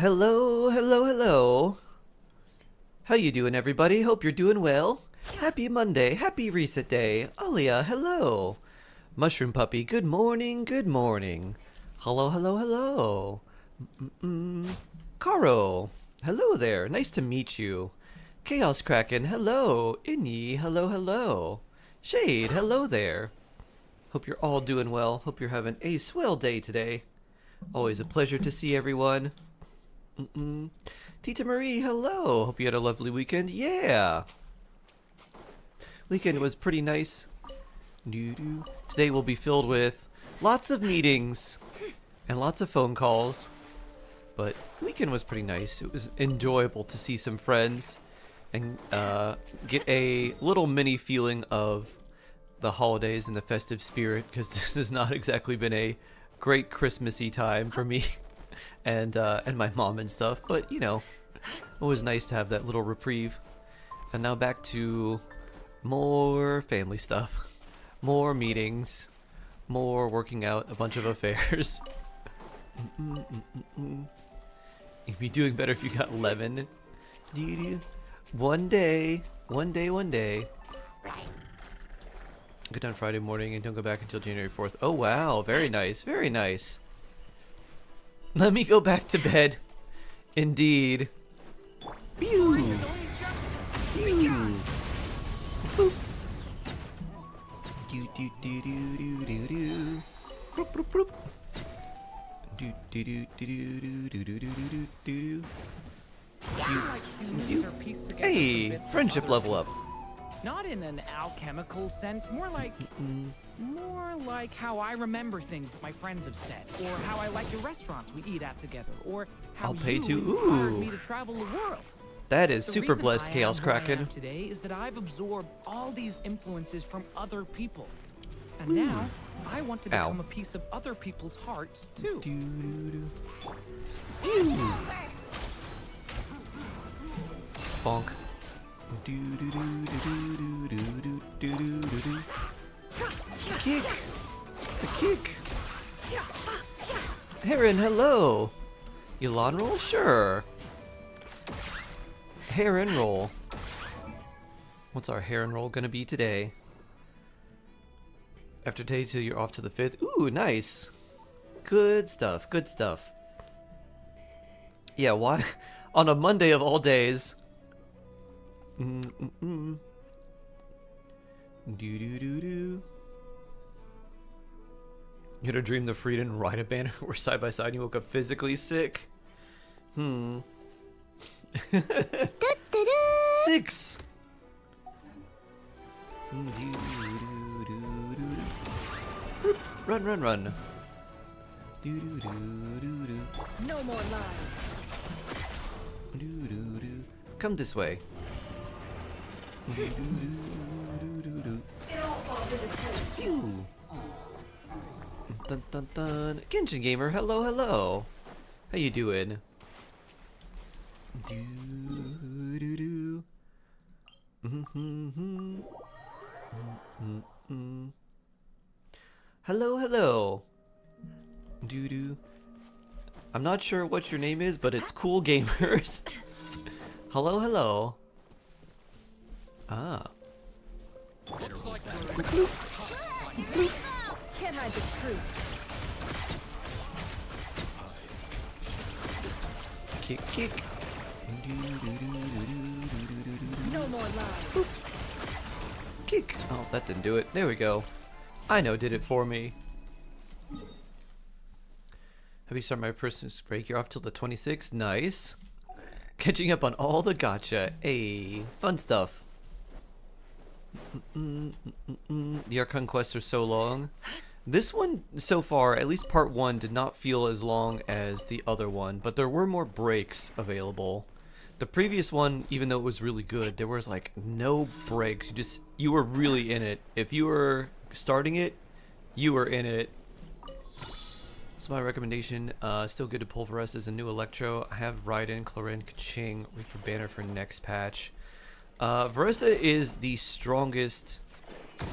Hello, hello, hello. How you doing, everybody? Hope you're doing well. Happy Monday, happy reset day. Alia, hello. Mushroom Puppy, good morning, good morning. Hello, hello, hello. Caro, hello there. Nice to meet you. Chaos Kraken, hello. Inyi, hello, hello. Shade, hello there. Hope you're all doing well. Hope you're having a swell day today. Always a pleasure to see everyone. Tita Marie, hello. Hope you had a lovely weekend. Yeah. Weekend was pretty nice. Today will be filled with lots of meetings and lots of phone calls. But the weekend was pretty nice. It was enjoyable to see some friends and get a little mini feeling of the holidays and the festive spirit, because this has not exactly been a great Christmassy time for me and my mom and stuff. But you know, it was nice to have that little reprieve. And now back to more family stuff, more meetings, more working out a bunch of affairs. You'd be doing better if you got 11. One day, one day, one day. Get done Friday morning and don't go back until January 4th. Oh wow, very nice, very nice. Let me go back to bed. Indeed. Pew! Pew! Boop! Do do do do do do do. Bloop bloop bloop. Do do do do do do do do do do do. Hey, friendship level up. Not in an alchemical sense, more like how I remember things that my friends have said, or how I like the restaurants we eat at together, or how I'll pay you to inspired me to travel the world. That is The super reason blessed, I am Chaos who I am Kraken. today is that I've absorbed all these influences from other people, and now I want to become a piece of other people's hearts too. Bonk. Kick! The kick! Heron, hello! Elon roll? Sure! Heron roll. What's our heron roll gonna be today? After day 2, you're off to the 5th. Ooh, nice! Good stuff, good stuff. Yeah, why? On a Monday of all days. Do do do do. You had a dream the Frieden and Ride banner were side by side and you woke up physically sick? 6! Run, run, run. No more lies. Come this way. Phew. Dun dun dun. Genshin gamer, hello, hello. How you doing? Do do do. Hello, hello. Do do. I'm not sure what your name is, but it's cool gamers. Hello, hello. Ah. Looks like can't hide the truth. Kick, kick. No more lies. Kick. Oh, that didn't do it. There we go. I know did it for me. Have you started my Christmas break? You're off till the 26th. Nice. Catching up on all the gacha. Hey, fun stuff. The Archon quests are so long. This one, so far, at least part 1, did not feel as long as the other one, but there were more breaks available. The previous one, even though it was really good, there was like no breaks. You were really in it. If you were starting it, you were in it. So my recommendation, still good to pull for us, is a new Electro. I have Raiden, Clarin, Kaching, wait for banner for next patch. Verissa is the strongest.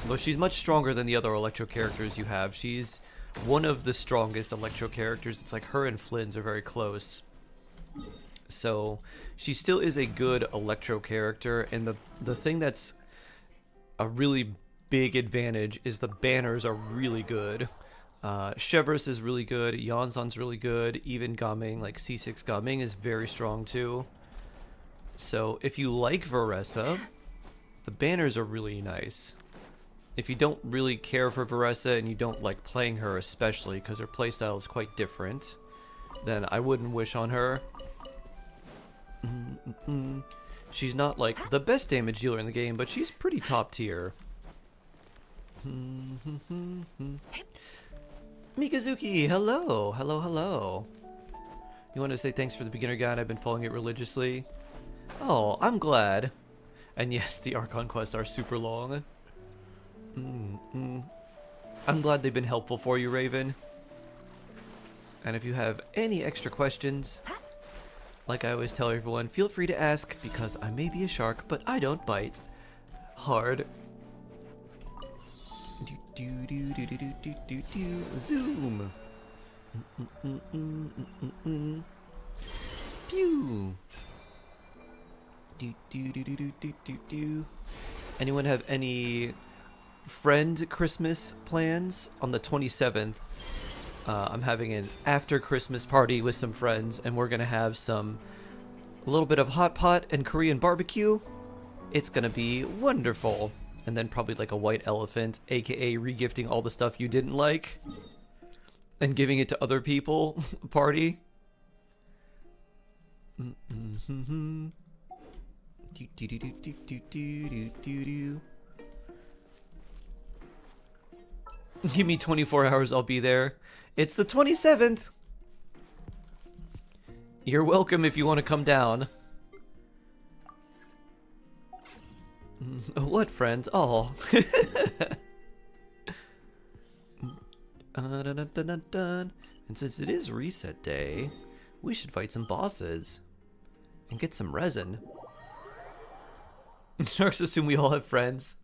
Well, she's much stronger than the other Electro characters you have. She's one of the strongest Electro characters. It's like her and Flynn's are very close. So she still is a good Electro character, and the thing that's a really big advantage is the banners are really good. Chevrolet is really good, Yonzon's really good, even Gaming, like C6 Gaming is very strong too. So if you like Varessa, the banners are really nice. If you don't really care for Varessa and you don't like playing her especially because her playstyle is quite different, then I wouldn't wish on her. She's not like the best damage dealer in the game, but she's pretty top tier. Mikazuki, hello, hello, hello. You want to say thanks for the beginner guide? I've been following it religiously. Oh, I'm glad. And yes, the Archon quests are super long. I'm glad they've been helpful for you, Raven. And if you have any extra questions, like I always tell everyone, feel free to ask, because I may be a shark, but I don't bite hard. Zoom. Pew. Anyone have any friend Christmas plans on the 27th? I'm having an after Christmas party with some friends, and we're gonna have a little bit of hot pot and Korean barbecue. It's gonna be wonderful. And then probably like a white elephant, aka regifting all the stuff you didn't like and giving it to other people party. Give me 24 hours, I'll be there. It's the 27th. You're welcome if you want to come down. What friends? Oh. And since it is reset day, we should fight some bosses and get some resin. Sharks assume we all have friends.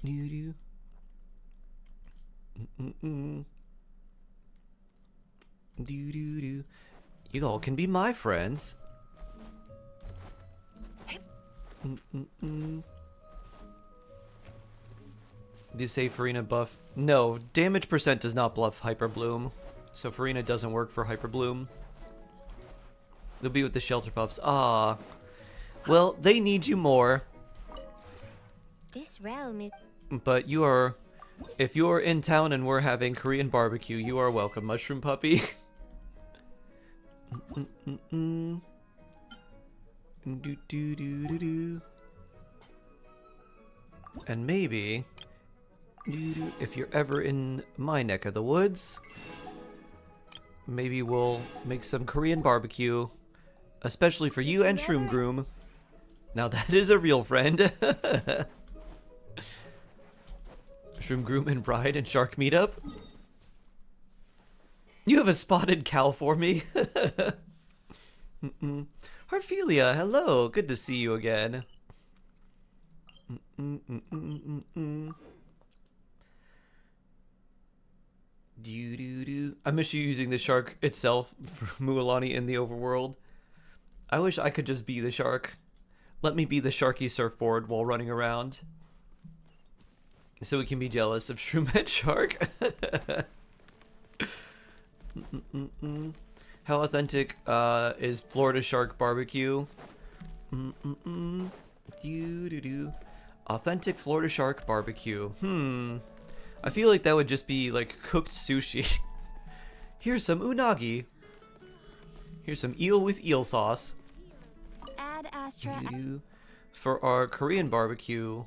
You all can be my friends. Do you say Farina buff? No, damage percent does not buff Hyper Bloom, so Farina doesn't work for Hyper Bloom. They'll be with the shelter puffs. Ah, well, they need you more. This realm is. But you are, if you're in town and we're having Korean barbecue, you are welcome, Mushroom Puppy. And maybe, if you're ever in my neck of the woods, maybe we'll make some Korean barbecue, especially for you and Shroom Groom. Now that is a real friend. Shroom Groom and Bride and Shark meetup. You have a spotted cow for me. Harphelia, hello. Good to see you again. I miss you using the shark itself for Mualani in the overworld. I wish I could just be the shark. Let me be the Sharky surfboard while running around. So we can be jealous of Shroomhead Shark. How authentic is Florida Shark barbecue? Authentic Florida Shark barbecue. I feel like that would just be like cooked sushi. Here's some unagi. Here's some eel with eel sauce. Add Astra. For our Korean barbecue,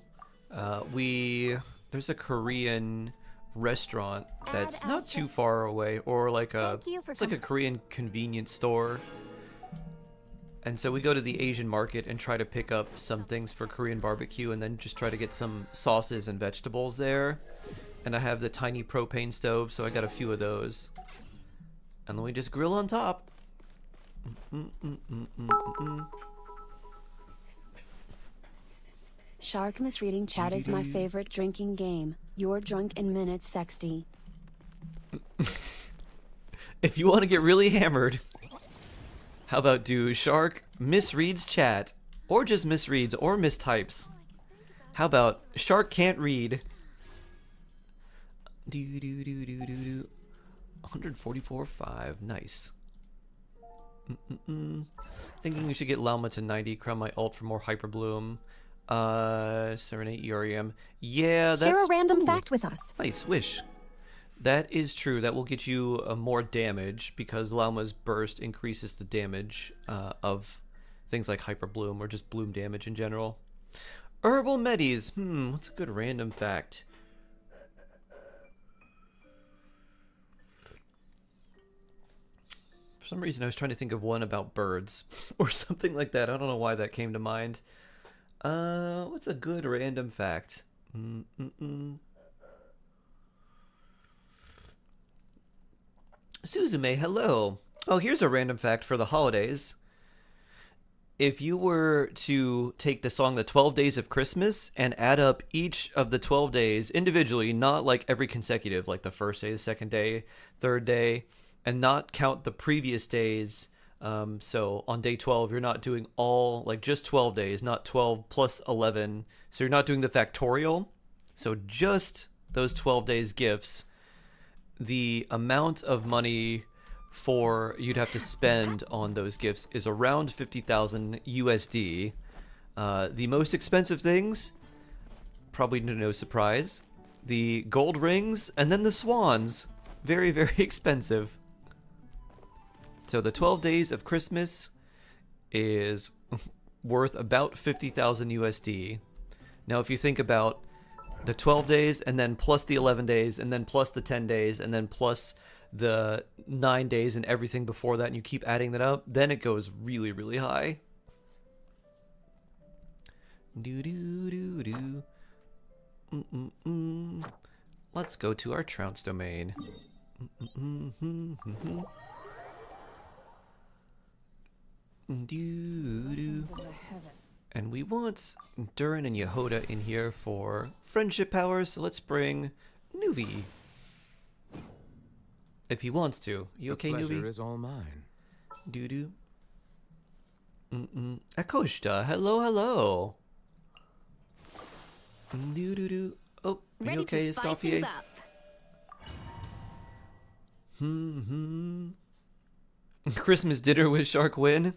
there's a Korean restaurant that's not too far away, or like it's like a Korean convenience store. And so we go to the Asian market and try to pick up some things for Korean barbecue, and then just try to get some sauces and vegetables there. And I have the tiny propane stove, so I got a few of those. And then we just grill on top. Shark misreading chat is my favorite drinking game. You're drunk in minutes, sexty. If you want to get really hammered, How about do Shark misreads chat? Or just misreads or mistypes? How about Shark can't read? 144.5. Nice. Thinking you should get Lauma to 90. Crown my ult for more Hyper Bloom. Serenade EREM. Yeah, that's... Share a random ooh, fact with us. nice. Wish. That is true. That will get you more damage because Lauma's burst increases the damage of things like Hyper Bloom or just Bloom damage in general. Herbal Medis. What's a good random fact? For some reason, I was trying to think of one about birds or something like that. I don't know why that came to mind. What's a good random fact? Suzume, hello. Oh, here's a random fact for the holidays. If you were to take the song The 12 Days of Christmas and add up each of the 12 days individually, not like every consecutive, like the first day, the second day, third day, and not count the previous days. So on day 12, you're not doing all, like just 12 days, not 12 plus 11. So you're not doing the factorial. So just those 12 days gifts. The amount of money for you'd have to spend on those gifts is around 50,000 USD. The most expensive things, probably no surprise, the gold rings and then the swans. Very, very expensive. So the 12 days of Christmas is worth about 50,000 USD. Now if you think about the 12 days and then plus the 11 days and then plus the 10 days and then plus the 9 days and everything before that, and you keep adding that up, then it goes really, really high. Let's go to our Trounce domain. And we want Durin and Yehoda in here for friendship powers, so let's bring Nuvi. If he wants to. You okay, The pleasure Nuvi? is all mine. Doo-doo. Akoshta, hello, hello. Doo-doo-doo. Oh, you okay, Escoffier? Christmas dinner with Shark Win?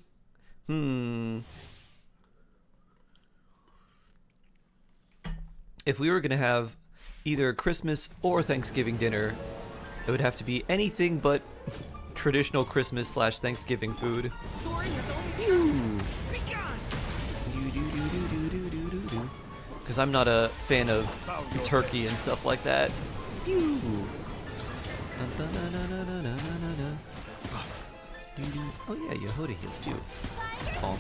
If we were going to have either Christmas or Thanksgiving dinner, it would have to be anything but traditional Christmas / Thanksgiving food. Because I'm not a fan of turkey and stuff like that. Oh yeah, Yehoda heals too. Bonk.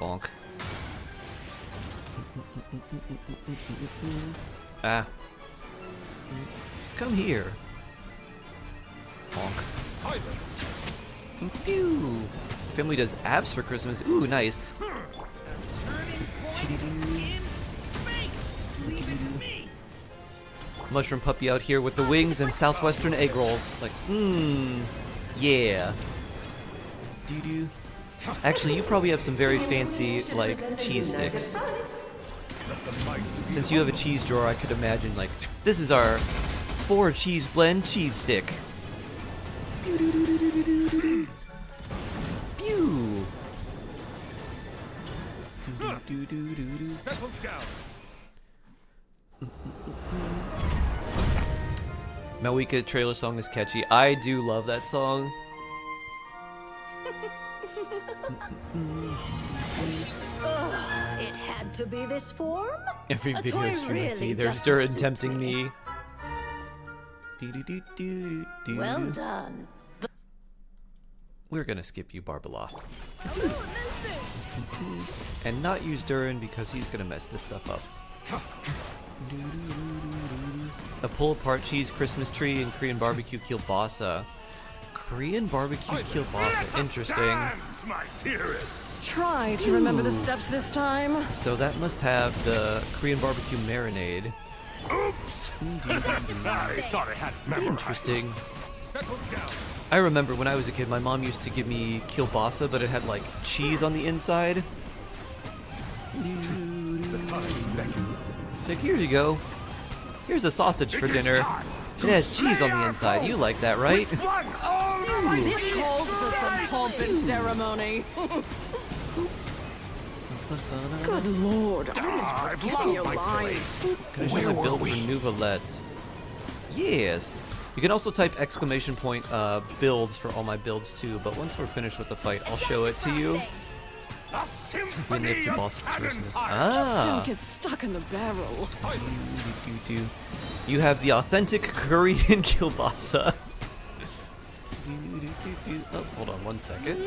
Bonk. Ah. Come here. Bonk. Silence. Pew. Family does abs for Christmas. Ooh, nice. Mushroom puppy out here with the wings and southwestern egg rolls. Like, yeah. Doo-doo. Actually, you probably have some very fancy, like, cheese sticks. Since you have a cheese drawer, I could imagine, like, this is our 4 cheese blend cheese stick. Pew! Settle down. Malwika trailer song is catchy. I do love that song. It had to be this form? Every A video toy stream I really see, there's does Durin suit tempting me. me. Well done. We're gonna skip you, Barbaloth. And not use Durin because he's gonna mess this stuff up. A pull apart cheese Christmas tree and Korean barbecue Kielbasa. Korean barbecue kielbasa. Interesting. My dearest. Try to remember the steps this time. So that must have the Korean barbecue marinade. Oops. I thought I had memorized. Interesting. Settle down. I remember when I was a kid, my mom used to give me kielbasa, but it had like cheese on the inside. The time is beckoning. Like, here you go. Here's a sausage for dinner. It has cheese on the inside. You like that, right? This calls for some pomp and ceremony. Good lord, I was forgetting your lines. Can I show my build for new Valettes? Yes. You can also type exclamation point builds for all my builds too, but once we're finished with the fight, I'll show it to you. A symphony of cannon fire. Don't get stuck in the barrel. You have the authentic Korean kielbasa. Oh, hold on 1 second.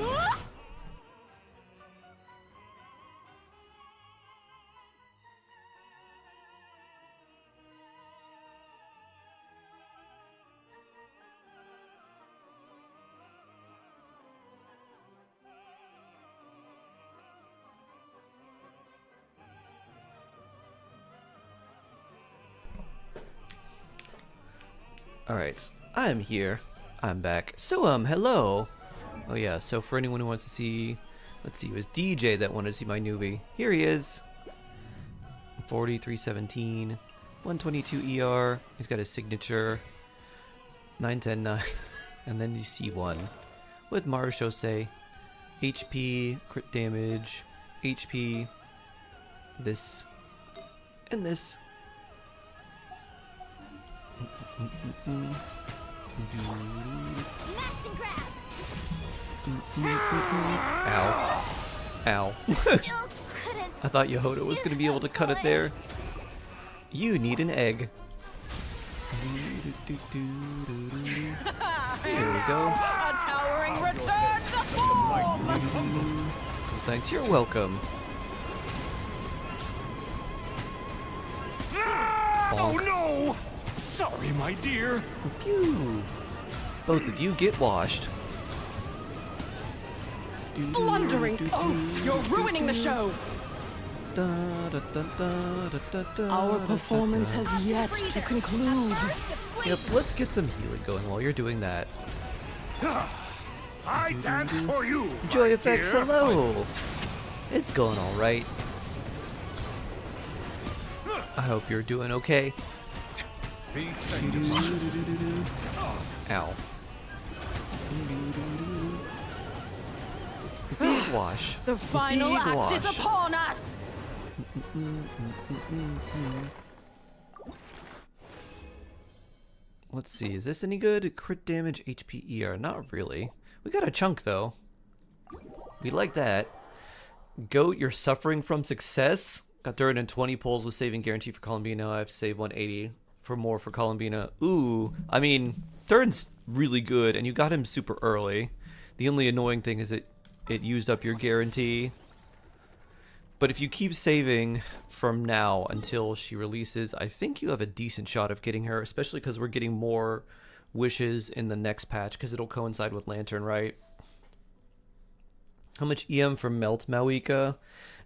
Alright, I'm here. I'm back. So, hello! Oh yeah, so for anyone who wants to see... Let's see, it was DJ that wanted to see my newbie. Here he is! 40, 317, 122 ER. He's got his signature. 9109. And then you see one. With Marshose. HP, crit damage, HP, this, and this. Mash and grab. Ow. Ow. Still couldn't. I thought Yehoda was going to be able to cut it there. You need an egg. Here we go. A towering return to form! Well, thanks, you're welcome. Oh no! Sorry, my dear. Phew. Both of you get washed. Blundering oaf! You're ruining the show! Our performance has yet to conclude. Yep, let's get some healing going while you're doing that. I dance for you. Joy my effects, dear. hello! It's going alright. I hope you're doing okay. Be sanctified. Ow. Big wash. The final Big act wash. is upon us! Let's see, is this any good? Crit damage, HP, ER. Not really. We got a chunk though. We like that. Goat, you're suffering from success. Got 320 pulls with saving guarantee for Columbina. I have to save 180 for more for Columbina. Ooh, I mean, Thurn's really good, and you got him super early. The only annoying thing is it used up your guarantee. But if you keep saving from now until she releases, I think you have a decent shot of getting her, especially because we're getting more wishes in the next patch, because it'll coincide with Lantern, right? How much EM from Melt Mawika?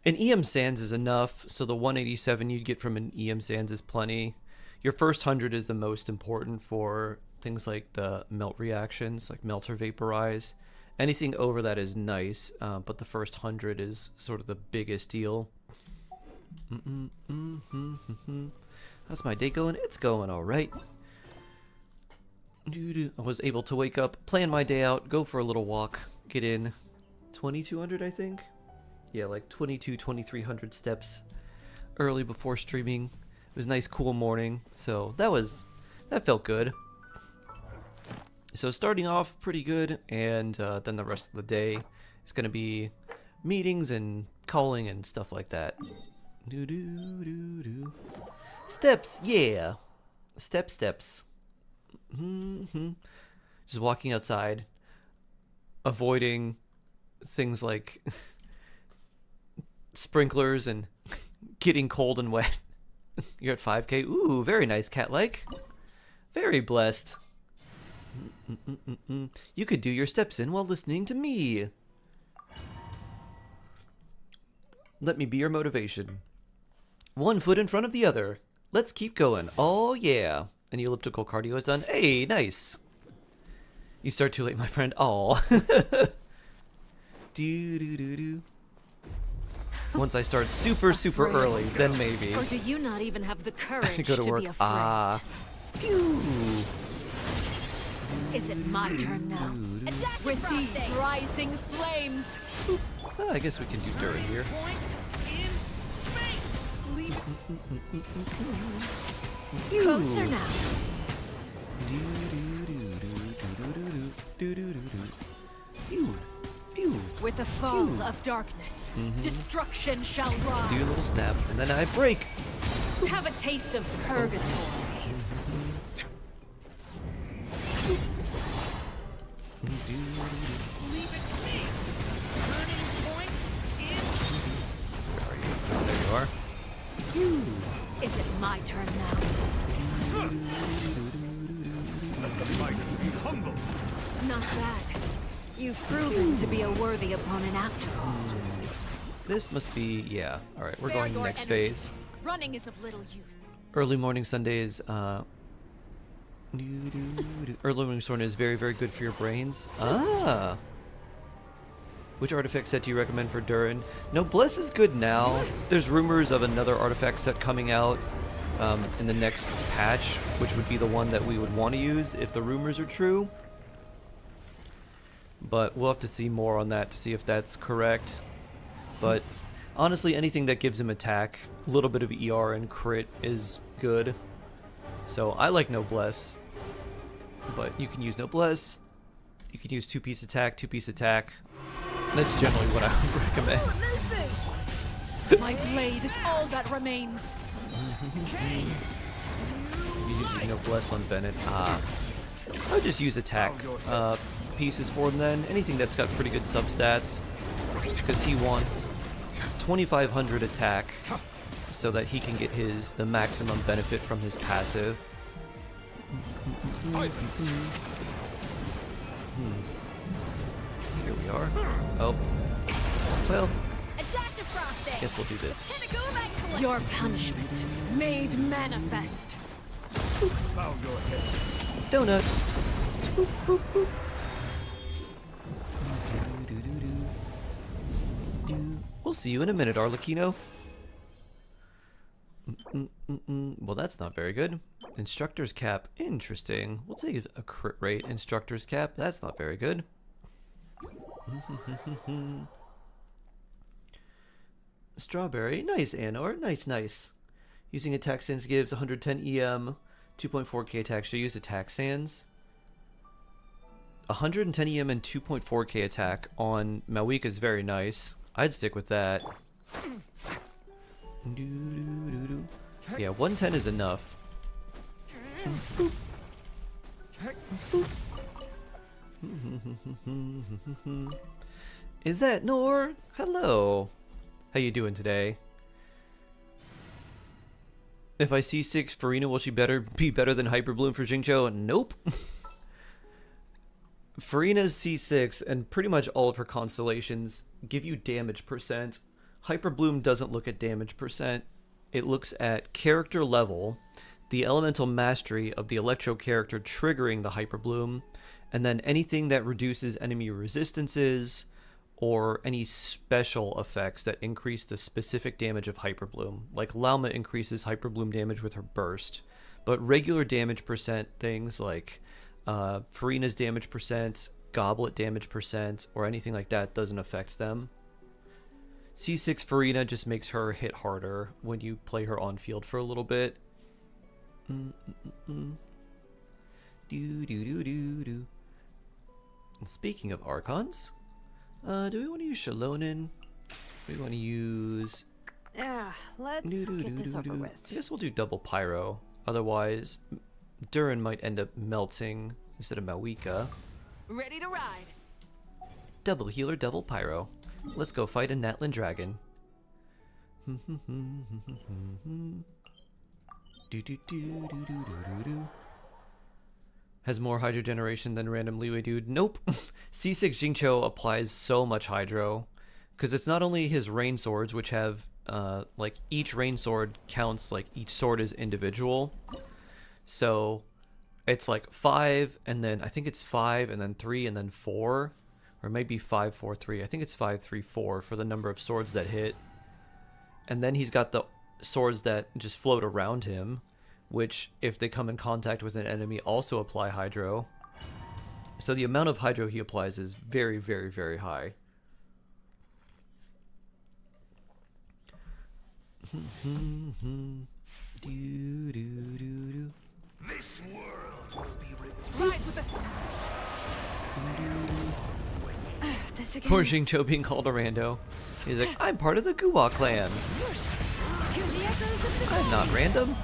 An EM Sands is enough, so the 187 you'd get from an EM Sands is plenty. Your first 100 is the most important for things like the melt reactions, like melt or vaporize. Anything over that is nice, but the first 100 is sort of the biggest deal. How's my day going? It's going alright. I was able to wake up, plan my day out, go for a little walk, get in 2,200, I think? Yeah, like 2,300 steps early before streaming. It was a nice, cool morning, so that felt good. So starting off pretty good, and then the rest of the day is going to be meetings and calling and stuff like that. Steps, yeah. Steps. Just walking outside, avoiding things like sprinklers and getting cold and wet. You're at 5K. Ooh, very nice cat-like. Very blessed. You could do your steps in while listening to me. Let me be your motivation. One foot in front of the other. Let's keep going. Oh yeah. And the elliptical cardio is done. Hey, nice. You start too late, my friend. Aw. Do. Once I start super early, then maybe. Or do you not even have the I courage should go to work. be afraid? Ah. Pew. Is it my turn now? With these rising flames. Oh, I guess we can do Durin here. Closer now. With the fall of darkness, destruction shall rise. Do a little snap, and then I break. Have a taste of purgatory. There you are. Is it my turn now? Not bad. You've proven to be a worthy opponent after all. This must be, yeah. Alright, we're Spare going your next energy. phase. Running is of little use. Early morning Sundays, early morning Sorn is very good for your brains. Ah! Which artifact set do you recommend for Durin? Noblesse is good now. There's rumors of another artifact set coming out in the next patch, which would be the one that we would want to use if the rumors are true. But we'll have to see more on that to see if that's correct. But honestly, anything that gives him attack, a little bit of ER and crit is good. So I like Noblesse. But you can use Noblesse. You can use 2-piece attack, 2-piece attack. That's generally what I would recommend. My blade is all that remains. You use Noblesse on Bennett. I would just use attack pieces for him then. Anything that's got pretty good substats. Because he wants 2,500 attack so that he can get the maximum benefit from his passive. Here we are. Oh. Well, guess we'll do this. Your punishment made manifest. Donut. We'll see you in a minute, Arlecchino. Well, that's not very good. Instructor's cap. Interesting. We'll take a crit rate. Instructor's cap. That's not very good. Strawberry. Nice, Anor. Nice. Using attack sands gives 110 EM, 2.4k attack. Should I use attack sands? 110 EM and 2.4k attack on Malwika is very nice. I'd stick with that. Yeah, 110 is enough. Is that Nor? Hello. How you doing today? If I see 6 Farina, will she be better than Hyperbloom for Jingzhou? Nope. Farina's C6 and pretty much all of her constellations give you damage percent. Hyperbloom doesn't look at damage percent. It looks at character level, the elemental mastery of the Electro character triggering the Hyperbloom, and then anything that reduces enemy resistances or any special effects that increase the specific damage of Hyperbloom. Like Lauma increases Hyperbloom damage with her burst, but regular damage percent things like Farina's damage percent, Goblet damage percent, or anything like that doesn't affect them. C6 Farina just makes her hit harder when you play her on field for a little bit. Speaking of Archons, do we want to use Shalonin? Do we want to use... Let's get this over with. I guess we'll do double Pyro. Otherwise, Durin might end up melting instead of Malwika. Ready to ride. Double healer, double Pyro. Let's go fight a Natlin dragon. has more hydro generation than random leeway dude. Nope. C6 Jingcho applies so much hydro because it's not only his rain swords, which have like each rain sword counts, like each sword is individual. So it's like 5 and then I think it's 5 and then 3 and then 4, or maybe 5 4 3. I think it's 5 3 4 for the number of swords that hit. And then he's got the swords that just float around him, which if they come in contact with an enemy also apply hydro. So the amount of hydro he applies is very, very, very high. This world will be This again. Poor Xingqiu being called a rando. He's like, I'm part of the Guwa clan. I'm not random.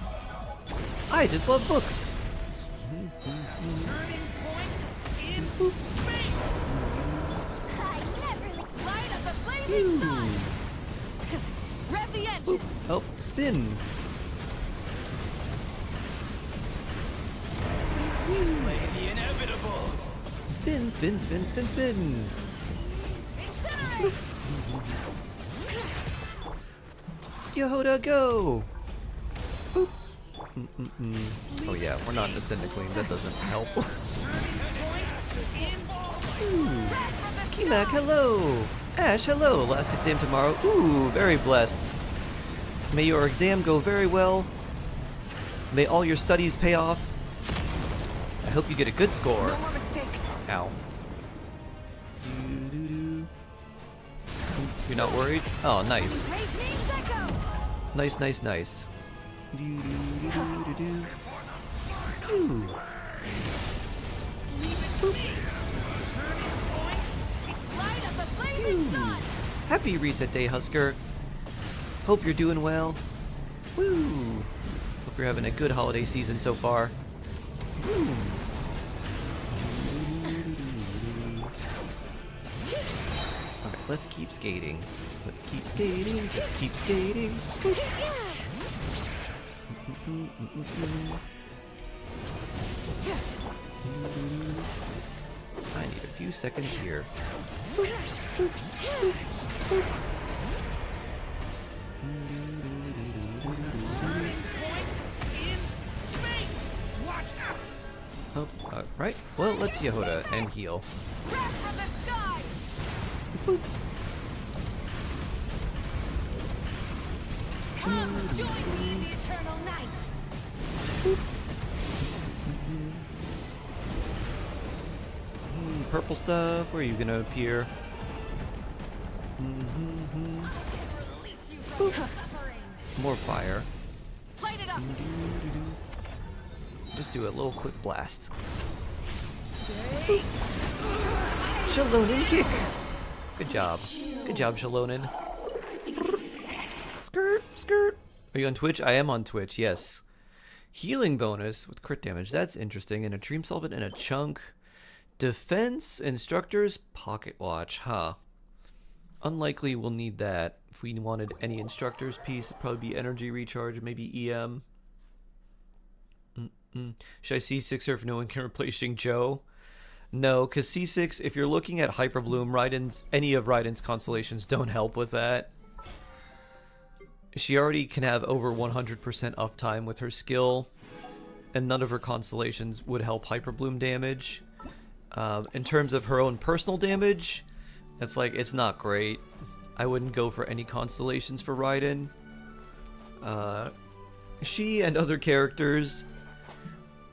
I just love books. Rev the engine. Oh, spin. the inevitable. Spin, spin, spin, spin, spin. Yehoda, go! Boop. Oh yeah, we're not in Ascendant Queen. That doesn't help. Kimak, hello! Ash, hello! Last exam tomorrow. Ooh, very blessed. May your exam go very well. May all your studies pay off. I hope you get a good score. No more mistakes. Ow. You're not worried? Oh, nice. Great names echo. Nice, nice, nice. Ooh. Light up the blazing sun. Happy reset day, Husker. Hope you're doing well. Woo. Hope you're having a good holiday season so far. Woo. Alright, let's keep skating. Let's keep skating. Just keep skating. I need a few seconds here. Oh, right. Well, let's Yehoda and heal. Come join me in the eternal night. Purple stuff, where are you gonna appear? Release you from suffering. More fire. Light it up. Just do a little quick blast. Shalonin kick! Good job. Good job, Shalonin. Skirt, skirt. Are you on Twitch? I am on Twitch, yes. Healing bonus with crit damage. That's interesting. And a Dream Solvent and a chunk. Defense, instructors, pocket watch, huh? Unlikely we'll need that. If we wanted any instructors piece, it'd probably be energy recharge, maybe EM. Should I C6 her if no one can replace Xingqiu? No, because C6, if you're looking at Hyperbloom, Raiden's, any of Raiden's constellations don't help with that. She already can have over 100% uptime with her skill, and none of her constellations would help Hyperbloom damage. In terms of her own personal damage, it's like, it's not great. I wouldn't go for any constellations for Raiden. She and other characters,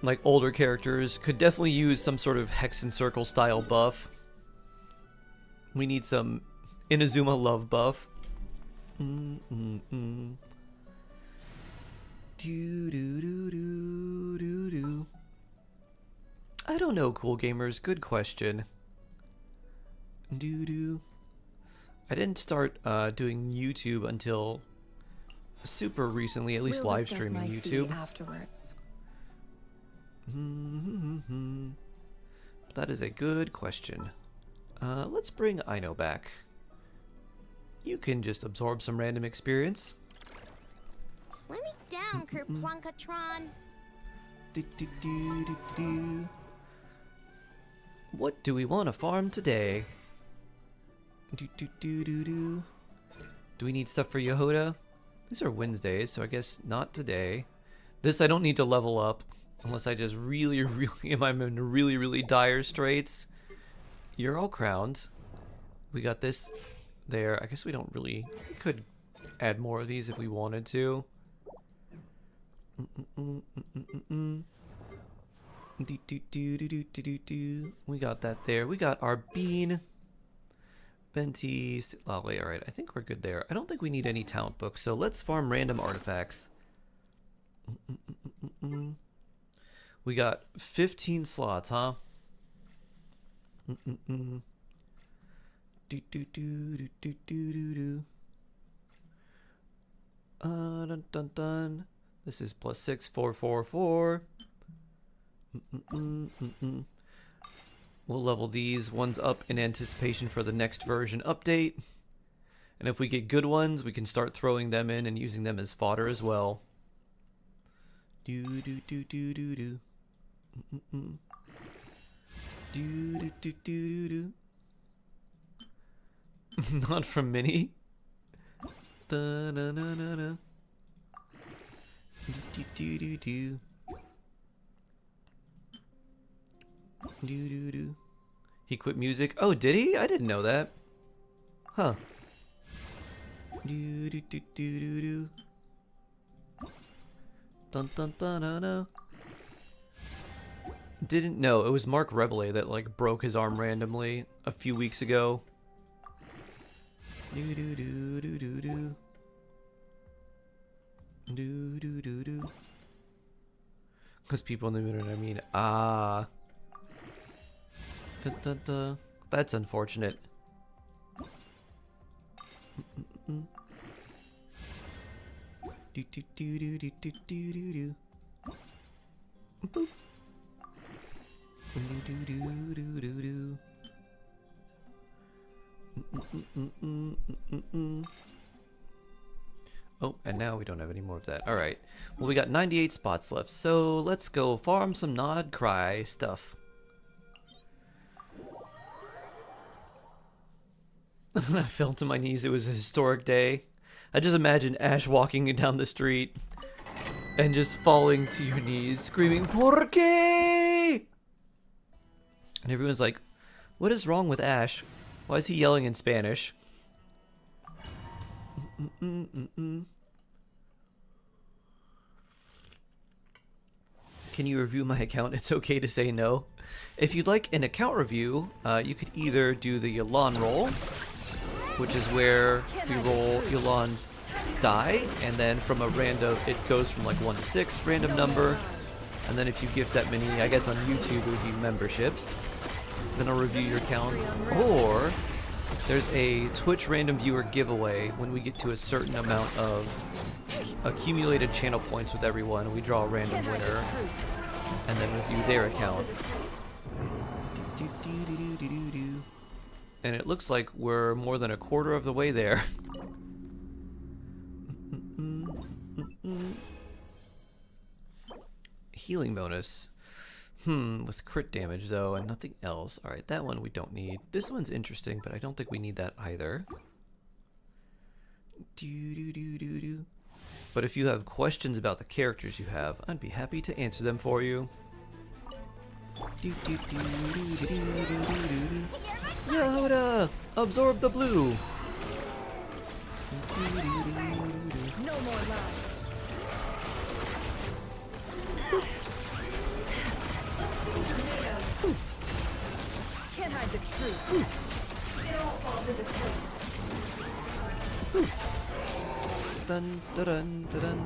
like older characters, could definitely use some sort of Hex and Circle style buff. We need some Inazuma love buff. I don't know, cool gamers. Good question. I didn't start doing YouTube until super recently, at least live streaming YouTube. Afterwards. That is a good question. Let's bring Aino back. You can just absorb some random experience. Let me down, Kerplunkatron. What do we want to farm today? Do we need stuff for Yehoda? These are Wednesdays, so I guess not today. This I don't need to level up unless I just really am in really dire straits. You're all crowned. We got this there. I guess we don't really. We could add more of these if we wanted to. We got that there. We got our bean. Benti. Oh, wait, alright. I think we're good there. I don't think we need any talent books, so let's farm random artifacts. We got 15 slots, huh? Dun dun dun. This is +6, 4, 4, 4. We'll level these ones up in anticipation for the next version update. And if we get good ones, we can start throwing them in and using them as fodder as well. Do do do do do do. Do do do do do. Not from Minnie. Da na na na na. Do do do do. Do do do. He quit music. Oh, did he? I didn't know that. Huh. Do do do do do do. Dun dun dun dun dun. Didn't know. It was Mark Rebele that like broke his arm randomly a few weeks ago. Do do do do do do. Do do do do. Because people in the internet, I mean, ah. Dun, dun, dun. That's unfortunate. Do do do do do do do do do. Boop. Do do do do do do. Oh, and now we don't have any more of that. Alright. Well, we got 98 spots left, so let's go farm some Nod Cry stuff. I fell to my knees. It was a historic day. I just imagine Ash walking down the street and just falling to your knees, screaming, "Por qué?" And everyone's like, "What is wrong with Ash? Why is he yelling in Spanish?" Can you review my account? It's okay to say no. If you'd like an account review, you could either do the Yelan roll, which is where we roll Yelan's die, and then from a random, it goes from like 1 to 6, random number, and then if you gift that many, I guess on YouTube it would be memberships, then I'll review your accounts. Or there's a Twitch random viewer giveaway. When we get to a certain amount of accumulated channel points with everyone, we draw a random winner and then review their account. And it looks like we're more than a quarter of the way there. Healing bonus. With crit damage though, and nothing else. Alright, that one we don't need. This one's interesting, but I don't think we need that either. But if you have questions about the characters you have, I'd be happy to answer them for you. Yehoda! Absorb the blue! No more lies. Can't hide the truth. Dun dun dun dun.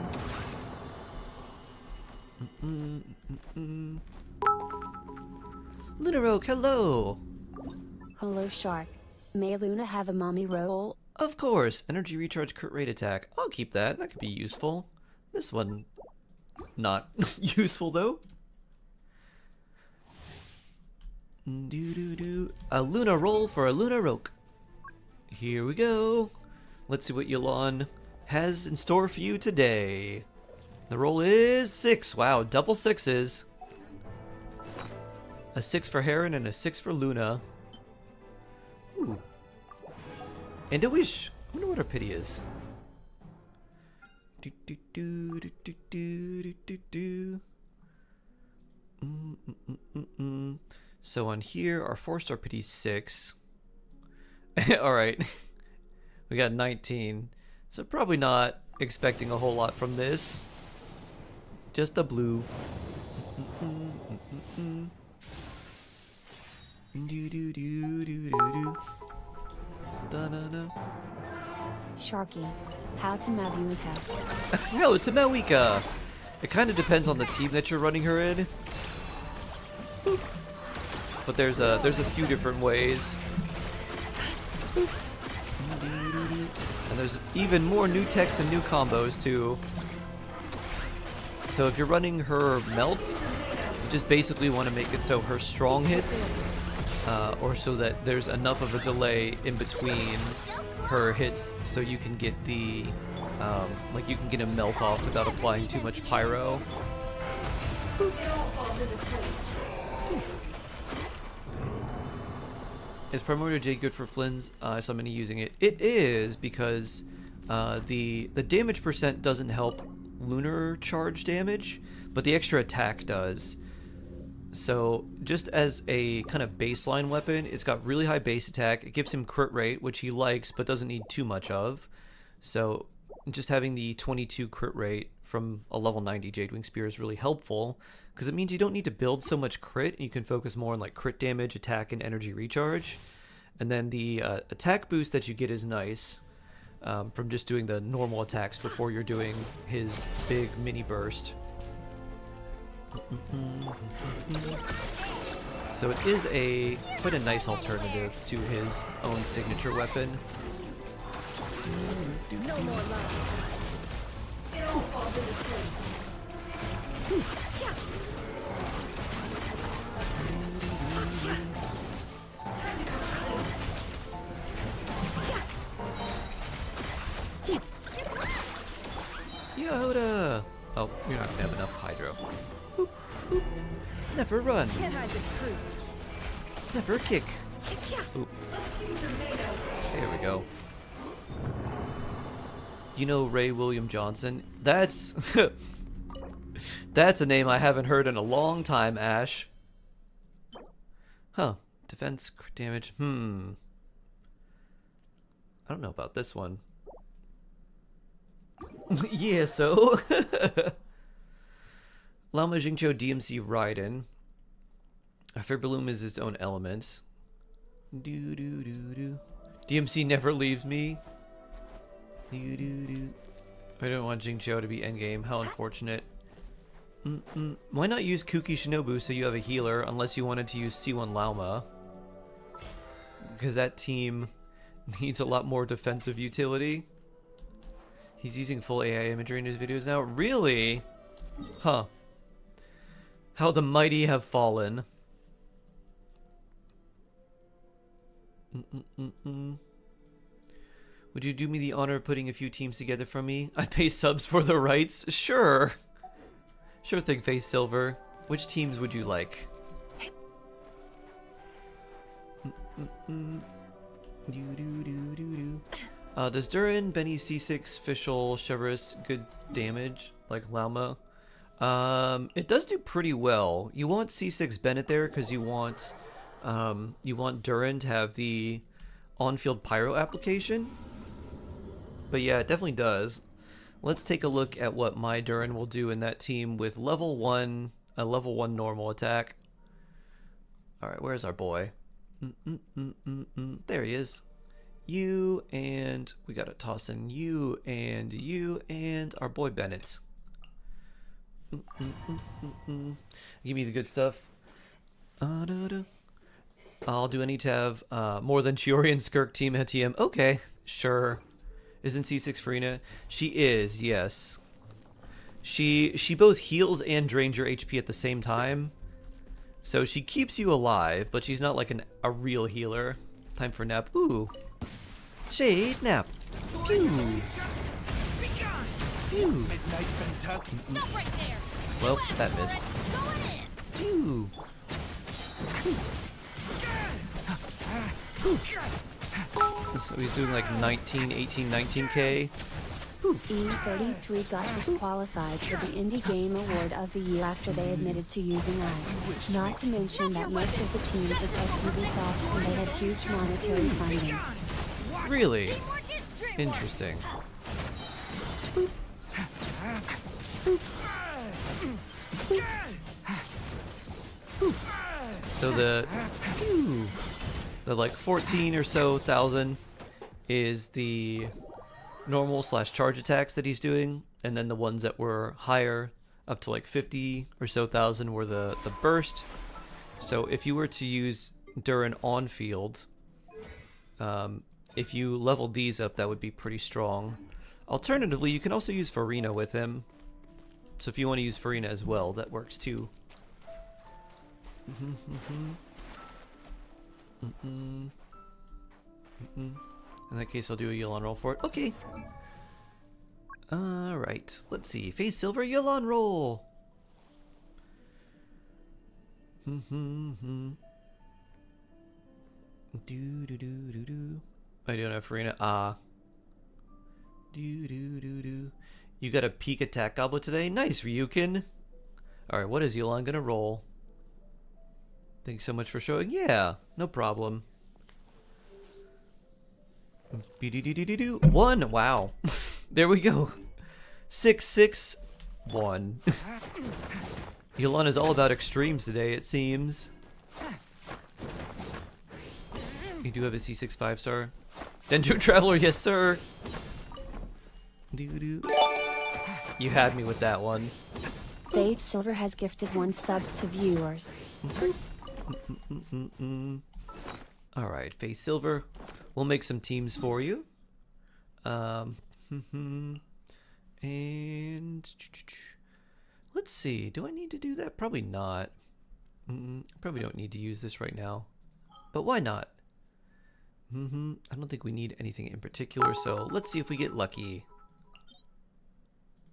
Lunaroke, hello! Hello, Shark. May Luna have a mommy roll? Of course! Energy recharge crit rate attack. I'll keep that. That could be useful. This one, not useful though. A Luna roll for a Lunaroke. Here we go. Let's see what Yelan has in store for you today. The roll is 6. Wow, double 6s. A 6 for Heron and a 6 for Luna. Ooh. And a wish. I wonder what our pity is. Do, do, do, do, do, do, do, do. So on here, our 4-star pity is 6. Alright. We got 19. So probably not expecting a whole lot from this. Just a blue. Sharky, how to Mavuika. No, to Mawika. It kind of depends on the team that you're running her in. But there's a few different ways. And there's even more new techs and new combos too. So if you're running her melt, you just basically want to make it so her strong hits, or so that there's enough of a delay in between her hits, so you can get the, like you can get a melt off without applying too much pyro. Is Primordial Jade good for Flynn's? I saw many using it. It is, because the damage percent doesn't help lunar charge damage, but the extra attack does. So just as a kind of baseline weapon, it's got really high base attack. It gives him crit rate, which he likes but doesn't need too much of. So just having the 22 crit rate from a level 90 Jadewing Spear is really helpful, because it means you don't need to build so much crit. You can focus more on like crit damage, attack, and energy recharge. And then the attack boost that you get is nice, from just doing the normal attacks before you're doing his big mini burst. So it is quite a nice alternative to his own signature weapon. No more love. It all falls into place. Yoda! Oh, you're not gonna have enough hydro. Boop, boop. Never run. Can't hide the truth. Never kick. Oop. There we go. You know Ray William Johnson? That's that's a name I haven't heard in a long time, Ash. Huh. Defense, crit damage. I don't know about this one. Yeah, so. Lama Jingcho DMC Raiden. Fibroom is its own element. Do do do do. DMC never leaves me. Do do do. I don't want Jingcho to be endgame. How unfortunate. Why not use Kuki Shinobu so you have a healer, unless you wanted to use C1 Lauma? Because that team needs a lot more defensive utility. He's using full AI imagery in his videos now. Really? Huh. How the mighty have fallen. Would you do me the honor of putting a few teams together from me? I'd pay subs for the rights. Sure. Sure thing, Face Silver. Which teams would you like? Does Durin, Benny, C6, Fischl, Chevrolet good damage like Lauma? It does do pretty well. You want C6 Bennett there because you want Durin to have the on-field pyro application. But yeah, it definitely does. Let's take a look at what my Durin will do in that team with a level 1 normal attack. Alright, where's our boy? There he is. You, and we gotta toss in you and our boy Bennett. Give me the good stuff. I'll do any tab. More than Chiori and Skirk team at TM. Okay, sure. Isn't C6 Farina? She is, yes. She both heals and drains your HP at the same time. So she keeps you alive, but she's not like a real healer. Time for nap. Ooh. Shade nap. Pew. Pew. Stop right there. Well, that missed. Pew. So he's doing like 19, 18, 19k. E33 got disqualified for the Indie Game Award of the Year after they admitted to using AI. Not to mention that most of the teams is ex-Ubisoft and they had huge monetary funding. Really? Interesting. So the like 14 or so thousand is the normal / charge attacks that he's doing, and then the ones that were higher up to like 50 or so thousand were the burst. So if you were to use Durin on field, if you leveled these up, that would be pretty strong. Alternatively, you can also use Farina with him. So if you want to use Farina as well, that works too. In that case, I'll do a Yulon roll for it. Okay. Alright, let's see. Face Silver Yulon roll! I don't have Farina. You got a peak attack goblet today? Nice, Ryukin. Alright, what is Yulon gonna roll? Thanks so much for showing. Yeah, no problem. 1. Wow. There we go. 6, 6, 1. Yulon is all about extremes today, it seems. You do have a C6 5-star. Dendro Traveler, yes sir. You had me with that one. Faith Silver has gifted 1 subs to viewers. Alright, Face Silver. We'll make some teams for you. And let's see. Do I need to do that? Probably not. Probably don't need to use this right now. But why not? I don't think we need anything in particular, so let's see if we get lucky.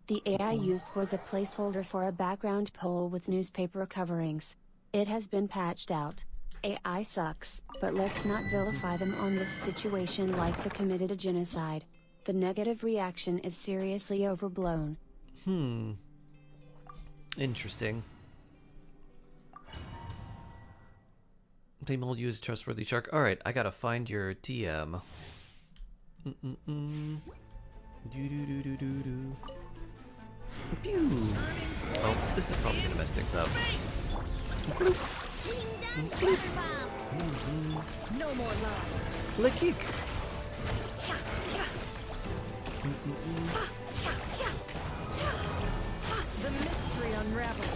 The AI used was a placeholder for a background poll with newspaper coverings. It has been patched out. AI sucks, but let's not vilify them on this situation like they committed a genocide. The negative reaction is seriously overblown. Interesting. They mold you as a trustworthy shark. Alright, I gotta find your DM. Pew. Oh, this is probably gonna mess things up. No more love. Lick kick. The mystery unravels.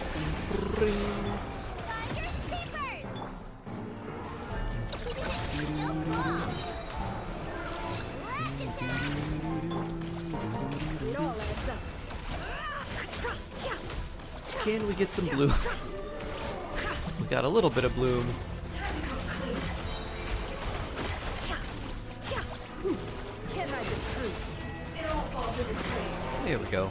It all adds up. Can we get some blue? We got a little bit of bloom. There we go.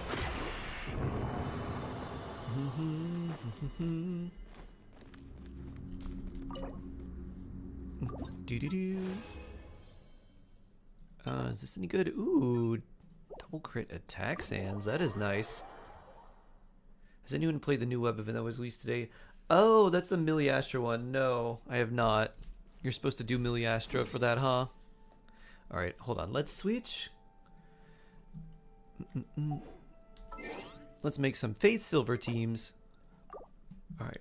Is this any good? Ooh, double crit attack sands. That is nice. Has anyone played the new web event that was released today? Oh, that's the Miliastra one. No, I have not. You're supposed to do Miliastra for that, huh? Alright, hold on. Let's switch. Let's make some Faith Silver teams. Alright.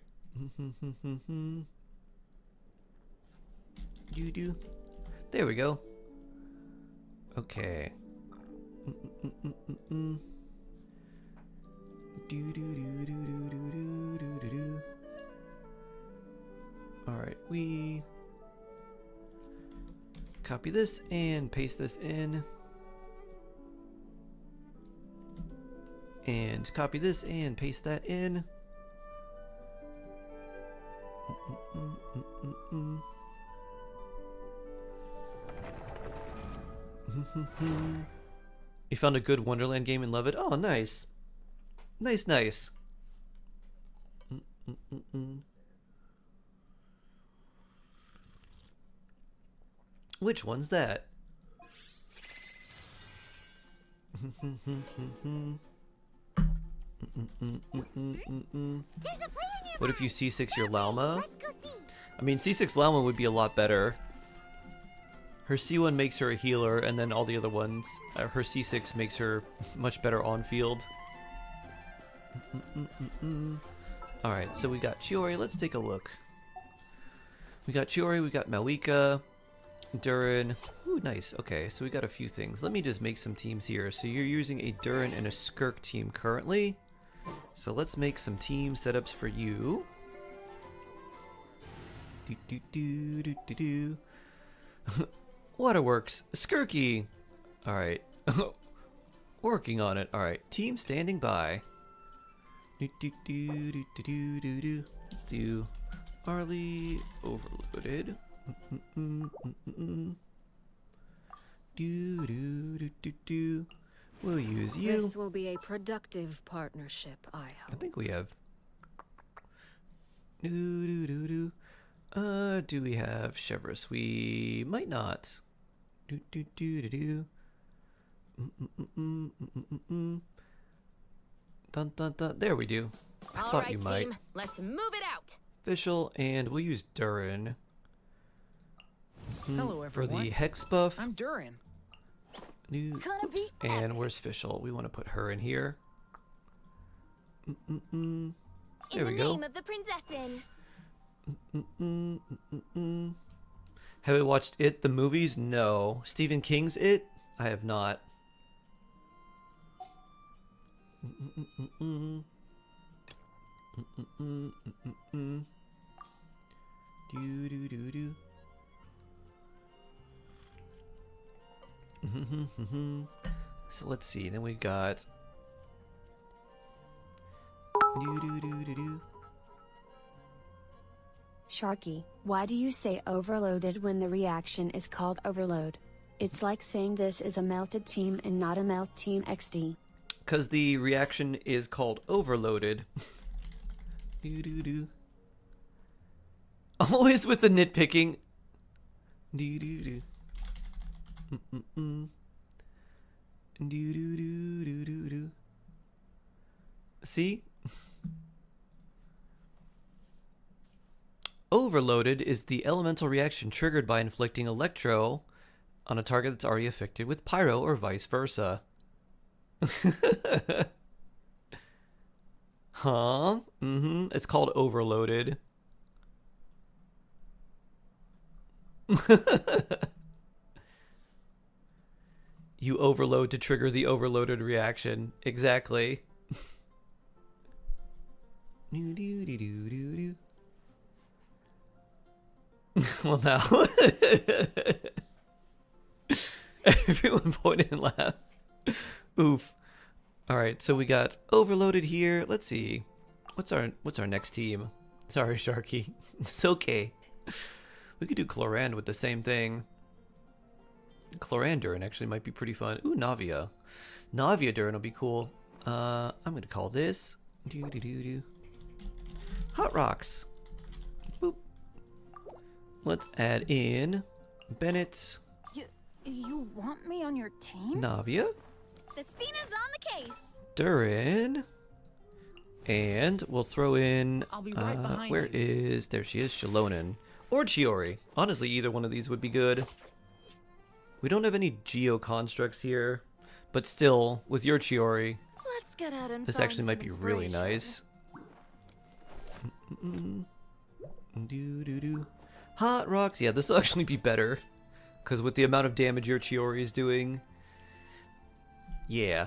There we go. Okay. Alright, we copy this and paste this in. And copy this and paste that in. You found a good Wonderland game and love it? Oh, nice. Nice, nice. Which one's that? What if you C6 your Lalma? I mean, C6 Lalma would be a lot better. Her C1 makes her a healer, and then all the other ones, her C6 makes her much better on field. Alright, so we got Chiori. Let's take a look. We got Chiori, we got Malika, Durin. Ooh, nice. Okay, so we got a few things. Let me just make some teams here. So you're using a Durin and a Skirk team currently. So let's make some team setups for you. Waterworks, Skirky. Alright. Working on it. Alright, team standing by. Let's do Arlie overloaded. We'll use you. This will be a productive partnership, I hope. I think we have. Do we have Chevrolet? We might not. Dun dun dun. There we do. I thought you might. Team, let's move it out. Official, and we'll use Durin. Hello, For everyone. the Hex buff. I'm Durin. Oops. And where's Fischl? We want to put her in here. There we go. In the name of the princessin. Have you watched It, the movies? No. Stephen King's It? I have not. So let's see. Then we got. Sharky, why do you say overloaded when the reaction is called overload? It's like saying this is a melted team and not a melt team XD. Because the reaction is called overloaded. Always with the nitpicking. See? Overloaded is the elemental reaction triggered by inflicting electro on a target that's already affected with pyro or vice versa. Huh? It's called overloaded. You overload to trigger the overloaded reaction. Exactly. Well, now. Everyone point and laugh. Oof. Alright, so we got overloaded here. Let's see. What's our next team? Sorry, Sharky. It's okay. We could do Chlorand with the same thing. Chlorandurin actually might be pretty fun. Ooh, Navia. Navia Durin will be cool. I'm gonna call this Hot Rocks. Boop. Let's add in Bennett. You want me on your team? Navia. The Spina's on the case. Durin. And we'll throw in I'll be right behind where you. is there she is, Shalonen. Or Chiori. Honestly, either one of these would be good. We don't have any Geo constructs here, but still, with your Chiori, Let's get out and this find actually might some be really inspiration. nice. Hot Rocks. Yeah, this will actually be better. Because with the amount of damage your Chiori is doing. Yeah.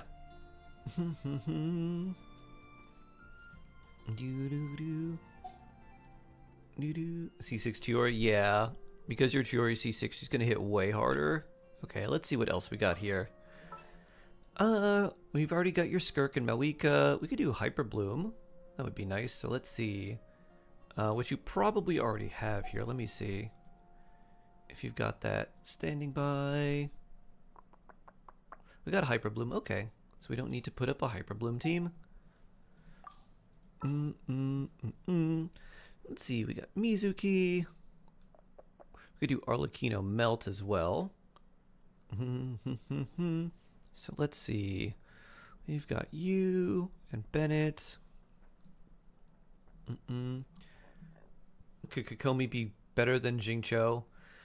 C6 Chiori. Yeah. Because your Chiori C6, she's going to hit way harder. Okay, let's see what else we got here. We've already got your Skirk and Malika. We could do Hyper Bloom. That would be nice. So let's see. Which you probably already have here. Let me see if you've got that standing by. We got a Hyper Bloom. Okay, so we don't need to put up a Hyper Bloom team. Let's see. We got Mizuki. We could do Arlecchino Melt as well. So let's see. We've got you and Bennett. Could Kokomi be better than Jingcho?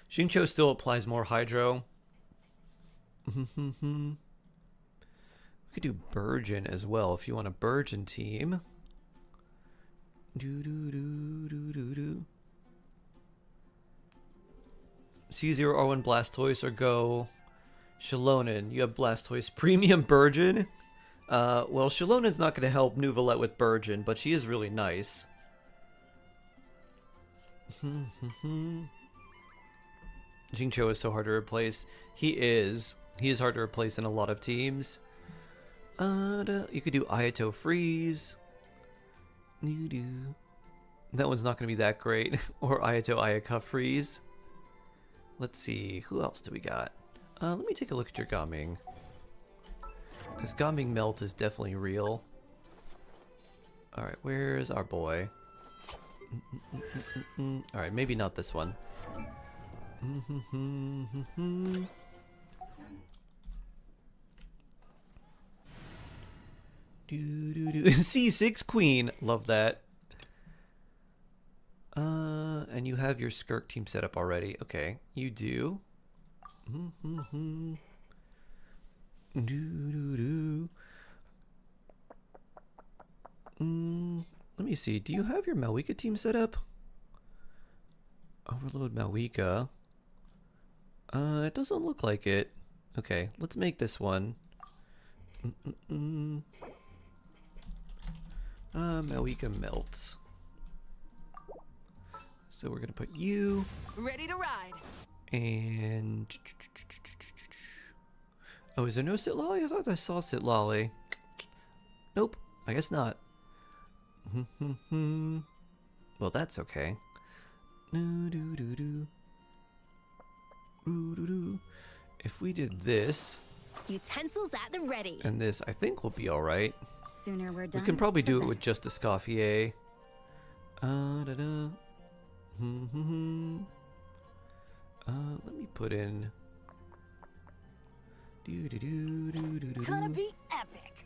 Jingcho still applies more hydro. We could do Burgeon as well if you want a Burgeon team. C0R1 Blastoise or go Shalonen. You have Blastoise Premium Burgeon. Well, Shalonen's not going to help Nuvolette with Burgeon, but she is really nice. Jingcho is so hard to replace. He is hard to replace in a lot of teams. You could do Ayato Freeze. That one's not going to be that great. Or Ayato Ayaka Freeze. Let's see, who else do we got? Let me take a look at your Gaming. Because Gaming Melt is definitely real. Alright, where's our boy? Alright, maybe not this one. C6 Queen! Love that. And you have your Skirk team set up already. Okay, you do. Let me see. Do you have your Malwika team set up? Overload Malwika. It doesn't look like it. Okay, let's make this one. Malwika Melt. So we're gonna put you. Ready to ride. And oh, is there no Sitlolly? I thought I saw Sitlolly. Nope, I guess not. Well, that's okay. If we did this Utensils at the ready. and this, I think we'll be all right. Sooner we're done. We can probably the do it better. with just Escoffier. Let me put in. Gonna be epic.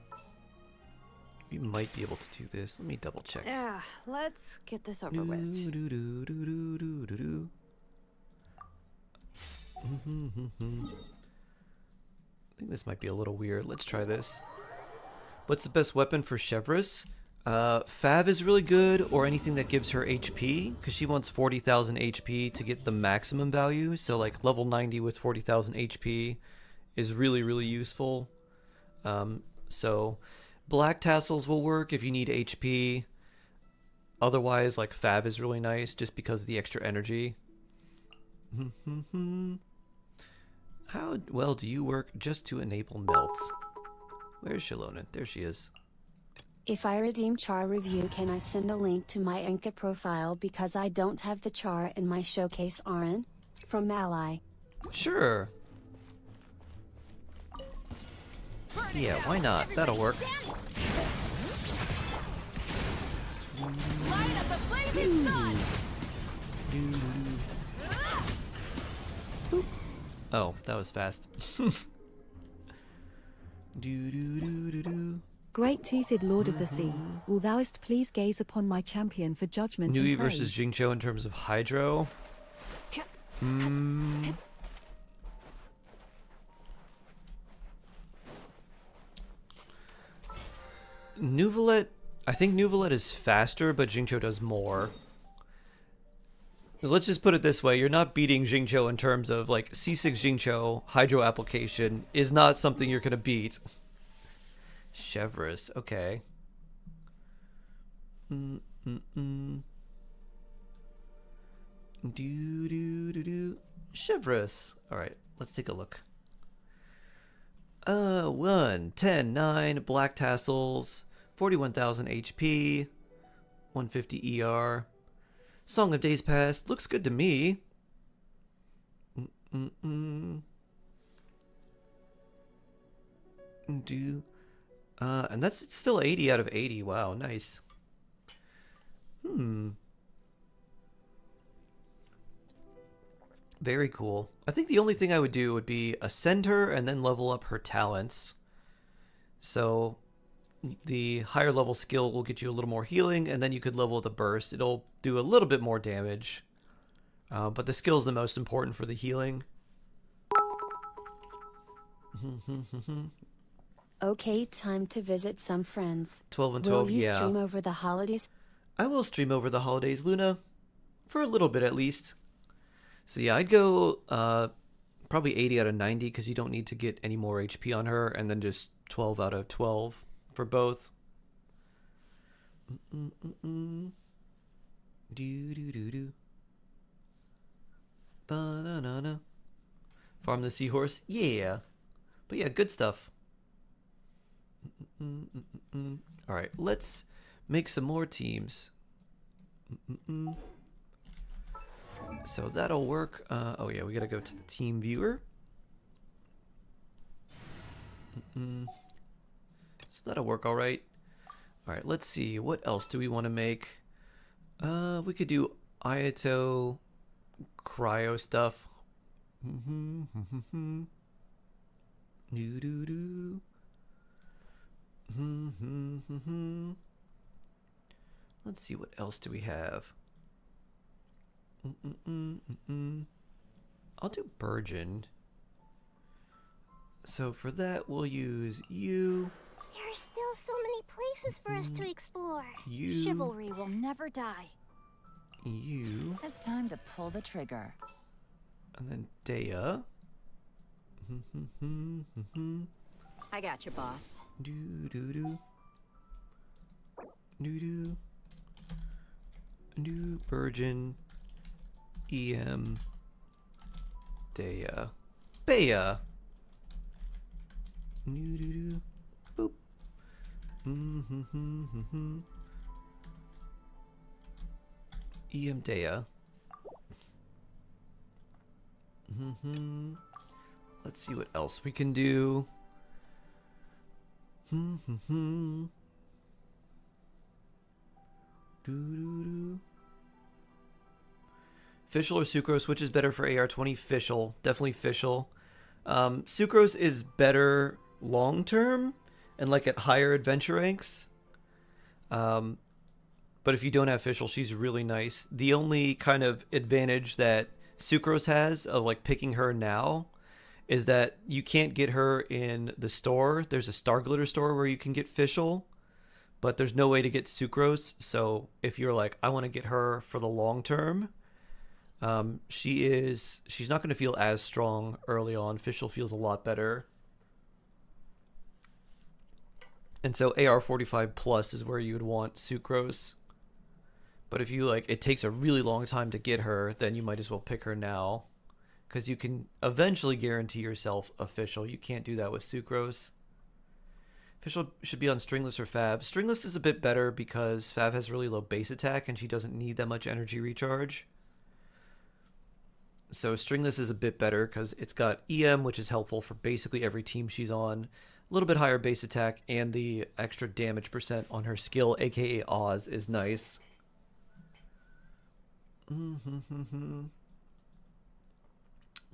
We might be able to do this. Let me double check. Yeah, let's get this over with. I think this might be a little weird. Let's try this. What's the best weapon for Chevrolet? Fav is really good, or anything that gives her HP, because she wants 40,000 HP to get the maximum value. So like level 90 with 40,000 HP is really, really useful. So Black Tassels will work if you need HP. Otherwise, like Fav is really nice just because of the extra energy. How well do you work just to enable melts? Where's Shalona? There she is. If I redeem char review, can I send a link to my Enka profile because I don't have the char in my showcase, Aaron? From Ally. Sure. Yeah, why not? That'll work. Light up the blazing sun. Oh, that was fast. Great-toothed Lord of the Sea, will thouest please gaze upon my champion for judgment Nui and praise. versus Jingcho in terms of Hydro. Nuvolette, I think Nuvolette is faster, but Jingcho does more. Let's just put it this way, you're not beating Jingcho in terms of, like, C6 Jingcho Hydro application is not something you're gonna beat. Chevrolet, okay. Chevrolet. Alright, let's take a look. 1, 10, 9, Black Tassels, 41,000 HP, 150 ER. Song of Days Past, looks good to me. And that's still 80 out of 80. Wow, nice. Very cool. I think the only thing I would do would be ascend her and then level up her talents. So the higher level skill will get you a little more healing, and then you could level the burst. It'll do a little bit more damage. But the skill is the most important for the healing. Okay, time to visit some friends. 12 and 12, Will you yeah. stream over the holidays? I will stream over the holidays, Luna. For a little bit at least. So yeah, I'd go probably 80 out of 90 because you don't need to get any more HP on her, and then just 12 out of 12 for both. Do do do do. Da da da da. Farm the seahorse, yeah. But yeah, good stuff. All right, let's make some more teams. So that'll work. Oh yeah, we gotta go to the team viewer. So that'll work all right. All right, let's see. What else do we want to make? We could do Ayato cryo stuff. Let's see, what else do we have? I'll do Burgeon. So for that, we'll use you. There are still so many places for us to explore. You. Chivalry will never die. You. It's time to pull the trigger. And then Dea. I got you, boss. Do do do. Do do. Do Burgeon. EM. Dea. Bea. Do do do. Boop. EM Dea. Let's see what else we can do. Fischl or Sucrose, which is better for AR20? Fischl, definitely Fischl. Sucrose is better long term and like at higher adventure ranks. But if you don't have Fischl, she's really nice. The only kind of advantage that Sucrose has of like picking her now is that you can't get her in the store. There's a Star Glitter store where you can get Fischl, but there's no way to get Sucrose. So if you're like, I want to get her for the long term, she's not going to feel as strong early on. Fischl feels a lot better. And so AR45 plus is where you would want Sucrose. But if you like, it takes a really long time to get her, then you might as well pick her now. Because you can eventually guarantee yourself a Fischl. You can't do that with Sucrose. Fischl should be on Stringless or Fab. Stringless is a bit better because Fab has really low base attack and she doesn't need that much energy recharge. So Stringless is a bit better because it's got EM, which is helpful for basically every team she's on. A little bit higher base attack, and the extra damage percent on her skill, aka Oz, is nice.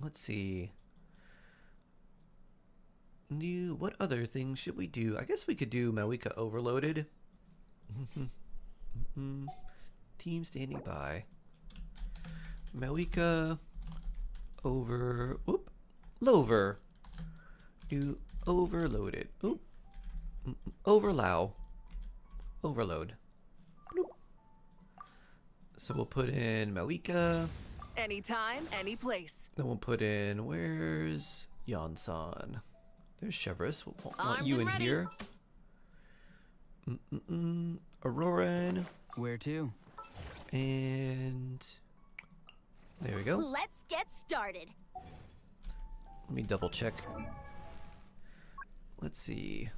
Let's see. What other things should we do? I guess we could do Mawika Overloaded. Team standing by. Mawika over. Oop. Lover. Do Overloaded. Oop. Overlow. Overload. Bloop. So we'll put in Mawika. Anytime, any place. Then we'll put in, where's Yansan? There's Chevrolet. We'll want you in ready. here. Auroran. Where to? And there we go. Let's get started. Let me double check. Let's see.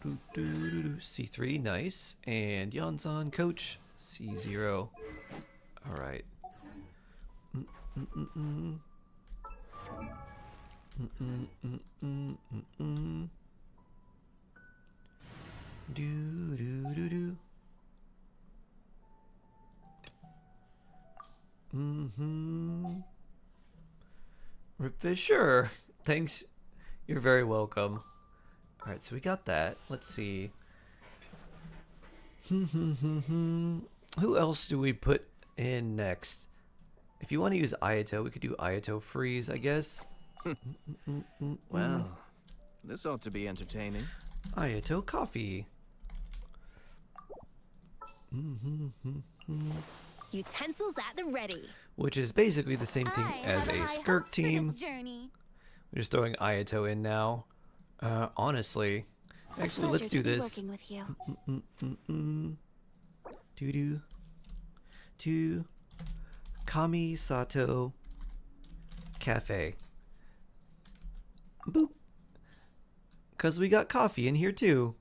C3, nice. And Yansan, coach. C0. All right. Do. Sure. Thanks. You're very welcome. Alright, so we got that. Let's see. Who else do we put in next? If you want to use Ayato, we could do Ayato Freeze, I guess. Well, this ought to be entertaining. Ayato Coffee. Utensils at the ready. Which is basically the same thing as a Skirk team. Journey. We're just throwing Ayato in now. Honestly. Actually, let's do this. Doo-doo. To Kami Sato Cafe. Boop. Because we got coffee in here too.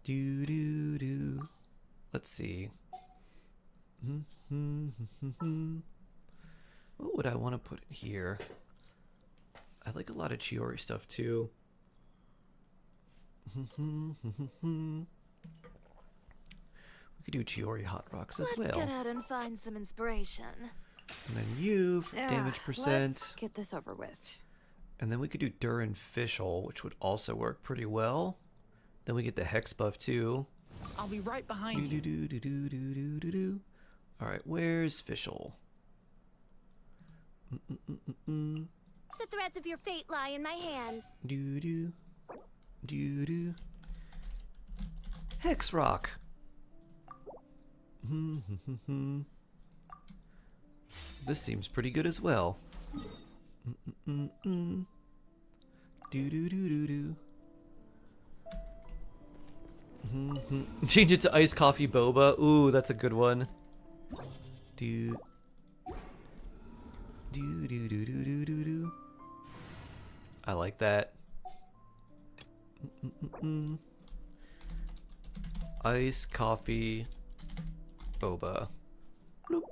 Doo-doo-doo. Let's see. What would I want to put in here? I like a lot of Chiori stuff too. We could do Chiori Hot Rocks as well. Let's get out and find some inspiration. And then you for damage percent. Let's get this over with. And then we could do Durin Fischl, which would also work pretty well. Then we get the Hex buff too. I'll be right behind you. Alright, where's Fischl? The threads of your fate lie in my hands. Doo-doo. Doo-doo. Hex Rock. This seems pretty good as well. Doo-doo-doo-doo-doo. Change it to iced coffee boba. Ooh, that's a good one. Do do do do do do do do. I like that. Iced coffee boba. Bloop.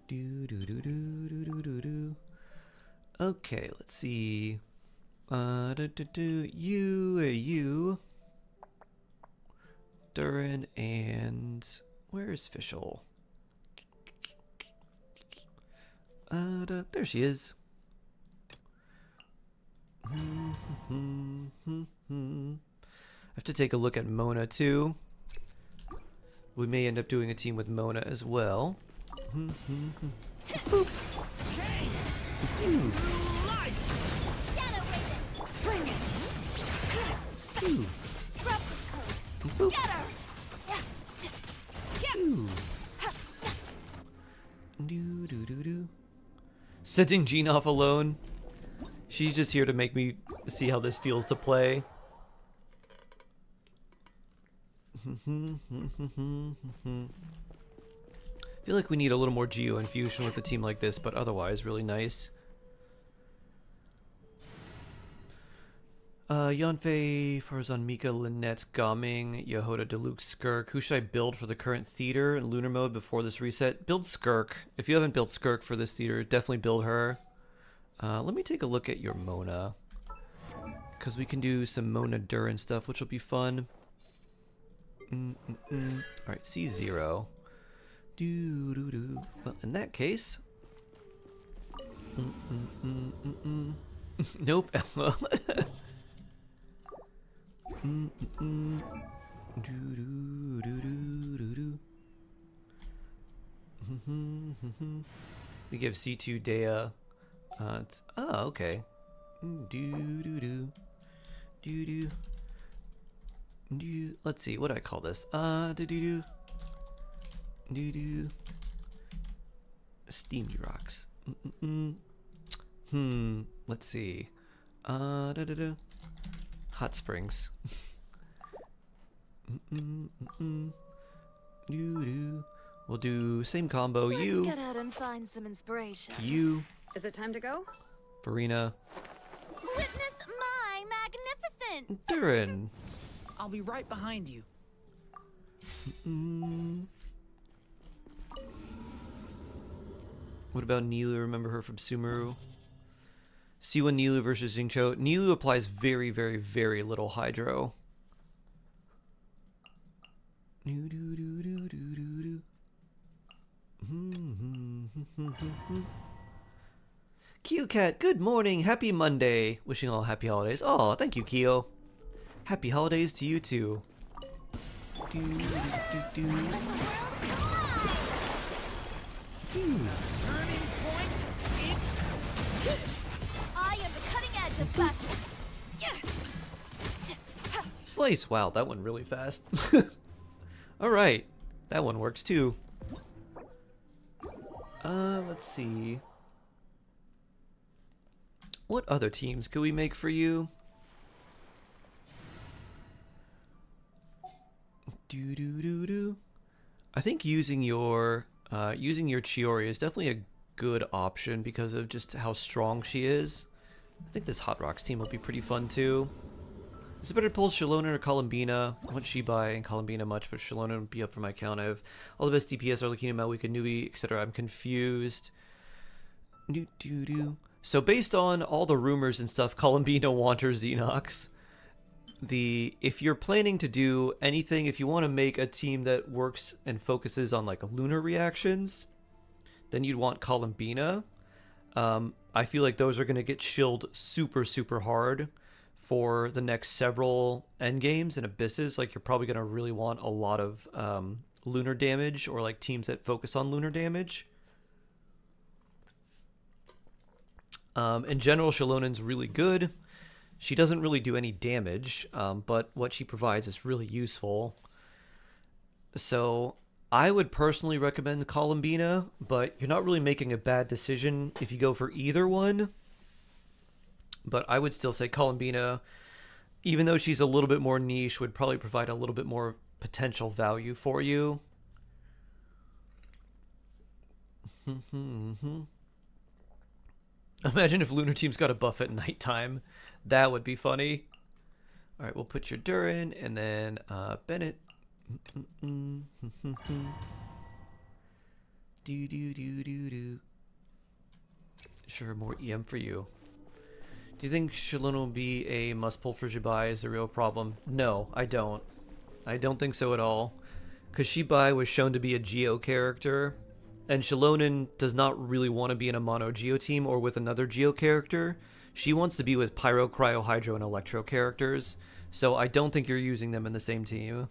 Do do do do do do do do. Okay, let's see. You, Durin, and where's Fischl? There she is. I have to take a look at Mona too. We may end up doing a team with Mona as well. Boop. Bring it. Setting Jean off alone. She's just here to make me see how this feels to play. I feel like we need a little more Geo infusion with a team like this, but otherwise really nice. Yonfei, Farzan, Mika, Lynette, Gaming, Yehoda, Deluxe, Skirk. Who should I build for the current theater in lunar mode before this reset? Build Skirk. If you haven't built Skirk for this theater, definitely build her. Let me take a look at your Mona. Because we can do some Mona Durin stuff, which will be fun. Alright, C0. Well, in that case... Nope. We give C2 Dea. Oh, okay. Let's see. What do I call this? Steamy rocks. Let's see. Hot springs. We'll do same combo. Let's You. get out and find some inspiration. You. Is it time to go? Farina. Witness my magnificence! Durin. I'll be right behind you. What about Nilu? Remember her from Sumeru? Siwa Nilu versus Xingqiu. Nilu applies very, very, very little Hydro. Kyo Cat, good morning, happy Monday. Wishing all happy holidays. Oh, thank you, Kyo. Happy holidays to you too. I am the cutting edge of fashion. Slice, wow, that went really fast. Alright, that one works too. Let's see. What other teams could we make for you? I think using your Chiori is definitely a good option because of just how strong she is. I think this Hot Rocks team will be pretty fun too. Is it better to pull Shalona or Columbina? I want Shibai and Columbina much, but Shalona would be up for my count. I have all the best DPS, Arlecchino, Malwika, Nui, etc. I'm confused. So based on all the rumors and stuff, Columbina want her Xenox. If you're planning to do anything, if you want to make a team that works and focuses on like lunar reactions, then you'd want Columbina. I feel like those are going to get shilled super, super hard for the next several endgames and abysses. Like you're probably going to really want a lot of lunar damage or like teams that focus on lunar damage. In general, Shalonen's really good. She doesn't really do any damage, but what she provides is really useful. So I would personally recommend Columbina, but you're not really making a bad decision if you go for either one. But I would still say Columbina, even though she's a little bit more niche, would probably provide a little bit more potential value for you. Imagine if Lunar Team's got a buff at nighttime. That would be funny. Alright, we'll put your Durin and then Bennett. Sure, more EM for you. Do you think Shalona will be a must pull for Shibai is the real problem? No, I don't. I don't think so at all. Because Shibai was shown to be a Geo character, and Shalonen does not really want to be in a mono Geo team or with another Geo character. She wants to be with Pyro, Cryo, Hydro, and Electro characters, so I don't think you're using them in the same team.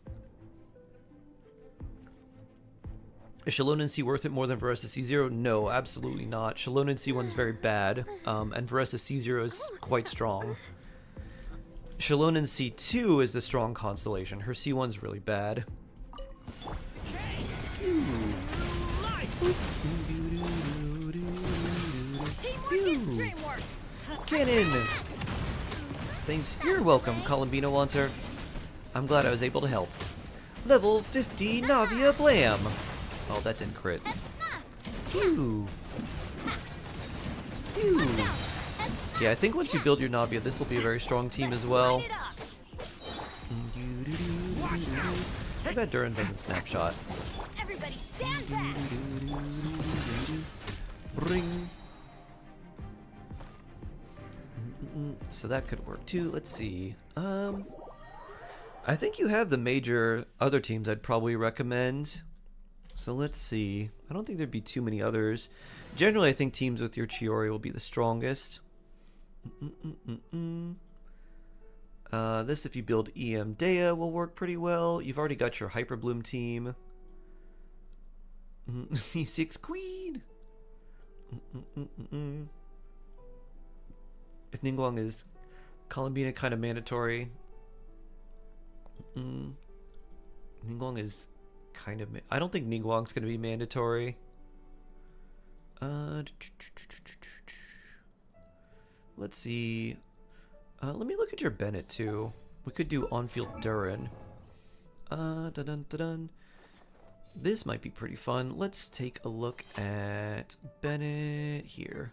Is Shalonen C worth it more than Varessa C0? No, absolutely not. Shalonen C1 is very bad, and Varessa C0 is quite strong. Shalonen C2 is the strong constellation. Her C1's really bad. Cannon! Thanks. You're welcome, Columbina Wanter. I'm glad I was able to help. Level 50 Navia Blam! Oh, that didn't crit. Phew. Phew. Yeah, I think once you build your Navia, this will be a very strong team as well. I bet Durin doesn't snapshot. Everybody stand back. Bring. So that could work too. Let's see. I think you have the major other teams I'd probably recommend. So let's see. I don't think there'd be too many others. Generally, I think teams with your Chiori will be the strongest. This, if you build EM Dea, will work pretty well. You've already got your Hyper Bloom team. C6 Queen! If Ningguang is Columbina kind of mandatory. Ningguang is kind of... I don't think Ningguang's going to be mandatory. Let's see. Let me look at your Bennett too. We could do on-field Durin. This might be pretty fun. Let's take a look at Bennett here.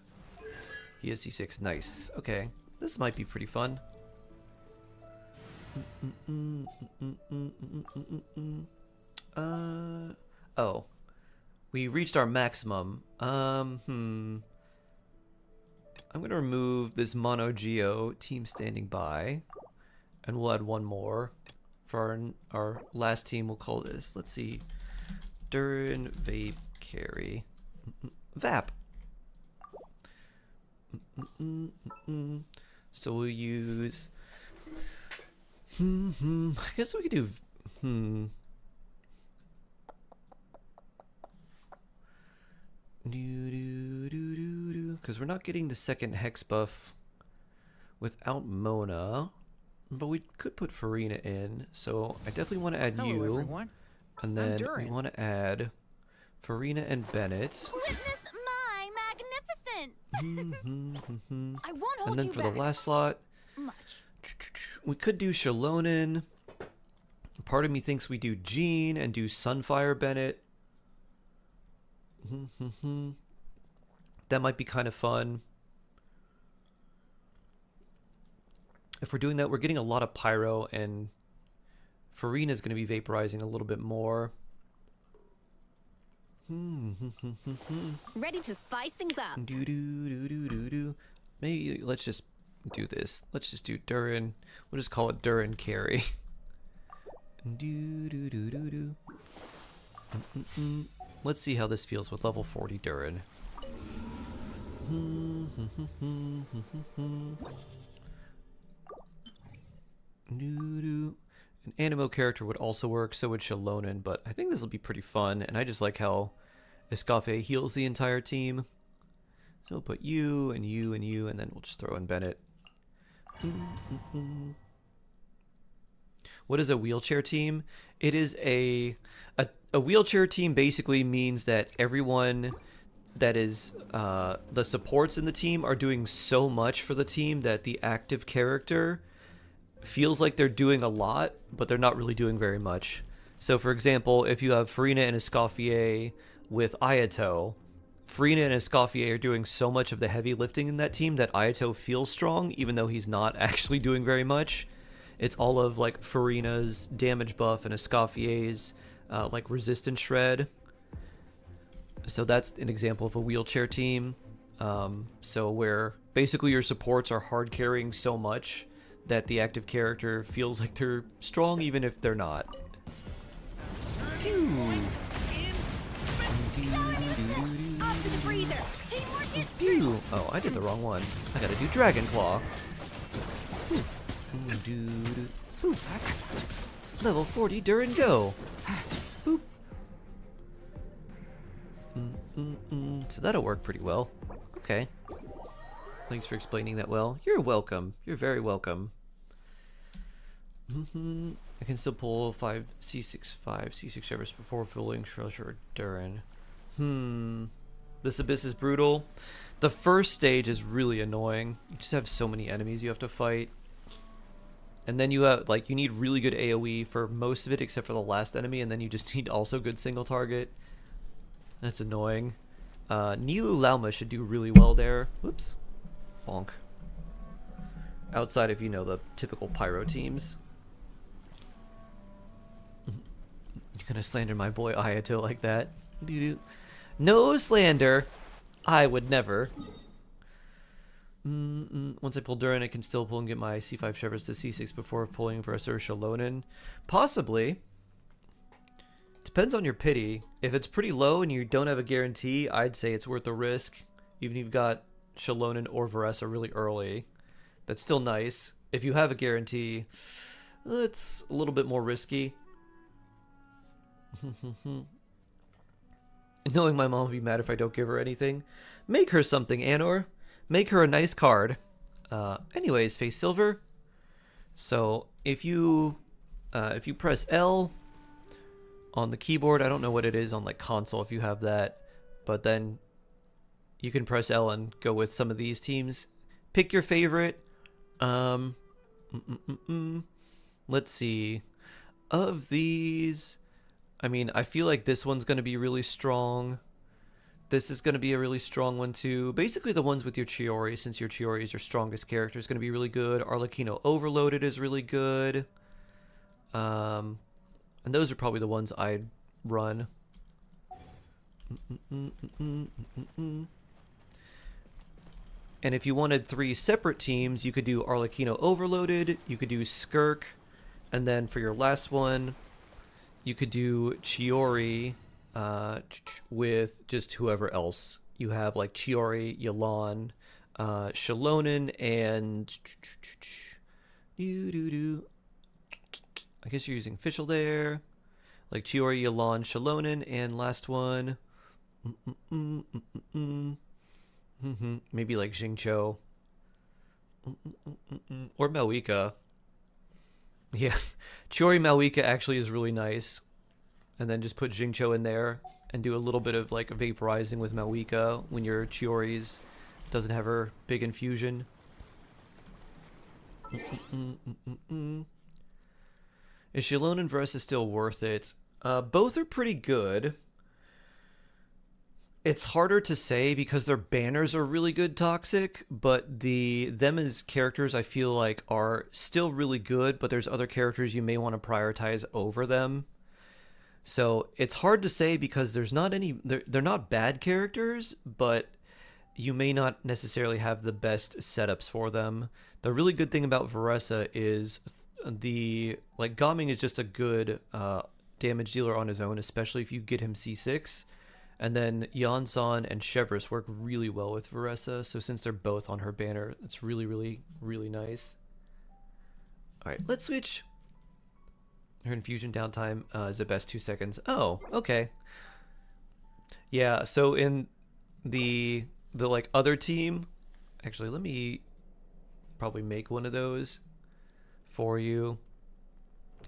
He has C6. Nice. Okay. This might be pretty fun. Oh. We reached our maximum. I'm going to remove this Mono Geo team standing by. And we'll add one more for our last team, we'll call this, let's see, Durin, Vape, Carry, Vap. So we'll use, I guess we could do, because we're not getting the second hex buff without Mona, but we could put Farina in, so I definitely want to add Hello, you, everyone. and I'm then we Durin. want to add Farina and Bennett. Witness my magnificence! I won't hold And then you for back the last slot, much. we could do Shalonen. Part of me thinks we do Jean and do Sunfire Bennett. That might be kind of fun. If we're doing that, we're getting a lot of Pyro, and Farina is going to be vaporizing a little bit more. Ready to spice things up. Maybe let's just do this. Let's just do Durin. We'll just call it Durin Carry. Let's see how this feels with level 40 Durin. An Animo character would also work, so would Shalonen, but I think this will be pretty fun, and I just like how Escafe heals the entire team. So we'll put you, and you, and you, and then we'll just throw in Bennett. What is a wheelchair team? It is a wheelchair team basically means that everyone that is the supports in the team are doing so much for the team that the active character feels like they're doing a lot, but they're not really doing very much. So for example, if you have Farina and Escoffier with Ayato, Farina and Escoffier are doing so much of the heavy lifting in that team that Ayato feels strong, even though he's not actually doing very much. It's all of like Farina's damage buff and Escoffier's like resistance shred. So that's an example of a wheelchair team. So where basically your supports are hard carrying so much that the active character feels like they're strong even if they're not. Up to the freezer. Teamwork is Pew! Oh, I did the wrong one. I gotta do Dragon Claw. Level 40 Durin go. Boop. So that'll work pretty well. Okay. Thanks for explaining that well. You're welcome. You're very welcome. I can still pull 5 C6 shivers before filling Treasure or Durin. This abyss is brutal. The first stage is really annoying. You just have so many enemies you have to fight. And then you have, like, you need really good AoE for most of it except for the last enemy, and then you just need also good single target. That's annoying. Nilu Lauma should do really well there. Whoops. Bonk. Outside of, you know, the typical Pyro teams. You're gonna slander my boy Ayato like that? No slander! I would never. Once I pull Durin, I can still pull and get my C5 Shivers to C6 before pulling for a Sir Shalonen. Possibly. Depends on your pity. If it's pretty low and you don't have a guarantee, I'd say it's worth the risk. Even if you've got Shalonen or Varessa really early. That's still nice. If you have a guarantee, it's a little bit more risky. Knowing my mom will be mad if I don't give her anything. Make her something, Anor. Make her a nice card. Anyways, face silver. So if you press L on the keyboard, I don't know what it is on like console if you have that, but then you can press L and go with some of these teams. Pick your favorite. Let's see. Of these, I mean, I feel like this one's going to be really strong. This is going to be a really strong one too. Basically the ones with your Chiori, since your Chiori is your strongest character, is going to be really good. Arlecchino Overloaded is really good. And those are probably the ones I'd run. And if you wanted 3 separate teams, you could do Arlecchino Overloaded, you could do Skirk, And then for your last one, you could do Chiori with just whoever else. You have like Chiori, Yelan, Shalonen, and I guess you're using official there. Like Chiori, Yelan, Shalonen, and last one. Maybe like Xingqiu. Or Malwika. Yeah, Chiori Malwika actually is really nice. And then just put Xingqiu in there and do a little bit of like vaporizing with Malwika when your Chiori's doesn't have her big infusion. Is Shilon and Versa still worth it? Both are pretty good. It's harder to say because their banners are really good toxic, but them as characters I feel like are still really good, but there's other characters you may want to prioritize over them. So it's hard to say because there's not any they're not bad characters, but you may not necessarily have the best setups for them. The really good thing about Veresa is Gaming is just a good damage dealer on his own, especially if you get him C6. And then Yansan and Chevris work really well with Veresa, so since they're both on her banner, it's really, really, really nice. Alright, let's switch. Her infusion downtime is at best 2 seconds. Oh, okay. Yeah, so in the like other team, actually let me probably make one of those for you.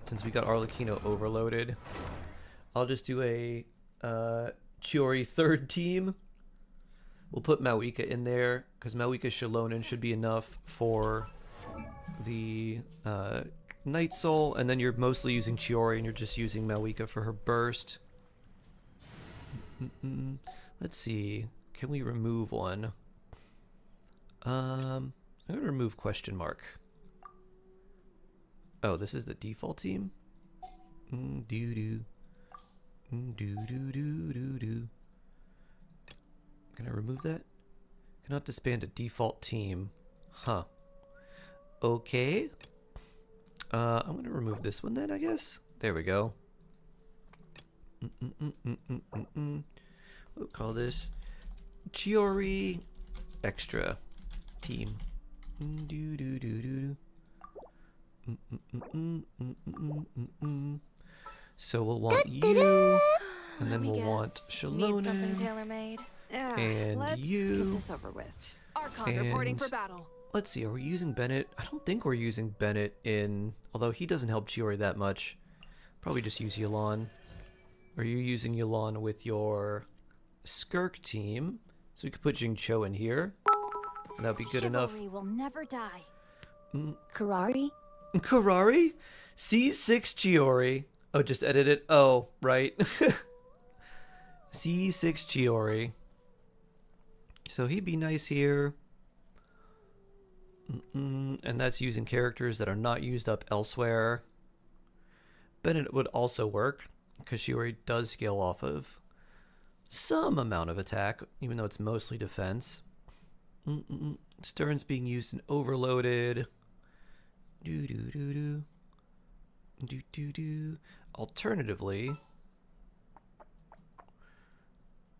Since we got Arlecchino overloaded, I'll just do a Chiori third team. We'll put Malwika in there because Malwika Shalonen should be enough for the Night Soul, and then you're mostly using Chiori and you're just using Malwika for her burst. Let's see, can we remove one? I'm gonna remove question mark. Oh, this is the default team? Can I remove that? Cannot disband a default team. Huh. Okay. I'm gonna remove this one then, I guess. There we go. We'll call this Chiori Extra Team. So we'll want you, and then we'll want Shalonen, and you, get this over with. Archon reporting for battle. Let's see, are we using Bennett? I don't think we're using Bennett in, although he doesn't help Chiori that much. Probably just use Yelan. Are you using Yelan with your Skirk team? So we could put Xingqiu in here. And that'd be good enough. Chivalry will never die. Karari? Karari? C6 Chiori. Oh, just edit it. Oh, right. C6 Chiori. So he'd be nice here. And that's using characters that are not used up elsewhere. Bennett would also work, because Chiori does scale off of some amount of attack, even though it's mostly defense. Stern's being used in overloaded. Alternatively,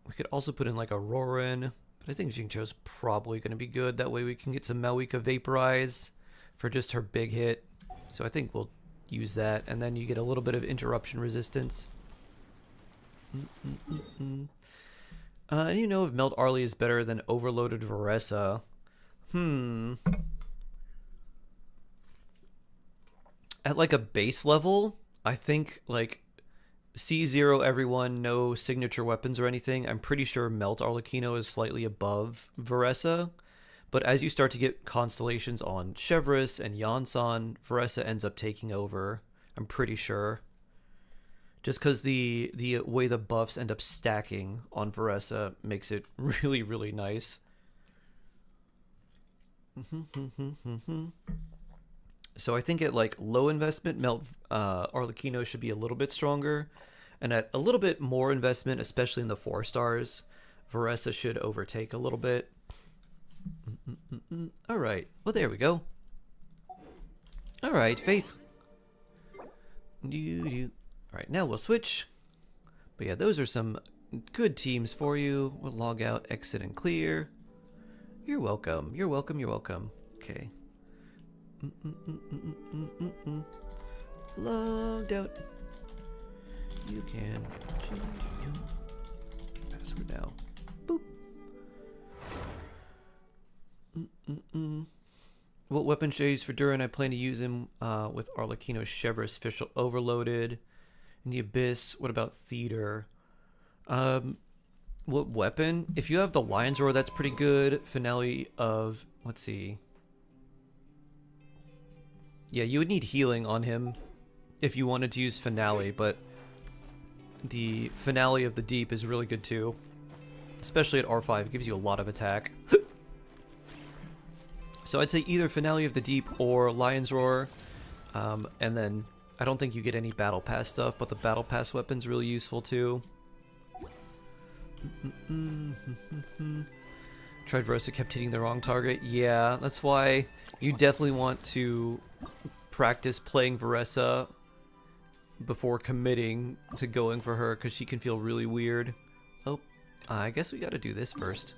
we could also put in like a Rorin, but I think Xingqiu's probably going to be good. That way we can get some Malwika Vaporize for just her big hit. So I think we'll use that, and then you get a little bit of interruption resistance. And you know if Melt Arlie is better than Overloaded Veresa. At like a base level, I think like C0 everyone, no signature weapons or anything. I'm pretty sure Melt Arlecchino is slightly above Veresa. But as you start to get constellations on Chevris and Yansan, Veresa ends up taking over. I'm pretty sure. Just because the way the buffs end up stacking on Veresa makes it really, really nice. So I think at like low investment, Melt Arlecchino should be a little bit stronger. And at a little bit more investment, especially in the 4 stars, Veresa should overtake a little bit. Alright, well there we go. Alright, Faith. Alright, now we'll switch. But yeah, those are some good teams for you. We'll log out, exit, and clear. You're welcome. You're welcome. You're welcome. Okay. Logged out. You can change your password now. Boop. What weapon should I use for Durin? I plan to use him with Arlecchino Chevre's Official Overloaded. In the Abyss, what about Theater? What weapon? If you have the Lion's Roar, that's pretty good. Finale of... let's see. Yeah, you would need healing on him if you wanted to use Finale, but the Finale of the Deep is really good too. Especially at R5, it gives you a lot of attack. So I'd say either Finale of the Deep or Lion's Roar. And then I don't think you get any Battle Pass stuff, but the Battle Pass weapon's really useful too. Tried Versa, kept hitting the wrong target. Yeah, that's why you definitely want to practice playing Veresa before committing to going for her, because she can feel really weird. Oh, I guess we gotta do this first.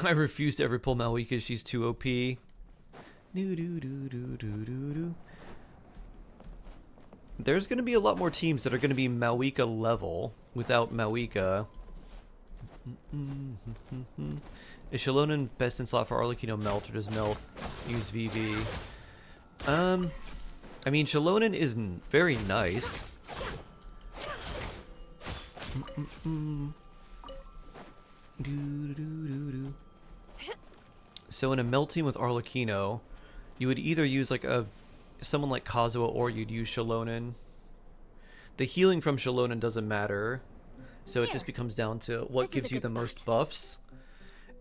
I refuse to ever pull Malika, she's too OP. There's gonna be a lot more teams that are gonna be Malika level without Malika. Is Shalonen best in slot for Arlecchino Melt, or does Melt use VV? I mean, Shalonen is very nice. So in a Melt team with Arlecchino, you would either use like someone like Kazuha, or you'd use Shalonen. The healing from Shalonen doesn't matter, so it just becomes down to what gives you the most buffs.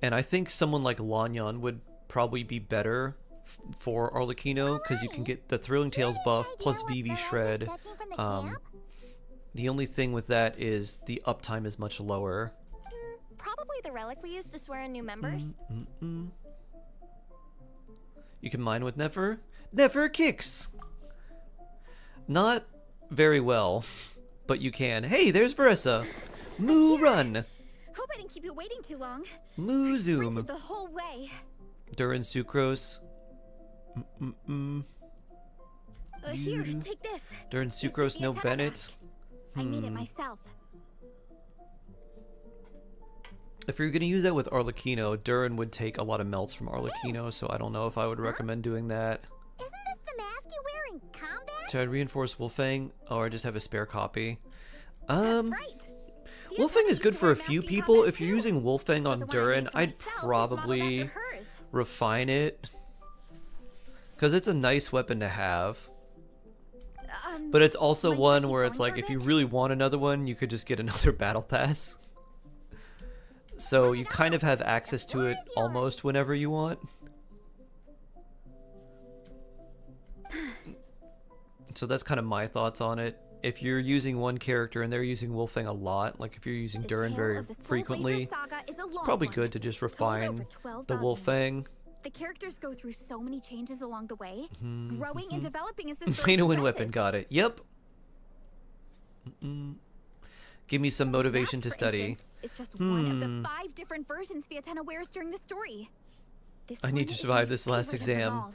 And I think someone like Lanyan would probably be better for Arlecchino, because you can get the Thrilling Tales buff plus VV Shred. The only thing with that is the uptime is much lower. Probably the relic we used to swear in new members. You can mine with Nefer. Nefer kicks! Not very well, but you can. Hey, there's Veresa! Moo run! Hope I didn't keep you waiting too long. Moo zoom! The whole way. Durin Sucrose. Here, take this. Durin Sucrose, no Bennett. I made it myself. If you're going to use that with Arlecchino, Durin would take a lot of melts from Arlecchino, so I don't know if I would recommend doing that. Isn't this the mask you wear in combat? Should I reinforce Wolfang, or just have a spare copy? That's right. Wolfang is good for a few people. If you're using Wolfang on Durin, I'd probably refine it, because it's a nice weapon to have. But it's also one where it's like, if you really want another one, you could just get another battle pass. So you kind of have access to it almost whenever you want. So that's kind of my thoughts on it. If you're using one character and they're using Wolfang a lot, like if you're using Durin very frequently, it's probably good to just refine the Wolfang. The characters go through so many changes along the way. Growing and developing is the Play to win weapon, got it. Yep. Give me some motivation to study. It's just one of the 5 different versions Fiatena wears during the story. I need to survive this last exam.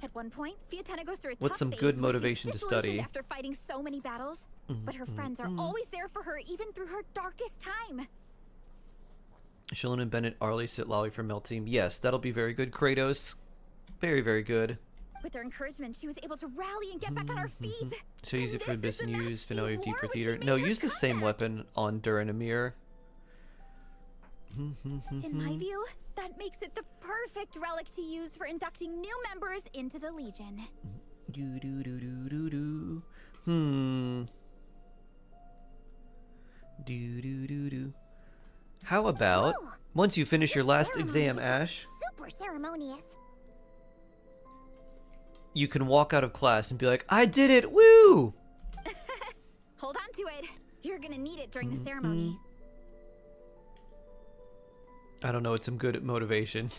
At one point, Fiatena goes through a What's some tough good phase where she's motivation to study? after fighting so many battles, but her friends are always there for her even through her darkest time. Shalonen Bennett, Arlie, Sitlali for Melt Team. Yes, that'll be very good. Kratos. Very, very good. With their encouragement, she was able to rally and get back on her feet. So use it for Abyss and use Finale of Deep for Theater. No, use the same weapon on Durin Amir. In my view, that makes it the perfect relic to use for inducting new members into the Legion. How about, once you finish your last exam, Ash, Super ceremonious. you can walk out of class and be like, I did it, woo! Hold on to it. You're gonna need it during the ceremony. I don't know, it's some good motivation.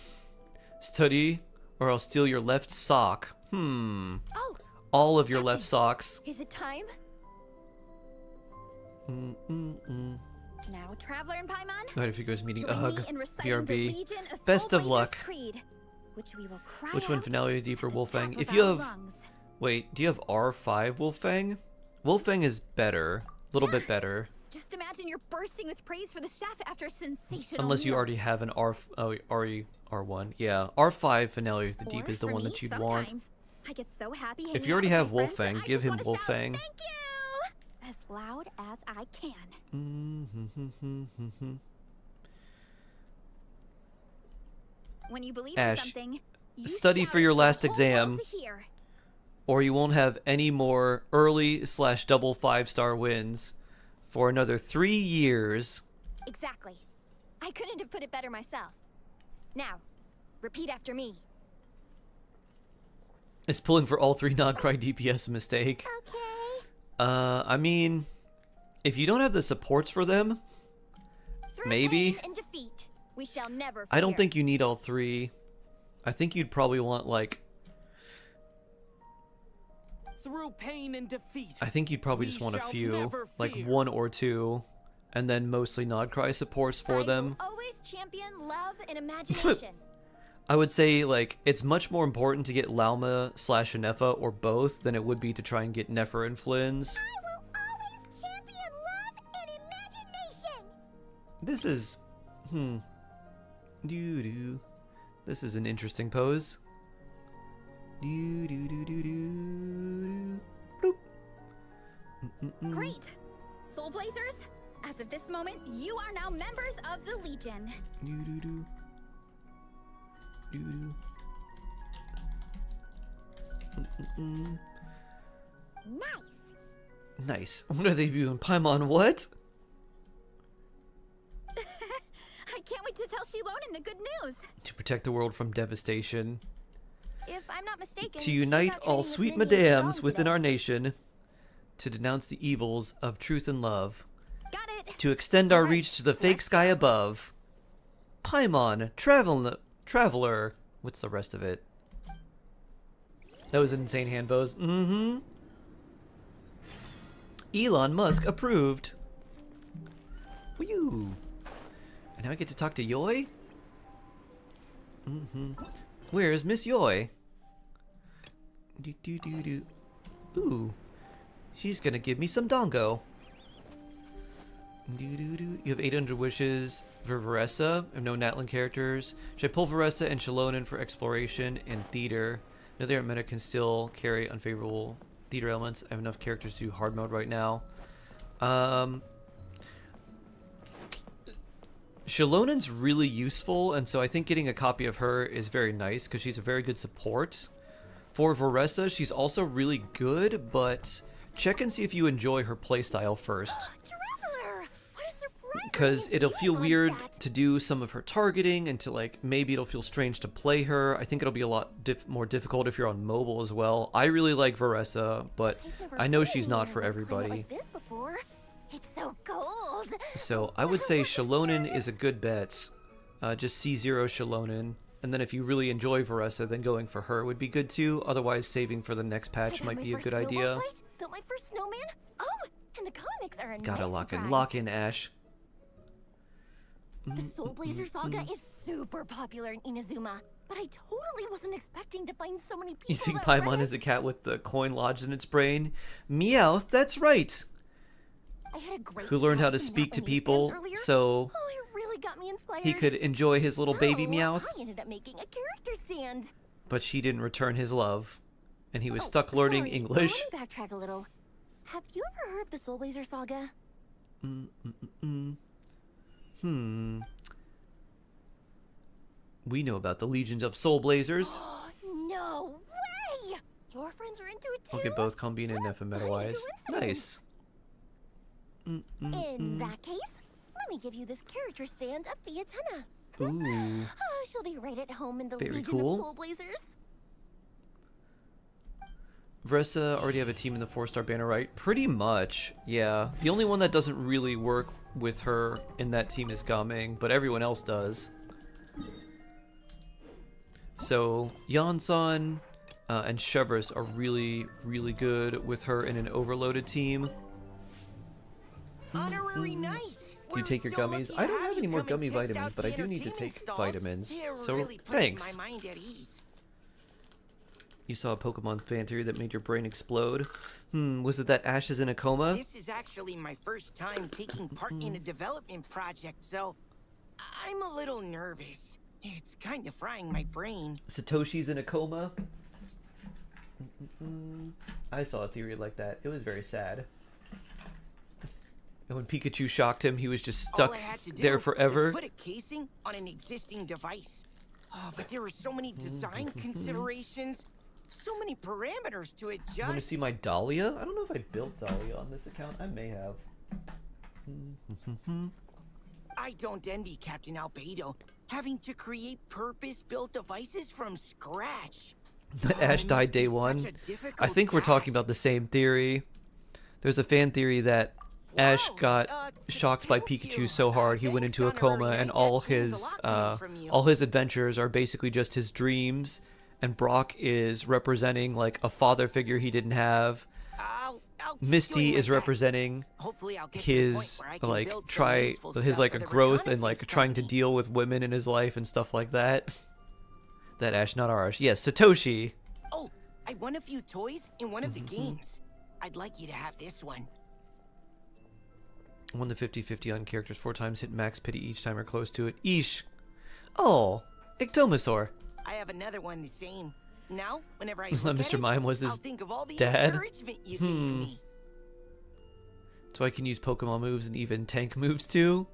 Study, or I'll steal your left sock. Oh, All of your left socks. is it time? Now, Traveler and Paimon, Right, if you guys meeting a join hug. me in reciting the BRB. Legion of Best of Soulblazers luck. Creed, which we will cry Which one, out Finale, Deeper, at the Wolfang? top If of you our have... lungs. Wait, do you have R5 Wolfang? Wolfang is better. A little bit better. Just imagine you're bursting with praise for the chef after a sensational Unless you meal. already have an R1. Yeah, R5 Finale of the Deep Or is the for one me, that you'd want. sometimes, I get so happy If hanging you already out have with my friends Wolfang, that I give just him wanna shout, Wolfang. Thank you! As loud as I can. When you believe Ash, in something, you study shout for it your the last whole exam. world to hear. Or you won't have any more early/double 5-star wins for another 3 years. Exactly. I couldn't have put it better myself. Now, repeat after me. Is pulling for all 3 non-cry DPS a mistake? Okay. I mean, if you don't have the supports for them, Through maybe. pain and defeat, we shall never I don't fear. think you need all 3. I think you'd probably want, like... Through pain and defeat. I think you'd probably we just want a shall few. never Like fear. 1 or 2. And then mostly non-cry supports for I them. will always champion love and imagination. I would say, like, it's much more important to get Lauma/Anefa or both than it would be to try and get Nefer and Flynn's. I will always champion love and imagination. This is... Doo-doo. This is an interesting pose. Doo-doo-doo-doo-doo-doo. Bloop. Great! Soul Blazers, as of this moment, you are now members of the Legion. Doo-doo-doo. Doo-doo. Nice. Nice. What are they doing? Paimon, what? I can't wait to tell Shilonen the good news. To protect the world from devastation. If I'm not mistaken, To she's unite out all training with sweet Minnie and madams Dom within today. our nation. To denounce the evils of truth and love. Got it. To extend our Alright, reach to the fake sky above. Paimon, traveler. What's the rest of it? That was an insane hand pose. Elon Musk approved. Woo! And now I get to talk to Yoi? Where's Miss Yoi? Do. Ooh. She's gonna give me some dongo. You have 800 wishes for Varessa. I have no Natlin characters. Should I pull Varessa and Shilonen for exploration and theater? Another meta can still carry unfavorable theater elements. I have enough characters to do hard mode right now. Shilonen's really useful, and so I think getting a copy of her is very nice because she's a very good support. For Varessa, she's also really good, but check and see if you enjoy her playstyle first. Traveler! What a surprise! Because it'll feel weird to do some of her targeting, and to, like, maybe it'll feel strange to play her. I think it'll be a lot more difficult if you're on mobile as well. I really like Varessa, but I know she's not for everybody. Like this before. It's so cold. So I would say Shilonen is a good bet. Just C0 Shilonen. And then if you really enjoy Varessa, then going for her would be good too. Otherwise, saving for the next patch might be a good idea. Built my first snowman. Oh, and the comics are a Gotta nice lock surprise. in Ash. The Soul Blazer saga is super popular in Inazuma, but I totally wasn't expecting to find so many people. You think that read Paimon it. is a cat with the coin lodged in its brain? Meowth, that's right. I had a great Who learned how chat to with speak to Japanese people, fans earlier. so Oh, it really got me inspired. he could enjoy his little baby So, Meowth. I ended up making a character stand. But she didn't return his love. And he was Oh, stuck learning sorry, English. Let me backtrack a little. Have you ever heard of the Soul Blazer saga? We know about the legions of Soul Blazers. No way! Your friends are into it too? Okay, both Combine and Nefa meta-wise. coincidence. Nice. In that case, let me give you this character stand of Fiatena. Ooh. Oh, she'll be right at home in the Very Legion cool. of Soul Blazers. Vressa already have a team in the 4-star banner, right? Pretty much, yeah. The only one that doesn't really work with her in that team is Gaming, but everyone else does. So Yansan and Chevrolet are really, really good with her in an overloaded team. Honorary knight. Do you take your gummies? I don't have any more gummy vitamins, but I do need to take vitamins. So thanks. You saw a Pokemon fan theory that made your brain explode. Was it that Ash is in a coma? This is actually my first time taking part in a development project, so I'm a little nervous. It's kind of frying my brain. Satoshi's in a coma? I saw a theory like that. It was very sad. And when Pikachu shocked him, he was just stuck there forever. Put a casing on an existing device. Oh, but there were so many design considerations, so many parameters to adjust. Want to see my Dahlia? I don't know if I built Dahlia on this account. I may have. I don't envy Captain Albedo having to create purpose-built devices from scratch. Ash died day one. I think we're talking about the same theory. There's a fan theory that Ash got shocked by Pikachu so hard he went into a coma, and all his adventures are basically just his dreams, and Brock is representing like a father figure he didn't have. Misty is representing his growth and like trying to deal with women in his life and stuff like that. That Ash, not our Ash. Yes, Satoshi. Oh, I won a few toys in one of the games. I'd like you to have this one. Won the 50-50 on characters 4 times, hit max pity each time or close to it. Eesh. Oh, Ectomasaur. I have another one the same. Now, whenever I look Mr. Mime was his I'll think of all the dad. encouragement you gave me. So I can use Pokemon moves and even tank moves too.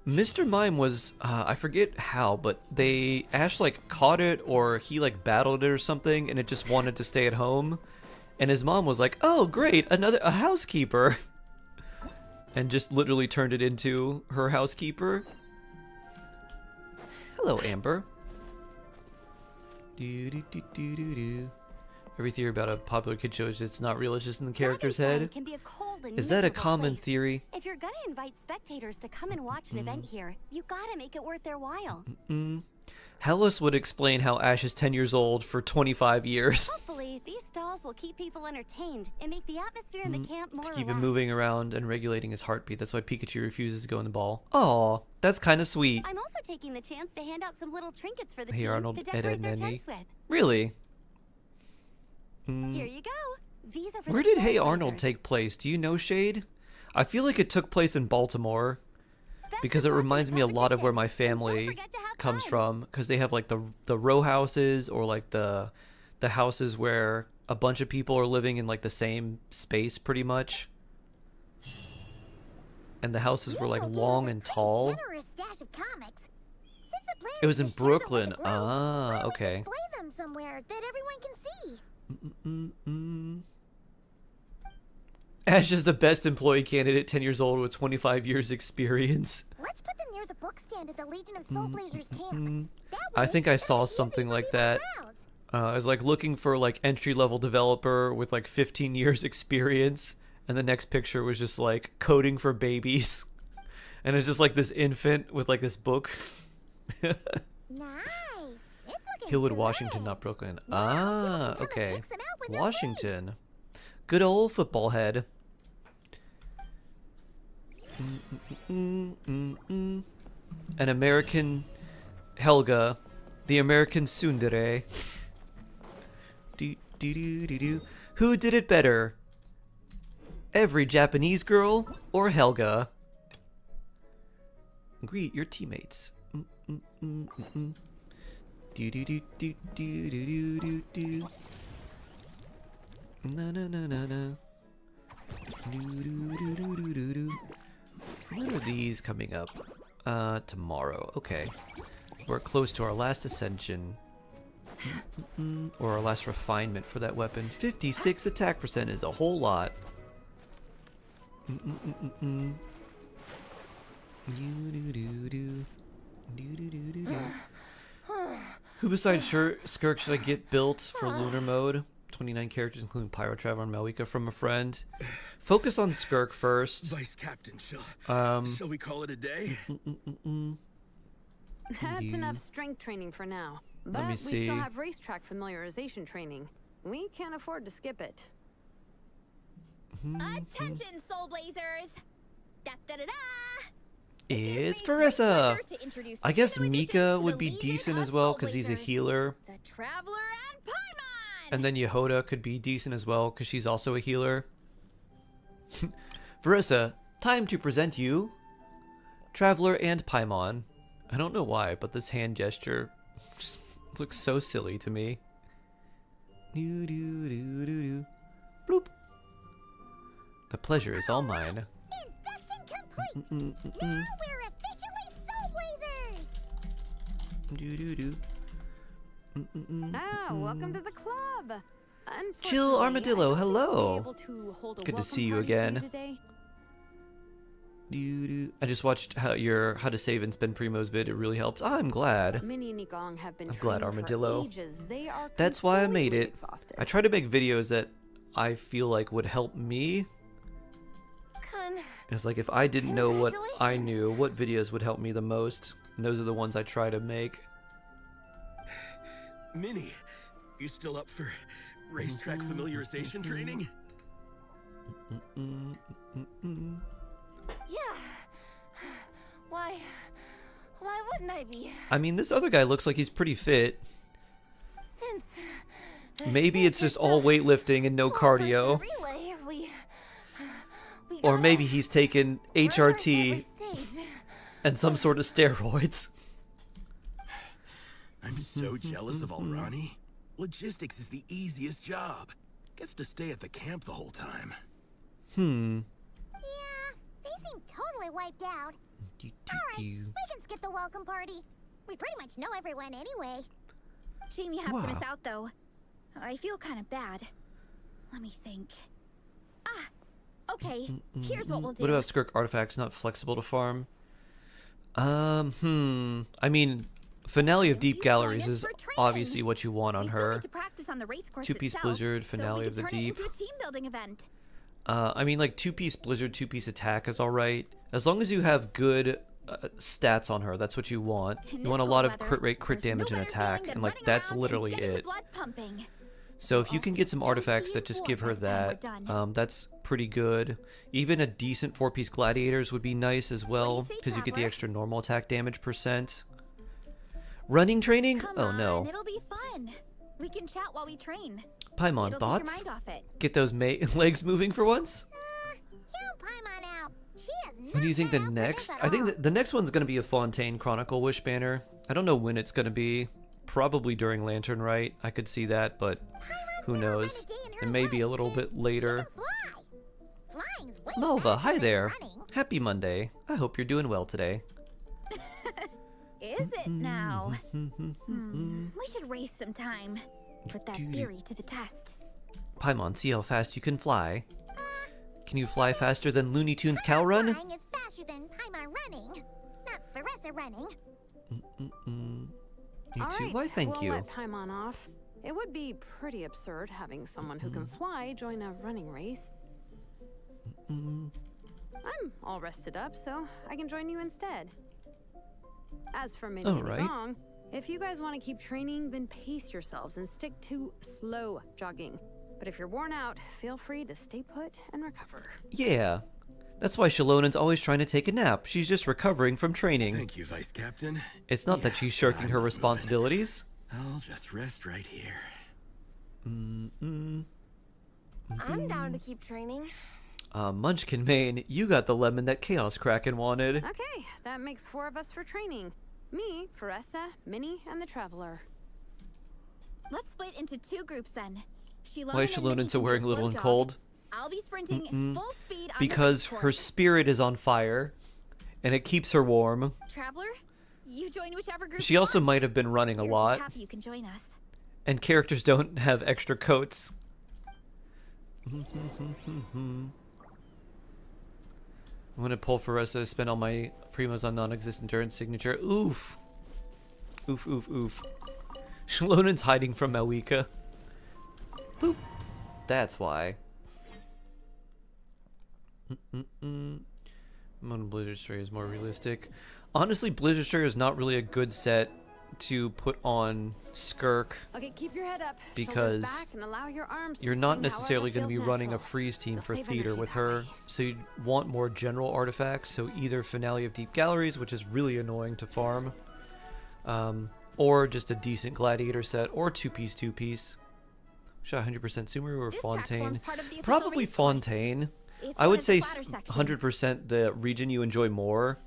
Mr. Mime was, I forget how, but Ash like caught it or he like battled it or something and it just wanted to stay at home. And his mom was like, oh great, a housekeeper. And just literally turned it into her housekeeper. Hello, Amber. Every theory about a popular kid show is it's not real, it's just in the character's head. Is that a common theory? If you're gonna invite spectators to come and watch an event here, you gotta make it worth their while. Hellas would explain how Ash is 10 years old for 25 years. Hopefully, these stalls will keep people entertained and make the atmosphere in the camp more to keep him relaxed. moving around and regulating his heartbeat. That's why Pikachu refuses to go in the ball. Aw, that's kind of sweet. I'm also taking the chance to hand out some little trinkets for the Hey teams Arnold, to Ed, decorate Ed, their Nenny. tents with. Really? Here you go. These are for Where the did Hey Arnold Soulblazers. take place? Do you know, Shade? I feel like it took place in Baltimore because it reminds me a lot of where my family comes from, because they have like the row houses or like the houses where a bunch of people are living in like the same space pretty much. And the houses were like long and tall. It was in Brooklyn. Ah, okay. Display them somewhere that everyone can see. Ash is the best employee candidate, 10 years old with 25 years experience. Let's put them near the book stand at the Legion of Soulblazers camp. I think I saw something like that. I was like looking for like entry-level developer with like 15 years experience, and the next picture was just like coding for babies. And it's just like this infant with like this book. Nice. It's looking Hillwood, good. Washington, not Brooklyn. Now, Ah, people can okay. pick some out when they're Washington. Good old football head. An American Helga. The American Tsundere. Who did it better? Every Japanese girl or Helga? Greet your teammates. Na na na na na. When are these coming up? Tomorrow. Okay. We're close to our last ascension. Or our last refinement for that weapon. 56 attack percent is a whole lot. Who besides Skirk should I get built for lunar mode? 29 characters, including Pyro, Traveler, and Malika from a friend. Focus on Skirk first. Vice Captain, shall we call it a day? That's enough strength training for now. But me we see. still have racetrack familiarization training. We can't afford to skip it. Attention, Soul Blazers! Da da da da! It's It gives me great Farissa. pleasure to introduce I guess two new Mika additions to would the be Legion decent of as well Soul because he's a Blazers, healer. The Traveler and Paimon! And then Yehoda could be decent as well because she's also a healer. Farissa, time to present you Traveler and Paimon. I don't know why, but this hand gesture just looks so silly to me. Doo doo doo doo doo. Bloop. The pleasure is all mine. Induction complete! Now we're officially Soul Blazers! Doo doo doo. Ah, welcome to the club. Chill Armadillo, hello. Good Good to see you again. I just watched how to save in Spin Primo's vid. It really helped. I'm glad. Minnie and Nikong have been I'm glad, training for Armadillo. ages. They are That's why I made completely it. exhausted. I try to make videos that I feel like would help me. It's like if I didn't know what I knew, what videos would help me the most. And those are the ones I try to make. Minnie, you still up for racetrack familiarization training? Yeah. Why wouldn't I be? I mean, this other guy looks like he's pretty fit. Since Maybe it's just all weightlifting and no cardio. relay, we Or maybe he's taken rehearse every HRT stage. and some sort of steroids. I'm so jealous of Alrani. Logistics is the easiest job. Gets to stay at the camp the whole time. Yeah, they seem totally wiped out. Alright, we can skip the welcome party. We pretty much know everyone anyway. Shame you have to miss Wow. out, though. I feel kind of bad. Let me think. Okay, here's what we'll do. What about Skirk artifacts not flexible to farm? I mean, Finale of Deep Galleries is obviously what you want on We still her. need to practice on the race course Two-piece itself, Blizzard, so Finale we of the can turn it Deep. into a team building event. I mean, like, two-piece Blizzard, two-piece attack is alright. As long as you have good stats on her, that's what you want. In You this want a cold lot of weather, crit rate, crit there's no damage, and better attack, feeling and than like running that's around and literally getting the it. blood pumping. So if you can get some Toast artifacts to that you just for give her by the time we're that, done. that's pretty good. Even a decent 4-piece Gladiators would be nice as well, say, because you get the Traveler? extra normal attack damage percent. Running training? Come Oh on, no. it'll be fun. We can chat while we train. Paimon It'll bots? take your mind off it. Get those legs moving for once? Count Paimon out. She has When do you think the cut out for this next? at I think all. the next one's going to be a Fontaine Chronicle Wish banner. I don't know when it's going to be. Probably during Lantern Rite. I could see that, but who knows? It may be a little bit later. Flying's way Malva, hi faster than there. running. Happy Monday. I hope you're doing well today. Is it now? We should race some time. Put that theory to the test. Paimon, see how fast you can fly. Can you fly faster than Looney Tunes Cow Run? Flying is faster than Paimon running. Not Faressa running. You All too? right, Why, thank we'll you. let Paimon off. It would be pretty absurd having someone who can fly join a running race. I'm all rested up, so I can join you instead. As for Minnie and All right. Gong, if you guys want to keep training, then pace yourselves and stick to slow jogging. But if you're worn out, feel free to stay put and recover. Yeah. That's why Shalonen's always trying to take a nap. She's just recovering from training. Thank you, Vice Captain. It's not that she's shirking I'm her not moving. responsibilities. I'll just rest right here. I'm down to keep training. Munchkin Main, you got the lemon that Chaos Kraken wanted. Okay, that makes 4 of us for training. Me, Faressa, Minnie, and the Traveler. Let's split into 2 groups then. Shalone Why is and Minnie Shalonen's can do wearing a little slow and jog. cold? I'll be sprinting full speed on Because the race her course. spirit is on fire, and it keeps her warm. Traveler, you join whichever group She you also want. might have been running a We're just lot, happy you can join us. and characters don't have extra coats. I'm gonna pull Faressa, spend all my primos on non-existent turn signature. Oof. Oof, oof, oof. Shalonen's hiding from Malika. Boop. That's why. Mono Blizzard Stray is more realistic. Honestly, Blizzard Sugar is not really a good set to put on Skirk Okay, keep your head up. because Shoulders back and allow your arms to you're not swing necessarily however going to be feels running a natural. freeze team You'll for save theater energy with that her, way. so you want more general artifacts, so either Finale of Deep Galleries, which is really annoying to farm, or just a decent Gladiator set, or two-piece. Should I 100% Sumeru or This track forms Fontaine? part of the official Probably race course. Fontaine. It's I one would of say the flatter sections. 100% the region you enjoy more.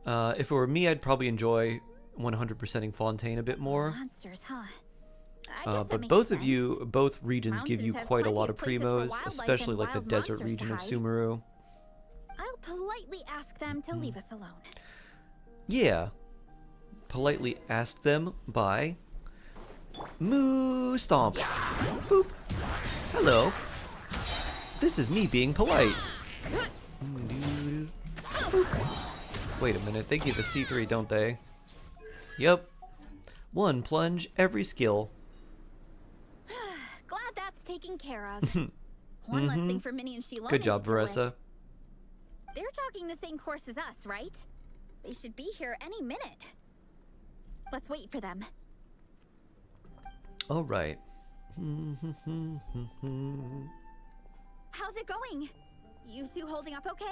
If it were me, I'd probably enjoy 100%ing Fontaine a bit more. Monsters, huh? I guess that But makes both of sense. you, both regions give you Mountains have quite a plenty lot of of places for primos, wildlife especially and like the wild desert monsters to region of hide. Sumeru. I'll politely ask them to leave us alone. Yeah. Politely ask them by Moo Stomp. Boop. Hello. This is me being polite. Wait a minute, they give us C3, don't they? Yep. One plunge, every skill. Glad that's taken care of. One less thing for Minnie and Sheila. Good job, Varessa. They're jogging the same course as us, right? They should be here any minute. Let's wait for them. All right. How's it going? You two holding up okay?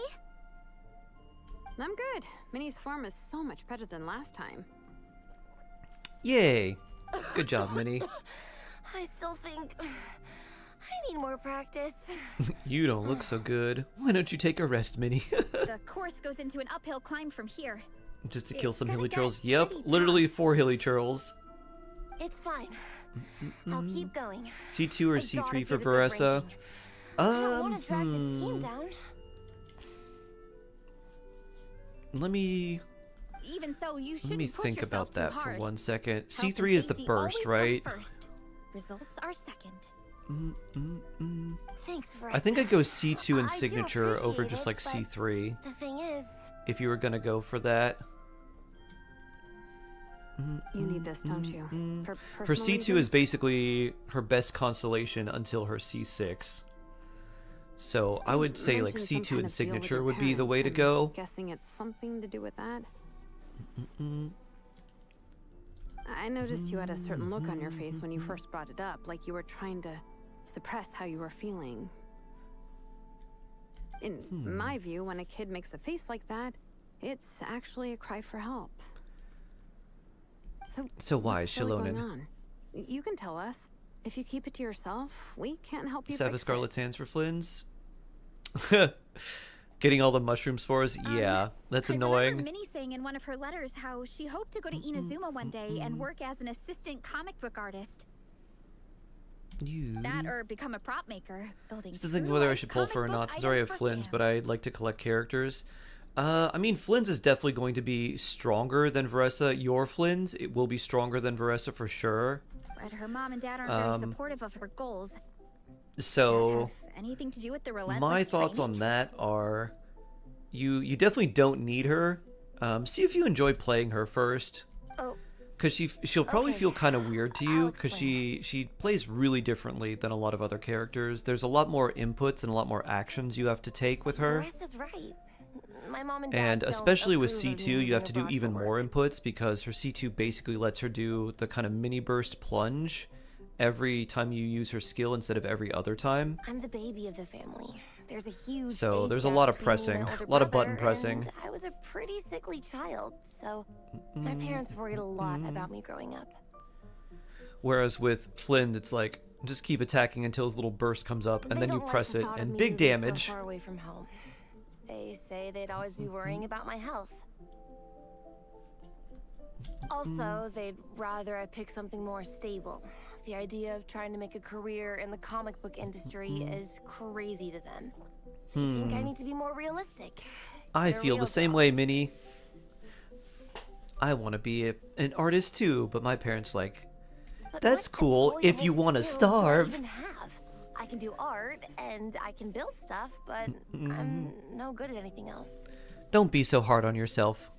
I'm good. Minnie's form is so much better than last time. Yay. Good job, Minnie. I still think I need more practice. You don't look so good. Why don't you take a rest, Minnie? The course goes into an uphill climb from here. Just to kill It's some gonna hilly get churls. Yep, pretty literally 4 hilly churls. It's fine. I'll keep going. C2 or I gotta C3 for get a good Varessa? ranking. I don't want to drag this team down. Let me Even so, you shouldn't push think yourself about that too for hard. 1 second. Health and C3 is the safety burst, always come right? First. Results are second. Thanks for. I think I'd go C2 I and do signature over appreciate just it, like but C3 The thing is, if you were gonna go for that. You need this, don't you? For Her personal C2 is reasons? basically her best constellation until her C6. So I would say like Mentioned some C2 kind and of deal with signature your would be the parents, way to and go. Guessing it's something to do with that. I noticed you had a certain look on your face when you first brought it up, like you were trying to suppress how you were feeling. In my view, when a kid makes a face like that, it's actually a cry for help. So why is what's really going Shilonen? on? You can tell us. If you keep it to yourself, we can't help you Sava fix Scarlet it. Sands for Flynn's? Getting all the mushroom spores? Yeah, that's I annoying. remember Minnie saying in one of her letters how she hoped to go to Inazuma one day and work as an assistant comic book artist. That or become a prop maker, building. Just to think true whether I life should pull comic for or book not, since I already items have for Flynn's, but fans. I'd like to collect characters. I mean, Flynn's is definitely going to be stronger than Varessa. Your Flynn's, it will be stronger than Varessa for sure. But her mom and dad aren't very supportive of her goals. So, That have anything to do with the relentless my thoughts training? on that are, you definitely don't need her. See if you enjoy playing her first. oh, Because she'll probably Okay. feel kind of weird to you I'll because explain. she plays really differently than a lot of other characters. There's a lot more inputs and a lot more actions you have to take with her. Varessa's right. My mom and dad And don't especially with approve of me C2, you moving have to do abroad even for more work. inputs because her C2 basically lets her do the kind of mini burst plunge every time you use her skill instead of every other time. I'm the baby of the family. There's a huge So age there's a gap lot of between me and pressing, my older a lot of button brother, pressing. and I was a pretty sickly child, so my parents worried a lot about me growing up. Whereas with Flynn, it's like, just keep attacking until his little burst comes up and They then you don't like press the it thought of and me big moving damage. So far away from home. They say they'd always be worrying about my health. Also, they'd rather I pick something more stable. The idea of trying to make a career in the comic book industry is crazy to them. They think I need to be more realistic. I Get a feel real the same job. way, Minnie. I want to be an artist too, but my parents like, But that's what cool if you employable want to skills do I starve. even have? I can do art and I can build stuff, but I'm no good at anything else. Don't be so hard on yourself.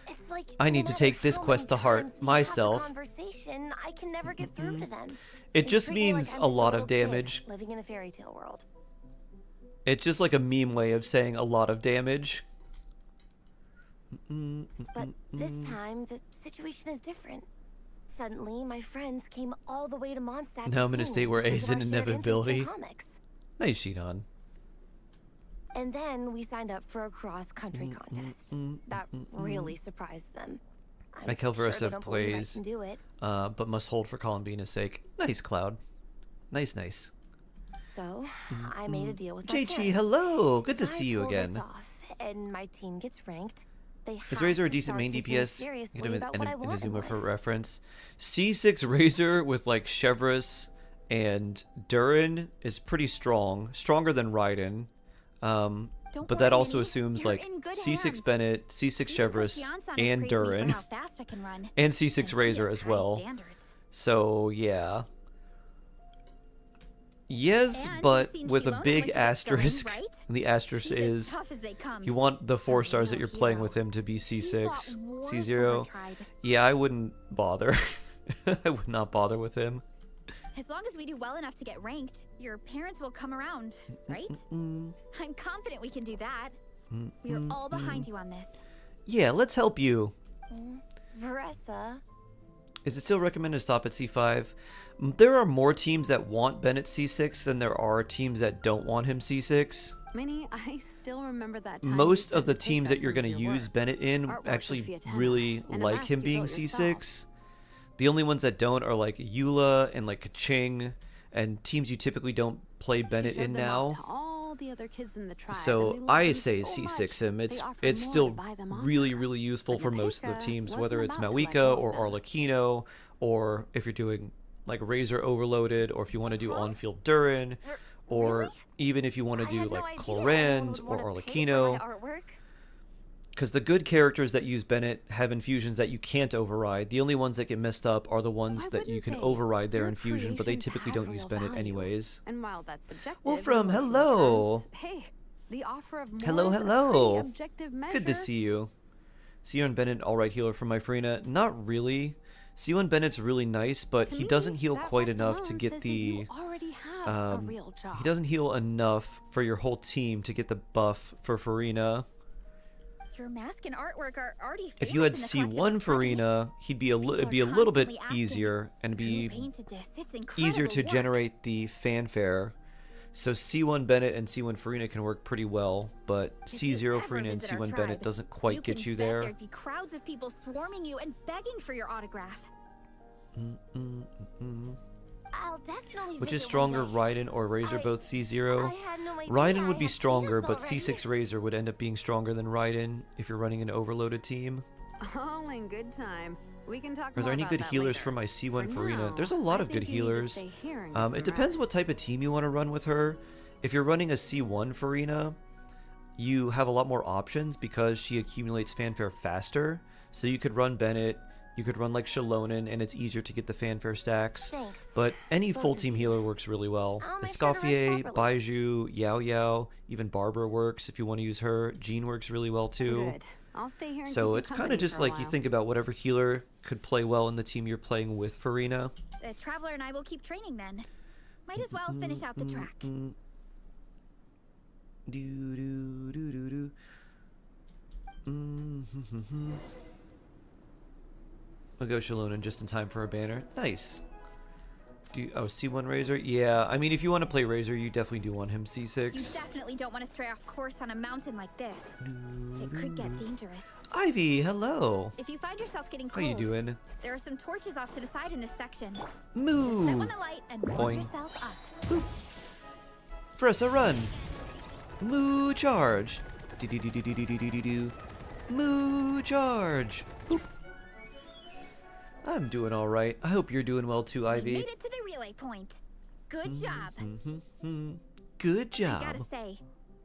It's like I no need to matter take this how quest many to heart times we have the myself. Conversation, I can never get through to them. It They just treat me like means I'm a just lot of little kid damage. living in a fairy tale world. It's just like a meme way of saying a lot of damage. But this time, the situation is different. Suddenly, my friends came all the way to Mondstadt. Now I'm in a state where A is an inevitability. Comics. Nice, Shinon. And then we signed up for a cross-country contest. That really surprised them. Like how Versa plays, can do it. but must hold for Columbina's sake. Nice, Cloud. Nice, nice. So, I made a deal with my JG, parents. hello. Good to If I see you pull this again. off and my team gets ranked, they Is have Razor a to decent start main taking me DPS? seriously Get him about what I want in Inazuma for life. reference. C6 Razor with like Chevrolet and Durin is pretty strong. Stronger than Raiden. But that also assumes like C6 Bennett, C6 Chevrolet, and Durin. And C6 Razor as well. So, yeah. Yes, but with a big asterisk. And the asterisk is you want the 4 stars that you're playing with him to be C6, C0. Yeah, I wouldn't bother. I would not bother with him. As long as we do well enough to get ranked, your parents will come around, right? I'm confident we can do that. We are all behind you on this. Yeah, let's help you. Veressa. Is it still recommended to stop at C5? There are more teams that want Bennett C6 than there are teams that don't want him C6. Minnie, I still remember that time Most you of the said to teams take that you're us going to into your use work. Bennett in Artwork actually of Fiatana, really and a like mask him you being built yourself. C6. The only ones that don't are like Eula and like Kaching and teams you typically don't play Bennett in now. All the other kids in the tribe, and So they loved I him say so C6 much, him. they It's offered it's more still to buy them off really her. useful But for most of the Napeka teams, wasn't whether it's about to let Mawika go of or them. Arlecchino, or if you're doing like Razor Overloaded, or if you want to do on-field Durin, or even if you want to do like Clorand or Arlecchino. Because the good characters that use Bennett have infusions that you can't override. The only ones that get messed up are the ones that you can override their infusion, but they typically don't use Bennett anyways. And while that's subjective, Wolfram, in emotional hello. terms, hey, the offer of more Hello, is a hello. pretty objective measure. Good to see you. C1 Bennett, alright healer for my Farina. Not really. C1 Bennett's really nice, but he doesn't heal quite enough to get the... he doesn't heal enough for your whole team to get the buff for Farina. Your mask and artwork are already famous If you had in the collective C1 of Farina, he'd be it'd be a little bit easier and be painted this. It's easier incredible to work. generate the fanfare. So C1 Bennett and C1 Farina can work pretty well, but C0 Farina and visit our C1 Bennett tribe, doesn't quite get can you bet there. There'd be crowds of people swarming you and begging for your autograph. I'll definitely Which is visit one stronger, day. Raiden or Razor, both C0? I had no idea Raiden would I be had stronger, fans but already. C6 Razor would end up being stronger than Raiden if you're running an overloaded team. All in good time. We can talk Are there more any about good that healers later. for my C1 For Farina? now, There's a lot I of good think you need to healers. stay here and get It some depends rest. what type of team you want to run with her. If you're running a C1 Farina, you have a lot more options because she accumulates fanfare faster. So you could run Bennett, you could run like Shalonen, and it's easier to get the fanfare stacks. Thanks. But any Both full of team healer works really well. I'll make sure to rest Escoffier, properly. Baiju, Yao Yao, even Barbara works if you want to use her. Jean works really well too. Good. I'll stay here and So keep you it's kind company of just for a like you while. think about whatever healer could play well in the team you're playing with Farina. The Traveler and I will keep training then. Might as well finish out the track. Do do do do do. I'll go Shalonen just in time for a banner. Nice. C1 Razor? Yeah, I mean, if you want to play Razor, you definitely do want him You C6. definitely don't want to stray off course on a mountain like this. It could get dangerous. Ivy, hello. If you find yourself getting How cold, you doing? there are some torches off to the side in this section. Moo. Set one alight and warm Boing. yourself up. Fressa, run. Moo charge. Do do do do do do do do do. Moo charge. Boop. I'm doing all right. I hope you're doing well too, We Ivy. made it to the relay point. Good job. Good I job. gotta say,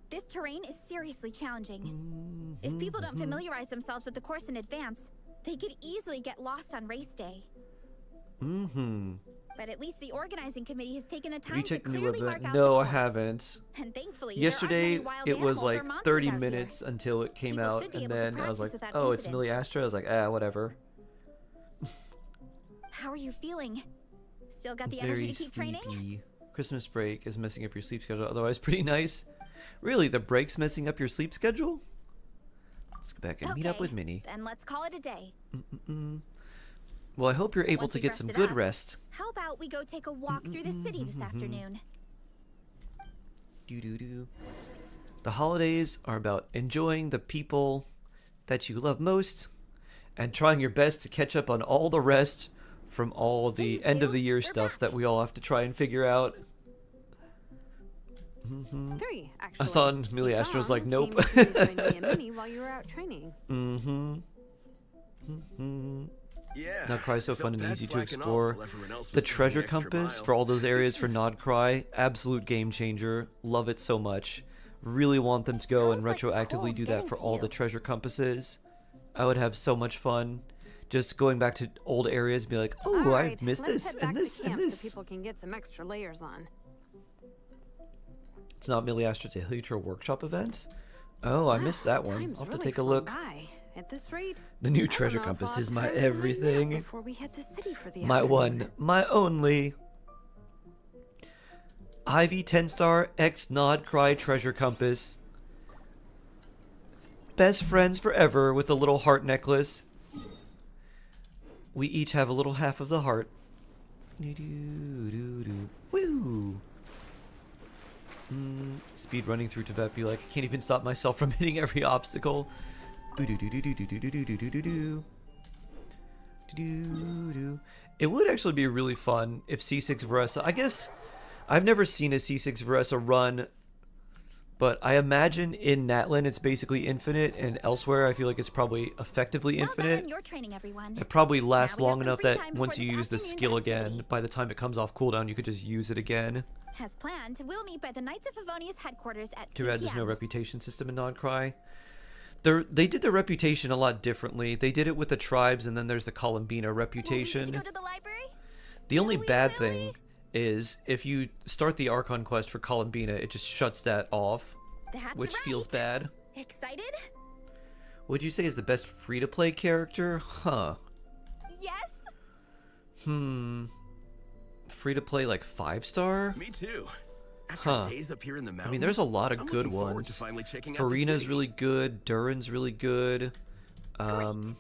this terrain is seriously challenging. If people don't familiarize themselves with the course in advance, they could easily get lost on race day. But at least the organizing committee has taken the Have time you to checked the new clearly event? mark out No, the I course. haven't. And thankfully, Yesterday, there aren't many wild it was animals or like monsters 30 out here. minutes until it came People out, should be and able to then I was like, practice without oh, it's incident. Millie Astra. I was like, whatever. How are you feeling? Still got the Very energy to keep training? sleepy. Christmas break is messing up your sleep schedule. Otherwise, pretty nice. Really, the break's messing up your sleep schedule? Let's go back and meet up with Minnie. Then let's call it a day. Well, I hope you're able Once to you've get some rested good up, rest. How about we go take a walk through the city this afternoon? The holidays are about enjoying the people that you love most and trying your best to catch up on all the rest from all the end of the year stuff that we all have to try and figure out. 3, actually. I saw Amelie Astro's like, nope. Came to join me and Minnie while you were out training. Yeah. Nodcry is so fun felt and bad easy to slacking off explore. while everyone else The was treasure going the extra compass mile. for all those areas for Nodcry, absolute game changer. Love it so much. Really want them to go and retroactively do that for all the treasure compasses. I would have so much fun just going back to old areas and be like, oh, Alright, I missed let's this head back and to this and camp this. So people can get some extra layers on. It's not Millie Astro's Heliotra workshop event? Oh, I missed that one. Time's I'll have to really take a flown look. by. At this rate, The new I don't treasure know if compass I'll is my have time to find out everything. Before we hit the city for the My afternoon. one, my only. Ivy 10-star X Nodcry treasure compass. Best friends forever with the little heart necklace. We each have a little half of the heart. Woo! Speed running through Tibet be like, I can't even stop myself from hitting every obstacle. It would actually be really fun if C6 Varesa, I guess I've never seen a C6 Varesa run, but I imagine in Natlan it's basically infinite, and elsewhere I feel like it's probably effectively infinite. Your training, everyone. It probably lasts Now we have long some enough free that time once before you this use the afternoon's skill activity. again, by the time it comes off cooldown, you could just use it again. As planned, we'll meet by the Knights of Favonia's headquarters at 2 Too bad there's no p.m. reputation system in Nodcry. They did their reputation a lot differently. They did it with the tribes, and then there's the Columbina reputation. Go to the library? The only bad thing is if you start the Archon quest for Columbina, it just shuts that off, That's which right. feels bad. Excited? Would you say is the best free-to-play character? Huh. Yes. Free-to-play like 5-star? Me too. After Huh. days up here in the I mountains, mean, there's a lot of I'm good looking forward ones. to finally checking out the Farina's city. really good. Durin's really good. In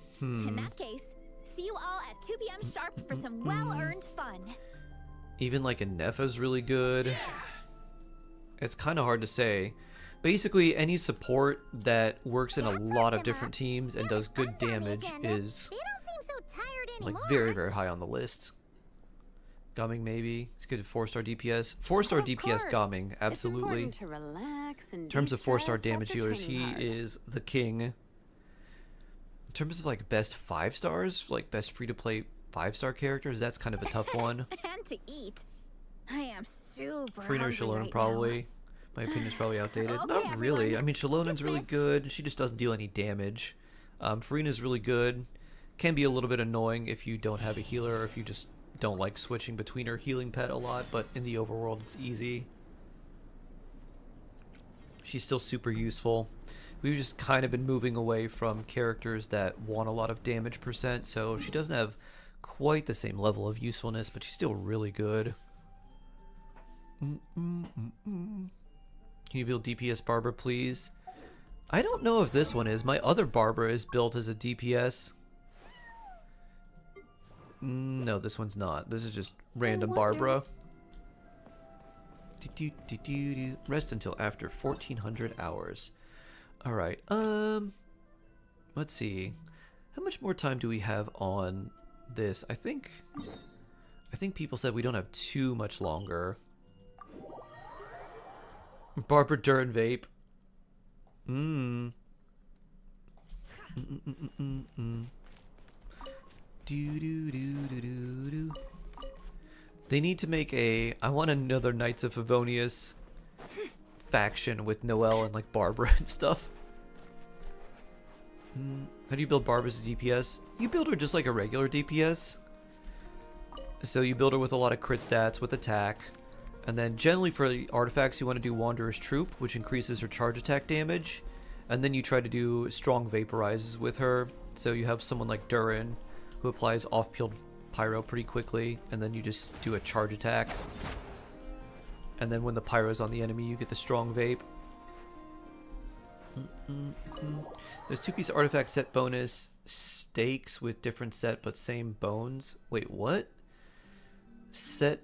that case, see you all at 2 p.m. sharp for some well-earned fun. Even like a Nefa's really good. It's kind of hard to say. Basically, any support that works in a lot of different teams and does good damage is They don't seem so tired like anymore. very, very high on the list. Gumming maybe. It's good at 4-star DPS. 4-star DPS course. Gumming, It's absolutely. important to relax and In terms of 4-star de-stress damage after healers, training he hard. is the king. In terms of like best 5-stars, like best free-to-play 5-star characters, that's kind of a tough one. And to eat. I am super Free hungry Shalone right probably. My opinion's probably outdated. Okay, Not really. everyone. I mean, Shalonen's really Dismissed. good. She just doesn't deal any damage. Farina's really good. Can be a little bit annoying if you don't have a healer or if you just don't like switching between her healing pet a lot, but in the overworld it's easy. She's still super useful. We've just kind of been moving away from characters that want a lot of damage percent, so she doesn't have quite the same level of usefulness, but she's still really good. Can you build DPS Barbara, please? I don't know if this one is. My other Barbara is built as a DPS. No, this one's not. This is just random Barbara. Rest until after 1400 hours. Alright, let's see. How much more time do we have on this? I think people said we don't have too much longer. Barbara Durin vape. They need to make a... I want another Knights of Favonius faction with Noelle and like Barbara and stuff. How do you build Barbara as a DPS? You build her just like a regular DPS. So you build her with a lot of crit stats, with attack. And then generally for the artifacts you want to do Wanderer's Troop, which increases her charge attack damage. And then you try to do strong vaporizes with her. So you have someone like Durin, who applies off-peeled pyro pretty quickly, and then you just do a charge attack. And then when the pyro's on the enemy, you get the strong vape. There's 2-piece artifact set bonus stakes with different set but same bones. Wait, what? Set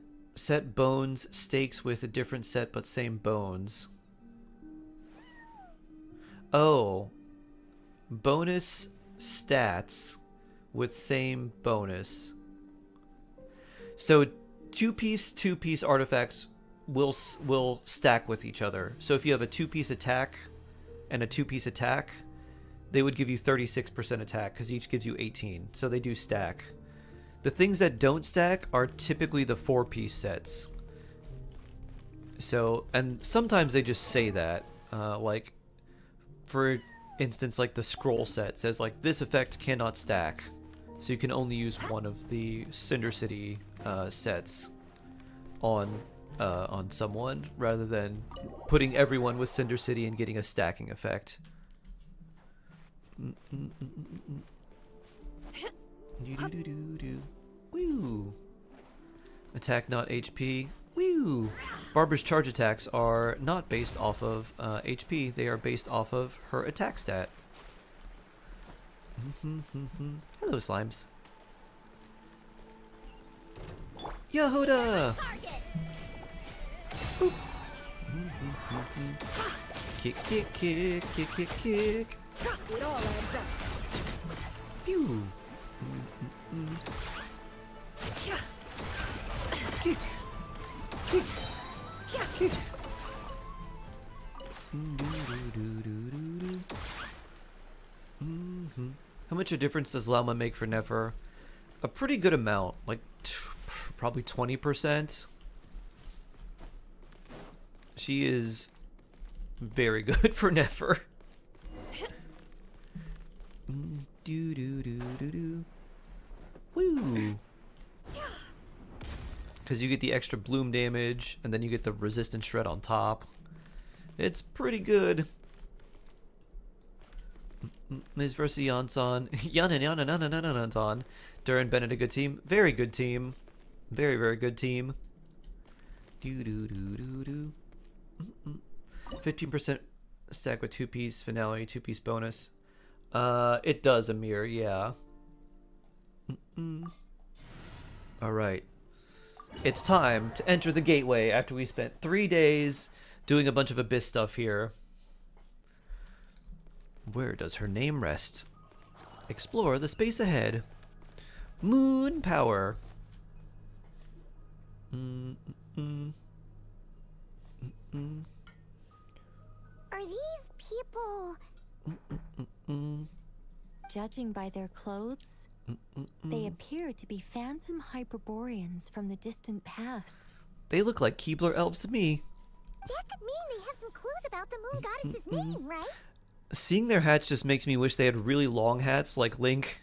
bones stakes with a different set but same bones. Oh. Bonus stats with same bonus. So 2-piece artifacts will stack with each other. So if you have a 2-piece attack and a 2-piece attack, they would give you 36% attack because each gives you 18. So they do stack. The things that don't stack are typically the 4-piece sets. So, and sometimes they just say that. Like, for instance, like the scroll set says like this effect cannot stack. So you can only use one of the Cinder City sets on someone rather than putting everyone with Cinder City and getting a stacking effect. Woo! Attack not HP. Woo! Barbara's charge attacks are not based off of HP. They are based off of her attack stat. Hello, slimes. Yahoda! Kick, kick, kick, kick, kick, kick. It all adds up. Pew. Kick. Kick. Kick. How much a difference does Llama make for Nefer? A pretty good amount, like probably 20%. She is very good for Nefer. Woo! Because you get the extra bloom damage, and then you get the resistance shred on top. It's pretty good. Ms. versus Yansan. Yansan. Duran Bennett, a good team. Very good team. Very, very good team. 15% stack with 2-piece finale, 2-piece bonus. It does, Amir, yeah. Alright. It's time to enter the gateway after we spent 3 days doing a bunch of Abyss stuff here. Where does her name rest? Explore the space ahead. Moon power. Are these people... Judging by their clothes, they appear to be phantom Hyperboreans from the distant past. They look like Keebler elves to me. That could mean they have some clues about the moon goddess's name, right? Seeing their hats just makes me wish they had really long hats like Link.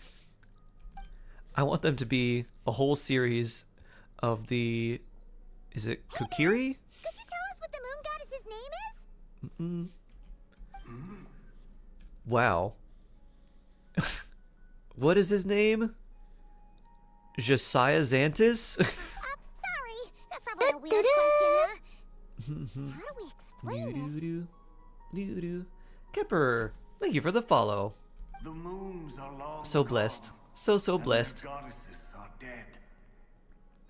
I want them to be a whole series of the... Is it Kokiri? Could you tell us what the moon goddess's name is? Wow. What is his name? Josiah Xantis? Sorry. That's probably a weird question, huh? How do we explain this? Kipper, thank you for the follow. The moons are long so blessed. So blessed. And their goddesses are dead.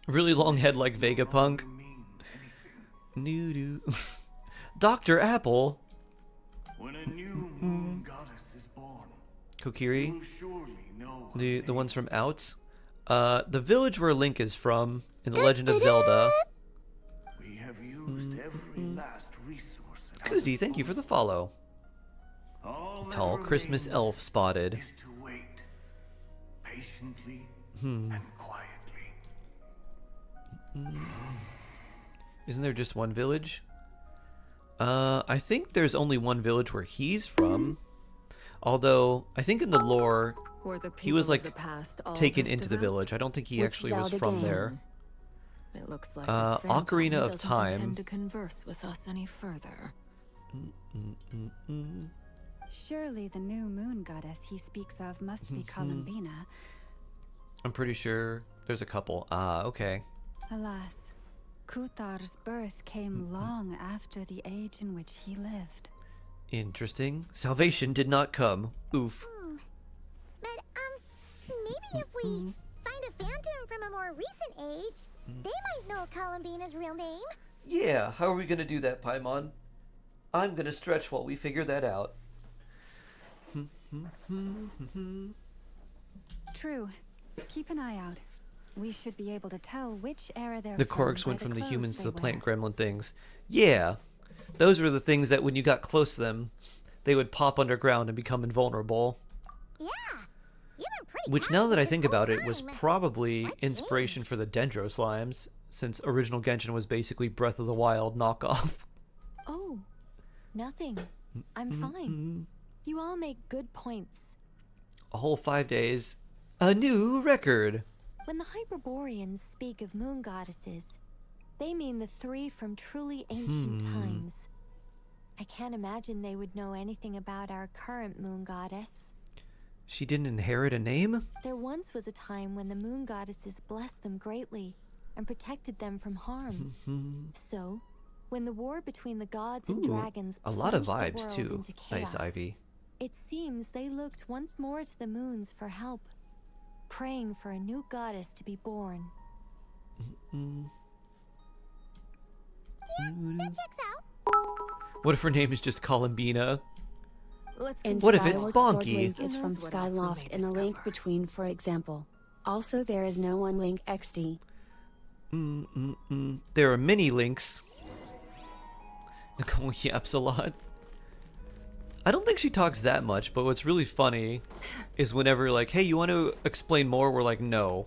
Really long head like Vegapunk. Dr. Apple. When a new moon goddess is born, Kokiri. you will surely know The ones from Out. The village where Link is from in The Legend of Zelda. We have used every last resource at our Kuzi, thank you for the follow. All that Tall Christmas remains elf spotted. is to wait patiently Hmm. and quietly. Isn't there just one village? I think there's only one village where he's from. Although, I think in the lore, he was like taken into the village. I don't think he actually was from there. It looks like Ocarina of Time. Intend to converse with us any further. Surely the new moon goddess he speaks of must be Columbina. I'm pretty sure there's a couple. Ah, okay. Alas, Kuthar's birth came long after the age in which he lived. Interesting. Salvation did not come. Oof. But, maybe if we find a phantom from a more recent age, they might know Columbina's real name. Yeah, how are we gonna do that, Paimon? I'm gonna stretch while we figure that out. True. Keep an eye out. We should be able to tell which era they're The from Korgs by went from the clothes humans to they the plant wear. gremlin things. Yeah. Those were the things that when you got close to them, they would pop underground and become invulnerable. Yeah. You've been pretty Which, now that I think this whole about it, was time. probably What inspiration for the Dendro Slimes, since original Genshin was basically Breath of the Wild knockoff. Oh, nothing. I'm fine. You all make good points. A whole 5 days. A new record! When the Hyperboreans speak of moon goddesses, they mean the three from truly ancient times. I can't imagine they would know anything about our current moon goddess. She didn't inherit a name? There once was a time when the moon goddesses blessed them greatly and protected them from harm. So, when the war between the gods and Ooh, dragons a lot of plunged the vibes world too. into Nice, chaos, Ivy. it seems they looked once more to the moons for help, praying for a new goddess to be born. That checks out. What if her name is just Columbina? And What if it's Skyward Sword Bonky? Link is from Skyloft and a link between, for example. Also, there is no one link XD. There are many links. Nicole yaps a lot. I don't think she talks that much, but what's really funny is whenever like, hey, you want to explain more? We're like, no.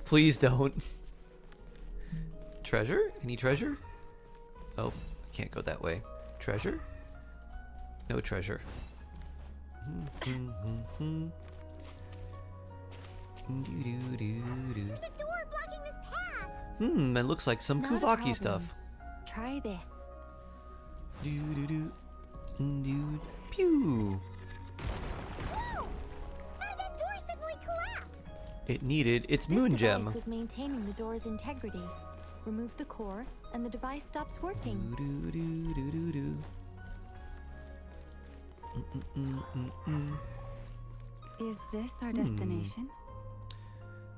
Please don't. Treasure? Any treasure? Oh, I can't go that way. Treasure? No treasure. There's a door blocking this path. It looks like some Not a Kuvaki problem. stuff. Try this. Pew. Whoa! How did that door suddenly collapse? It needed its This moon device gem. was maintaining the door's integrity. Remove the core, and the device stops working. Is this our destination?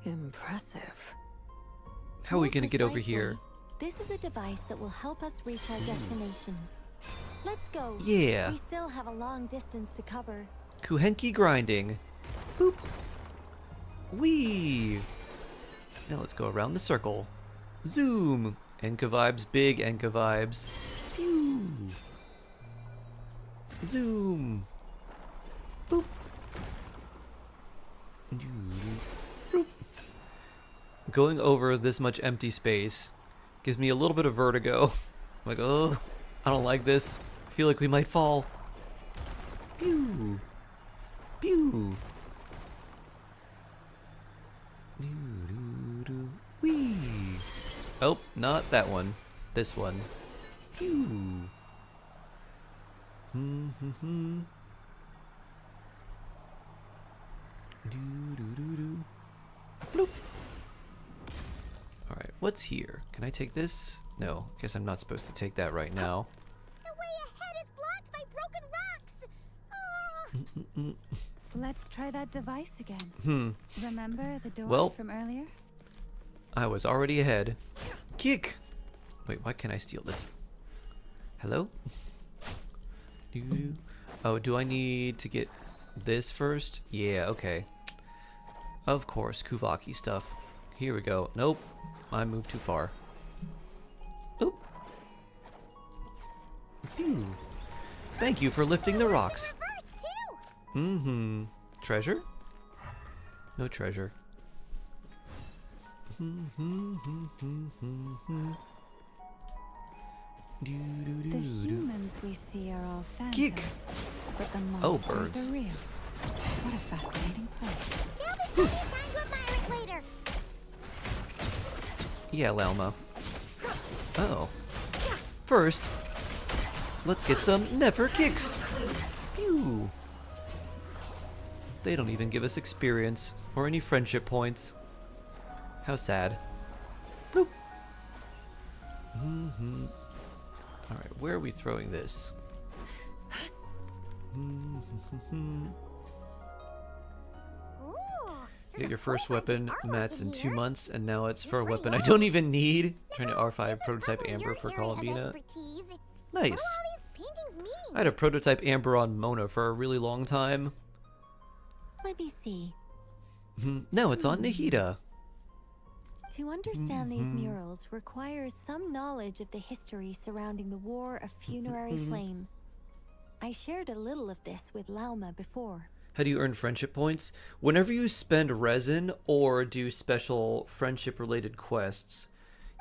Impressive. How are we More gonna get over here? This is a device that will help us reach our destination. Let's go. Yeah. We still have a long distance to cover. Kuhenki grinding. Boop. Wee. Now let's go around the circle. Zoom. Enka vibes, big Enka vibes. Pew. Zoom. Boop. Boop. Going over this much empty space gives me a little bit of vertigo. I'm like, oh, I don't like this. I feel like we might fall. Pew. Pew. Wee. Oh, not that one. This one. Pew. Bloop. Alright, what's here? Can I take this? No, guess I'm not supposed to take that right now. The way ahead is blocked by broken rocks. Let's try that device again. Remember the door Well, from earlier? I was already ahead. Kick! Wait, why can't I steal this? Hello? Oh, do I need to get this first? Yeah, okay. Of course, Kuvaki stuff. Here we go. Nope. I moved too far. Oop. Phew. Thank you for lifting the rocks. Treasure? No treasure. The humans we see are all phantoms, Kick. but the Oh, monsters birds. are real. What a fascinating place. There'll be plenty of time to admire it later. Yeah, Lalma. Oh. First, let's get some never kicks. Pew. They don't even give us experience or any friendship points. How sad. Bloop. Alright, where are we throwing this? Get your first weapon, Matt's in 2 months, and now it's for a weapon I don't even need. Trying to R5 prototype Amber for Columbina. Nice. I had a prototype Amber on Mona for a really long time. Let me see. No, it's on Nahida. To understand these murals requires some knowledge of the history surrounding the War of Funerary Flame. I shared a little of this with Lauma before. How do you earn friendship points? Whenever you spend resin or do special friendship-related quests,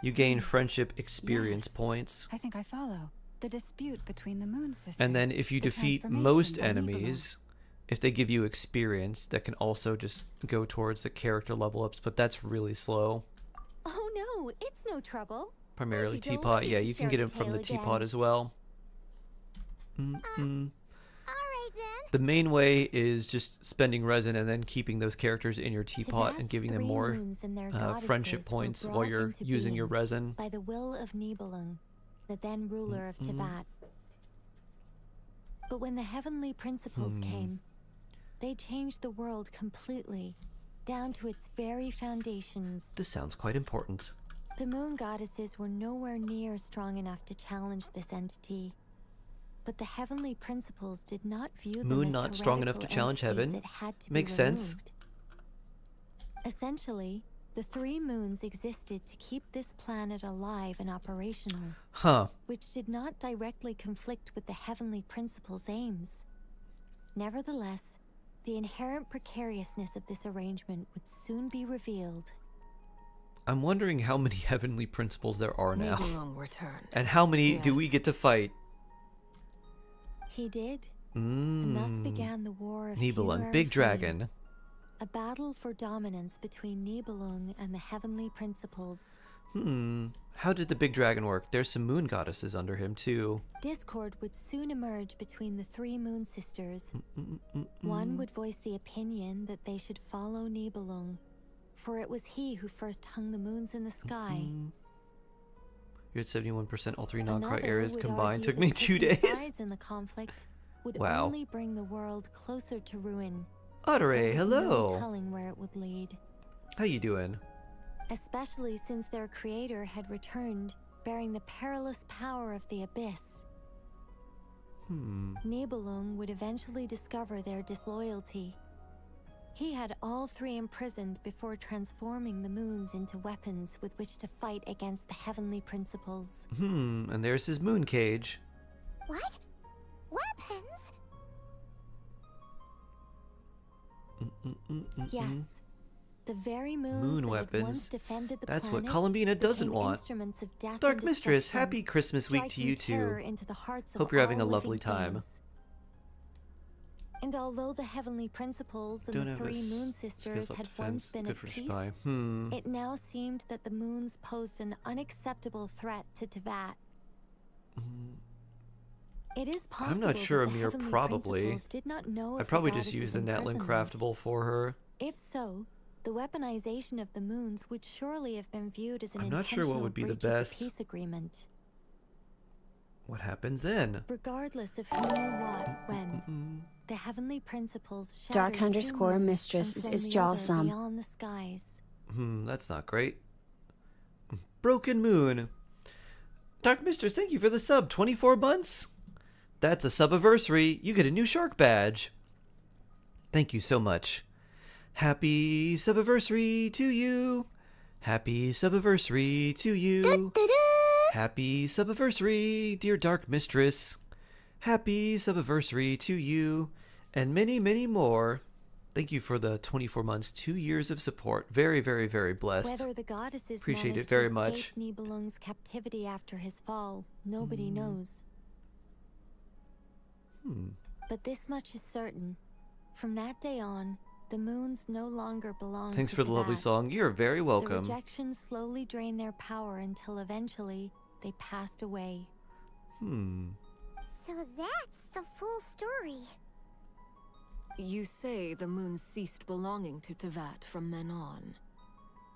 you gain friendship experience points. I think I follow. The dispute between the Moon Sisters. And then if you defeat most enemies, if they give you experience, that can also just go towards the character level ups, but that's really slow. Oh no, it's no trouble. Primarily Teapot. Yeah, you can get him from the Teapot as well. The main way is just spending resin and then keeping those characters in your Teapot and giving them more friendship points while you're using your resin. By the will of Nibelung, the then ruler of Tevat. But when the heavenly principles came, they changed the world completely, down to its very foundations. This sounds quite important. The moon goddesses were nowhere near strong enough to challenge this entity. But the heavenly principles did not view them Moon as not strong enough to challenge heaven. that had to Makes be sense. removed. Essentially, the 3 moons existed to keep this planet alive and operational. Huh. Which did not directly conflict with the heavenly principles' aims. Nevertheless, the inherent precariousness of this arrangement would soon be revealed. I'm wondering how many heavenly principles there are now. Nibelung returned. And how many do we get to fight? He did. And thus began the War of Nibelung, Funerary big Flame, dragon. a battle for dominance between Nibelung and the heavenly principles. How did the big dragon work? There's some moon goddesses under him too. Discord would soon emerge between the 3 moon sisters. One would voice the opinion that they should follow Nibelung, for it was he who first hung the moons in the sky. You're at 71%. All 3 non-cry Another areas would combined argue took me that 2 taking days. sides in the conflict would Wow. only bring the world closer to ruin. Ottere, There was hello. no telling where it would lead. How you doing? Especially since their creator had returned, bearing the perilous power of the abyss. Nibelung would eventually discover their disloyalty. He had all 3 imprisoned before transforming the moons into weapons with which to fight against the heavenly principles. And there's his moon cage. What? Weapons? Yes. The very moons Moon that weapons. had once defended the That's what planet Columbina doesn't became want. instruments of death Dark and Mistress, destruction, happy Christmas week to striking you too. terror into the hearts of Hope you're having a all lovely living time. things. And although the heavenly principles and Don't the have 3 a moon skill sisters had self-defense. once been Good at for peace, spy. it now seemed that the moons posed an unacceptable threat to Tevat. It is possible I'm not sure, that the Amir, heavenly probably. principles did not know I of probably the just used the goddess's Natlin imprisonment. craftable for her. If so, the weaponization of the moons would surely have been viewed as an I'm not sure what intentional would be the breach of best. peace agreement. What happens then? Regardless of who knew what when, the heavenly principles Dark shattered 2 _ moons mistress and flung is the other jawsome. beyond the skies. That's not great. Broken Moon. Dark Mistress, thank you for the sub. 24 months? That's a subiversary. You get a new shark badge. Thank you so much. Happy subiversary to you. Happy subiversary to you. Happy subiversary, dear Dark Mistress. Happy subiversary to you. And many, many more. Thank you for the 24 months, 2 years of support. Very, very, very blessed. Whether the goddesses Appreciate managed it very to much. escape Nibelung's captivity after his fall, nobody knows. But this much is certain. From that day on, the moons no longer belonged Thanks to for the lovely Tevat. song. You're very The welcome. rejection slowly drained their power until eventually they passed away. So that's the full story. You say the moon ceased belonging to Tevat from then on.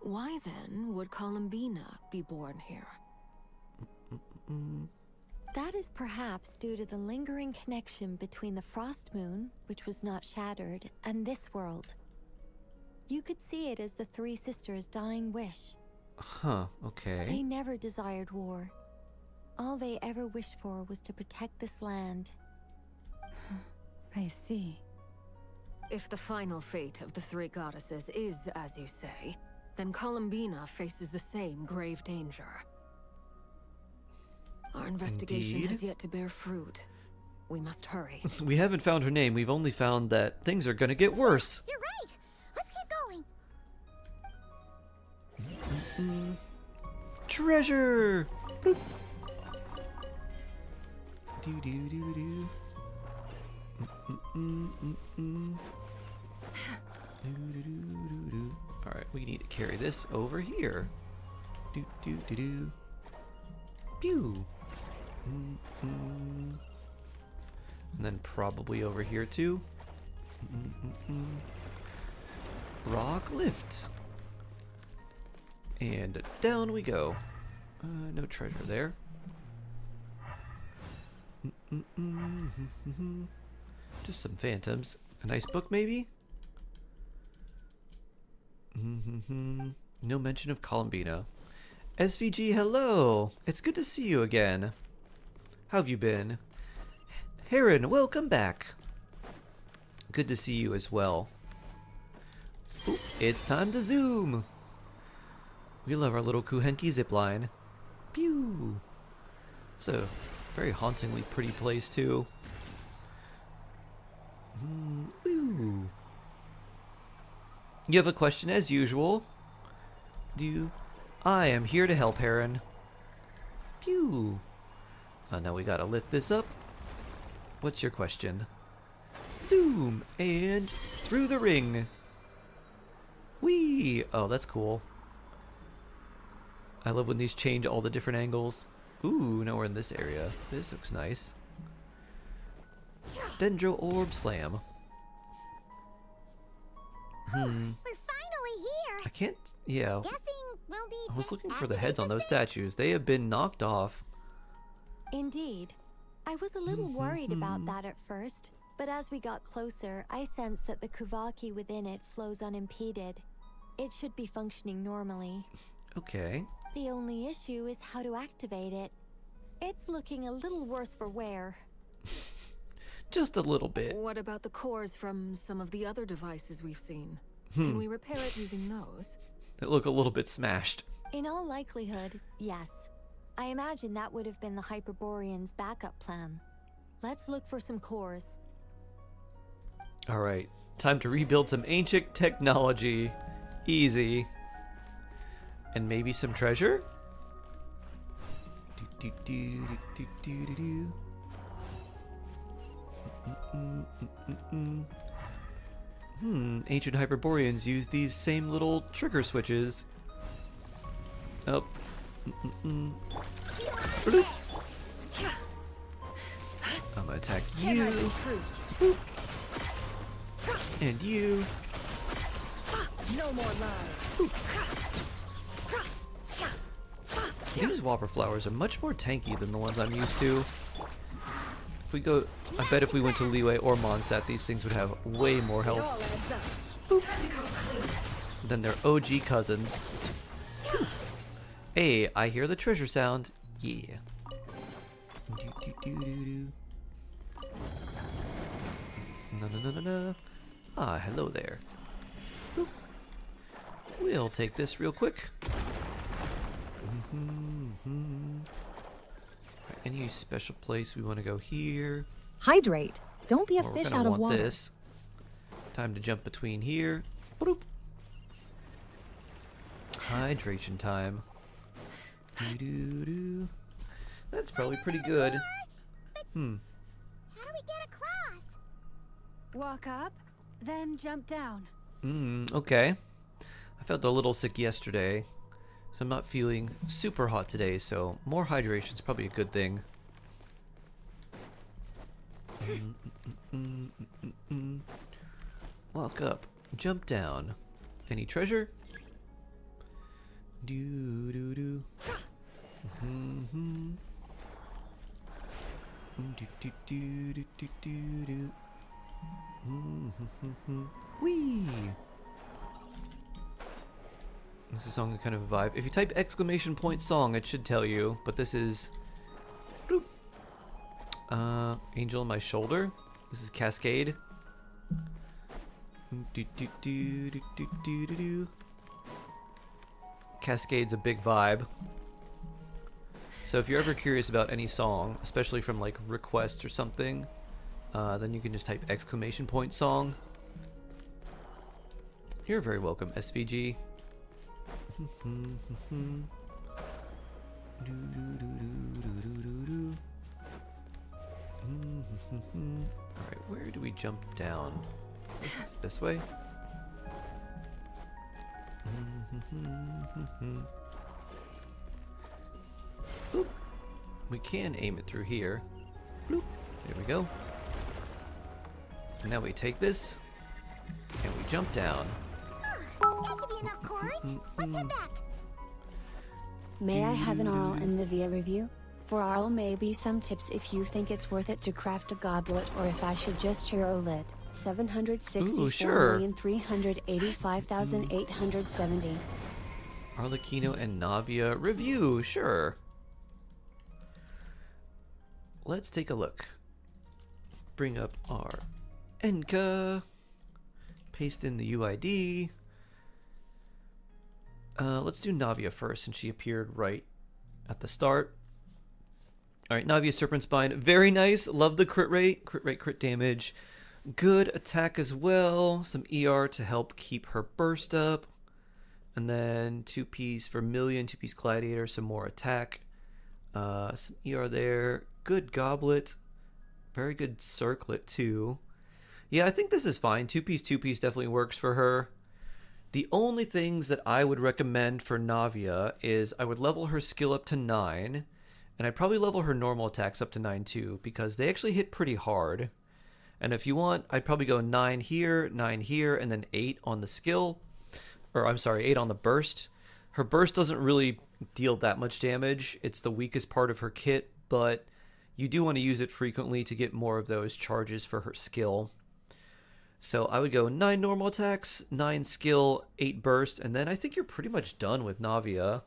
Why then would Columbina be born here? That is perhaps due to the lingering connection between the Frost Moon, which was not shattered, and this world. You could see it as the three sisters' dying wish. Huh, okay. They never desired war. All they ever wished for was to protect this land. I see. If the final fate of the three goddesses is as you say, then Columbina faces the same grave danger. Our investigation Indeed. has yet to bear fruit. We must hurry. We haven't found her name. We've only found that things are gonna get worse. You're right. Let's keep going. Treasure! Boop. Do do do do. Alright, we need to carry this over here. Do do do do. Pew! And then probably over here too. Rock lift. And down we go. No treasure there. Just some phantoms. A nice book, maybe? No mention of Columbina. SVG, hello! It's good to see you again. How have you been? Heron, welcome back. Good to see you as well. Ooh, it's time to zoom! We love our little Kuhenki zipline. Pew! So, very hauntingly pretty place too. Ooh. You have a question as usual? I am here to help, Heron. Pew! Now we gotta lift this up. What's your question? Zoom! And through the ring! Whee! Oh, that's cool. I love when these change all the different angles. Ooh, now we're in this area. This looks nice. Dendro Orb Slam. We're finally here. I can't... Yeah. Guessing we'll need I was to looking for the activate heads on those statues. They have been knocked off. Indeed. I was a little worried about that at first, but as we got closer, I sensed that the Kuvaki within it flows unimpeded. It should be functioning normally. Okay. The only issue is how to activate it. It's looking a little worse for wear. Just a little bit. What about the cores from some of the other devices we've seen? Can we repair it using those? They look a little bit smashed. In all likelihood, yes. I imagine that would have been the Hyperborean's backup plan. Let's look for some cores. Alright, time to rebuild some ancient technology. Easy. And maybe some treasure? Do, do, do, do, do, do. Ancient Hyperboreans use these same little trigger switches. Oh. Bloop. I'm gonna attack you. Boop. And you. No more lies. Boop. These Whopper flowers are much more tanky than the ones I'm used to. If we go, I bet if we went to Leeway or Mondstadt, these things would have way more health than their OG cousins. Hey, I hear the treasure sound. Yeah. No. Ah, hello there. Boop. We'll take this real quick. Any special place we want to go here? Hydrate. Don't be a fish out of water. This. Time to jump between here. Bloop. Hydration time. Doo-doo-doo. That's probably pretty good. How do we get across? Walk up, then jump down. Okay. I felt a little sick yesterday, so I'm not feeling super hot today, so more hydration is probably a good thing. Walk up, jump down. Any treasure? Whee! This is a song kind of a vibe. If you type exclamation point song, it should tell you, but this is Angel on My Shoulder. This is Cascade. Cascade's a big vibe. So if you're ever curious about any song, especially from like request or something, then you can just type exclamation point song. You're very welcome, SVG. Alright, where do we jump down? I guess it's this way. Boop. We can aim it through here. Bloop. There we go. And now we take this and we jump down. That should be enough cores. Let's head back. May I have an Arl and Livia review? For Arl, maybe some tips if you think it's worth it to craft a goblet, or if I should just churro lit. 764,385,870. Arlecchino and Navia review, sure. Let's take a look. Bring up our Enka. Paste in the UID. Let's do Navia first, since she appeared right at the start. Alright, Navia Serpent Spine. Very nice. Love the crit rate. Crit rate, crit damage. Good attack as well. Some ER to help keep her burst up. And then 2-piece Vermilion, 2-piece Gladiator, some more attack. Some ER there. Good Goblet. Very good Circlet too. Yeah, I think this is fine. 2-piece, 2-piece definitely works for her. The only things that I would recommend for Navia is I would level her skill up to 9. And I'd probably level her normal attacks up to 9 too, because they actually hit pretty hard. And if you want, I'd probably go 9 here, and then 8 on the skill. Or I'm sorry, 8 on the burst. Her burst doesn't really deal that much damage. It's the weakest part of her kit, but you do want to use it frequently to get more of those charges for her skill. So I would go 9 normal attacks, 9 skill, 8 burst, and then I think you're pretty much done with Navia.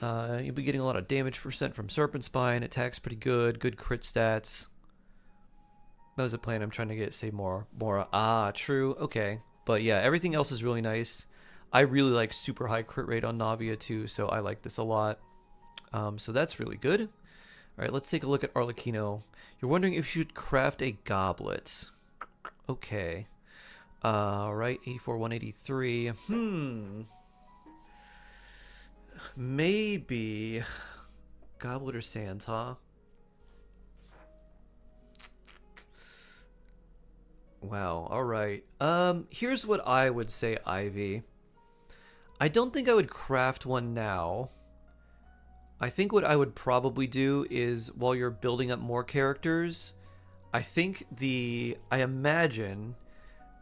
You'll be getting a lot of damage percent from Serpent Spine. Attack's pretty good. Good crit stats. That was a plan. I'm trying to get, say, more. Ah, true. Okay. But yeah, everything else is really nice. I really like super high crit rate on Navia too, so I like this a lot. So that's really good. All right, let's take a look at Arlecchino. You're wondering if you should craft a goblet. Okay. Right, 84, 183. Maybe Goblet or Sands, huh? Wow, alright. Here's what I would say, Ivy. I don't think I would craft one now. I think what I would probably do is, while you're building up more characters, I imagine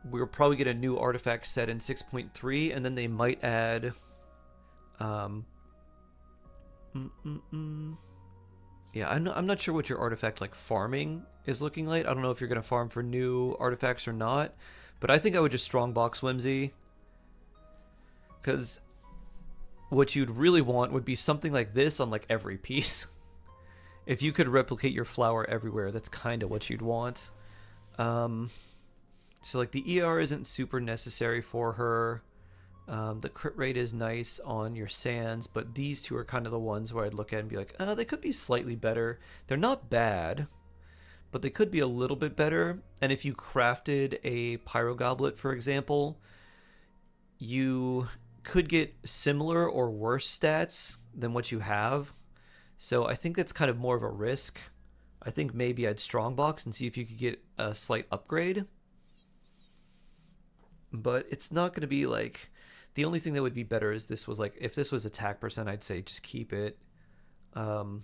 we'll probably get a new artifact set in 6.3, and then they might add yeah, I'm not sure what your artifact like farming is looking like. I don't know if you're gonna farm for new artifacts or not, but I think I would just strongbox Whimsy, because what you'd really want would be something like this on like every piece. If you could replicate your flower everywhere, that's kind of what you'd want. So like the ER isn't super necessary for her. The crit rate is nice on your Sands, but these two are kind of the ones where I'd look at and be like, they could be slightly better. They're not bad, but they could be a little bit better. And if you crafted a Pyro Goblet, for example, you could get similar or worse stats than what you have. So I think that's kind of more of a risk. I think maybe I'd strongbox and see if you could get a slight upgrade. But it's not going to be like... The only thing that would be better is this was like... If this was attack percent, I'd say just keep it. 2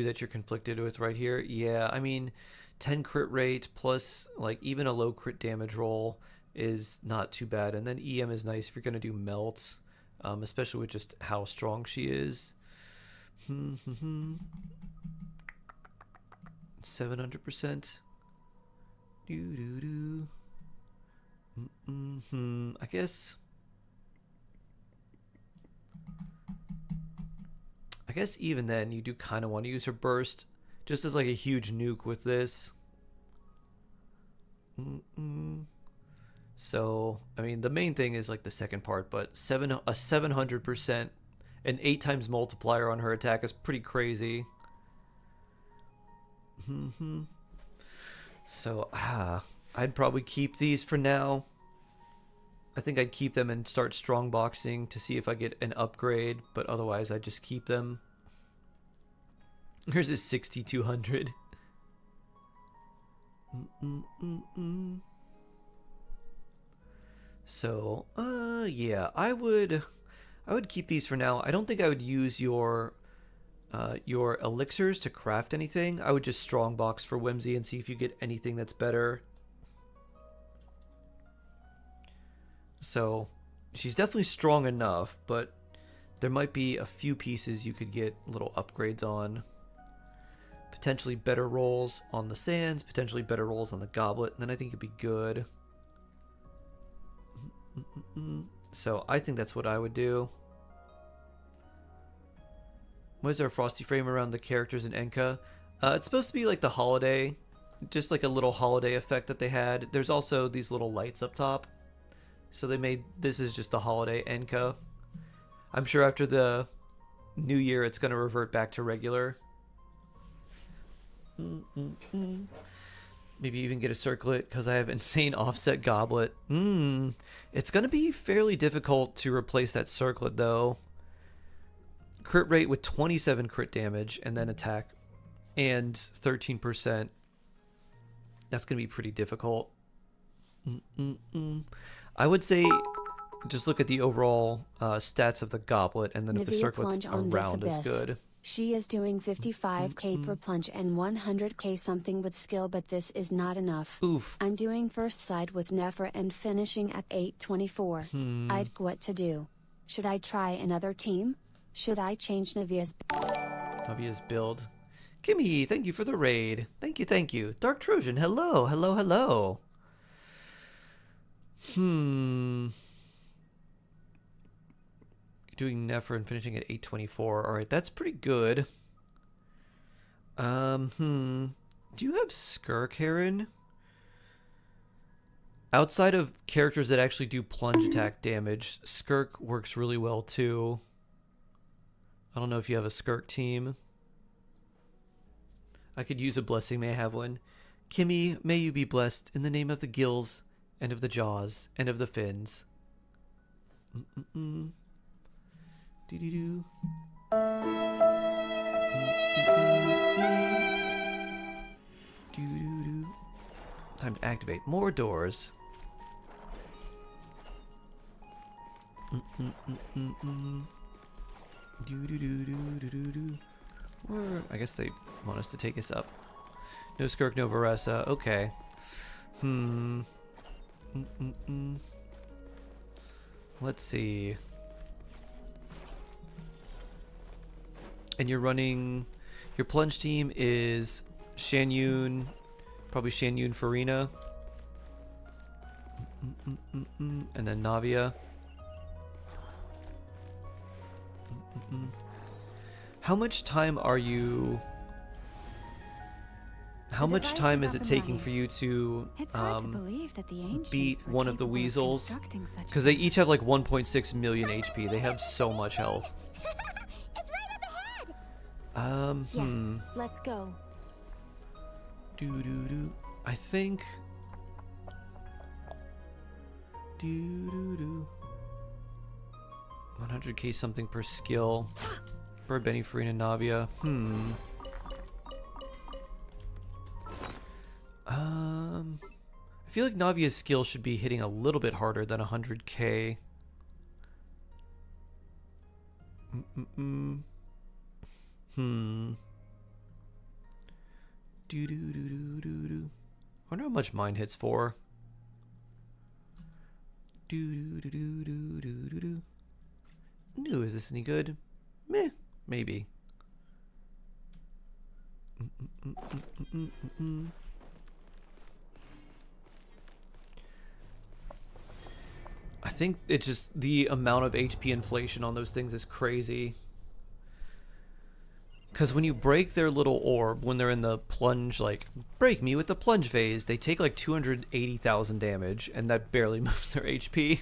that you're conflicted with right here. Yeah, I mean, 10 crit rate plus like even a low crit damage roll is not too bad. And then EM is nice if you're going to do melts. especially with just how strong she is. 700%. I guess even then you do kind of want to use her burst just as like a huge nuke with this. So I mean the main thing is like the second part, but a 700% an 8 times multiplier on her attack is pretty crazy. So I'd probably keep these for now. I think I'd keep them and start strong boxing to see if I get an upgrade, but otherwise I'd just keep them. Here's his 6200. So, yeah, I would keep these for now. I don't think I would use your elixirs to craft anything. I would just strong box for Whimsy and see if you get anything that's better. So, she's definitely strong enough, but there might be a few pieces you could get little upgrades on. Potentially better rolls on the sands, potentially better rolls on the goblet, and then I think it'd be good. So I think that's what I would do. What is our frosty frame around the characters in Enka? It's supposed to be like the holiday, just like a little holiday effect that they had. There's also these little lights up top. So they made, this is just the holiday Enka. I'm sure after the new year it's going to revert back to regular. Maybe even get a circlet because I have insane offset goblet. It's going to be fairly difficult to replace that circlet though. Crit rate with 27 crit damage and then attack and 13%. That's going to be pretty difficult. I would say just look at the overall stats of the goblet, and then if the circlet's around is good. She is doing 55k per plunge and 100k something with skill, but this is not enough. Oof. I'm doing first side with Nefer and finishing at 824. I'd what to do. Should I try another team? Should I change Navia's build? Kimmy, thank you for the raid. Thank you, thank you. Dark Trojan, hello, hello, hello. You're doing Nefer and finishing at 824. Alright, that's pretty good. Do you have Skirk, Heron? Outside of characters that actually do plunge attack damage, Skirk works really well too. I don't know if you have a Skirk team. I could use a blessing. May I have one? Kimmy, may you be blessed in the name of the gills and of the jaws and of the fins. Doo-doo-doo. Doo-doo-doo. Time to activate more doors. Doo-doo-doo-doo-doo-doo. Where? I guess they want us to take us up. No Skirk, no Varessa. Okay. Let's see. And you're running... Your plunge team is Shanyun, probably Shanyun Farina. And then Navia. How much time are you... How much time is it taking for you to beat one of the weasels? Because they each have like 1.6 million HP. They have so much health. It's right up ahead. Yes, let's go. Doo-doo-doo. I think... Doo-doo-doo. 100k something per skill. Bird, Benny, Farina, Navia. I feel like Navia's skill should be hitting a little bit harder than 100k. I wonder how much mine hits for. New, is this any good? Meh, maybe. I think it's just the amount of HP inflation on those things is crazy. Because when you break their little orb, when they're in the plunge, like, break me with the plunge phase, they take like 280,000 damage, and that barely moves their HP.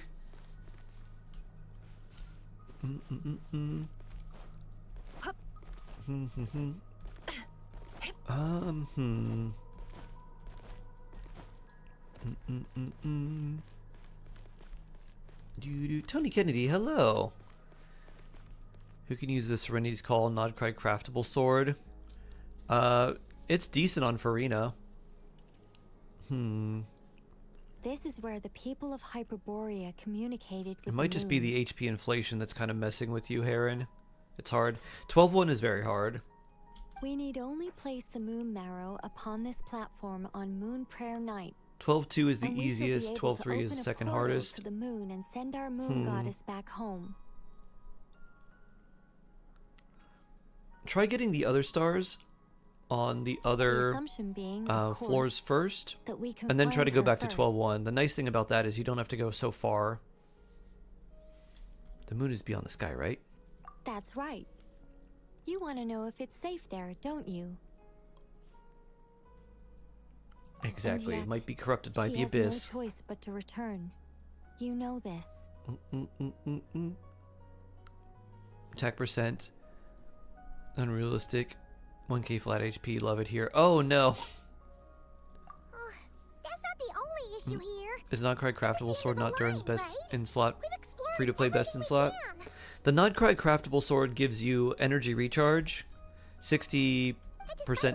Tony Kennedy, hello. Who can use the Serenity's Call Nodcry craftable sword? It's decent on Farina. This is where the people of Hyperborea communicated with It might the just be the moons. HP inflation that's kind of messing with you, Heron. It's hard. 12-1 is very hard. We need only place the moon marrow upon this platform on Moon Prayer Night. 12-2 is the and we shall be easiest. able to 12-3 is open a second portal hardest. to the moon and send our moon goddess back home. Try getting the other stars on the other assumption being, of course, floors first, that we can and then try find to go her back first. to 12-1. The nice thing about that is you don't have to go so far. The moon is beyond the sky, right? That's right. You want to know if it's safe there, don't you? Exactly. And It yet, might be corrupted by she the has abyss. no choice but to return. You know this. Attack percent. Unrealistic. 1k flat HP. Love it here. Oh no! That's not the only issue here. Is Nodcry craftable sword not Durin's best in slot? Explored Free to play best in everything slot? we can. The Nodcry craftable sword gives you energy recharge, 60%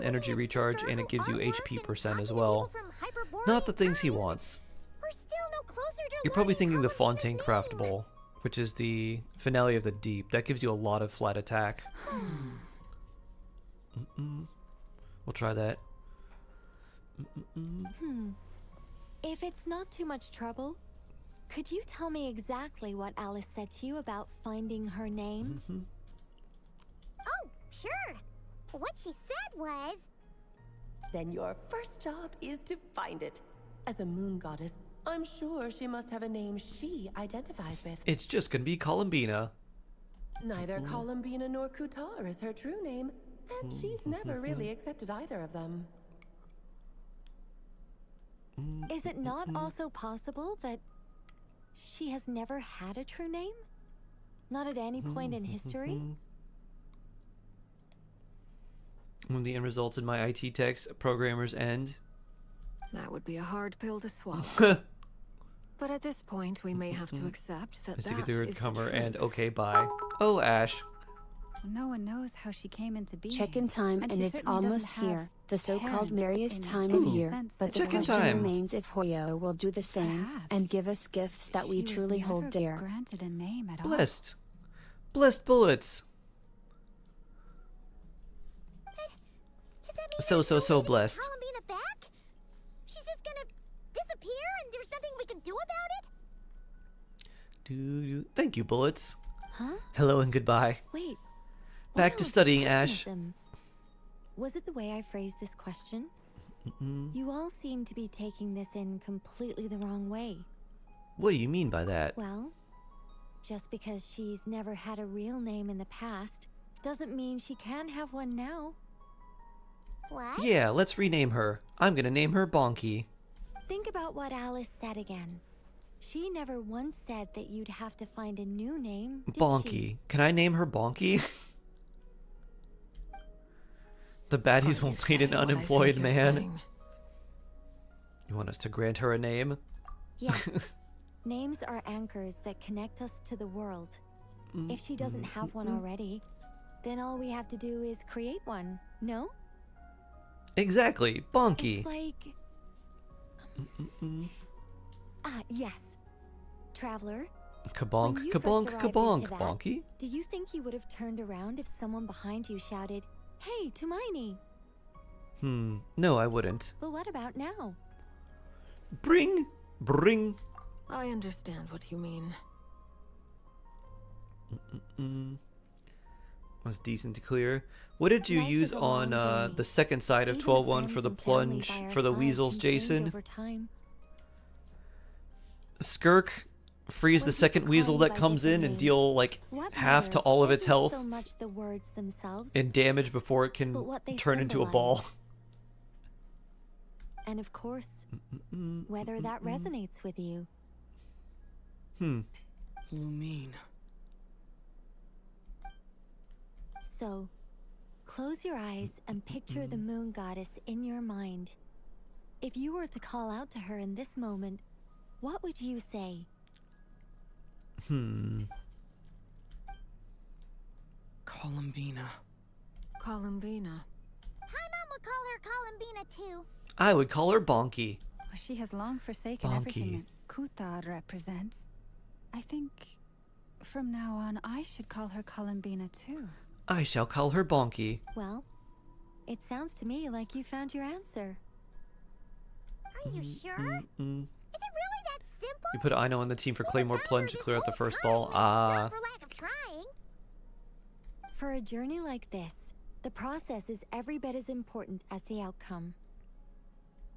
energy recharge, and it gives you HP percent as well. Not the things he wants. We're still no closer to You're probably learning thinking the Columbina's Fontaine name. craftable, which is the finale of the deep. That gives you a lot of flat attack. We'll try that. If it's not too much trouble, could you tell me exactly what Alice said to you about finding her name? Oh, sure. What she said was, Then your first job is to find it. As a moon goddess, I'm sure she must have a name she identifies with. It's just gonna be Columbina. Neither Columbina nor Kutar is her true name, and she's never really accepted either of them. Is it not also possible that she has never had a true name? Not at any point in history? When the end results in my IT techs programmers end. That would be a hard pill to swallow. But at this point, we may have to accept that Is to get that the is word comer the and truth. okay, bye. Oh, Ash. No one knows how she came into being. Check-in time, and she it's certainly doesn't almost have here. The so-called parents merriest in time of any year. sense But that the would Check-in question time. remains if Hoyo will do the same and give us gifts that we She was truly hold never dear. granted a name at all. Blessed. Blessed bullets. does that mean So there's no way to get blessed. Columbina back? She's just gonna disappear and there's nothing we can do about it? Thank you, bullets. Huh? Hello and goodbye. Wait. Back what to else studying, is Ash. pessimism? Was it the way I phrased this question? You all seem to be taking this in completely the wrong way. What do you mean by that? Well, just because she's never had a real name in the past doesn't mean she can't have one now. What? Yeah, let's rename her. I'm gonna name her Bonky. Think about what Alice said again. She never once said that you'd have to find a new name, did Bonky. she? Can I name her Bonky? The baddies won't date an unemployed man. You want us to grant her a name? Yes. Names are anchors that connect us to the world. If she doesn't have one already, then all we have to do is create one, no? Exactly, Bonky. It's like... yes. Traveler, Kabonk, when you kabonk, first arrived kabonk, into that, Bonky. do you think you would have turned around if someone behind you shouted, "Hey, Hermione"? No, I wouldn't. But what about now? Bring. I understand what you mean. Was decent to clear. What did you use on the second side of 12-1 for the plunge for the weasels, Jason? Skirk frees the second weasel that comes in and deal like half to all of its health so much the words themselves, and damage before it can turn into a ball. And of course, whether that resonates with you. Lumine. So, close your eyes and picture the moon goddess in your mind. If you were to call out to her in this moment, what would you say? Columbina. Columbina. Paimon would call her Columbina too. I would call her Bonky. She has long forsaken everything that Kuthar represents. I think from now on I should call her Columbina too. I shall call her Bonky. Well, it sounds to me like you found your answer. Are you sure? Is it really that simple? You put Aino on the team for Claymore Plunge to clear out the first ball. Ah. For lack of trying. For a journey like this, the process is every bit as important as the outcome.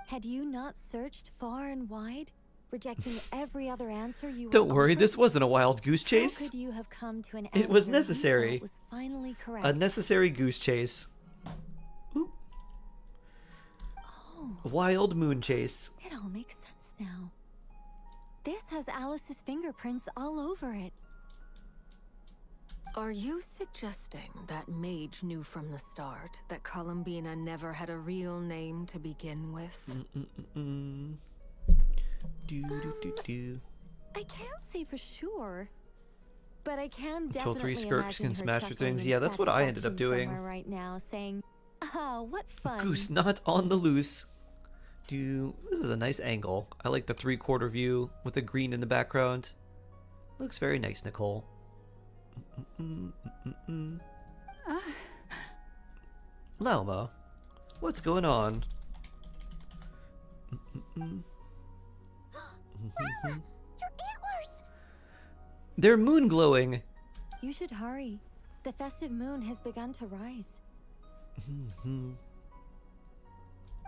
Had you not searched far and wide, rejecting every other answer you Don't were worry, offered, this wasn't a wild goose chase. how could you have come to an It was answer you necessary. felt was finally correct? A necessary goose chase. Ooh. Oh, Wild moon chase. it all makes sense now. This has Alice's fingerprints all over it. Are you suggesting that Mage knew from the start that Columbina never had a real name to begin with? I can't say for sure, but I can Until definitely 3 Skirks imagine can her smash through chuckling things. in Yeah, that's what I ended up satisfaction doing. somewhere right now, saying, "Oh, what fun!" Goose not on the loose. This is a nice angle. I like the 3/4 view with the green in the background. Looks very nice, Nicole. Lauma, what's going on? Your antlers! They're moon glowing. You should hurry. The festive moon has begun to rise.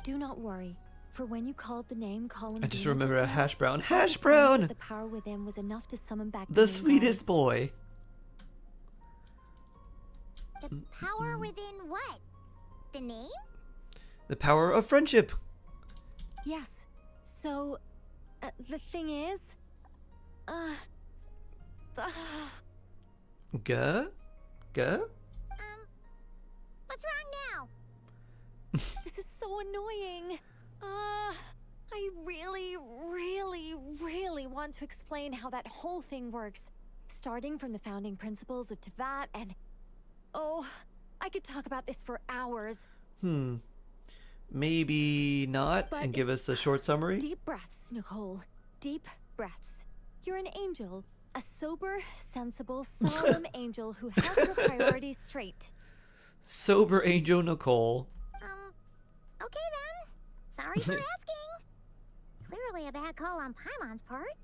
Do not worry, for when you called the name Columbina, I just remember a now, Hash Brown. I Hash could sense Brown! that the power within was enough to summon back The moon sweetest boy. The power within what? The name? The power of friendship. goddess. Yes. So, the thing is, Guh? What's wrong now? this is so annoying. I really, really, really want to explain how that whole thing works, starting from the founding principles of Tevat and... Oh, I could talk about this for hours. Maybe not, But and give us a short summary? Deep breaths, Nicole. Deep breaths. You're an angel. A sober, sensible, solemn angel who has her priorities straight. Sober Angel Nicole. Okay then. Sorry for asking. Clearly a bad call on Paimon's part.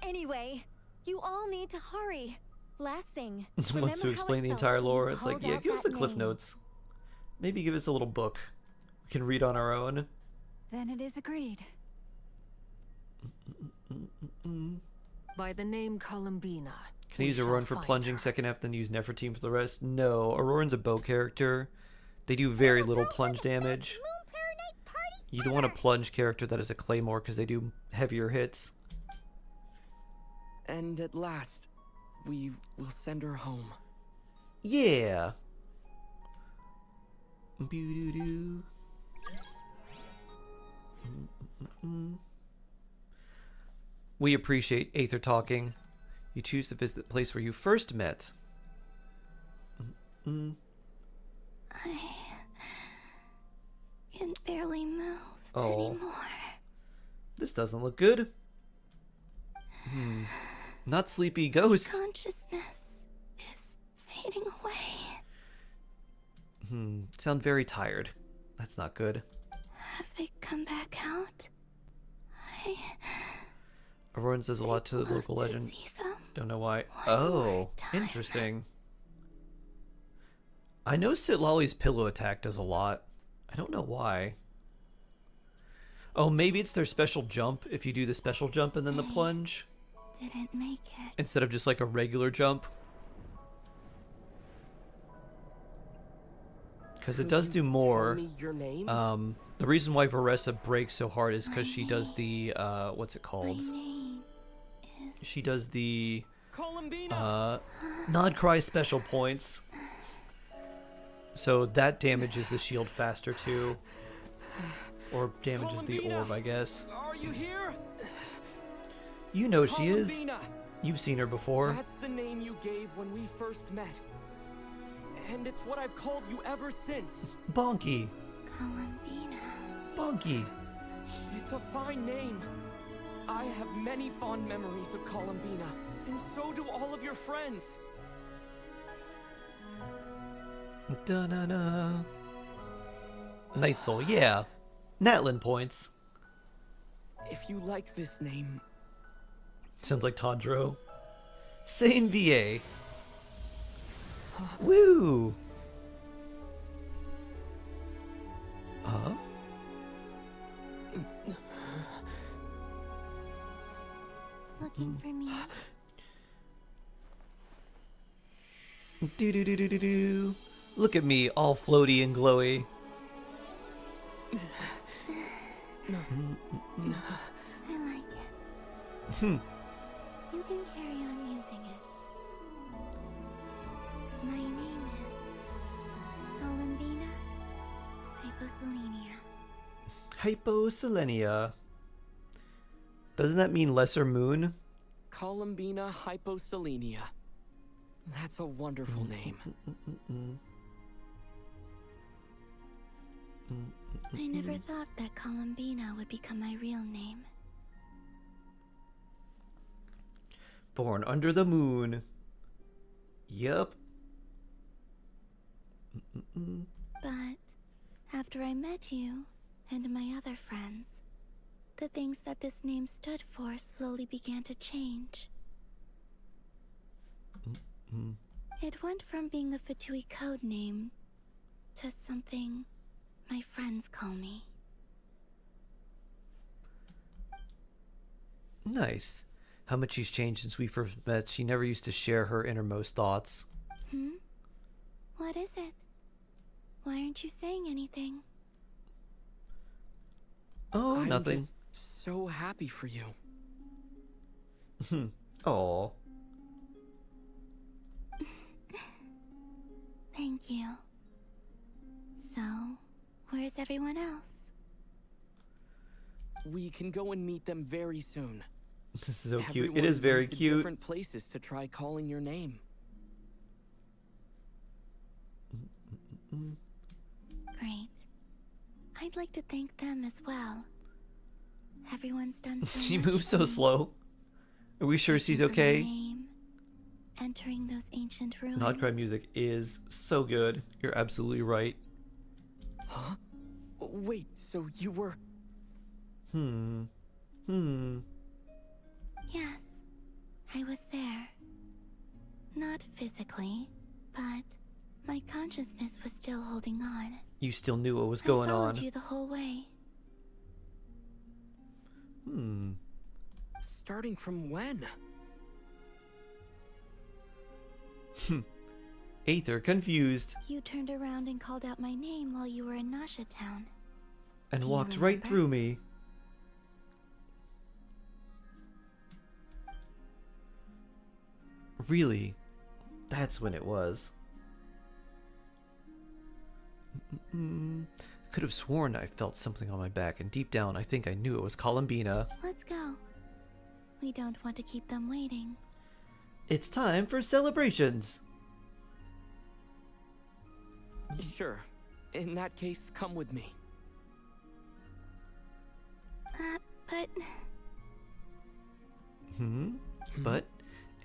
Anyway, you all need to hurry. Last thing. Wants to explain the entire lore. It's like, yeah, give us the cliff name. notes. Maybe give us a little book we can read on our own. Then it is agreed. By the name Columbina. Can I use Auroran for plunging second half, then use Nefertiti for the rest? No, Auroran's a bow character. They do very little plunge damage. You don't want a plunge character that is a claymore because they do heavier hits. And at last, we will send her home. Yeah. Boo-doo-doo. We appreciate Aether talking. You choose to visit the place where you first met. I can barely move anymore. This doesn't look good. Not sleepy ghost. Consciousness is fading away. Sound very tired. That's not good. Have they come back out? Auroran says a lot to the local legend. See them. Don't know why. Oh, interesting. I know Sitlolly's pillow attack does a lot. I don't know why. Oh, maybe it's their special jump if you do the special jump and then the plunge. Didn't make it. Instead of just like a regular jump. Because it does do more. Your name? The reason why Varessa breaks so hard is because she does the, what's it called? She does the, Nod Cry special points. So that damages the shield faster too. Or damages the orb, I guess. Are you here? You know she is. You've seen her before. That's the name you gave when we first met. And it's what I've called you ever since. Bonky. Columbina. Bonky. It's a fine name. I have many fond memories of Columbina, and so do all of your friends. Da-na-na. Night Soul, yeah. Natlin points. If you like this name... Sounds like Tondro. Same VA. Woo! Looking for me? Do do do do do do. Look at me, all floaty and glowy. I like it. You can carry on using it. My name is Columbina Hyposelenia. Hyposelenia. Doesn't that mean lesser moon? Columbina Hyposelenia. That's a wonderful name. I never thought that Columbina would become my real name. Born under the moon. Yup. But after I met you and my other friends, the things that this name stood for slowly began to change. It went from being a Fatui code name to something my friends call me. Nice. How much she's changed since we first met. She never used to share her innermost thoughts. What is it? Why aren't you saying anything? Oh, I'm nothing. Just so happy for you. Aw. Thank you. So, where's everyone else? We can go and meet them very soon. This is so cute. It Everyone is very went to cute. Different places to try calling your name. Great. I'd like to thank them as well. Everyone's done so She much moves so for me. slow. Are we sure she's Searching for my okay? name, entering those ancient ruins. Nod Cry music is so good. You're absolutely right. Huh? Wait, so you were... Yes, I was there. Not physically, but my consciousness was still holding on. You still knew what was going I followed on. you the whole way. Starting from when? Aether confused You turned around and called out my name while you were in Nasha Town. and Do you walked right remember? through me. Really? That's when it was. Could have sworn I felt something on my back, and deep down I think I knew it was Columbina. Let's go. We don't want to keep them waiting. It's time for celebrations! Sure. In that case, come with me. But... But,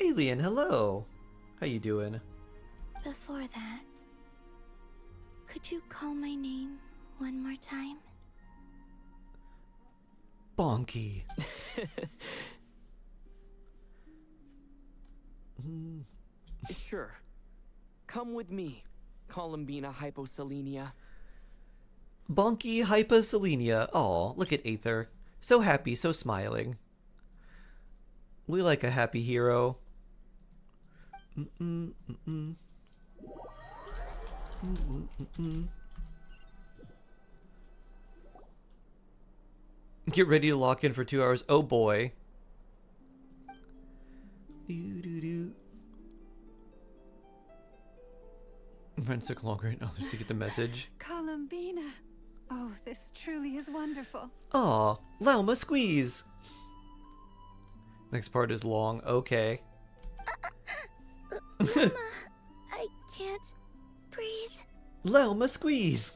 Alien, hello! How you doing? before that, could you call my name one more time? Bonky. Sure. Come with me, Columbina Hyposelenia. Bonky Hyposelenia. Aw, look at Aether. So happy, so smiling. We like a happy hero. Get ready to lock in for 2 hours. Oh boy. Friends took longer than others to get the message. Columbina. Oh, this truly is wonderful. Aw, Lauma squeeze. Next part is long. Okay. Mama, I can't breathe. Lauma squeeze.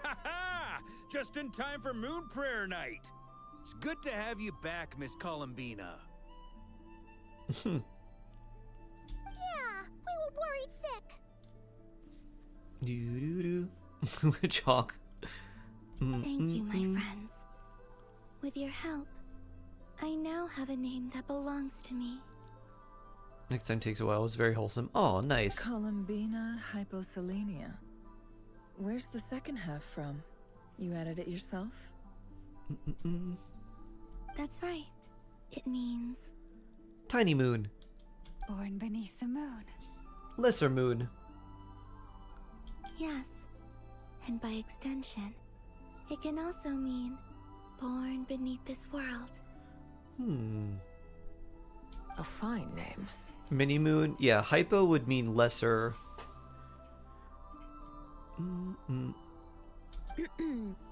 Ha-ha! Just in time for Moon Prayer Night. It's good to have you back, Miss Columbina. Yeah, we were worried sick. Doo-doo-doo. Chalk. Thank you, my friends. With your help, I now have a name that belongs to me. Next time takes a while. It's very wholesome. Oh, nice. Columbina Hyposelenia. Where's the second half from? You added it yourself? That's right. It means Tiny moon. Born beneath the moon. Lesser moon. yes. And by extension, it can also mean born beneath this world. A fine name. Mini moon. Yeah, hypo would mean lesser.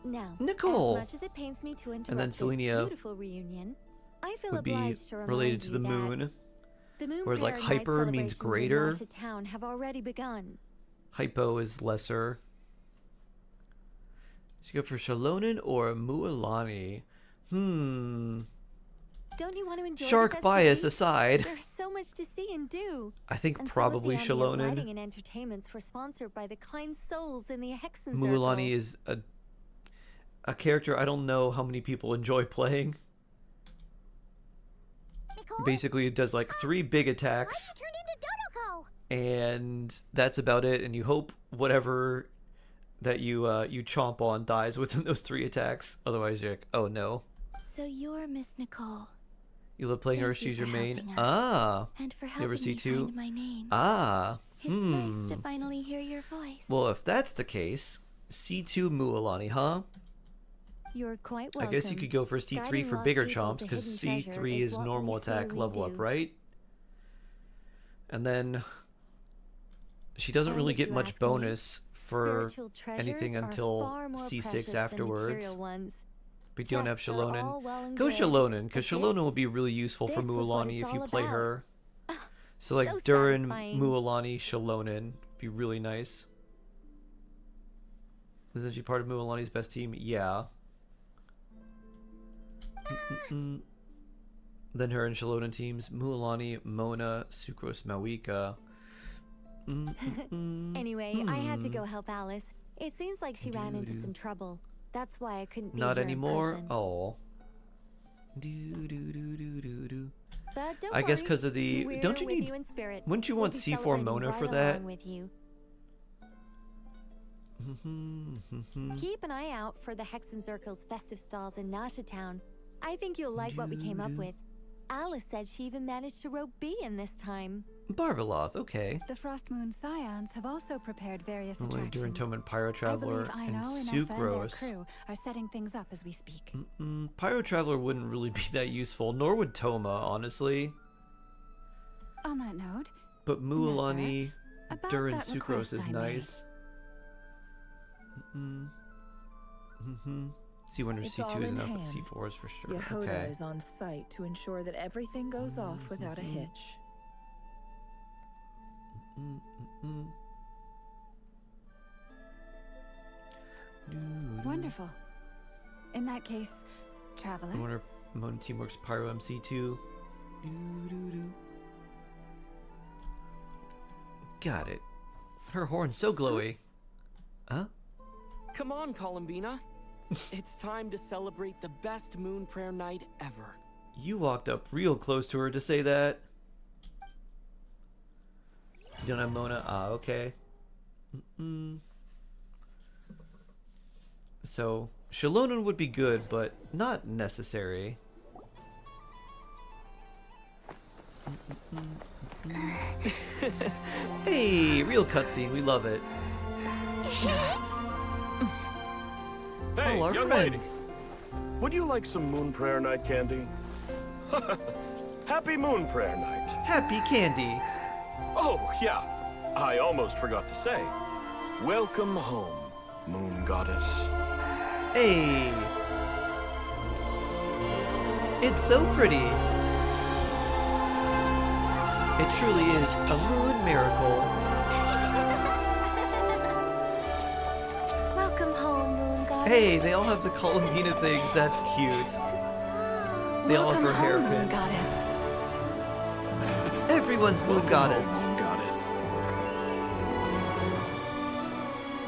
Now, Nicole. as much as it pains me to interrupt And then this Selenia beautiful reunion, I feel would be obliged to remind related to you the that moon. the Moon Whereas like Prayer Night hyper means celebrations greater. in Nasha Town have already begun. Hypo is lesser. Should you go for Shalonen or Mualani? Don't you want to enjoy Shark the bias festivities? aside, There's so much to see and do. I think And probably some of the ambient Shalonen. lighting and entertainments were sponsored by the kind souls in the Hexen Mualani Circle. is a character I don't know how many people enjoy playing. Basically, it does like 3 big attacks, and that's about it. And you hope whatever that you chomp on dies within those 3 attacks. Otherwise, you're like, oh no. So you're Miss Nicole. You love playing her. Thank you She's your for main. helping us, Ah. and for You ever helping see me 2? find my name. Ah. It's nice to finally hear your voice. Well, if that's the case, C2 Mualani, huh? You're quite I welcome. guess you could go for C3 Guiding for lost bigger people chomps, to because hidden treasure C3 is what normal we say attack we level up, do. right? And then she doesn't And really if get you much ask me, bonus for spiritual anything treasures are until far more C6 precious than afterwards. material ones. We don't have Chests are all Shalonen. well and Go good, Shalonen, because but Shalonen will be really useful for this was what Mualani it's if you all play about. her. So like so Durin, satisfying. Mualani, Shalonen be really nice. Isn't she part of Mualani's best team? Yeah. Then her and Shalonen teams: Mualani, Mona, Sucrose, Mawika. Anyway, I had to go help Alice. It seems like she ran into some trouble. That's why I couldn't be Not here in anymore. person. Oh. But don't I guess worry, because of the. we're Don't you with need? you in spirit. Wouldn't you We'll want be C4 celebrating Mona right for that? along with you. Keep an eye out for the Hexen Circle's festive stalls in Nasha Town. I think you'll like what we came up with. Alice said she even managed to rope B in this time. Barbeloth, okay. The Frost Moon Scions have also prepared various Durin attractions. Tome Pyro I Traveler believe and Ino and Effa and their Sucrose. crew are setting things up as we speak. Pyro Traveler wouldn't really be that useful, nor would Toma, honestly. On that note, But Mualani, about Durin that Sucrose request is I made. nice. C1 or It's all C2 is in enough, but hand. C4 is for sure. Yehoda Okay. is on site to ensure that everything goes off without a hitch. Wonderful. In that case, Traveler. I wonder if Mona Teamworks Pyro MC2. Got it. Her horn's so glowy. Huh? Come on, Columbina. It's time to celebrate the best Moon Prayer Night ever. You walked up real close to her to say that. You don't have Mona? Ah, okay. So, Shalonen would be good, but not necessary. Hey, real cutscene, we love it. Hey, Oh, our young friends. lady. Would you like some Moon Prayer Night candy? Happy Moon Prayer Night. Happy candy. Oh, yeah. I almost forgot to say. Welcome home, Moon Goddess. Hey. It's so pretty. It truly is a moon miracle. Welcome home, Moon Goddess. Hey, they all have the Columbina things. That's cute. They all have her hairpins. Everyone's Moon Goddess. Moon Goddess.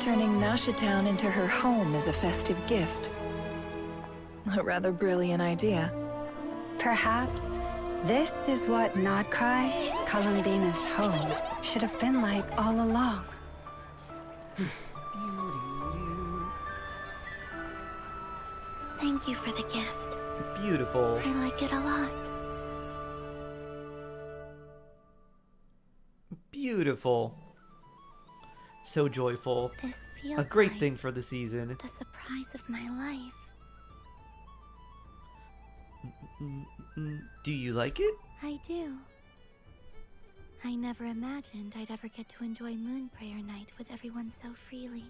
Turning Nasha Town into her home is a festive gift. A rather brilliant idea. Perhaps this is what Nodcry, Columbina's home, should have been like all along. Thank you for the gift. Beautiful. I like it a lot. Beautiful. So joyful. This feels A great like thing for the season. the surprise of my life. Do you like it? I do. I never imagined I'd ever get to enjoy Moon Prayer Night with everyone so freely.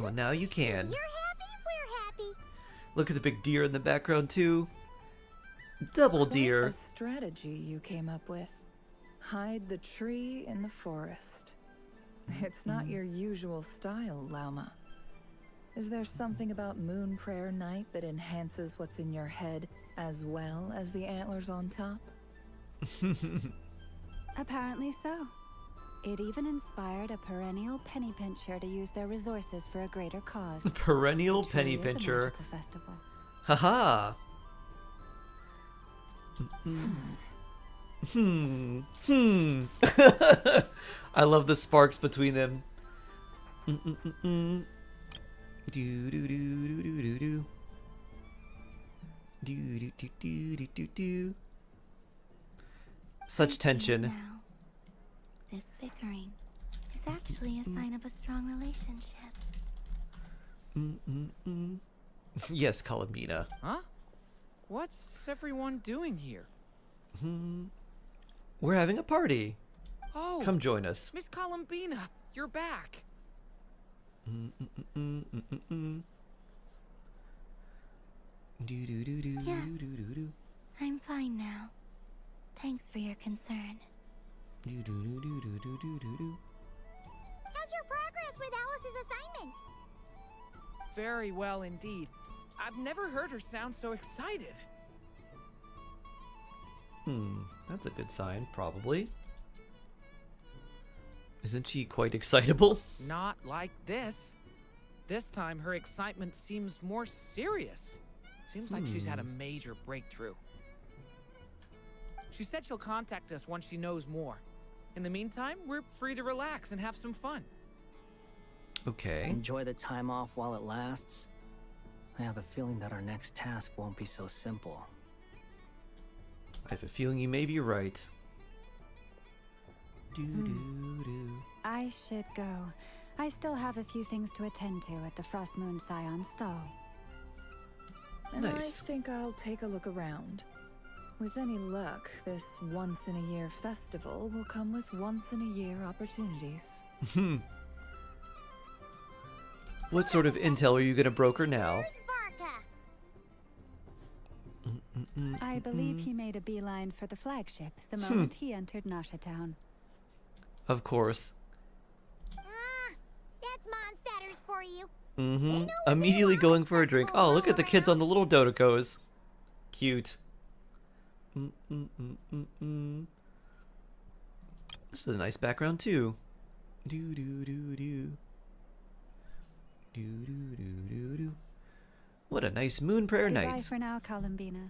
Well, now you can. You're happy, we're happy. Look at the big deer in the background, too. Double Quite deer. a strategy you came up with. Hide the tree in the forest. It's not your usual style, Lauma. Is there something about Moon Prayer Night that enhances what's in your head as well as the antlers on top? Apparently so. It even inspired a perennial penny pincher to use their resources for a greater cause. Perennial It penny truly is a pincher. magical festival. Haha. I love the sparks between them. Do do do do do do do. Do do do do do do do. Such tension. Now, this bickering is actually a sign of a strong relationship. Yes, Columbina. Huh? What's everyone doing here? We're having a party. Oh, Come join us. Miss Columbina, you're back. Yes, I'm fine now. Thanks for your concern. How's your progress with Alice's assignment? Very well indeed. I've never heard her sound so excited. That's a good sign, probably. Isn't she quite excitable? Not like this. This time her excitement seems more serious. Seems like she's had a major breakthrough. She said she'll contact us once she knows more. In the meantime, we're free to relax and have some fun. Okay. Enjoy the time off while it lasts. I have a feeling that our next task won't be so simple. I have a feeling you may be right. I should go. I still have a few things to attend to at the Frost Moon Scion stall. And Nice. I think I'll take a look around. With any luck, this once-in-a-year festival will come with once-in-a-year opportunities. What sort of intel are you gonna broker now? I believe he made a beeline for the flagship the moment he entered Nasha Town. Of course. That's Mondstadters for you. Immediately going for a drink. Oh, look at the kids on the little Dodocos. Cute. This is a nice background too. Do do do do. Do do do do do. What a nice moon prayer Goodbye night. for now, Columbina.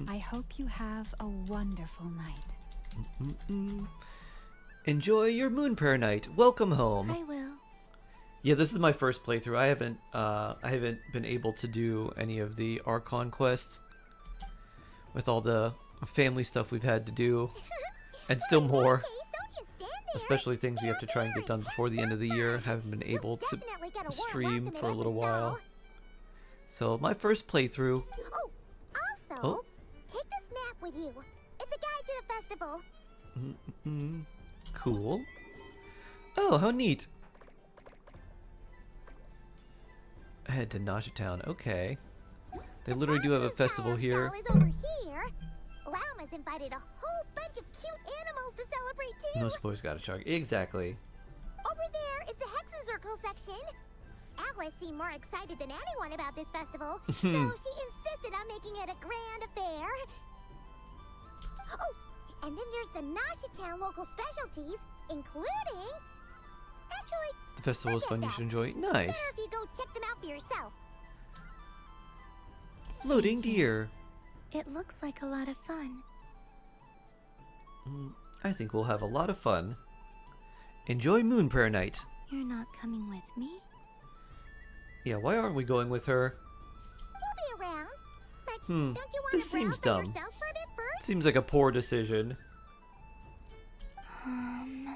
I hope you have a wonderful night. Enjoy your moon prayer night. Welcome home. I will. Yeah, this is my first playthrough. I haven't been able to do any of the Archon quests with all the family stuff we've had to do, and still more. Especially things we have to try and get done before the end of the year. Haven't been able to stream for a little while. So my first playthrough. Also, take this map with you. It's a guide to the festival. Cool. Oh, how neat. Head to Nasha Town. Okay. They literally do have a festival here. Is over here. Lauma's invited a whole bunch of cute animals to celebrate too. No spoilers got a shark. Exactly. Over there is the Hexen section. Alice seemed more excited than anyone about this festival, so she insisted on making it a grand affair. Oh, and then there's the Nasha Town local specialties, including... Actually, The festival is fun. You should enjoy. Nice. better if you go check them out for yourself. Floating deer. It looks like a lot of fun. I think we'll have a lot of fun. Enjoy Moon Prayer Night. You're not coming with me? Yeah, why aren't we going with her? We'll be around. But don't you want This to seems browse dumb. by yourself for a bit first? Seems like a poor decision.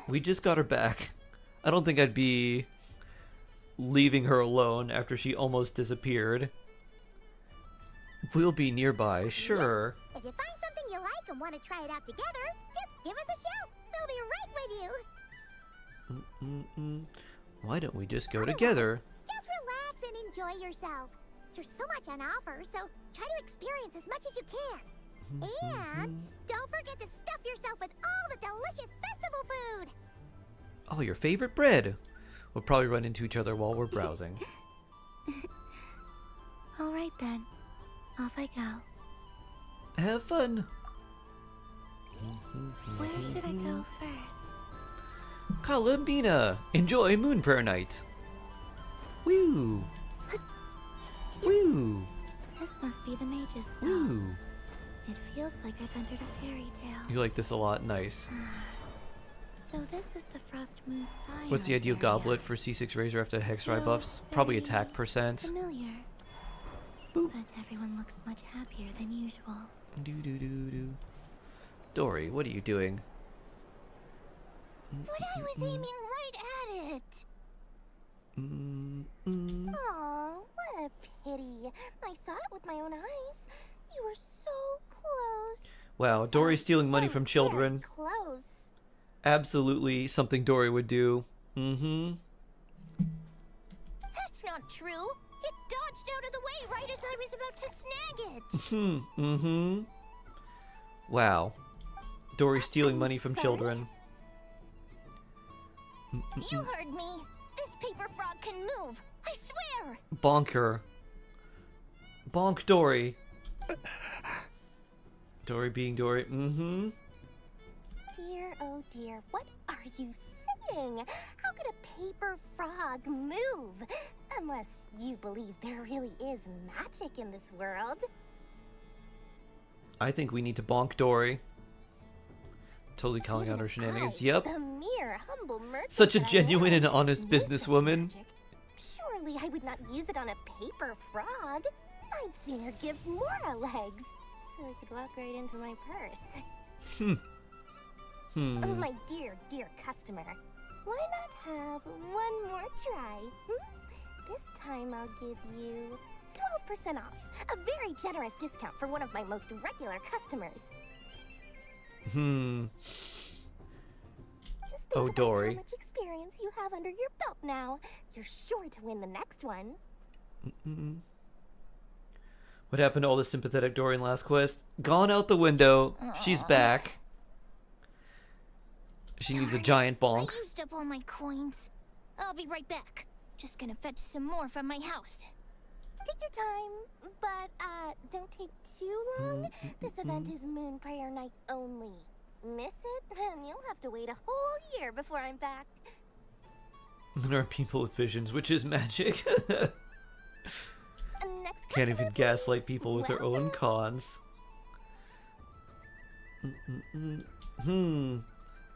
We just got her back. I don't think I'd be leaving her alone after she almost disappeared. We'll be nearby, sure. If you find something you like and want to try it out together, just give us a shout. We'll be right with you. Why don't we just go together? Just relax and enjoy yourself. There's so much on offer, so try to experience as much as you can. And don't forget to stuff yourself with all the delicious festival food. Oh, your favorite bread. We'll probably run into each other while we're browsing. All right then. Off I go. Have fun. Where should I go first? Columbina, enjoy Moon Prayer Night. Woo. Woo. This must be the mage's spell. Woo. It feels like I've entered a fairy tale. You like this a lot. Nice. So this is the Frost Moon Scion. What's the ideal goblet for C6 Razor after Hexcry buffs? Probably attack percent. Familiar. But everyone looks much happier than usual. Dory, what are you doing? But I was aiming right at it. Aw, what a pity. I saw it with my own eyes. You were so close. Wow, Dory stealing money from children. Close. Absolutely something Dory would do. That's not true. It dodged out of the way right as I was about to snag it. Wow. Dory stealing money from children. You heard me. This paper frog can move. I swear. Bonk her. Bonk Dory. Dory being Dory. Dear, oh dear, what are you saying? How could a paper frog move? Unless you believe there really is magic in this world. I think we need to bonk Dory. Totally calling out her shenanigans. Yep. The mere humble merchant Such a that I genuine am, and honest use such businesswoman. magic. Surely I would not use it on a paper frog. I'd sooner give Mora legs, so I could walk right into my purse. My dear, dear customer, why not have one more try? This time I'll give you 12% off. A very generous discount for one of my most regular customers. Just think about Dory. how much experience you have under your belt now. You're sure to win the next one. What happened to all the sympathetic Dory in last quest? Gone out the window. She's back. She needs a giant bonk. I used up all my coins. I'll be right back. Just gonna fetch some more from my house. Take your time, but don't take too long. This event is Moon Prayer Night only. Miss it, and you'll have to wait a whole year before I'm back. There are people with visions, which is magic. Next Can't customer, even gaslight please. people with their Well own done. cons.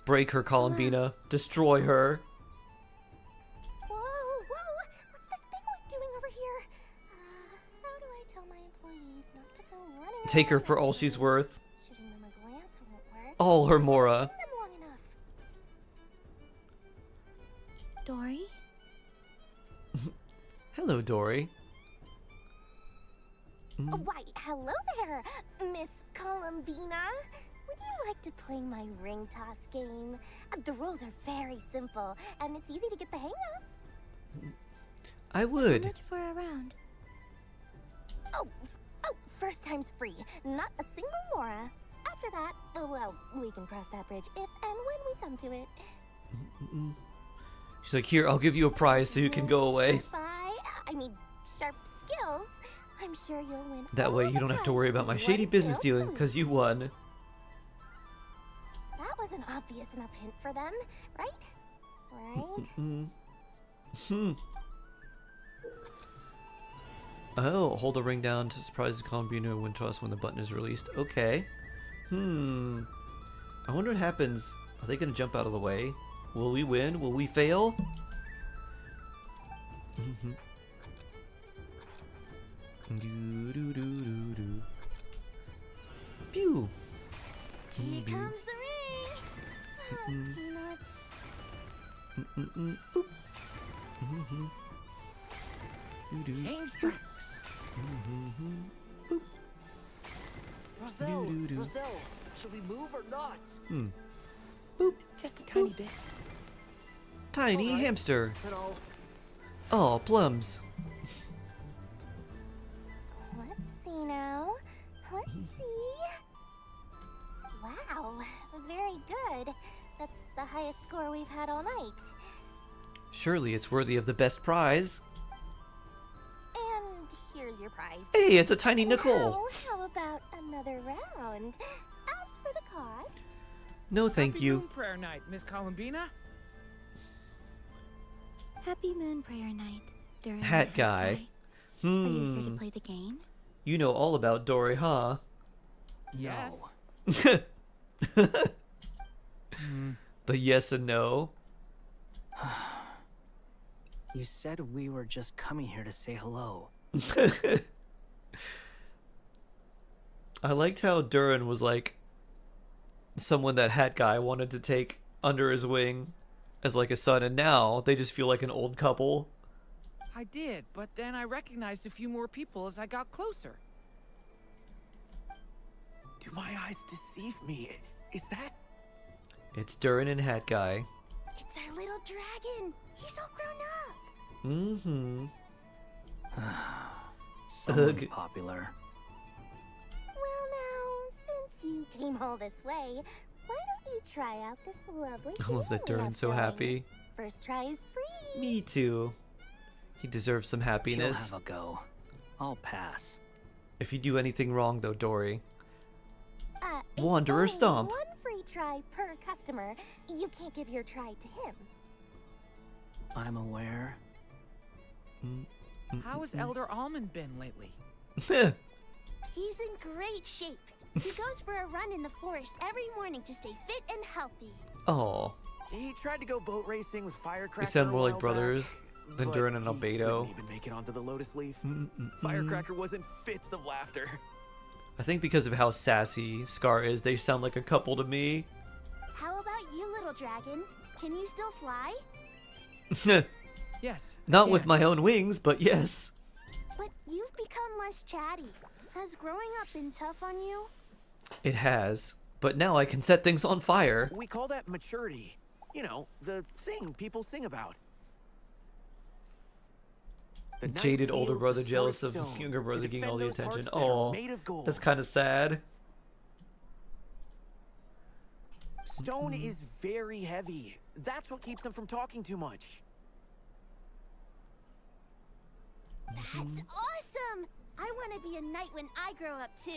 Break her, Columbina. Destroy her. Whoa, whoa! What's this big one doing over here? How do I tell my employees not to go running? Take her around for all this she's way? worth. Shooting them a glance won't work. All her Mora. Them long enough. Dory? Hello, Dory. Why, hello there, Miss Columbina. Would you like to play my ring toss game? The rules are very simple, and it's easy to get the hang of. I How would. much for a round? Oh, first time's free. Not a single Mora. After that, well, we can cross that bridge if and when we come to it. She's like, here, I'll give you a prize so you can go away. Sharp skills. I'm sure you'll win. That way you don't have to worry about my shady business dealing because you won. That was an obvious enough hint for them, right? Right? Oh, hold the ring down to surprise Columbina when toss when the button is released. Okay. I wonder what happens. Are they gonna jump out of the way? Will we win? Will we fail? Pew. Here comes the ring. Peanuts. Change tracks. Roselle, Roselle, should we move or not? Just a tiny bit. Tiny All right, hamster. then I'll- Oh, plums. Let's see now. Let's see. Wow, very good. That's the highest score we've had all night. Surely it's worthy of the best prize. And here's your prize. Hey, it's a tiny nickel. Now, how about another round? As for the cost, No, thank Happy you. Moon Prayer Night, Miss Columbina. Happy Moon Prayer Night, Durin. Hat guy. Are you here to play the game? You know all about Dory, huh? Yes. The yes and no. You said we were just coming here to say hello. I liked how Durin was like someone that hat guy wanted to take under his wing as like a son, and now they just feel like an old couple. I did, but then I recognized a few more people as I got closer. Do my eyes deceive me? Is that... It's Durin and hat guy. it's our little dragon. He's all grown up. Someone's Ugh. popular. Well, now, since you came all this way, why don't you try out this lovely I love that game we have Durin's so going? happy. First try is free. Me too. He deserves some He'll happiness. have a go. I'll pass. If you do anything wrong though, Dory. It's Wanderer only Stomp. One free try per customer. You can't give your try to him. I'm aware. How has Elder Almond been lately? He's in great shape. He goes for a run in the forest every morning to stay fit and healthy. Oh, He tried to go boat racing with Firecracker. they sound a more like while brothers back, than but Durin and he Albedo. couldn't even make it onto the Lotus Leaf. Firecracker was in fits of laughter. I think because of how sassy Scar is, they sound like a couple to me. How about you, little dragon? Can you still fly? Yes. Not with my own wings, but yes. But you've become less chatty. Has growing up been tough on you? It has. But now I can set things on fire. We call that maturity. You know, the thing people sing about. The knight Jaded older wields brother a sword jealous of stone younger to brother getting defend all the those hearts attention. that are Oh, made of gold. that's kind of sad. Stone is very heavy. That's what keeps them from talking too much. That's awesome! I want to be a knight when I grow up too.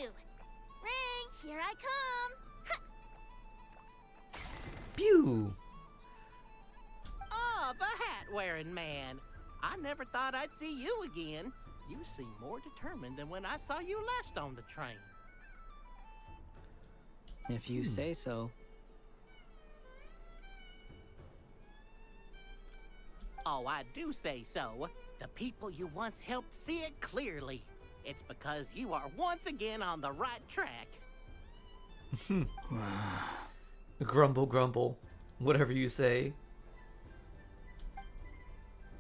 Ring, here I come! Pew! Oh, the hat-wearing man. I never thought I'd see you again. You seem more determined than when I saw you last on the train. If you say so. Oh, I do say so. The people you once helped see it clearly. It's because you are once again on the right track. Grumble, grumble. Whatever you say.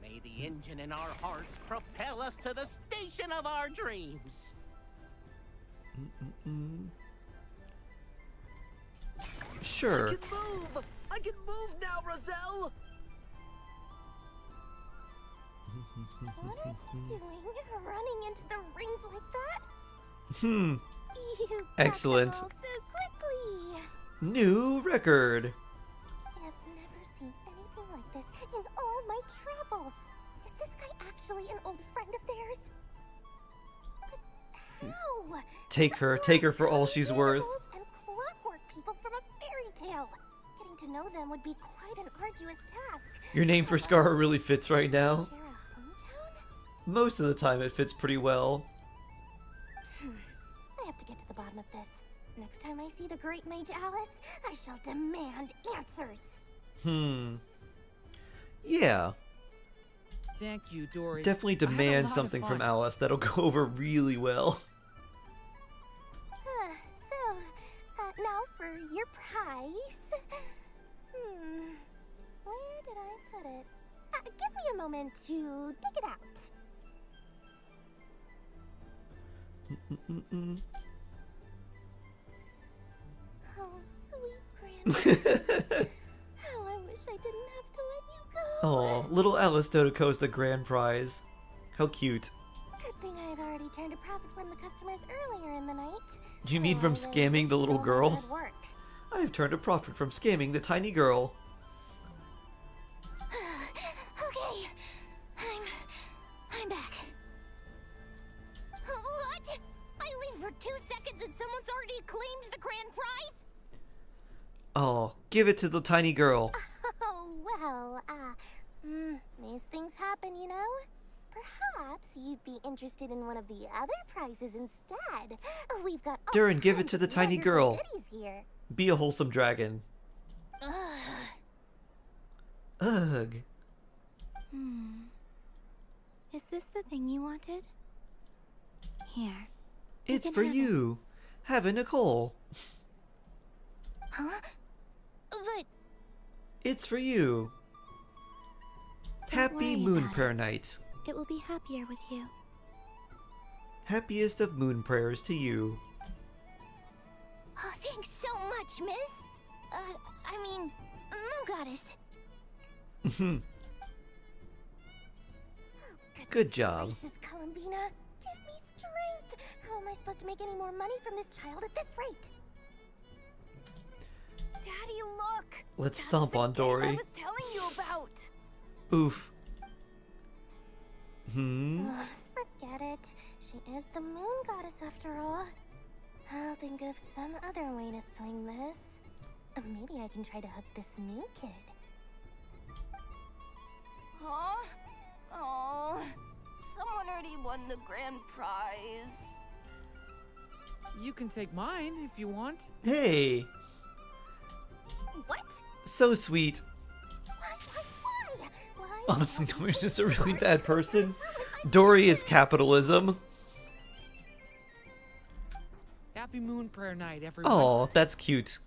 May the engine in our hearts propel us to the station of our dreams. Sure. I can move! I can move now, Roselle! What are you doing? Running into the rings like that? Hmm. You got Excellent. them all so quickly. New record. I have never seen anything like this in all my travels. Is this guy actually an old friend of theirs? But how? Take her for all she's worth. And clockwork people from a fairy tale. Getting to know them would be quite an arduous task. Your name for Scar really fits right now. Share a hometown? Most of the time it fits pretty well. I have to get to the bottom of this. Next time I see the great mage Alice, I shall demand answers. Yeah. Thank you, Dory. Definitely I had a lot demand of something from fun. Alice. That'll go over really well. Now for your prize. Where did I put it? Give me a moment to dig it out. Oh, sweet grandma. How I wish I didn't have to let you go. Oh, little Alice Dodoko is the grand prize. How cute. Good thing I've already turned a profit from the customers earlier in the night. You mean from scamming the little girl? Hard work. I've turned a profit from scamming the tiny girl. Okay, I'm back. What? I leave for 2 seconds and someone's already claimed the grand prize? Oh, give it to the tiny girl. Oh, well, these things happen, you know? Perhaps you'd be interested in one of the other prizes instead. We've got all Durin, give it kinds to the of tiny wonderful girl. goodies here. Be a wholesome dragon. Ugh. Is this the thing you wanted? Here. It's for you. Have a Nicole. Huh? But It's for you. Happy worry Moon about Prayer Night. It will be happier with you. Happiest of moon prayers to you. oh, thanks so much, miss. I mean, Moon Goddess. Good job. Gracious, Columbina. Give me strength. How am I supposed to make any more money from this child at this rate? Daddy, look! Let's stomp on Dory. I was telling you about. Oof. Forget it. She is the Moon Goddess after all. I'll think of some other way to swing this. Maybe I can try to hook this new kid. Huh? Oh, someone already won the grand prize. You can take mine if you want. Hey. What? So sweet. Why? Honestly, Dory's just a really bad person. Dory is capitalism. Happy Moon Prayer Night, everyone. Oh, that's cute.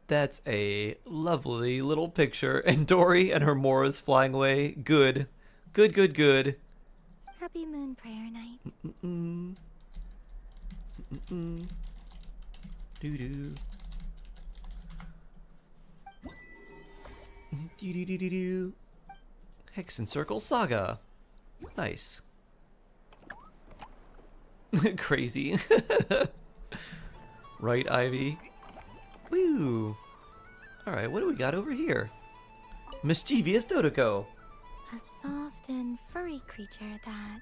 That's a lovely little picture. And Dory and her Moras flying away. Good. Good, good, good. Happy Moon Prayer Night. Doo-doo. Doo-doo-doo-doo-doo. Hex and Circle Saga. Nice. Crazy. Right, Ivy? Woo! Alright, what do we got over here? Mischievous Dodoko. A soft and furry creature that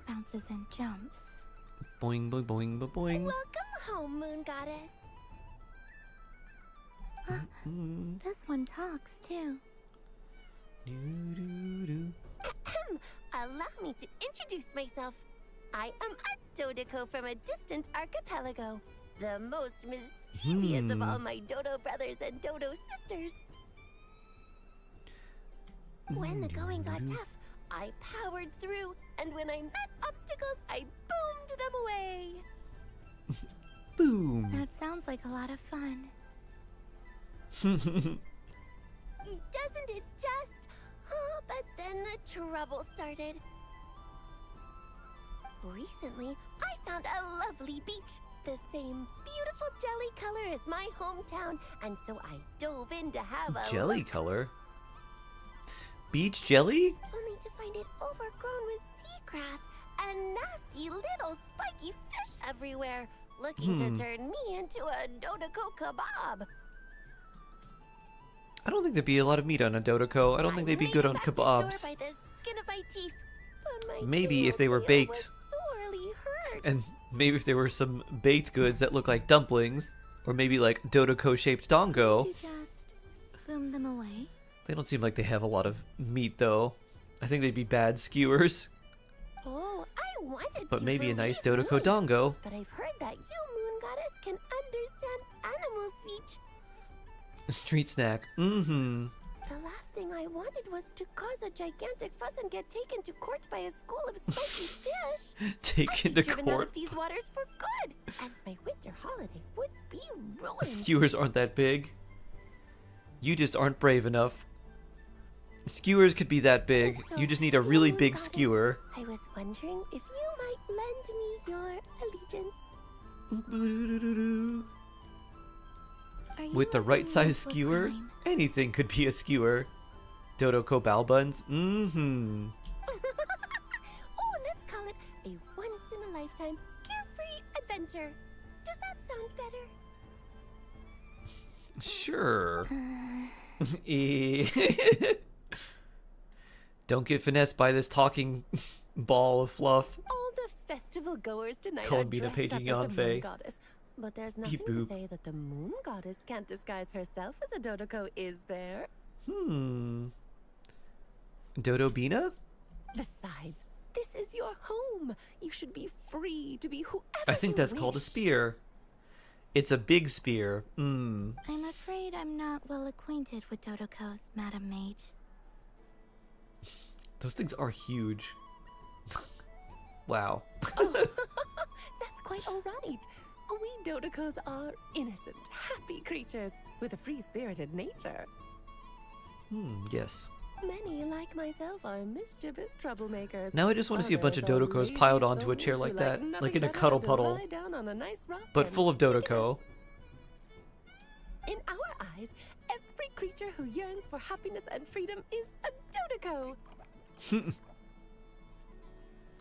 bounces and jumps. Boing, boing, boing, boing, boing. Welcome home, Moon Goddess. This one talks too. Doo-doo-doo. Allow me to introduce myself. I am a Dodoco from a distant archipelago, the most mischievous of all my Dodo brothers and Dodo sisters. When the going got tough, I powered through, and when I met obstacles, I boomed them away. Boom. That sounds like a lot of fun. Doesn't it just? Oh, but then the trouble started. Recently, I found a lovely beach, the same beautiful jelly color as my hometown, and so I dove in to have a Jelly look. color? Beach jelly? Only to find it overgrown with seagrass and nasty little spiky fish everywhere, looking to turn me into a Dodoco kebab. I don't think there'd be a lot of meat on a Dodoco. I don't think they'd be good on kebabs. By the skin of my teeth, but my Maybe if they were tail baked. was sorely hurt. And maybe if there were some baked goods that look like dumplings. Or maybe like Dodoco-shaped dongo. You just boom them away. They don't seem like they have a lot of meat, though. I think they'd be bad skewers. Oh, I wanted But to maybe a nice believe Dodoco me, dongo. But I've heard that you, Moon Goddess, can understand animal speech. Street snack. Mm-hmm. The last thing I wanted was to cause a gigantic fuss and get taken to court by a school of spiky fish. Taken to Driven out court. of these waters for good, and my winter holiday would be ruined. Skewers aren't that big. You just aren't brave enough. Skewers could be that big. So, You just need a really Moon big Goddess, skewer. I was wondering if you might lend me your allegiance. With the right size skewer, anything could be a skewer. Dodoco bal buns. Mm-hmm. Oh, let's call it a once-in-a-lifetime carefree adventure. Does that sound better? Sure. Don't get finessed by this talking ball of fluff. All the festival goers tonight Columbina are dressed paging up as the Yanfei. Moon Goddess. But there's nothing Beep to boop. say that the Moon Goddess can't disguise herself as a Dodoco, is there? Dodobina? Besides, this is your home. You should be free to be whoever I think you that's called a wish. spear. It's a big spear. Mm. I'm afraid I'm not well acquainted with Dodocos, Madam Mage. Those things are huge. Wow. That's quite all right. We Dodocos are innocent, happy creatures with a free-spirited nature. Yes. Many, like myself, are mischievous troublemakers. Now I just want to see a bunch of Others are Dodocos lazy piled onto a souls chair who like that. nothing Like in a better cuddle than to puddle. lie down on a nice rock But and full of Dodoco. In our eyes, every creature who yearns for happiness and freedom is a Dodoco.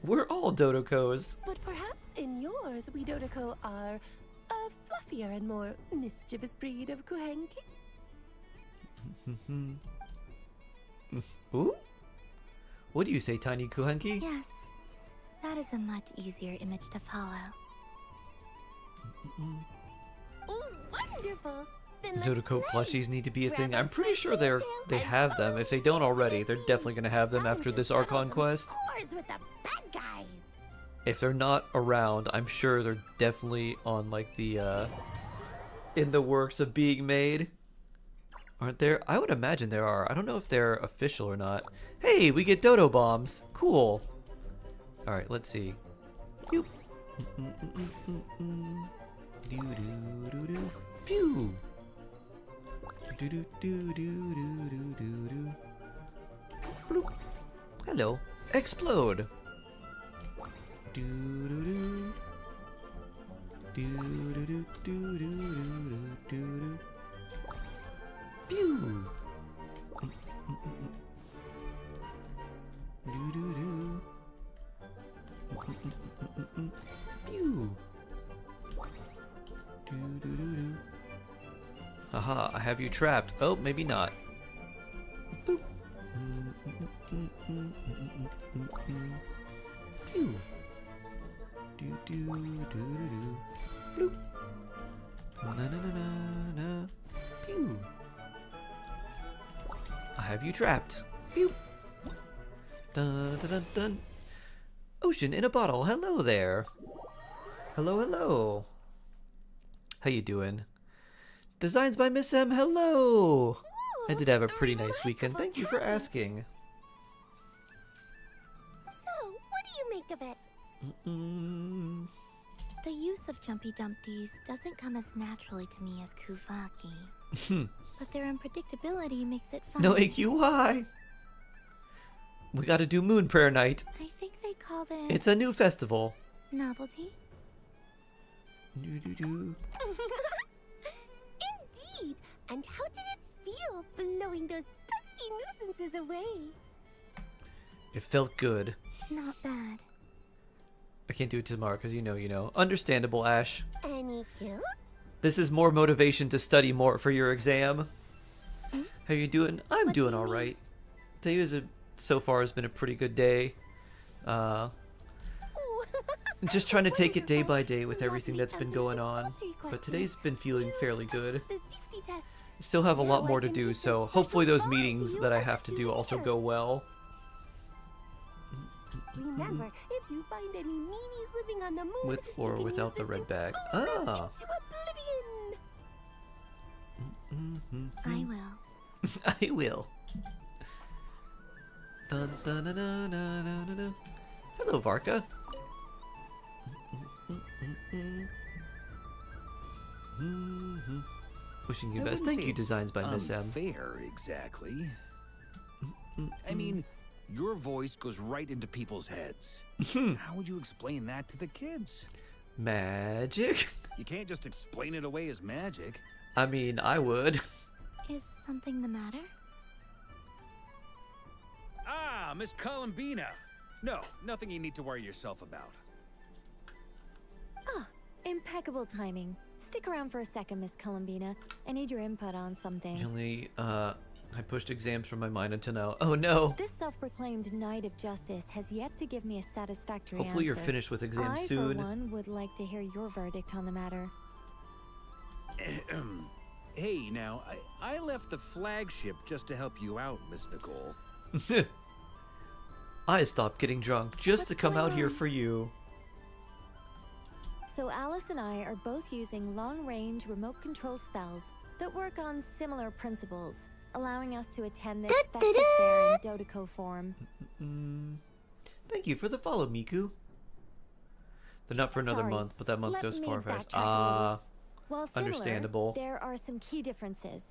We're all Dodocos. But perhaps in yours, we Dodoco are a fluffier and more mischievous breed of Kuhenki. Ooh? What do you say, Tiny Kuhanki? Yes, that is a much easier image to follow. Oh, wonderful! Then let's Dodoco play. plushies need to be a Grab thing. I'm onto pretty my sure tail they and have them. If they don't already, they're definitely gonna have them after this Archon quest. Scores with the bad guys. If they're not around, I'm sure they're definitely on like the in the works of being made. Aren't there? I would imagine there are. I don't know if they're official or not. Hey, we get dodo bombs. Cool. All right, let's see. Pew. Pew. Bloop. Hello. Explode. Pew. Pew. Haha, I have you trapped. Oh, maybe not. Boop. Pew. Bloop. Na na na na na. Pew. I have you trapped. Pew. Dun, dun, dun, dun. Ocean in a bottle. Hello there. Hello, hello. How you doing? Designs by Miss M. Hello. I did have a pretty nice weekend. Thank you for asking. So, what do you make of it? The use of Jumpy Dumpties doesn't come as naturally to me as Kuvaki. But their unpredictability makes it fun. No AQI. We gotta do Moon Prayer Night. I think they call this... It's a new festival. Novelty? Doo-doo-doo. Indeed! And how did it feel blowing those pesky nuisances away? It felt good. Not bad. I can't do it tomorrow because you know. Understandable, Ash. Any guilt? This is more motivation to study more for your exam. How you doing? I'm doing all right. Today so far has been a pretty good day. Just trying to take it day by day with everything that's been going on. But today's been feeling fairly good. I still have a lot more to do, so hopefully those meetings that I have to do also go well. Remember, if you find any meanies living on the moon, With or without the red bag. Ah! I will. I will. Dun, dun, dun, dun, dun, dun, dun. Hello, Varka. Wishing you I best. wouldn't Thank say you, it's Designs by Miss M. Unfair, exactly. I mean, your voice goes right into people's heads. How would you explain that to the kids? Magic? You can't just explain it away as magic. I mean, I would. Is something the matter? Ah, Miss Columbina. No, nothing you need to worry yourself about. Ah, impeccable timing. Stick around for a second, Miss Columbina. I need your input on something. Only, I pushed exams from my mind until now. Oh no! This self-proclaimed Knight of Justice has yet to give me a satisfactory Hopefully answer. you're finished with exams I, soon. for one, would like to hear your verdict on the matter. Hey, now, I left the flagship just to help you out, Miss Nicole. I stopped getting drunk just to come out here for you. So Alice and I are both using long-range remote control spells that work on similar principles, allowing us to attend this festive fair in Dodeco form. Thank you for the follow, Miku. They're not for another Sorry, month, but that month let goes me far fast. backtrack a little. While similar, understandable. there are some key differences.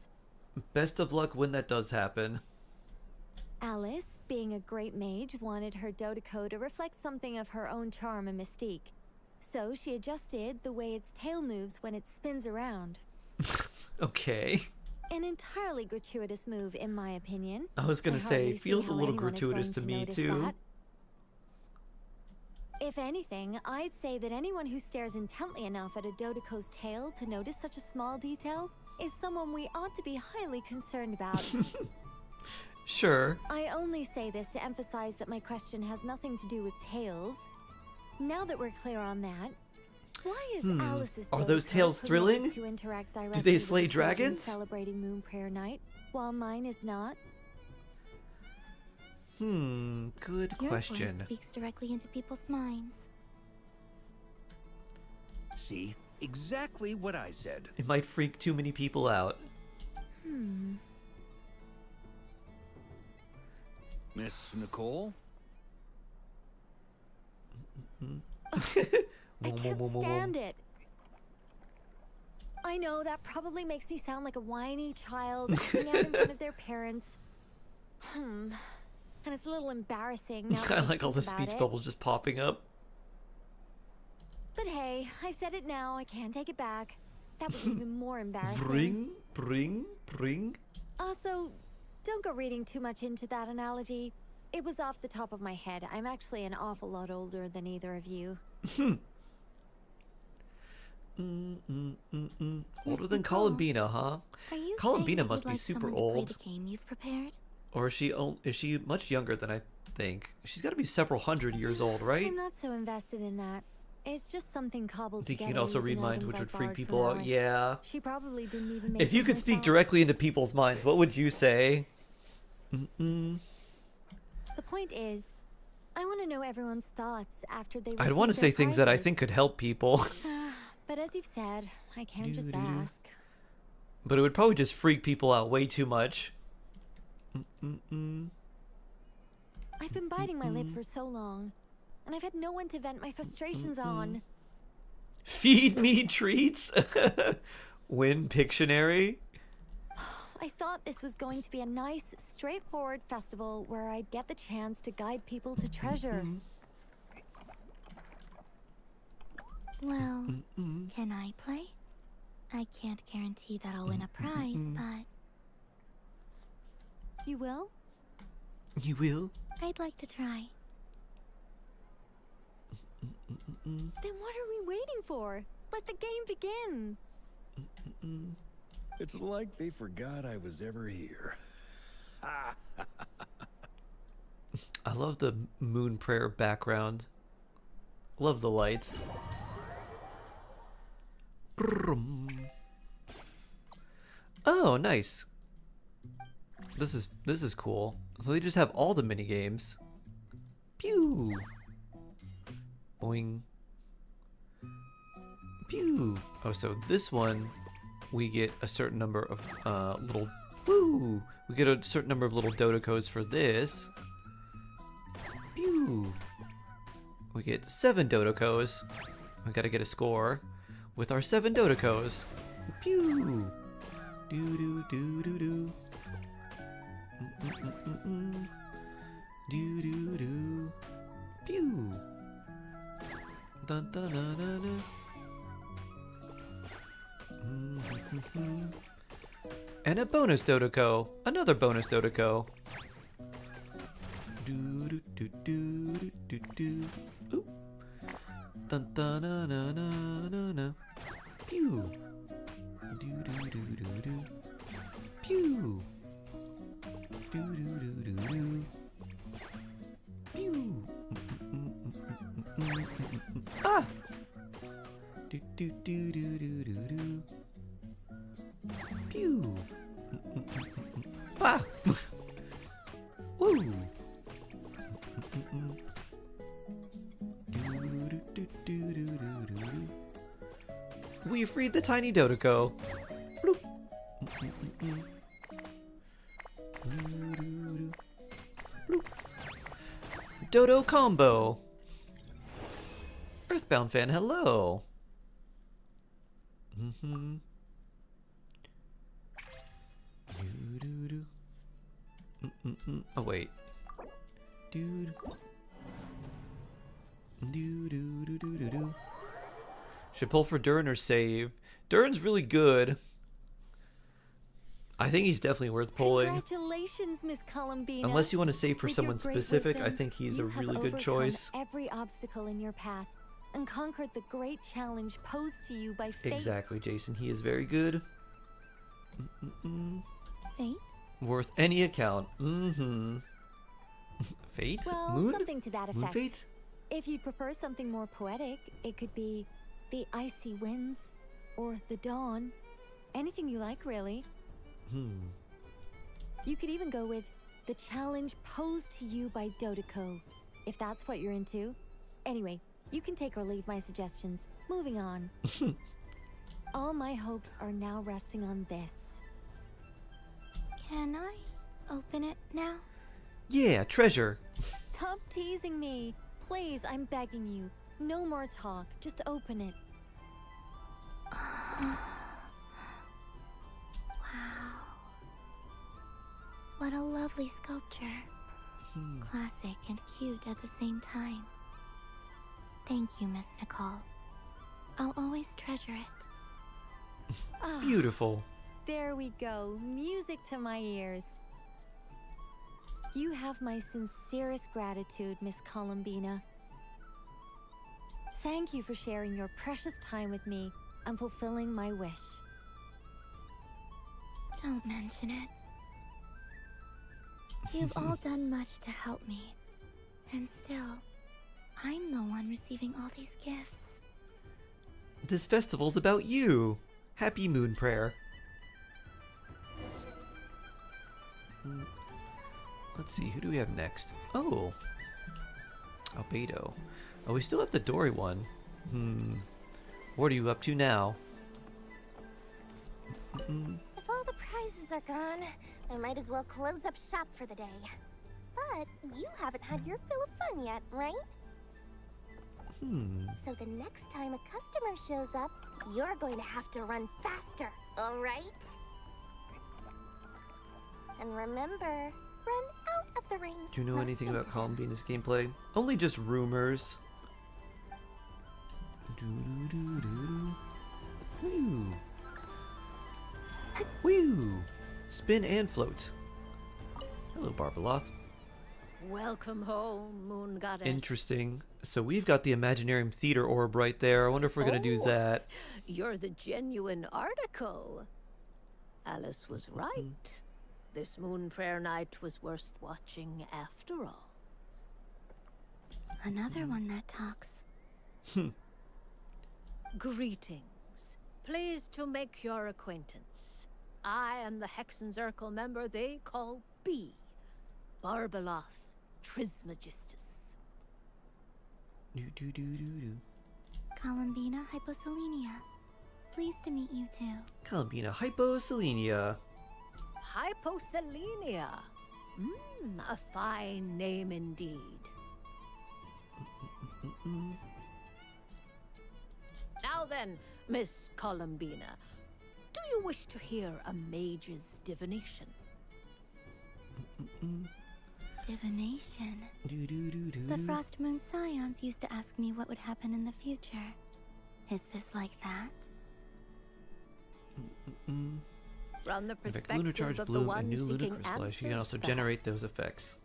Best of luck when that does happen. Alice, being a great mage, wanted her Dodeco to reflect something of her own charm and mystique. So she adjusted the way its tail moves when it spins around. Okay. An entirely gratuitous move, in my opinion. I was gonna I say, hardly see feels a how little anyone is gratuitous going to me notice too. that. If anything, I'd say that anyone who stares intently enough at a Dodeco's tail to notice such a small detail is someone we ought to be highly concerned about. Sure. I only say this to emphasize that my question has nothing to do with tails. Now that we're clear on that, why is Alice's Are those Dodeco tails permitted thrilling? to interact Do directly they with slay the children dragons? celebrating Moon Prayer Night, while mine is not? Good Your question. voice speaks directly into people's minds. See? Exactly what I said. It might freak too many people out. Miss Nicole? I can't stand it. I know that probably makes me sound like a whiny child acting out in front of their parents. And it's a little embarrassing now that I like all the think about speech it. bubbles just popping up. But hey, I've said it now. I can't take it back. That was even more embarrassing. Bring. Also, don't go reading too much into that analogy. It was off the top of my head. I'm actually an awful lot older than either of you. Older than Columbina, huh? Are you Columbina saying that must you'd be like super someone to old. play the game you've prepared? Or is she much younger than I think? She's got to be several hundred years old, right? I'm not so invested in that. It's just something cobbled Think you together can also using read minds, items which I would freak borrowed people from out. Alice. Yeah. She probably didn't even make If you it could speak herself. directly into people's minds, what would you say? The point is, I want to know everyone's thoughts after they I'd want to say things that I think could help people. But as you've said, I can't just ask. But it would probably just freak people out way too much. I've been biting my lip for so long, and I've had no one to vent my frustrations on. Feed me treats? Win Pictionary? I thought this was going to be a nice, straightforward festival where I'd get the chance to guide people to treasure. Well, can I play? I can't guarantee that I'll win a prize, but... You will? You will? I'd like to try. Then what are we waiting for? Let the game begin! It's like they forgot I was ever here. I love the moon prayer background. Love the lights. Oh, nice. This is cool. So they just have all the mini games. Pew. Boing. Pew. Oh, so this one we get a certain number of little woo. We get a certain number of little Dodecos for this. Pew. We get 7 Dodecos. We gotta get a score with our 7 Dodecos. Pew. Do do do do do. Do do do. Pew. Dun dun dun dun dun. And a bonus Dodeco. Another bonus Dodeco. Do do do do do do. Oop. Dun dun na na na na na. Pew. Do do do do do. Pew. Do do do do do. Pew. Ah. Do do do do do do do. Pew. Ah. Woo. We freed the tiny Dodeco. Bloop. Bloop. Dodo combo. Earthbound fan, hello. Oh wait. Dude. Do. Should pull for Durin or save? Durin's really good. I think he's definitely worth pulling. Congratulations, Miss Columbina. Unless you want to save for With someone your great specific, I wisdom, think he's a you have really good overcome choice. Every obstacle in your path and conquered the great challenge posed to you by fate. Exactly, Jason. He is very good. Fate? Worth any account. Fate? Well, Moon? something to that Moon effect. fate? If you'd prefer something more poetic, it could be the icy winds or the dawn. Anything you like, really. You could even go with the challenge posed to you by Dodeco, if that's what you're into. Anyway, you can take or leave my suggestions. Moving on. All my hopes are now resting on this. Can I open it now? Yeah, treasure. Stop teasing me. Please, I'm begging you. No more talk. Just open it. Wow. What a lovely sculpture. Classic and cute at the same time. Thank you, Miss Nicole. I'll always treasure it. Beautiful. There we go. Music to my ears. You have my sincerest gratitude, Miss Columbina. Thank you for sharing your precious time with me and fulfilling my wish. Don't mention it. You've all done much to help me. And still, I'm the one receiving all these gifts. This festival's about you. Happy Moon Prayer. Let's see, who do we have next? Oh. Albedo. Oh, we still have the Dory one. What are you up to now? If all the prizes are gone, I might as well close up shop for the day. But you haven't had your fill of fun yet, right? So the next time a customer shows up, you're going to have to run faster, alright? And remember, run out of the rings. Do you know anything about Columbina's gameplay? Only just rumors. Woo. Woo. Spin and float. Hello, Barbaloth. Welcome home, Moon Goddess. Interesting. So we've got the Imaginarium Theater orb right there. I wonder if we're going to do that. You're the genuine article. Alice was right. This Moon Prayer Night was worth watching after all. Another one that talks. Greetings. Pleased to make your acquaintance. I am the Hexenzirkel member they call B. Barbaloth Trismegistus. Columbina Hyposelenia. Pleased to meet you too. Columbina Hyposelenia. Hyposelenia. A fine name indeed. Now then, Miss Columbina, do you wish to hear a mage's divination? Divination. The Frost Moon Scions used to ask me what would happen in the future. Is this like that? From the In fact, perspective Lunar Charge of the Bloom one and new seeking Ludicrous Slash. You can answers, also generate perhaps. those effects.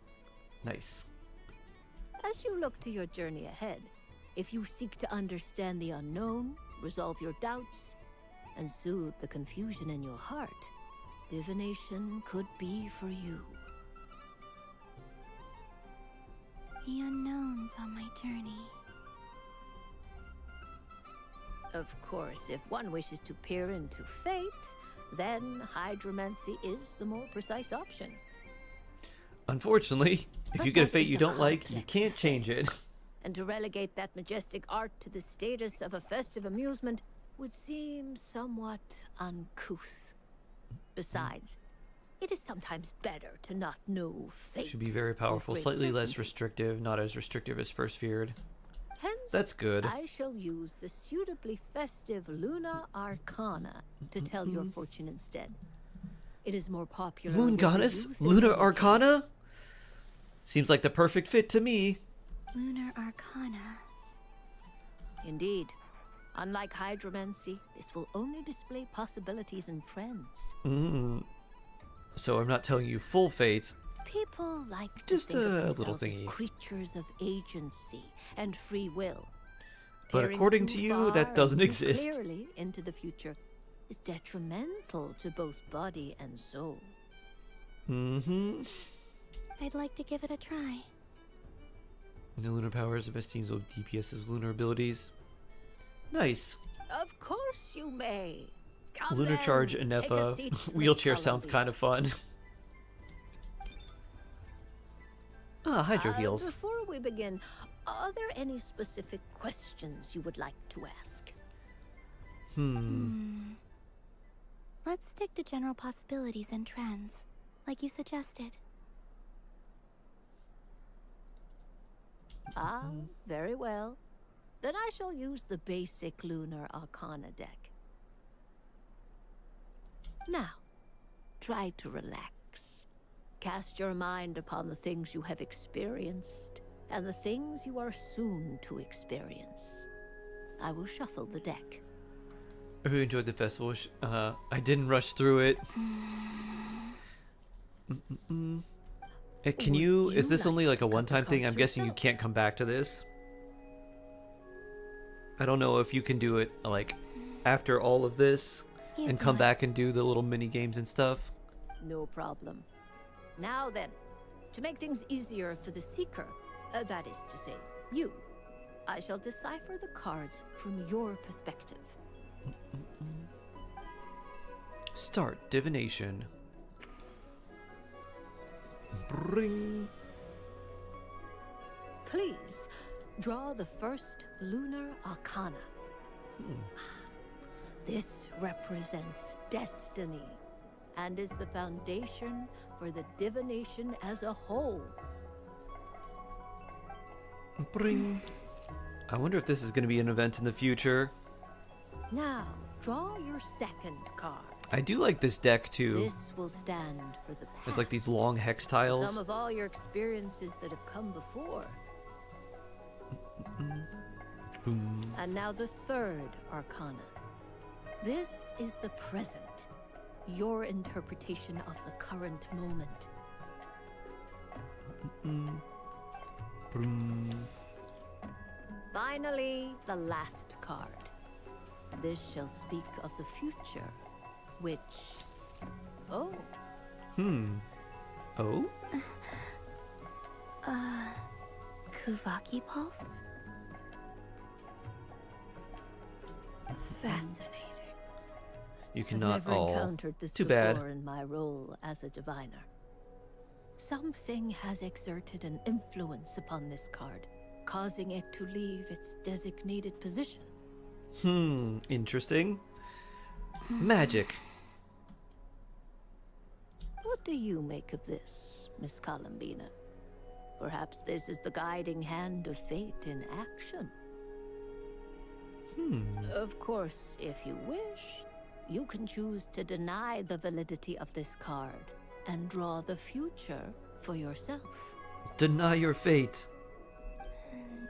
Nice. As you look to your journey ahead, if you seek to understand the unknown, resolve your doubts, and soothe the confusion in your heart, divination could be for you. The unknowns on my journey. Of course, if one wishes to peer into fate, then hydromancy is the more precise option. Unfortunately, if But you get a that fate is you a don't like, you complex can't change it. And to relegate that majestic art to the status of a festive amusement would seem somewhat uncouth. Besides, it is sometimes better to not know fate. Should be very powerful, with great slightly less certainty. restrictive, not as restrictive as first feared. Hence, That's good. I shall use the suitably festive Luna Arcana to tell your fortune instead. It is more popular. Moon with the Goddess? youth than Lunar the Arcana? Seems like the perfect fit to me. Lunar Arcana. Indeed. Unlike hydromancy, this will only display possibilities and trends. So I'm not telling you full fate. People like Just to think a of little themselves thingy. as creatures of agency and free will. But Peering according too to you, far that doesn't and too exist. Clearly into the future is detrimental to both body and soul. I'd like to give it a try. The lunar powers, the best teams of DPS's lunar abilities. Nice. Of course you may. Come Lunar then, Charge and take a Nefa seat, Miss wheelchair sounds Columbia. kind of fun. Hydro heals. Before we begin, are there any specific questions you would like to ask? Let's stick to general possibilities and trends, like you suggested. Very well. Then I shall use the basic Lunar Arcana deck. Now, try to relax. Cast your mind upon the things you have experienced and the things you are soon to experience. I will shuffle the deck. I really enjoyed the festival. I didn't rush through it. Can you? Is this only like a one-time thing? I'm guessing you can't come back to this. I don't know if you can do it like after all of this and come back and do the little mini games and stuff. No problem. Now then, to make things easier for the Seeker, that is to say, you, I shall decipher the cards from your perspective. Start divination. Bring. Please, draw the first lunar arcana. This represents destiny and is the foundation for the divination as a whole. Bring. I wonder if this is going to be an event in the future. Now, draw your second card. I do like this deck too. This will stand for the past. It's like these long hex tiles. Some of all your experiences that have come before. And now the third arcana. This is the present. Your interpretation of the current moment. Finally, the last card. This shall speak of the future, which... Oh. Oh? Kuvaki Pulse? Fascinating. You cannot. I've never encountered this too before bad. in my role as a diviner. Something has exerted an influence upon this card, causing it to leave its designated position. Interesting. Magic. What do you make of this, Miss Columbina? Perhaps this is the guiding hand of fate in action. Of course, if you wish, you can choose to deny the validity of this card and draw the future for yourself. Deny your fate.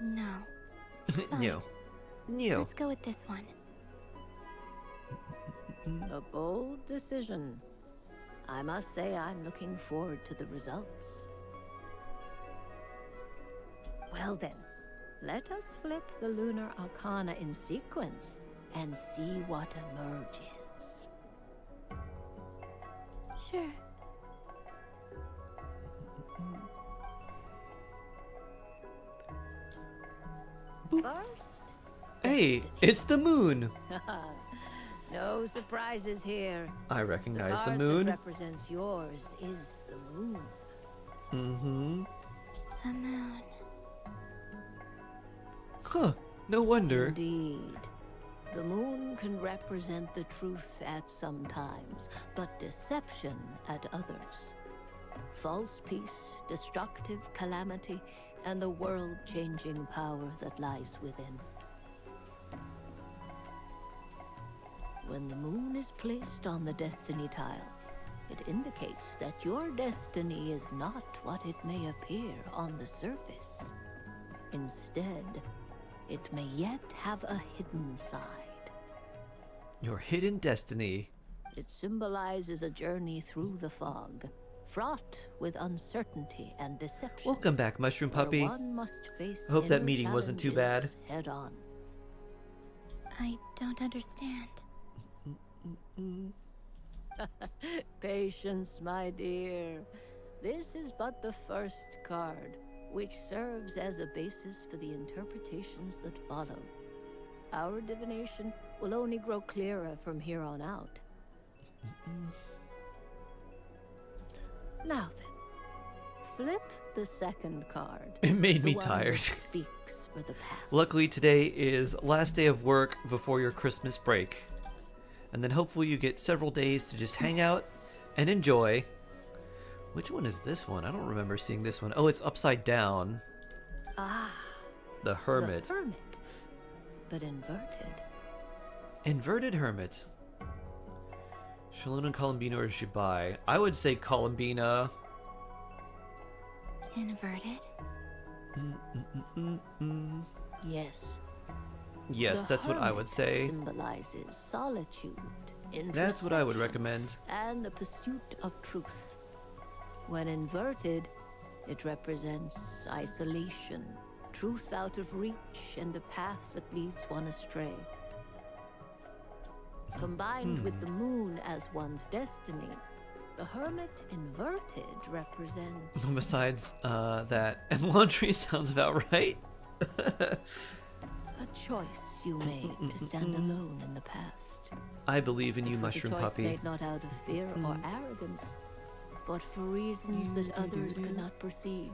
No. No. No. Let's go with this one. A bold decision. I must say I'm looking forward to the results. Well then, let us flip the lunar arcana in sequence and see what emerges. Sure. First, Hey, it's the moon. no surprises here. I recognize the card moon. that represents yours is the moon. The moon. Huh. No wonder. Indeed. The moon can represent the truth at some times, but deception at others. False peace, destructive calamity, and the world-changing power that lies within. When the moon is placed on the destiny tile, it indicates that your destiny is not what it may appear on the surface. Instead, it may yet have a hidden side. Your hidden destiny. It symbolizes a journey through the fog, fraught with uncertainty and deception. Welcome back, Mushroom Puppy. Where one must face I hope that inner meeting wasn't too bad. challenges head on. I don't understand. Patience, my dear. This is but the first card, which serves as a basis for the interpretations that follow. Our divination will only grow clearer from here on out. Now then, flip the second card. It made me The one tired. that speaks for the past. Luckily, today is last day of work before your Christmas break. And then hopefully you get several days to just hang out and enjoy. Which one is this one? I don't remember seeing this one. Oh, it's upside down. Ah. The Hermit. The Hermit, but inverted. Inverted Hermit. Shalon and Columbina or Shibai? I would say Columbina. Inverted? Yes. Yes, The that's what I hermit would say. Symbolizes solitude, That's what I would introspection, recommend. and the pursuit of truth. When inverted, it represents isolation, truth out of reach, and a path that leads one astray. Combined with the moon as one's destiny, the hermit inverted represents Besides that, and laundry sounds about right. a choice you made to stand alone in the past. I believe in you, It was Mushroom a choice Puppy. made not out of fear or arrogance, but for reasons that others cannot perceive.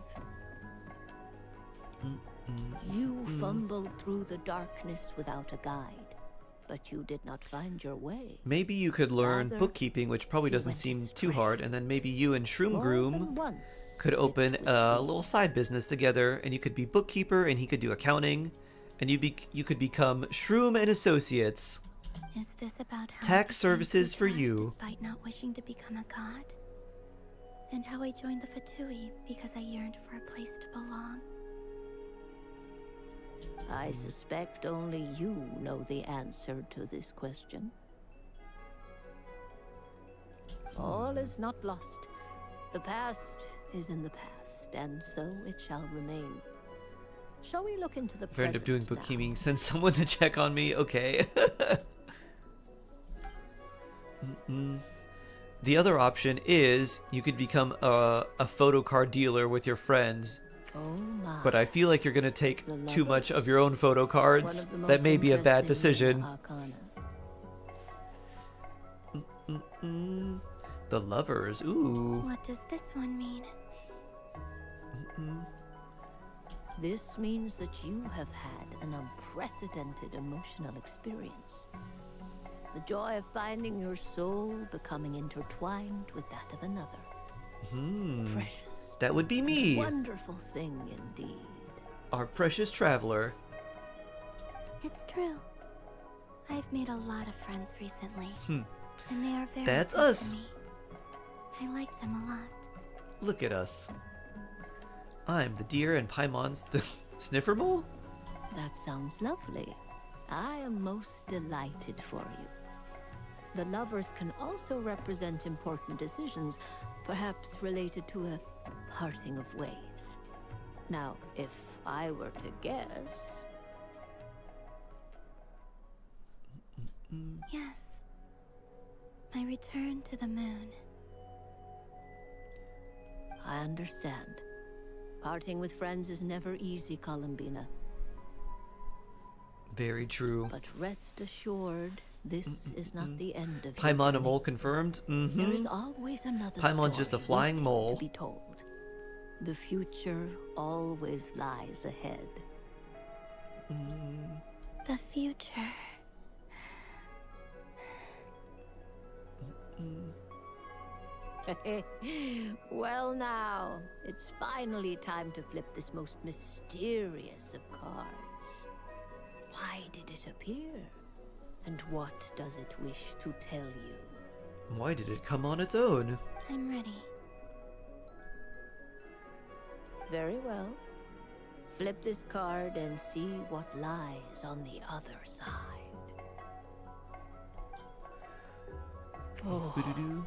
You fumbled through the darkness without a guide, but you did not find your way. Maybe you could learn Rather, bookkeeping, which probably you doesn't went seem astray. too hard, and then maybe you and Shroom More Groom than once, could open a little side business together, and you could be bookkeeper, and he could do accounting, and you could become Shroom and Associates. Is this about how I Tax became services for Futad you. despite not wishing to become a god? And how I joined the Fatui because I yearned for a place to belong? I suspect only you know the answer to this question. All is not lost. The past is in the past, and so it shall remain. Shall we look into the If I end up present doing now? bookkeeping, send someone to check on me. Okay. The other option is you could become a photo card dealer with your friends. Oh my. But I feel like you're gonna take The too much lovers. of your own photo cards. One of the That most may be a bad interesting decision. arcana. The lovers. Ooh. What does this one mean? This means that you have had an unprecedented emotional experience. The joy of finding your soul becoming intertwined with that of another. Precious. That would be me. Wonderful thing indeed. Our precious traveler. It's true. I've made a lot of friends recently, Hmm. and they are very That's good us. to me. I like them a lot. Look at us. I'm the deer and Paimon's the sniffer mole? That sounds lovely. I am most delighted for you. The lovers can also represent important decisions, perhaps related to a parting of ways. Now, if I were to guess... Yes. My return to the moon. I understand. Parting with friends is never easy, Columbina. Very true. But rest assured, this is not the end of your Paimon a journey. mole confirmed? There is always another Paimon's just a story flying waiting mole. to be told. The future always lies ahead. The future. Well now, it's finally time to flip this most mysterious of cards. Why did it appear? And what does it wish to tell you? Why did it come on its own? I'm ready. Very well. Flip this card and see what lies on the other side. Doo-doo-doo.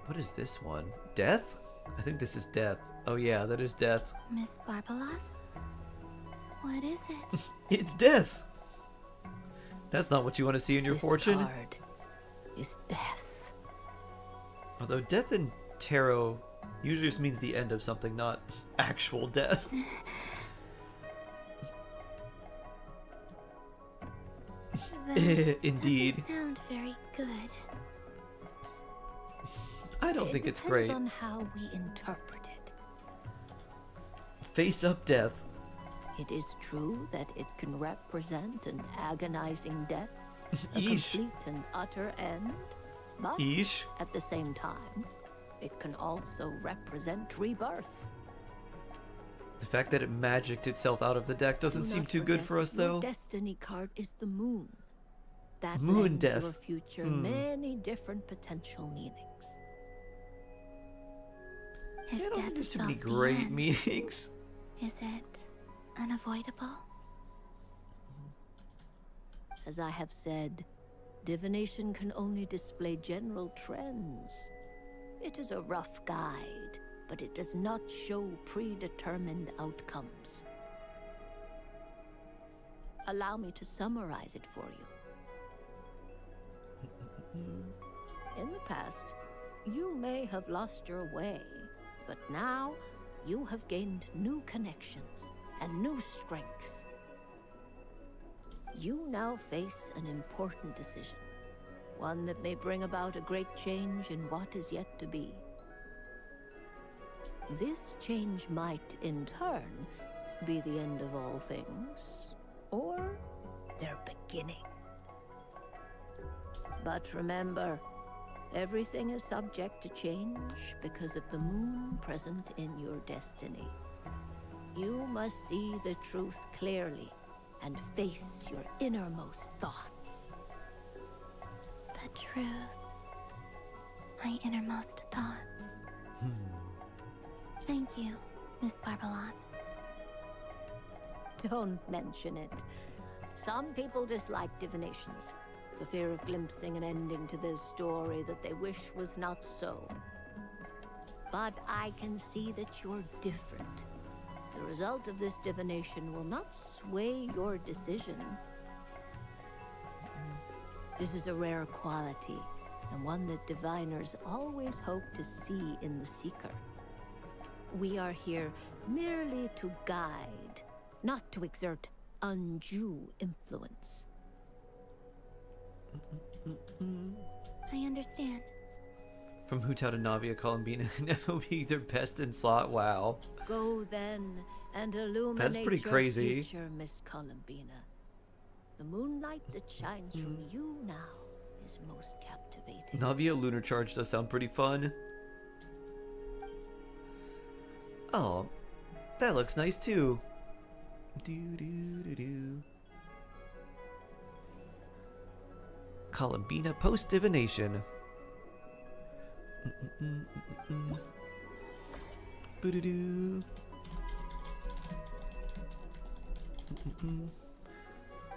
What is this one? Death? I think this is death. Oh yeah, that is death. Miss Barbaloth? What is it? It's death! That's not what you want to see in your This fortune. card is death. Although death in tarot usually just means the end of something, not actual death. That Indeed. doesn't sound very good. I don't think it's It great. depends on how we interpret it. Face up death. It is true that it can represent an agonizing death, a Yeesh. complete and utter end, but Yeesh. at the same time, it can also represent rebirth. The fact that it magicked itself out of the deck doesn't Do seem not too good forget, for us, your though. destiny card is the moon. That Moon lends death. your future Hmm. many different potential meanings. If I don't think death there's too many spells the great end, meanings. is it unavoidable? As I have said, divination can only display general trends. It is a rough guide, but it does not show predetermined outcomes. Allow me to summarize it for you. In the past, you may have lost your way, but now you have gained new connections and new strength. You now face an important decision, one that may bring about a great change in what is yet to be. This change might, in turn, be the end of all things, or their beginning. But remember, everything is subject to change because of the moon present in your destiny. You must see the truth clearly and face your innermost thoughts. The truth. My innermost thoughts. Thank you, Miss Barbeloth. Don't mention it. Some people dislike divinations, the fear of glimpsing an ending to their story that they wish was not so. But I can see that you're different. The result of this divination will not sway your decision. This is a rare quality, and one that diviners always hope to see in the seeker. We are here merely to guide, not to exert undue influence. I understand. From Hutao to Navia, Columbina, FOB their best in slot. Wow. Go then and illuminate That's pretty your crazy. future, Miss Columbina. The moonlight that shines from you now is most captivating. Navia Lunar Charge does sound pretty fun. Oh, that looks nice too. Columbina post divination. Boo-doo-doo.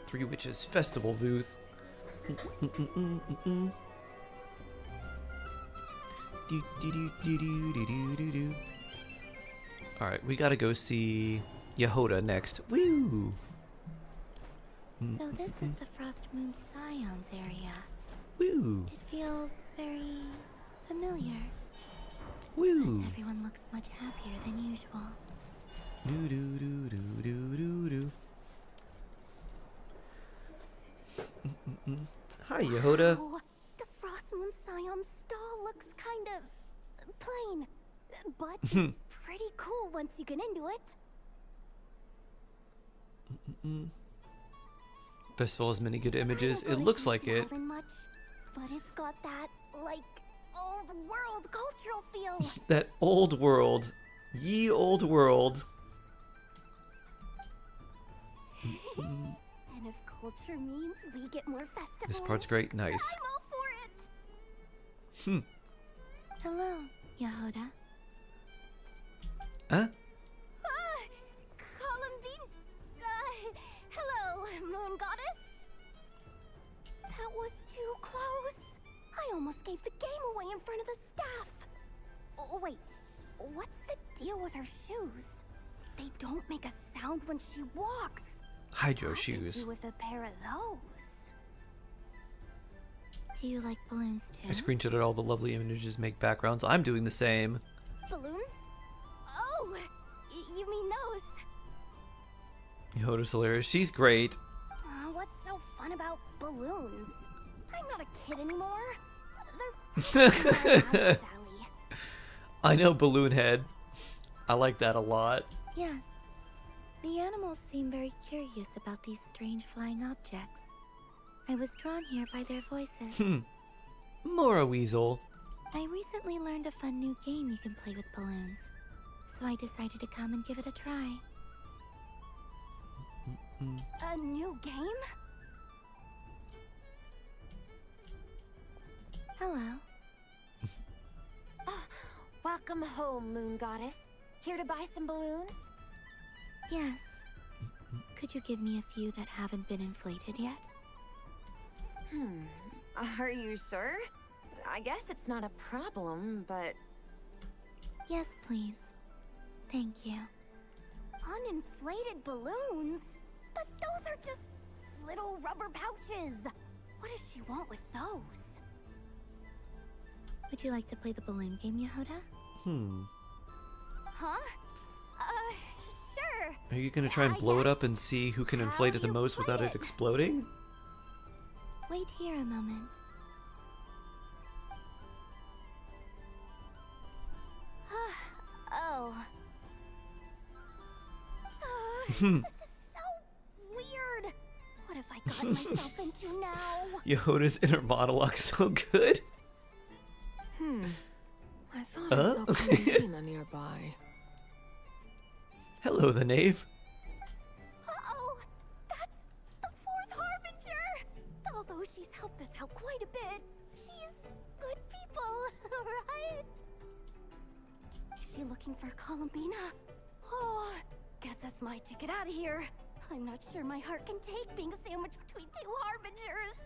Three Witches Festival booth. Alright, we gotta go see Yehoda next. Woo! So this is the Frost Moon Scions area. Woo! It feels very familiar. Woo! But everyone looks much happier than usual. Do do do do do do do. Hi, Yehoda. Wow, the Frost Moon Scion stall looks kind of plain, but it's pretty cool once you get into it. Festival has many good images. I don't It looks really like see it. Smiling much, but it's got that, like, old world cultural feel. That old world. Ye old world. And if culture means we get more festivals, This part's great. Nice. I'm all for it. Hello, Yehoda. Huh? Columbine. Hello, Moon Goddess. That was too close. I almost gave the game away in front of the staff. Oh, wait, what's the deal with her shoes? They don't make a sound when she walks. Hydro What to shoes. do with a pair of those? Do you like balloons too? I screenshotted all the lovely images make backgrounds. I'm doing the same. Balloons? Oh, you mean those? Yehoda's hilarious. She's great. What's so fun about balloons? I'm not a kid anymore. They're I know Balloon Head. I like that a lot. Yes. The animals seem very curious about these strange flying objects. I was drawn here by their voices. Mora Weasel. I recently learned a fun new game you can play with balloons, so I decided to come and give it a try. A new game? Hello. Welcome home, Moon Goddess. Here to buy some balloons? Yes. Could you give me a few that haven't been inflated yet? Are you sure? I guess it's not a problem, but... Yes, please. Thank you. Uninflated balloons? But those are just little rubber pouches. What does she want with those? Would you like to play the balloon game, Yehoda? Huh? Sure. Are you gonna try and blow it up and see who can inflate it the most without it exploding? Wait here a moment. Oh. This is so weird. What have I gotten myself into now? Yehoda's inner monologue so good. I thought I saw Columbina nearby. Hello, the knave. Uh-oh, that's the fourth harbinger. Although she's helped us out quite a bit, she's good people, right? Is she looking for Columbina? Oh, guess that's my ticket out of here. I'm not sure my heart can take being sandwiched between two harbingers.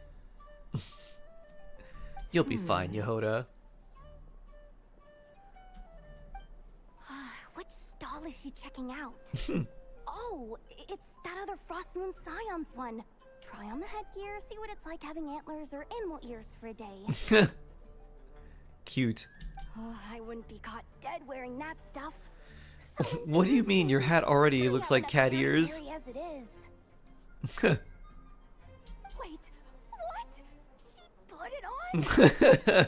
You'll be fine, Yehoda. Which stall is she checking out? Oh, it's that other Frost Moon Scions one. Try on the headgear, see what it's like having antlers or animal ears for a day. Cute. Oh, I wouldn't be caught dead wearing that stuff. What do you mean? Your hat already looks like cat ears. As it is. Wait, what? She put it on?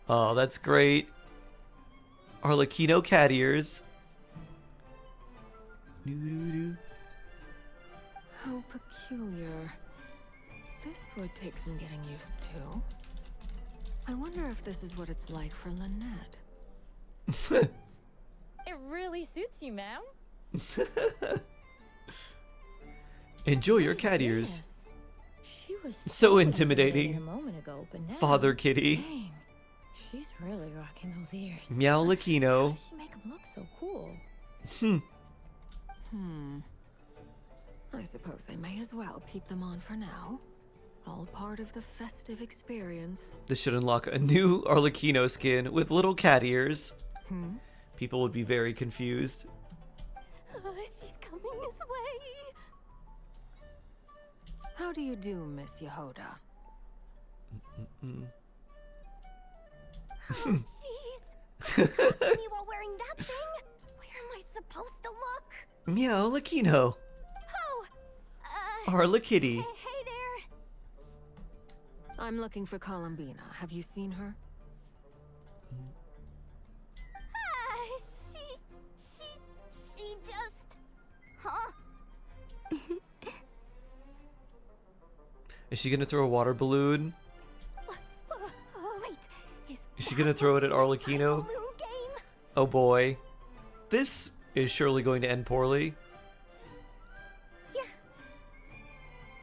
Oh, that's great. Arlecchino cat ears. How peculiar. This would take some getting used to. I wonder if this is what it's like for Lynette. It really suits you, ma'am. Enjoy your cat ears. She was So intimidating. a moment ago, but now, Father Kitty. dang, she's really rocking those ears. Meow Lecchino. She make them look so cool. I suppose I may as well keep them on for now. All part of the festive experience. This should unlock a new Arlecchino skin with little cat ears. People would be very confused. She's coming this way. How do you do, Miss Yehoda? Oh, jeez. Talk to me while wearing that thing? Where am I supposed to look? Meow Lecchino. Oh, Arlecchitty. hey there. I'm looking for Columbina. Have you seen her? She just... Huh? Is she gonna throw a water balloon? Wait, Is she gonna throw it at Arlecchino? Oh boy. This is surely going to end poorly.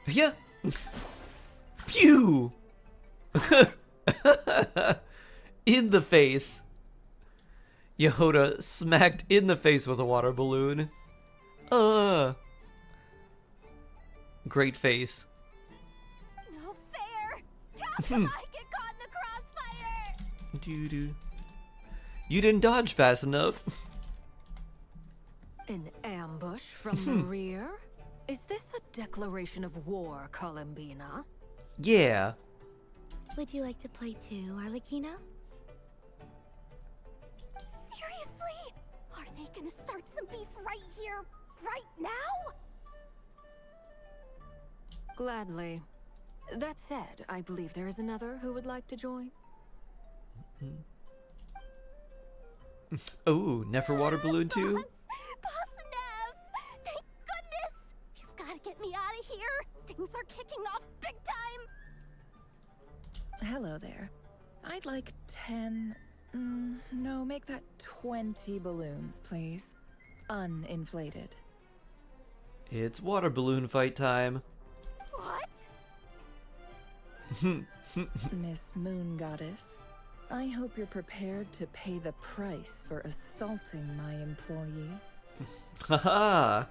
Yeah. Pew! In the face. Yehoda smacked in the face with a water balloon. Great face. No fair. How come I get caught in the crossfire? Doo-doo. You didn't dodge fast enough. An ambush from the rear? Is this a declaration of war, Columbina? Yeah. Would you like to play too, Arlecchino? Seriously? Are they gonna start some beef right here, right now? Gladly. That said, I believe there is another who would like to join. Oh, Nefer water balloon too? Boss Nev! Thank goodness! You've gotta get me out of here! Things are kicking off big time! Hello there. I'd like 10... no, make that 20 balloons, please. Uninflated. It's water balloon fight time. What? Miss Moon Goddess, I hope you're prepared to pay the price for assaulting my employee. Haha!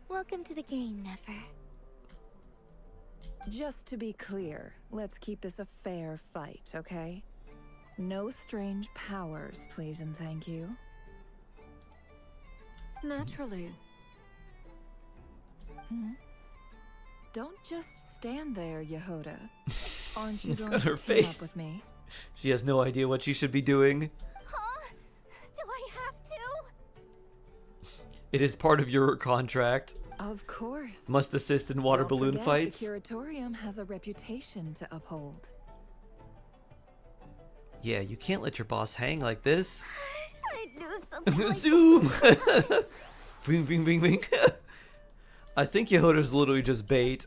Welcome to the game, Nefer. Just to be clear, let's keep this a fair fight, okay? No strange powers, please and thank you. Naturally. Don't just stand there, Yehoda. Aren't you Look going at her to team up face. with me? She has no idea what she should be doing. Huh? Do I have to? It is part of your contract. Of course. Must assist in water Don't balloon forget, fights. The Curatorium has a reputation to uphold. Yeah, you can't let your boss hang like this. I knew Zoom! Bing, bing, bing, bing. I think Yehota's literally just bait.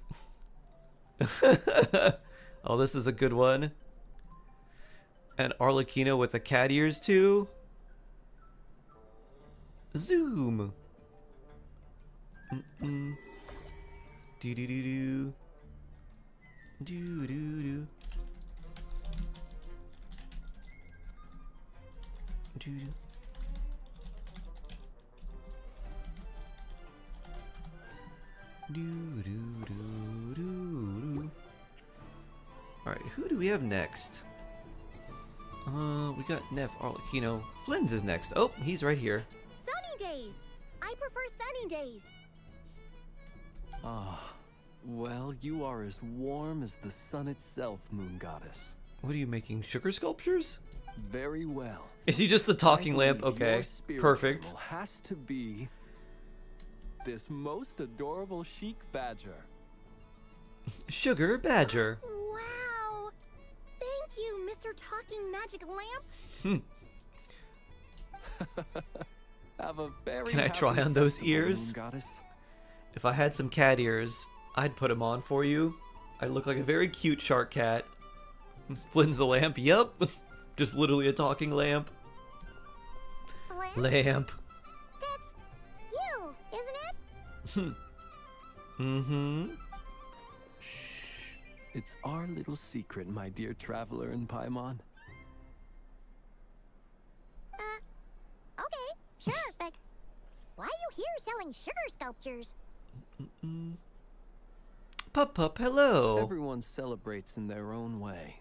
Oh, this is a good one. And Arlecchino with the cat ears too. Zoom. Do do do do. Do do do. Do do. Do do do do do. All right, who do we have next? We got Neff Arlecchino. Flynn's is next. Oh, he's right here. Sunny days. I prefer sunny days. Ah, well, you are as warm as the sun itself, Moon Goddess. What are you making? Sugar sculptures? Very well. Is he just the talking lamp? Okay, perfect. Animal has to be this most adorable chic badger. Sugar badger. Wow. Thank you, Mr. Talking Magic Lamp. Have a very Can I try on those ears? Moon Goddess. If I had some cat ears, I'd put them on for you. I look like a very cute shark cat. Flynn's the lamp. Yup. Just literally a talking lamp. Lamp. That's you, isn't it? Mm-hmm. Shh. It's our little secret, my dear traveler in Paimon. Okay, sure, but why are you here selling sugar sculptures? Pup, hello. Everyone celebrates in their own way.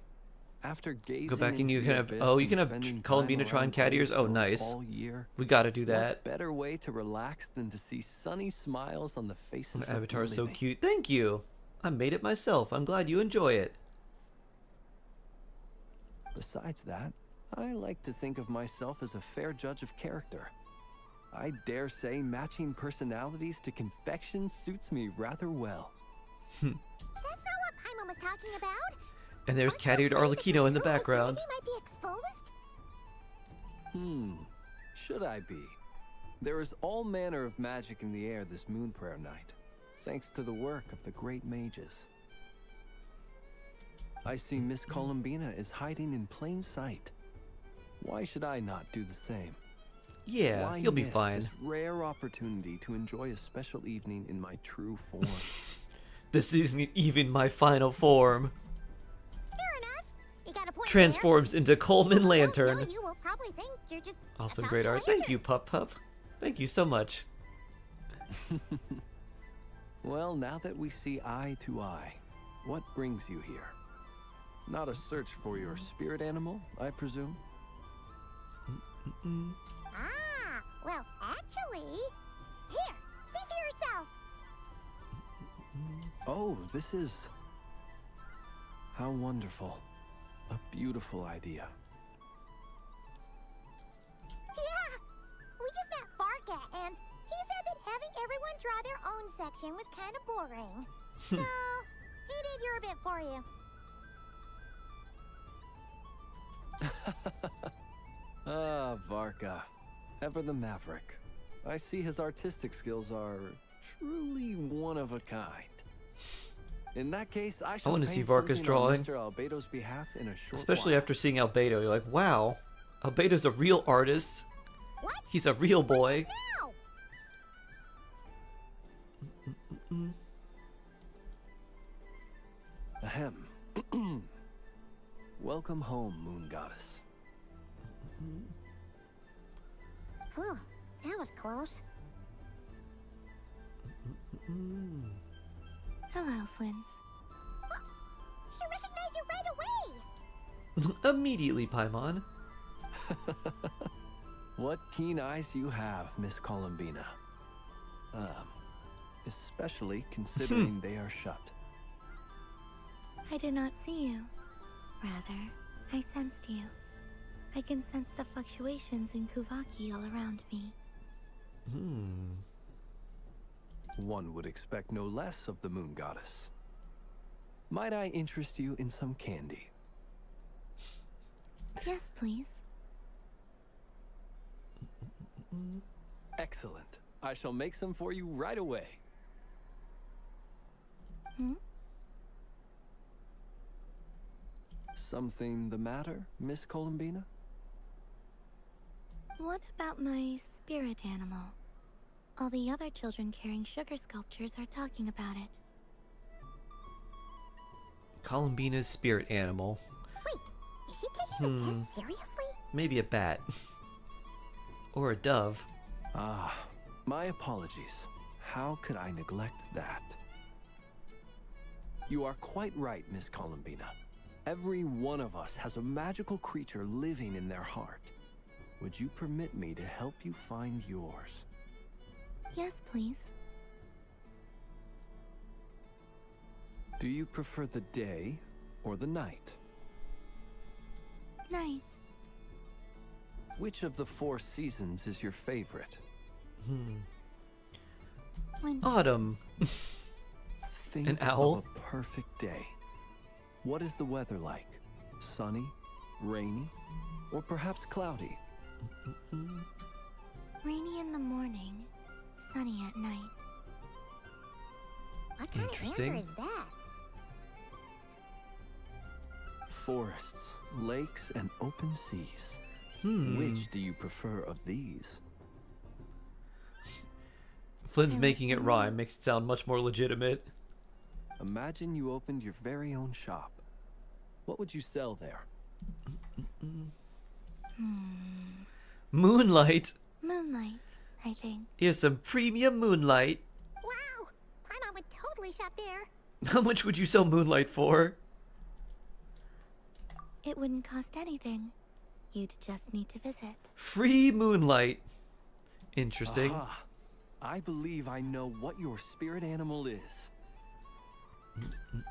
After gazing Go back and you into can the have. abyss Oh, you and can have spending Columbina time try on around cat ears. Oh, cold nice. all year, We gotta do that. what better way to relax than to see sunny smiles on the faces The of avatar the is so living. cute. Thank you. I made it myself. I'm glad you enjoy it. Besides that, I like to think of myself as a fair judge of character. I dare say matching personalities to confection suits me rather well. That's not what Paimon was talking about. And there's cat-eared Arlecchino in the background. He might be exposed. Should I be? There is all manner of magic in the air this moon prayer night, thanks to the work of the great mages. I see Miss Columbina is hiding in plain sight. Why should I not do the same? Yeah, Why you'll be miss fine. This rare opportunity to enjoy a special evening in my true form. This isn't even my final form. Fair enough. You got a point Transforms into Coleman Lantern. there. You will probably think you're just Awesome, a great art. talking Thank you, Pup. Thank you so much. Well, now that we see eye to eye, what brings you here? Not a search for your spirit animal, I presume? Ah, well, actually, here, see for yourself. Oh, this is... How wonderful. A beautiful idea. Yeah, we just met Barca, and he said that having everyone draw their own section was kind of boring. So, he did your bit for you. Ah, Varka. Ever the maverick. I see his artistic skills are truly one of a kind. In that case, I shall want to see paint Varka's something on drawing. Mr. Albedo's behalf in a short Especially while. after seeing Albedo, you're like, wow, Albedo's a real artist. What? He's a real boy. Now! Ahem. Welcome home, Moon Goddess. Whew, that was close. Hello, Flynn's. She recognized you right away! Immediately, Paimon. What keen eyes you have, Miss Columbina. Especially considering they are shut. I did not see you. Rather, I sensed you. I can sense the fluctuations in Kuvaki all around me. One would expect no less of the Moon Goddess. Might I interest you in some candy? Yes, please. Excellent. I shall make some for you right away. Hmm? Something the matter, Miss Columbina? What about my spirit animal? All the other children carrying sugar sculptures are talking about it. Columbina's spirit animal. Wait, is she taking the test seriously? Maybe a bat. Or a dove. Ah, my apologies. How could I neglect that? You are quite right, Miss Columbina. Every one of us has a magical creature living in their heart. Would you permit me to help you find yours? Yes, please. Do you prefer the day or the night? Night. Which of the 4 seasons is your favorite? Winter. Autumn. Think An owl? of a perfect day. What is the weather like? Sunny, rainy, or perhaps cloudy? Rainy in the morning, sunny at night. What kind of answer is that? Forests, lakes, and open seas. Which do you prefer of these? Flynn's making it rhyme makes it sound much more legitimate. Imagine you opened your very own shop. What would you sell there? Moonlight. Moonlight, I think. Here's some premium moonlight. Wow, Paimon would totally shop there. How much would you sell moonlight for? It wouldn't cost anything. You'd just need to visit. Free moonlight. Interesting. Aha. I believe I know what your spirit animal is.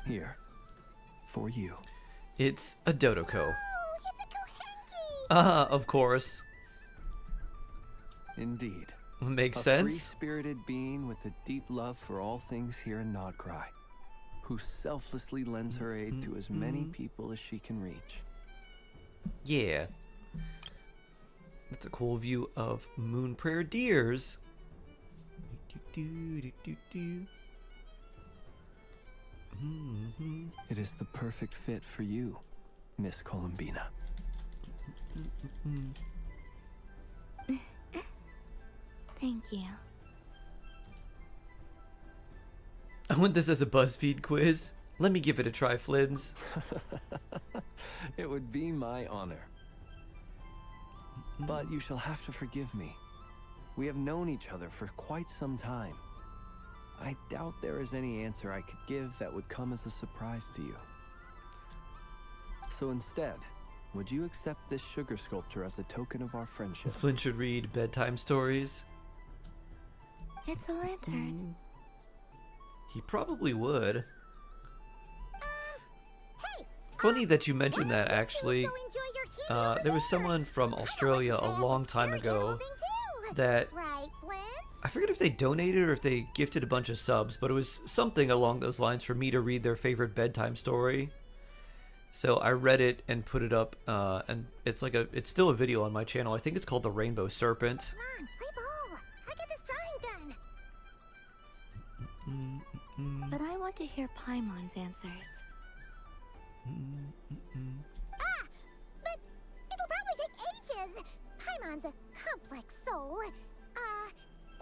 Here, for you. It's a Dodoko. Oh, it's a Kohenki! Ah, of course. Indeed. Makes a sense. Free-spirited being with a deep love for all things here in Nodcry, who selflessly lends her aid to as many people as she can reach. Yeah. That's a cool view of Moon Prayer deers. It is the perfect fit for you, Miss Columbina. Thank you. I want this as a BuzzFeed quiz. Let me give it a try, Flynn's. It would be my honor. But you shall have to forgive me. We have known each other for quite some time. I doubt there is any answer I could give that would come as a surprise to you. So instead, would you accept this sugar sculpture as a token of our friendship? Flynn should read bedtime stories. It's a lantern. He probably would. Hey! Funny that you mentioned that, actually. There was someone from Australia a long time ago that... Right, Flynn? I forget if they donated or if they gifted a bunch of subs, but it was something along those lines for me to read their favorite bedtime story. So I read it and put it up, and it's like it's still a video on my channel. I think it's called The Rainbow Serpent. Come on, play ball. I get this drawing done. But I want to hear Paimon's answers. Ah, but it'll probably take ages. Paimon's a complex soul.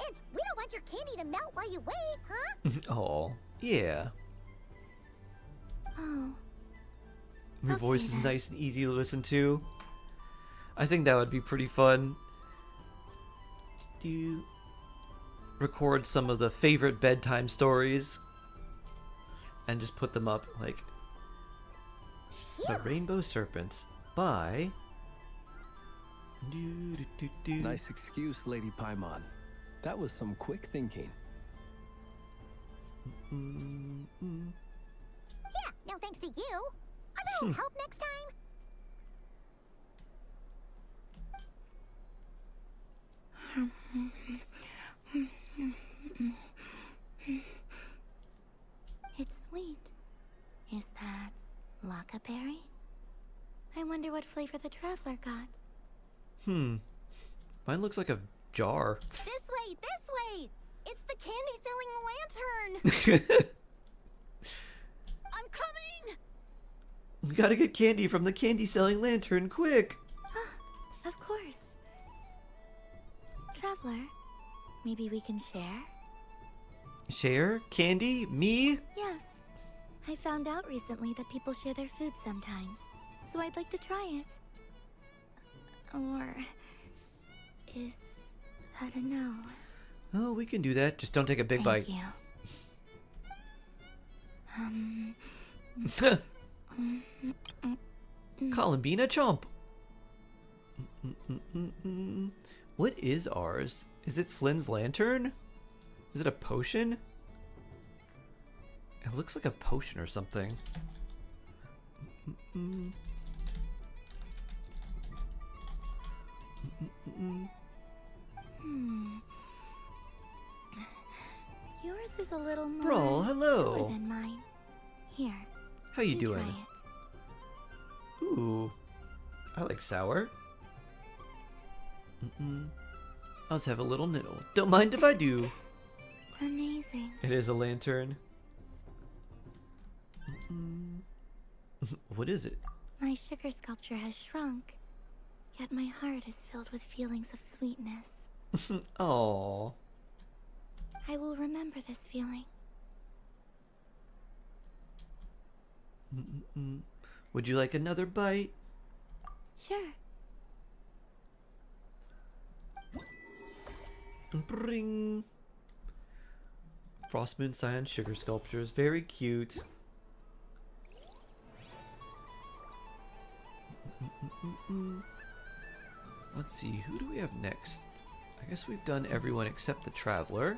And we don't want your candy to melt while you wait, huh? Oh, yeah. Oh. Your voice is nice and easy to listen to. I think that would be pretty fun. Do you record some of the favorite bedtime stories and just put them up, like The Rainbow Serpent by... Nice excuse, Lady Paimon. That was some quick thinking. Yeah, no thanks to you. I will help next time. It's sweet. Is that Lockaberry? I wonder what flavor the traveler got. Mine looks like a jar. This way, this way! It's the candy-selling lantern! I'm coming! We gotta get candy from the candy-selling lantern, quick! Of course. Traveler, maybe we can share? Share? Candy? Me? Yes. I found out recently that people share their food sometimes, so I'd like to try it. Or is that a no? Oh, we can do that. Just don't take a big bite. Thank you. Columbina chomp. What is ours? Is it Flynn's lantern? Is it a potion? It looks like a potion or something. Yours is a little more Brawl, hello. sour than mine. Here. How you doing? Try it. Ooh, I like sour. I'll just have a little nibble. Don't mind if I do. Amazing. It is a lantern. What is it? My sugar sculpture has shrunk, yet my heart is filled with feelings of sweetness. Aww. I will remember this feeling. Would you like another bite? Sure. Bring. Frostmoon Cyan sugar sculptures, very cute. Let's see, who do we have next? I guess we've done everyone except the Traveler.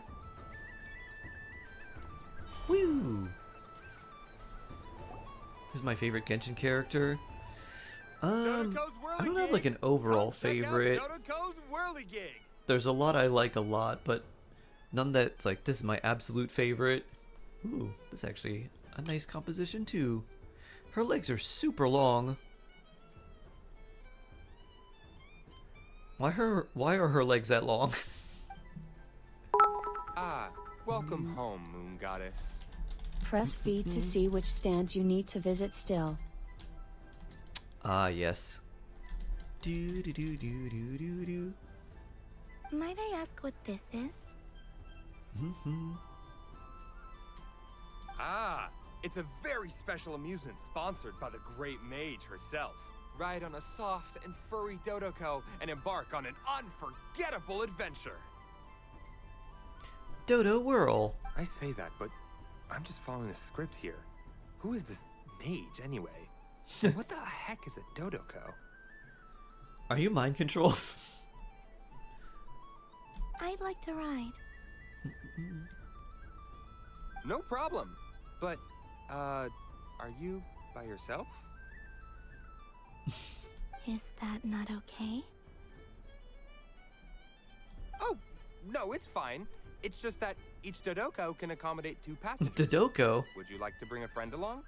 Woo! Who's my favorite Genshin character? I don't have like an overall favorite. There's a lot I like a lot, but none that's like, this is my absolute favorite. Ooh, this is actually a nice composition too. Her legs are super long. Why are her legs that long? Welcome home, Moon Goddess. Press V to see which stands you need to visit still. Ah, yes. Do do do do do do do. Might I ask what this is? It's a very special amusement sponsored by the great mage herself. Ride on a soft and furry Dodoko and embark on an unforgettable adventure. Dodo Whirl. I say that, but I'm just following a script here. Who is this mage anyway? What the heck is a Dodoko? Are you mind controls? I'd like to ride. No problem. But, are you by yourself? Is that not okay? Oh, no, it's fine. It's just that each Dodoko can accommodate 2 passengers. Dodoko? Would you like to bring a friend along?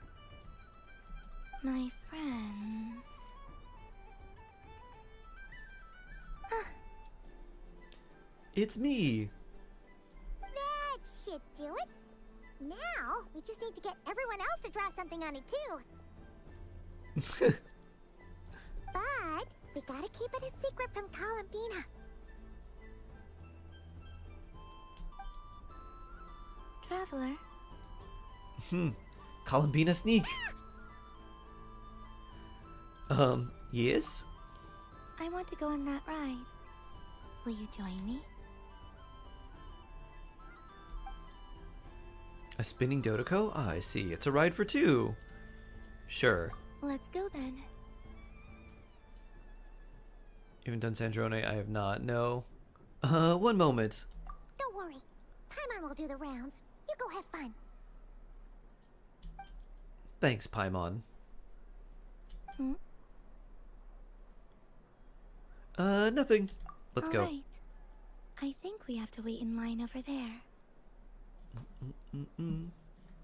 My friends. It's me. That should do it. Now, we just need to get everyone else to draw something on it too. But we gotta keep it a secret from Columbina. Traveler. Columbina sneak. Yes? I want to go on that ride. Will you join me? A spinning Dodoko? Ah, I see. It's a ride for 2. Sure. Let's go then. You haven't done Sandrone? I have not. No. One moment. Don't worry. Paimon will do the rounds. You go have fun. Thanks, Paimon. Nothing. Let's go. All right. I think we have to wait in line over there.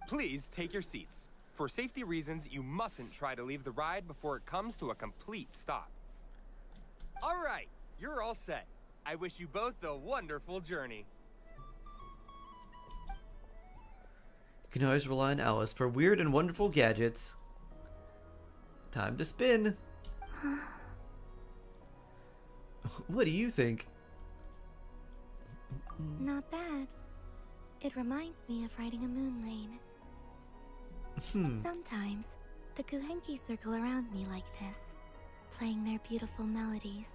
Please take your seats. For safety reasons, you mustn't try to leave the ride before it comes to a complete stop. All right, you're all set. I wish you both a wonderful journey. You can always rely on Alice for weird and wonderful gadgets. Time to spin. What do you think? Not bad. It reminds me of riding a moon lane. Sometimes, the Kuhenki circle around me like this, playing their beautiful melodies.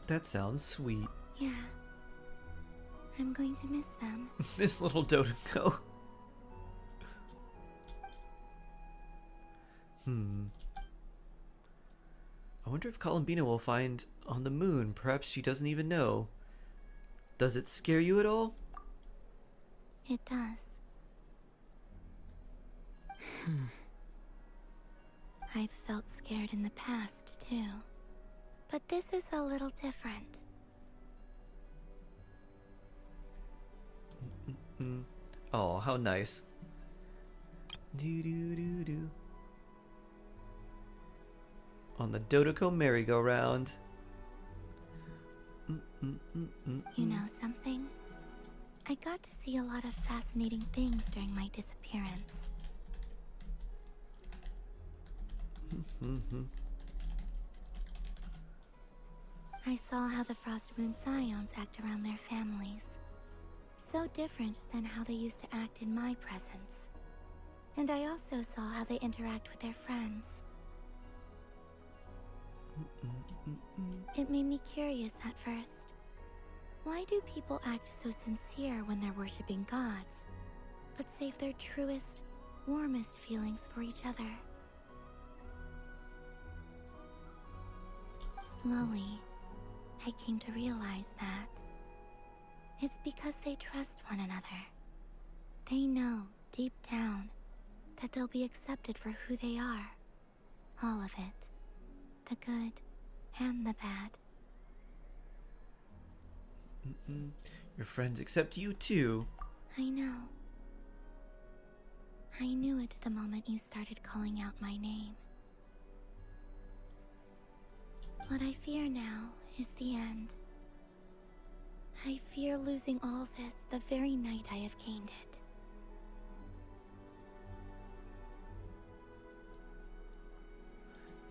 That sounds sweet. Yeah. I'm going to miss them. This little Dodoco. I wonder if Columbina will find on the moon. Perhaps she doesn't even know. Does it scare you at all? It does. I've felt scared in the past, too. But this is a little different. Oh, how nice. Do. On the Dodoco merry-go-round. You know something? I got to see a lot of fascinating things during my disappearance. I saw how the Frost Moon Scions act around their families. So different than how they used to act in my presence. And I also saw how they interact with their friends. It made me curious at first. Why do people act so sincere when they're worshipping gods, but save their truest, warmest feelings for each other? Slowly, I came to realize that it's because they trust one another. They know, deep down, that they'll be accepted for who they are. All of it. The good and the bad. Your friends accept you too. I know. I knew it the moment you started calling out my name. What I fear now is the end. I fear losing all this the very night I have gained it.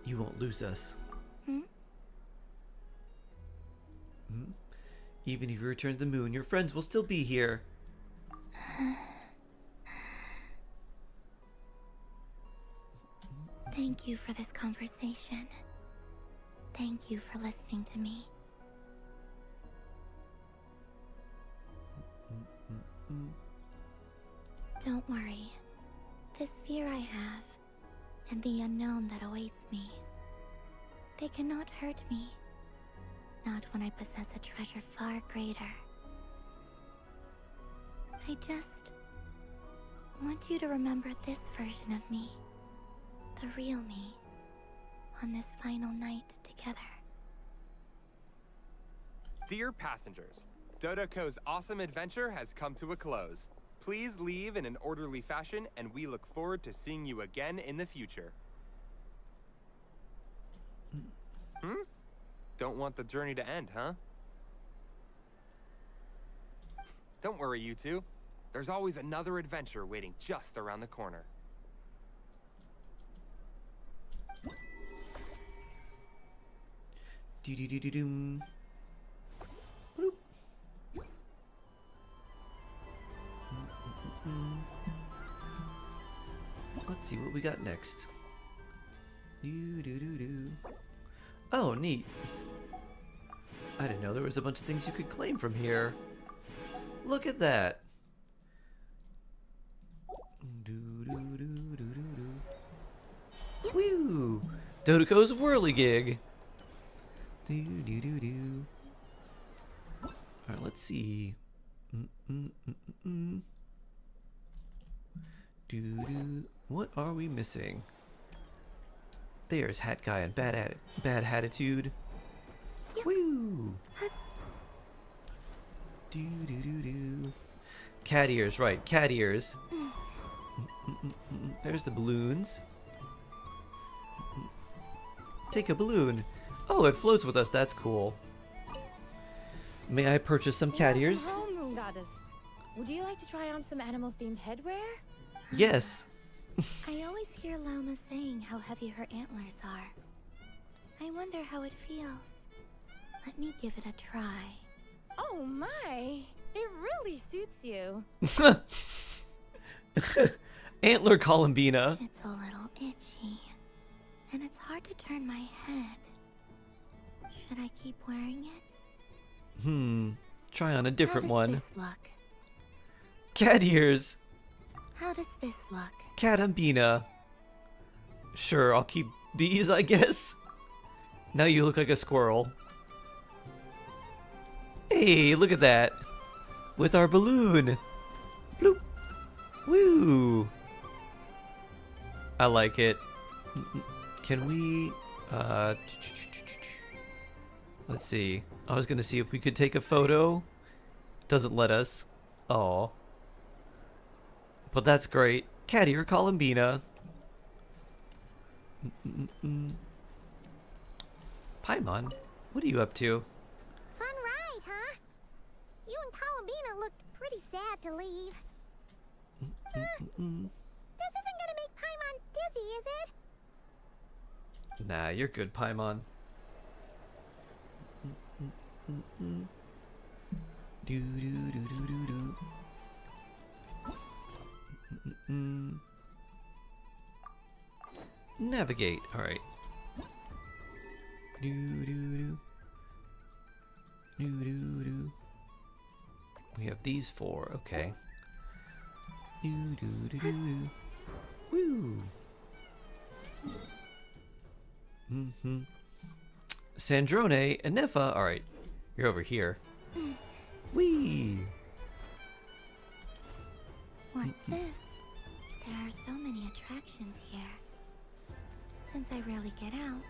You won't lose us. Even if you return to the moon, your friends will still be here. Thank you for this conversation. Thank you for listening to me. Don't worry. This fear I have, and the unknown that awaits me, they cannot hurt me. Not when I possess a treasure far greater. I just want you to remember this version of me, the real me, on this final night together. Dear passengers, Dodoco's awesome adventure has come to a close. Please leave in an orderly fashion, and we look forward to seeing you again in the future. Don't want the journey to end, huh? Don't worry, you two. There's always another adventure waiting just around the corner. Do-do-do-do-doom. Let's see what we got next. Do-do-do-do. Oh, neat. I didn't know there was a bunch of things you could claim from here. Look at that. Woo! Dodoco's whirligig. Alright, let's see. What are we missing? There's Hat Guy and Bad Attitude. Woo! Cat ears, right? Cat ears. There's the balloons. Take a balloon. Oh, it floats with us. That's cool. May I purchase some cat ears? Welcome home, Moon Goddess. Would you like to try on some animal-themed headwear? Yes. I always hear Llama saying how heavy her antlers are. I wonder how it feels. Let me give it a try. Oh my! It really suits you. Antler Columbina. It's a little itchy, and it's hard to turn my head. Should I keep wearing it? Try on a different one. How does this look? Cat ears. How does this look? Catambina. Sure, I'll keep these, I guess. Now you look like a squirrel. Hey, look at that. With our balloon. Bloop. Woo. I like it. Can we... let's see. I was gonna see if we could take a photo. Doesn't let us. Oh. But that's great. Cat ear Columbina. Paimon, what are you up to? Fun ride, huh? You and Columbina looked pretty sad to leave. This isn't gonna make Paimon dizzy, is it? Nah, you're good, Paimon. Do do do do do do. Navigate. All right. Do do do. Do do do. We have these four. Okay. Do do do do do. Woo. Sandrone and Nefa. All right. You're over here. Wee. What's this? There are so many attractions here. Since I rarely get out,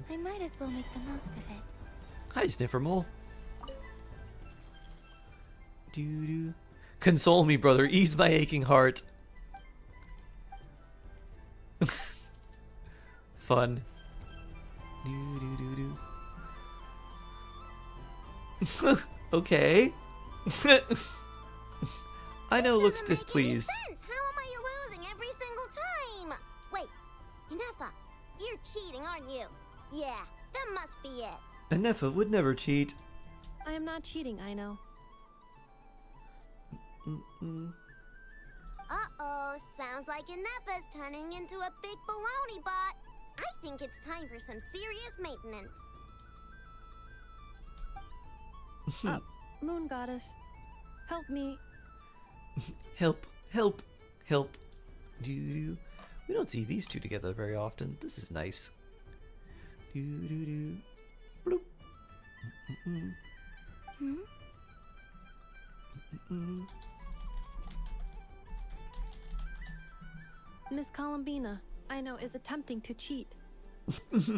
I might as well make the most of it. Hi, Sniffer Mole. Doo-doo. Console me, brother. Ease my aching heart. Fun. Doo-doo-doo-doo. Okay. I know looks displeased. How am I losing every single time? Wait, Inefa, you're cheating, aren't you? Yeah, that must be it. Nefa would never cheat. I am not cheating, I know. Uh-oh, sounds like Inefa's turning into a big baloney bot. I think it's time for some serious maintenance. Moon Goddess, help me. Help, help, help. Doo-doo. We don't see these two together very often. This is nice. Doo-doo-doo. Bloop. Miss Columbina, I know, is attempting to cheat. What the?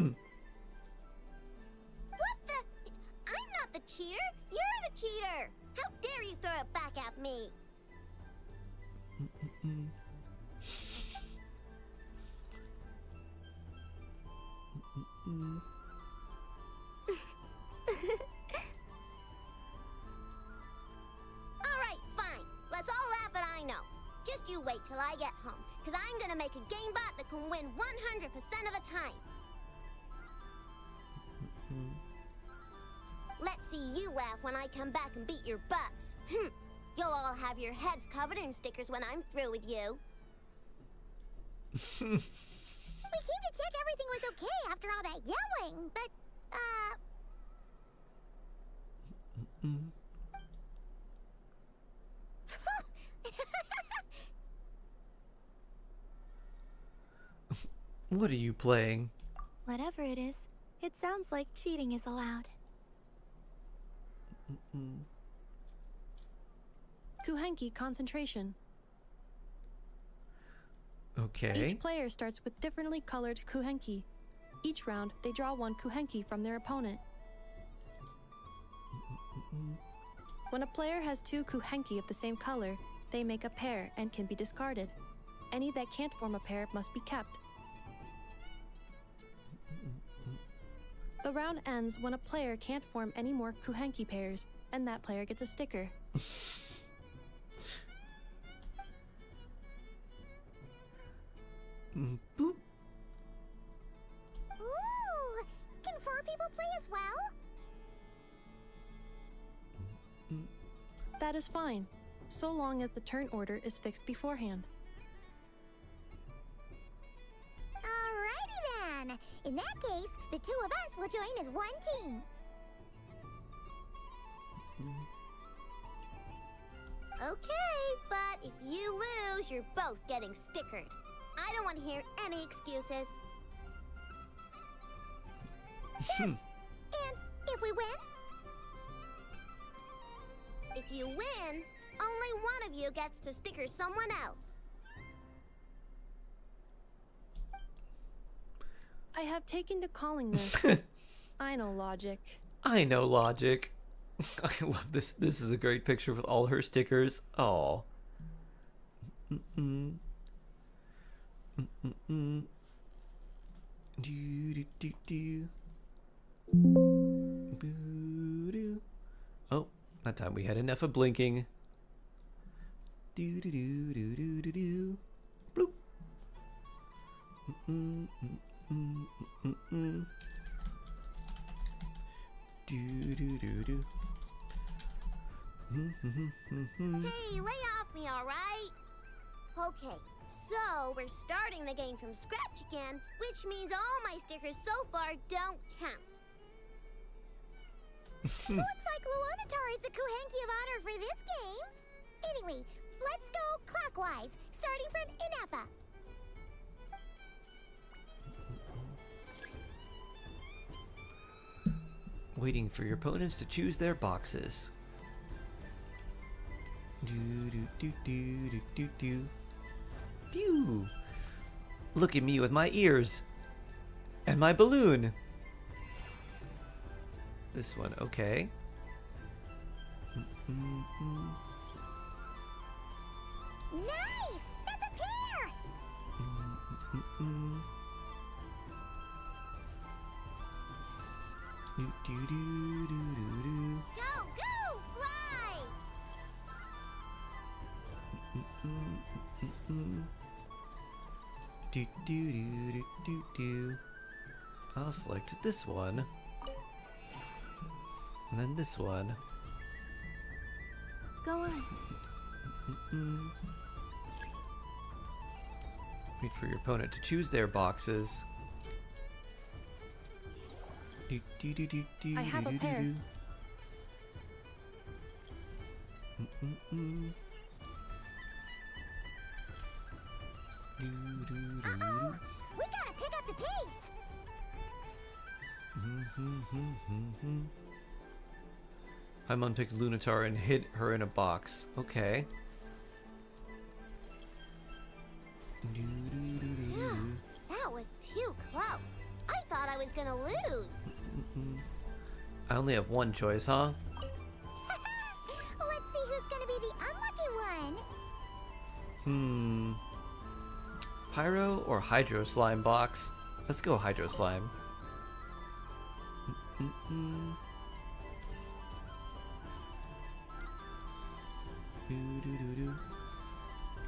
I'm not the cheater. You're the cheater. How dare you throw it back at me? Alright, fine. Let's all laugh at I know. Just you wait till I get home, because I'm gonna make a game bot that can win 100% of the time. Let's see you laugh when I come back and beat your butts. You'll all have your heads covered in stickers when I'm through with you. We came to check everything was okay after all that yelling, but, What are you playing? Whatever it is, it sounds like cheating is allowed. Kuhenki concentration. Okay. Each player starts with differently colored kuhenki. Each round, they draw one kuhenki from their opponent. When a player has two kuhenki of the same color, they make a pair and can be discarded. Any that can't form a pair must be kept. A round ends when a player can't form any more Kuhenki pairs, and that player gets a sticker. Ooh! Can 4 people play as well? That is fine, so long as the turn order is fixed beforehand. Alrighty then! In that case, the 2 of us will join as one team. Okay, but if you lose, you're both getting stickered. I don't want to hear any excuses. And if we win? If you win, only one of you gets to sticker someone else. I have taken to calling this. I know logic. I know logic. I love this. This is a great picture with all her stickers. Oh. Oh, that time we had enough of blinking. Bloop. Hey, lay off me, alright? Okay, so we're starting the game from scratch again, which means all my stickers so far don't count. Looks like Luonatar is the Kuhenki of honor for this game. Anyway, let's go clockwise, starting from Inafa. Waiting for your opponents to choose their boxes. Pew! Look at me with my ears and my balloon. This one, okay. Nice! That's a pair! Go, go, fly! I'll select this one. And then this one. Go on. Wait for your opponent to choose their boxes. I have a pair. Uh-oh! We gotta pick up the pace! Paimon picked Lunatar and hid her in a box. Okay. That was too close. I thought I was gonna lose. I only have one choice, huh? Let's see who's gonna be the unlucky one. Pyro or Hydro Slime box? Let's go Hydro Slime.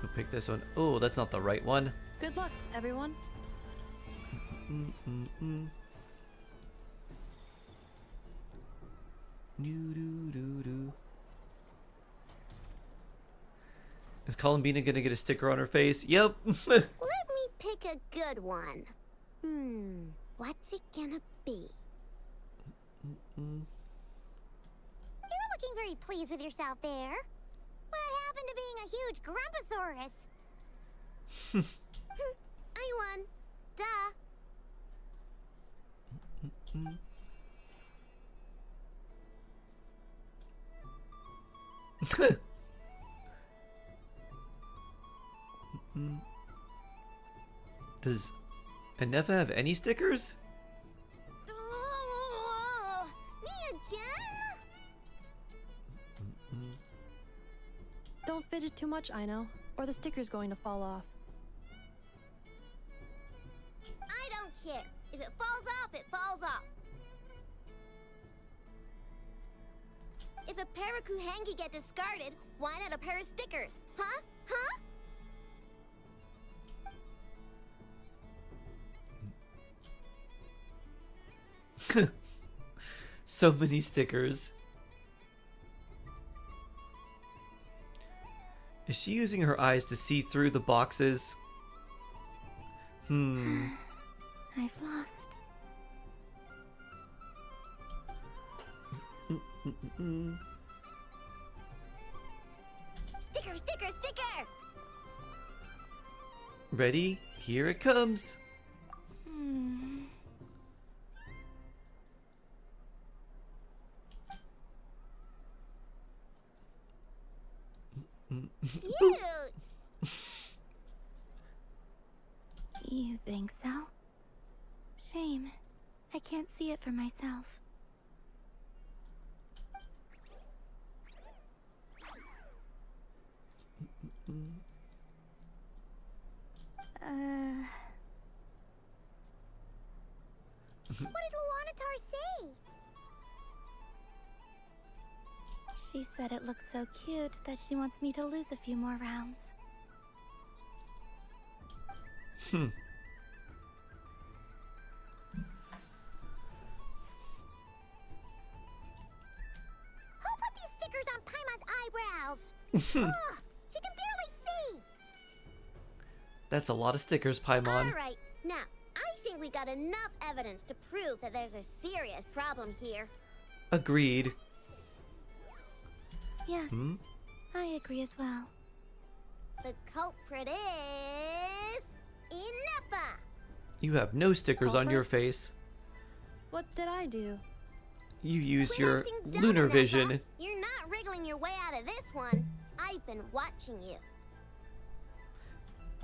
We'll pick this one. Oh, that's not the right one. Good luck, everyone. Is Columbina gonna get a sticker on her face? Yep. Let me pick a good one. What's it gonna be? You're looking very pleased with yourself there. What happened to being a huge Grumposaurus? I won. Duh. Does Aneva have any stickers? Oh, me again? Don't fidget too much, Ino, or the sticker's going to fall off. I don't care. If it falls off, it falls off. If a pair of Kuhenki get discarded, why not a pair of stickers? Huh? Huh? So many stickers. Is she using her eyes to see through the boxes? I've lost. Sticker, sticker, sticker! Ready? Here it comes. Cute! You think so? Shame. I can't see it for myself. What did Luanatar say? She said it looks so cute that she wants me to lose a few more rounds. Who put these stickers on Paimon's eyebrows? Ugh, she can barely see. That's a lot of stickers, Paimon. Alright, now, I think we got enough evidence to prove that there's a serious problem here. Agreed. Yes, I agree as well. The culprit is... Inepa! You have no stickers on your face. What did I do? You used your Acting dumb, lunar Inepa. vision. You're not wriggling your way out of this one. I've been watching you.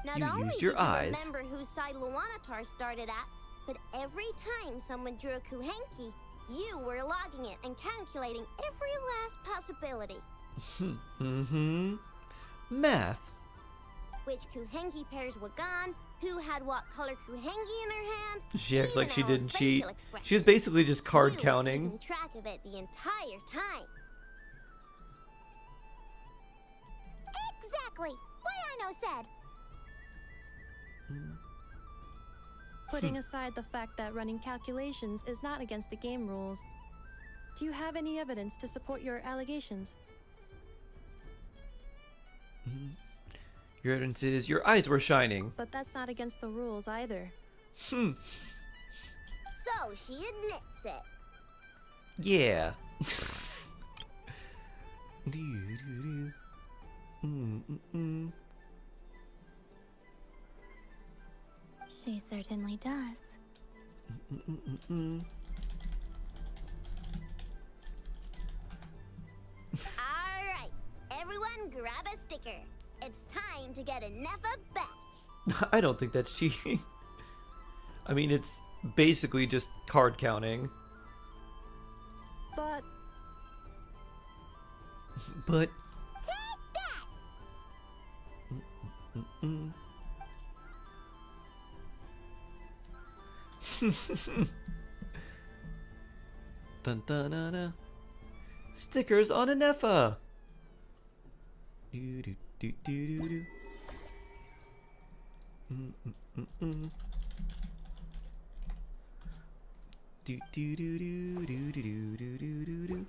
Not You only used did your you eyes. remember whose side Luanatar started at, but every time someone drew a Kuhenki, you were logging it and calculating every last possibility. Math. Which Kuhenki pairs were gone, who had what color Kuhenki in their hand. She acts like she even our didn't cheat. facial expressions. She was basically just card You were counting. keeping track of it the entire time. Exactly. What I know said. Putting aside the fact that running calculations is not against the game rules, do you have any evidence to support your allegations? Your evidence is your eyes were shining. But that's not against the rules either. So she admits it. Yeah. She certainly does. Alright, everyone grab a sticker. It's time to get Inepa back. I don't think that's cheating. I mean, it's basically just card counting. But... But... Take that! Dun dun dun dun. Stickers on Inepa. Do do do do do do. Do do do do do do do do do do.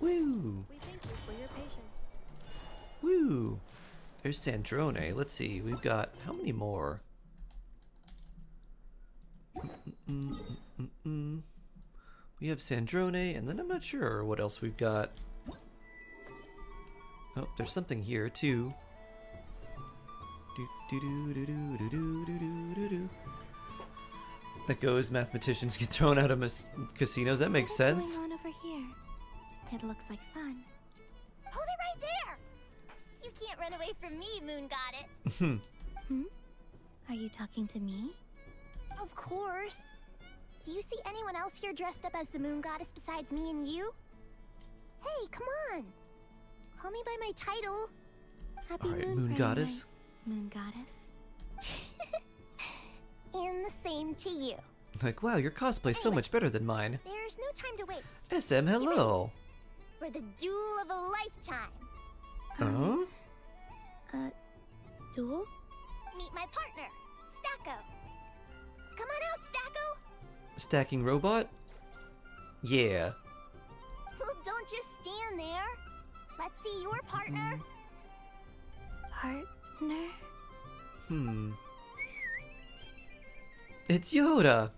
Woo! We thank you for your patience. Woo! There's Sandrone. Let's see. We've got how many more? We have Sandrone, and then I'm not sure what else we've got. Oh, there's something here too. That goes, mathematicians get thrown out of casinos. That makes sense. What's going on over here? It looks like fun. Hold it right there! You can't run away from me, Moon Goddess. Are you talking to me? Of course. Do you see anyone else here dressed up as the Moon Goddess besides me and you? Hey, come on. Call me by my title. Happy All right, Moon Moon Prayer Goddess. Night, Moon Goddess. And the same to you. Like, wow, your cosplay's so much better than mine. There's no time to waste. SM, hello. For the duel of a lifetime. Huh? Duel? Meet my partner, Stacko. Come on out, Stacko. Stacking robot? Yeah. Well, don't just stand there. Let's see your partner. Partner? It's Yoda.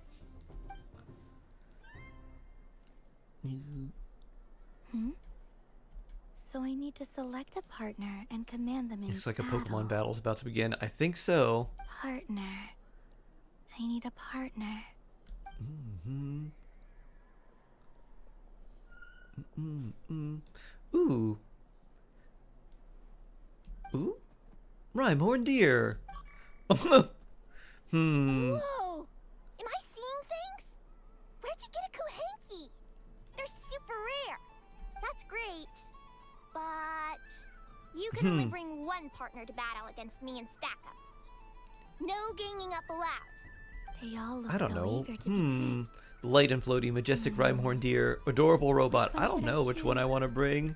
So I need to select a partner and command them in Looks like a battle. Pokemon battle's about to begin. I think so. Partner. I need a partner. Ooh. Ooh. Rhyhorn deer. Whoa! Am I seeing things? Where'd you get a Kuhenki? They're super rare. That's great. But you can only bring one partner to battle against me and Stacko. No ganging up allowed. They all look I don't so know. eager to be Light and floaty, majestic Rhyhorn deer, adorable robot. I don't know which one I want to bring.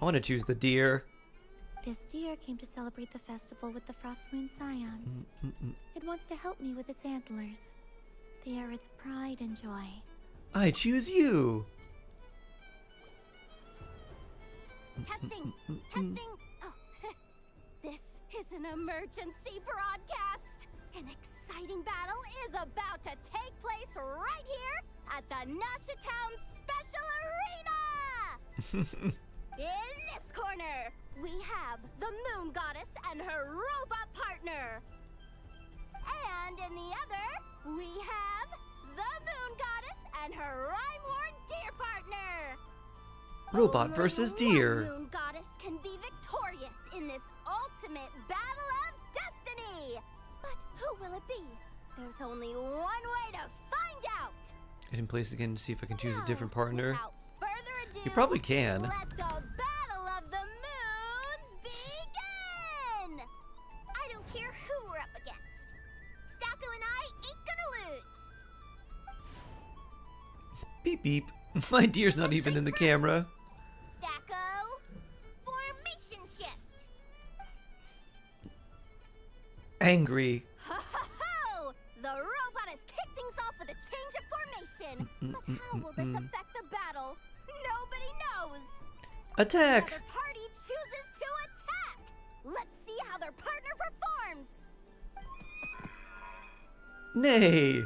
I want to choose the deer. This deer came to celebrate the festival with the Frostmoon Scions. It wants to help me with its antlers. They are its pride and joy. I choose you. Testing. Testing. Oh, this is an emergency broadcast. An exciting battle is about to take place right here at the Nasha Town Special Arena. In this corner, we have the Moon Goddess and her robot partner. And in the other, we have the Moon Goddess and her Rhyhorn deer partner. Robot Only versus one deer. Moon Goddess can be victorious in this ultimate battle of destiny. But who will it be? There's only one way to find out. Hit in place again to see if I can choose a different partner. Without further ado, You probably can. Let the battle of the moons begin! I don't care who we're up against. Stacko and I ain't gonna lose. Beep beep. My deer's not even in the camera. Stacko, formation shift. Angry. Ho ho ho! The robot has kicked things off with a change of formation. But how will this affect the battle? Nobody knows. Attack! The other party chooses to attack. Let's see how their partner performs. Nay.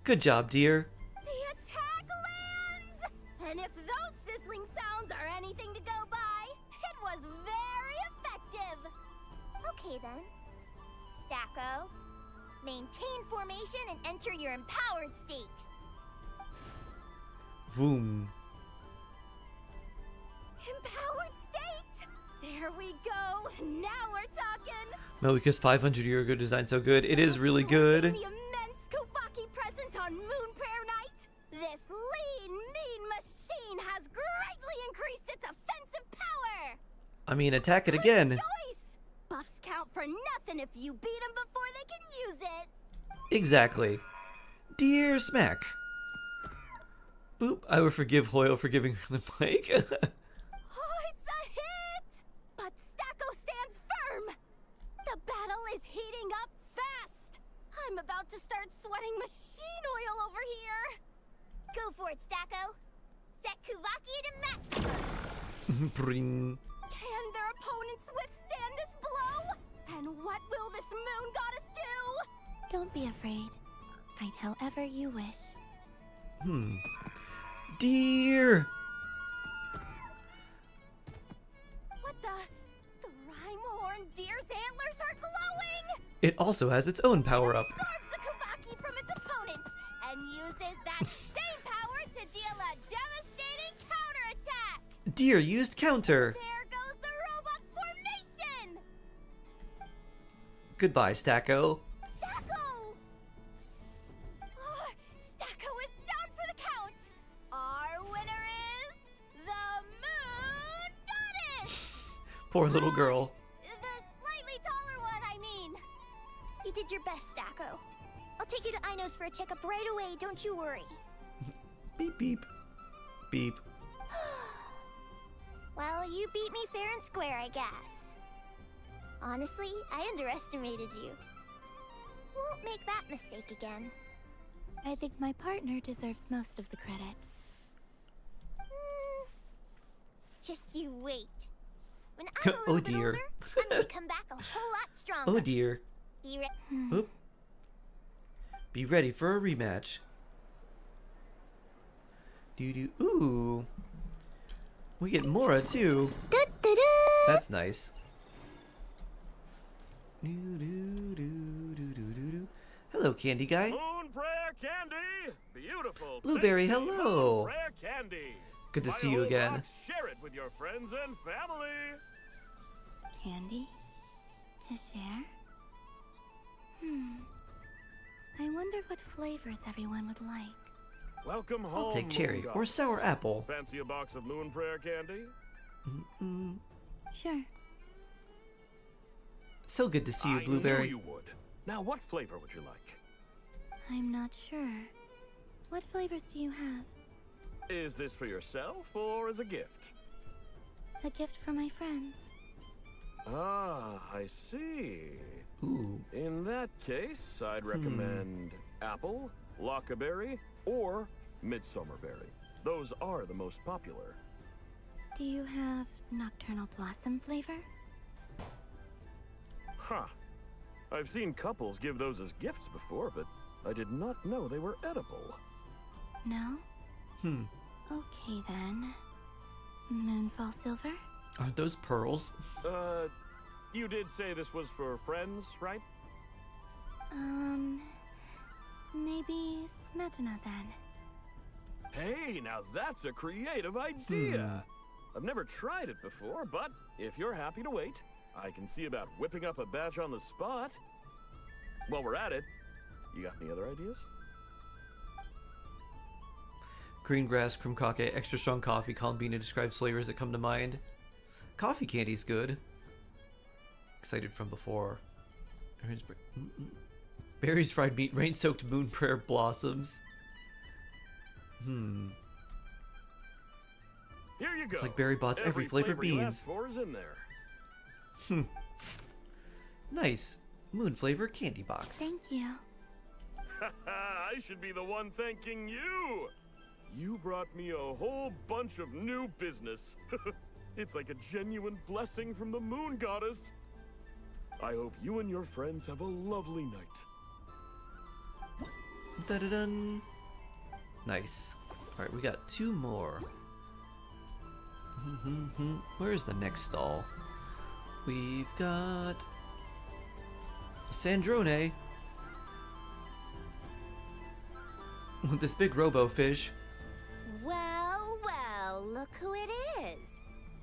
Good job, dear. The attack lands! And if those sizzling sounds are anything to go by, it was very effective. Okay then. Stacko, maintain formation and enter your empowered state. Boom. Empowered state? There we go. Now we're talking. Melika's 500 year ago design so good. It is really good. The immense Kuvaki present on Moon Prayer Night. This lean, mean machine has greatly increased its offensive power. I mean, attack it again. Choice. Buffs count for nothing if you beat them before they can use it. Exactly. Dear smack. Boop. I would forgive Hoyle for giving her the mic. Oh, it's a hit! But Stacko stands firm. The battle is heating up fast. I'm about to start sweating machine oil over here. Go for it, Stacko. Set Kuvaki to maximum. Bring. Can their opponents withstand this blow? And what will this moon goddess do? Don't be afraid. Fight however you wish. Deer. What the Rhyhorn deer's antlers are glowing! It also has its own power up. Absorbs the Kuvaki from its opponent and uses that same power to deal a devastating counterattack! Deer used counter. There goes the robot's formation! Goodbye, Stacko. Stacko! Oh, Stacko is down for the count! Our winner is the Moon Goddess! Poor little girl. The slightly taller You did your best, Stacko. I'll take you to Ino's for a checkup right away, don't you worry. Beep, beep. Beep. Well, you beat me fair and square, I guess. Honestly, I underestimated you. Won't make that mistake again. I think my partner deserves most of the credit. Just you wait. When I'm a Oh little bit dear. older, I'm gonna come back a whole lot stronger. Oh dear. Be ready. Oop. Be ready for a rematch. Doo-doo. Ooh. We get Mora too. That's nice. Doo-doo-doo-doo-doo-doo-doo. Hello, Candy Guy. Moon Prayer Candy! Beautiful. Blueberry, tasty hello. Moon Prayer Candy. Good to Buy see a you whole again. box, share it with your friends and family. Candy? To share? I wonder what flavors everyone would like. Welcome home. I'll take cherry Moon or Goddess. sour apple. Fancy a box of Moon Prayer Candy? Sure. So good to see you, I Blueberry. knew you would. Now, what flavor would you like? I'm not sure. What flavors do you have? Is this for yourself or as a gift? A gift for my friends. Ah, I see. Ooh. In that case, I'd recommend apple, lockaberry, or midsummerberry. Those are the most popular. Do you have nocturnal blossom flavor? Huh. I've seen couples give those as gifts before, but I did not know they were edible. No? Okay then. Moonfall silver? Aren't those pearls? You did say this was for friends, right? Maybe Smetana then. Hey, now that's a creative idea. I've never tried it before, but if you're happy to wait, I can see about whipping up a batch on the spot. While we're at it, you got any other ideas? Green grass, krumkake, extra strong coffee, Columbina describes flavors that come to mind. Coffee candy's good. Excited from before. Berries, fried meat, rain-soaked moon prayer blossoms. Here you go. It's like Berry Bot's every flavored flavor you beans. asked for is in there. Nice. Moon flavor candy box. Thank you. I should be the one thanking you. You brought me a whole bunch of new business. It's like a genuine blessing from the Moon Goddess. I hope you and your friends have a lovely night. Da-da-dun. Nice. Alright, we got 2 more. Where's the next stall? We've got Sandrone with this big robo fish. Well, well, look who it is.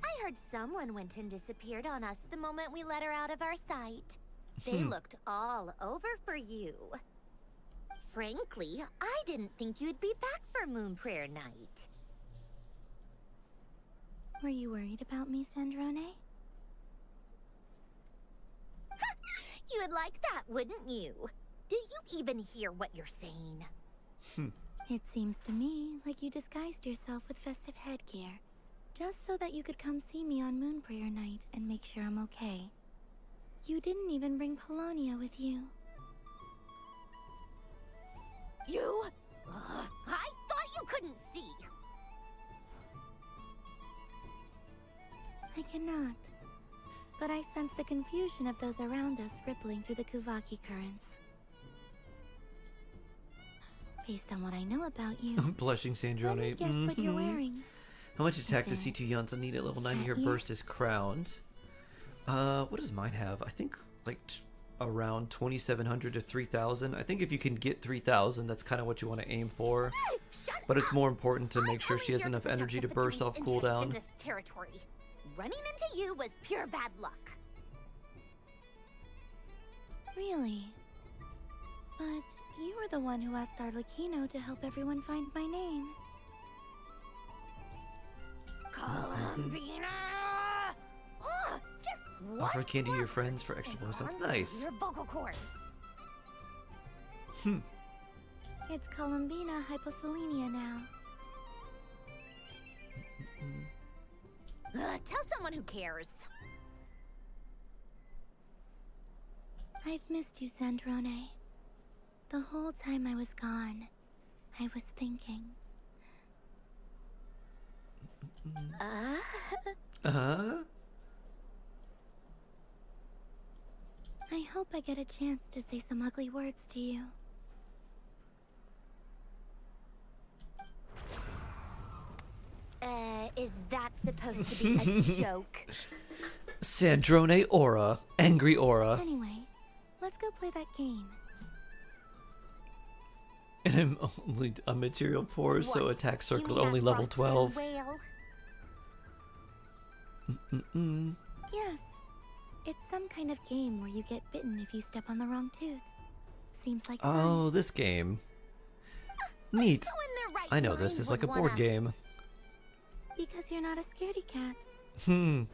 I heard someone went and disappeared on us the moment we let her out of our sight. They looked all over for you. Frankly, I didn't think you'd be back for Moon Prayer Night. Were you worried about me, Sandrone? You would like that, wouldn't you? Do you even hear what you're saying? It seems to me like you disguised yourself with festive headgear, just so that you could come see me on Moon Prayer Night and make sure I'm okay. You didn't even bring Polonia with you. You? I thought you couldn't see. I cannot. But I sense the confusion of those around us rippling through the Kuvaki currents. Based on what I know about you, Blushing let me Sandrone. guess what you're wearing. How much attack does Is it C2 Yunza need at level 90? Her cat burst is crowned. What does mine have? I think like around 2,700 to 3,000. I think if you can get 3,000, that's kind of what you want to aim for. But it's more important to make sure she has enough energy to burst off cooldown. In this territory. Running into you was pure bad luck. Really? But you were the one who asked Arlecchino to help everyone find my name. Columbina! Ugh, just what Offer candy to your friends for extra voice. That's nice. Your vocal cords. It's Columbina hyposelenia now. Tell someone who cares. I've missed you, Sandrone. The whole time I was gone, I was thinking. I hope I get a chance to say some ugly words to you. Is that supposed to be a joke? Sandrone Aura. Angry Aura. Anyway, let's go play that game. And I'm only a material poor, so attack circle only level 12. Yes. It's some kind of game where you get bitten if you step on the wrong tooth. Seems like fun. Oh, this game. Neat. I know this is like a board game. Because you're not a scaredy cat. Ugh.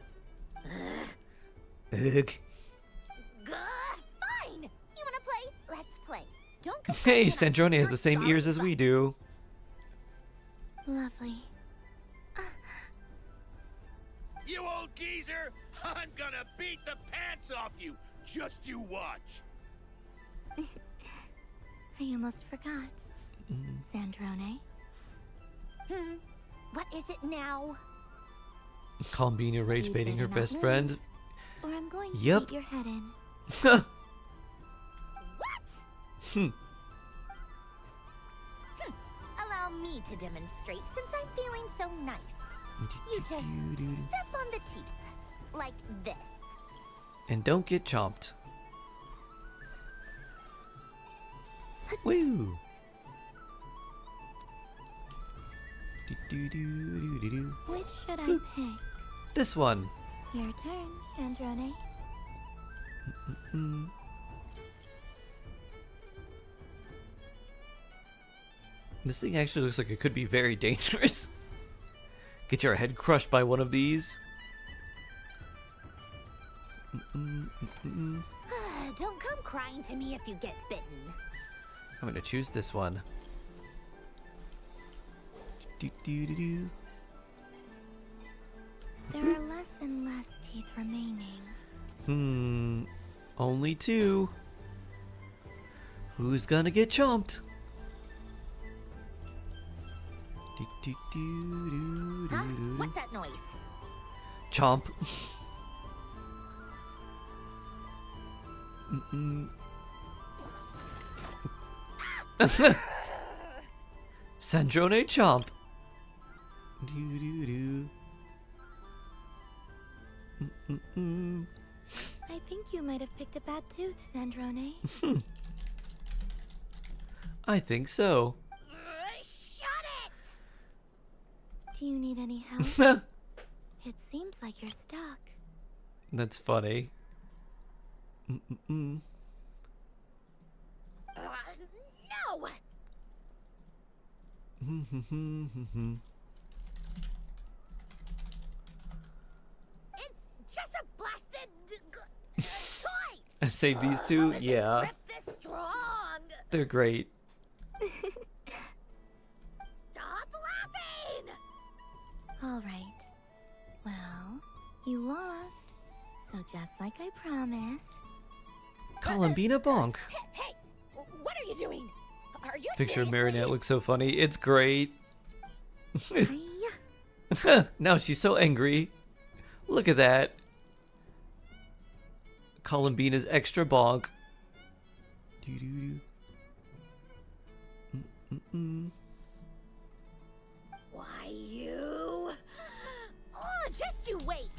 Fine! You wanna play? Let's play. Don't Hey, Sandrone has the same ears as we do. Lovely. You old geezer! I'm gonna beat the pants off you! Just you watch! I almost forgot. Sandrone? What is it now? Columbina rage baiting her best friend. Or I'm going to Yep. beat your head in. Allow me to demonstrate since I'm feeling so nice. You just step on the teeth. Like this. And don't get chomped. Woo! Which should I pick? This one. Your turn, Sandrone. This thing actually looks like it could be very dangerous. Get your head crushed by one of these. Don't come crying to me if you get bitten. I'm gonna choose this one. There are less and less teeth remaining. Only 2. Who's gonna get chomped? Huh? What's that noise? Chomp. Sandrone chomp. I think you might have picked a bad tooth, Sandrone. I think so. Do you need any help? It seems like you're stuck. That's funny. No! It's just a blasted toy! I saved these two? Yeah. Grip this strong! They're great. Stop laughing! All right. Well, you lost. So just like I promised. Columbina bonk. Hey! What are you doing? Are you Picture of seriously- Marinette looks so funny. It's great. Now she's so angry. Look at that. Columbina's extra bonk. Why you? Oh, just you wait.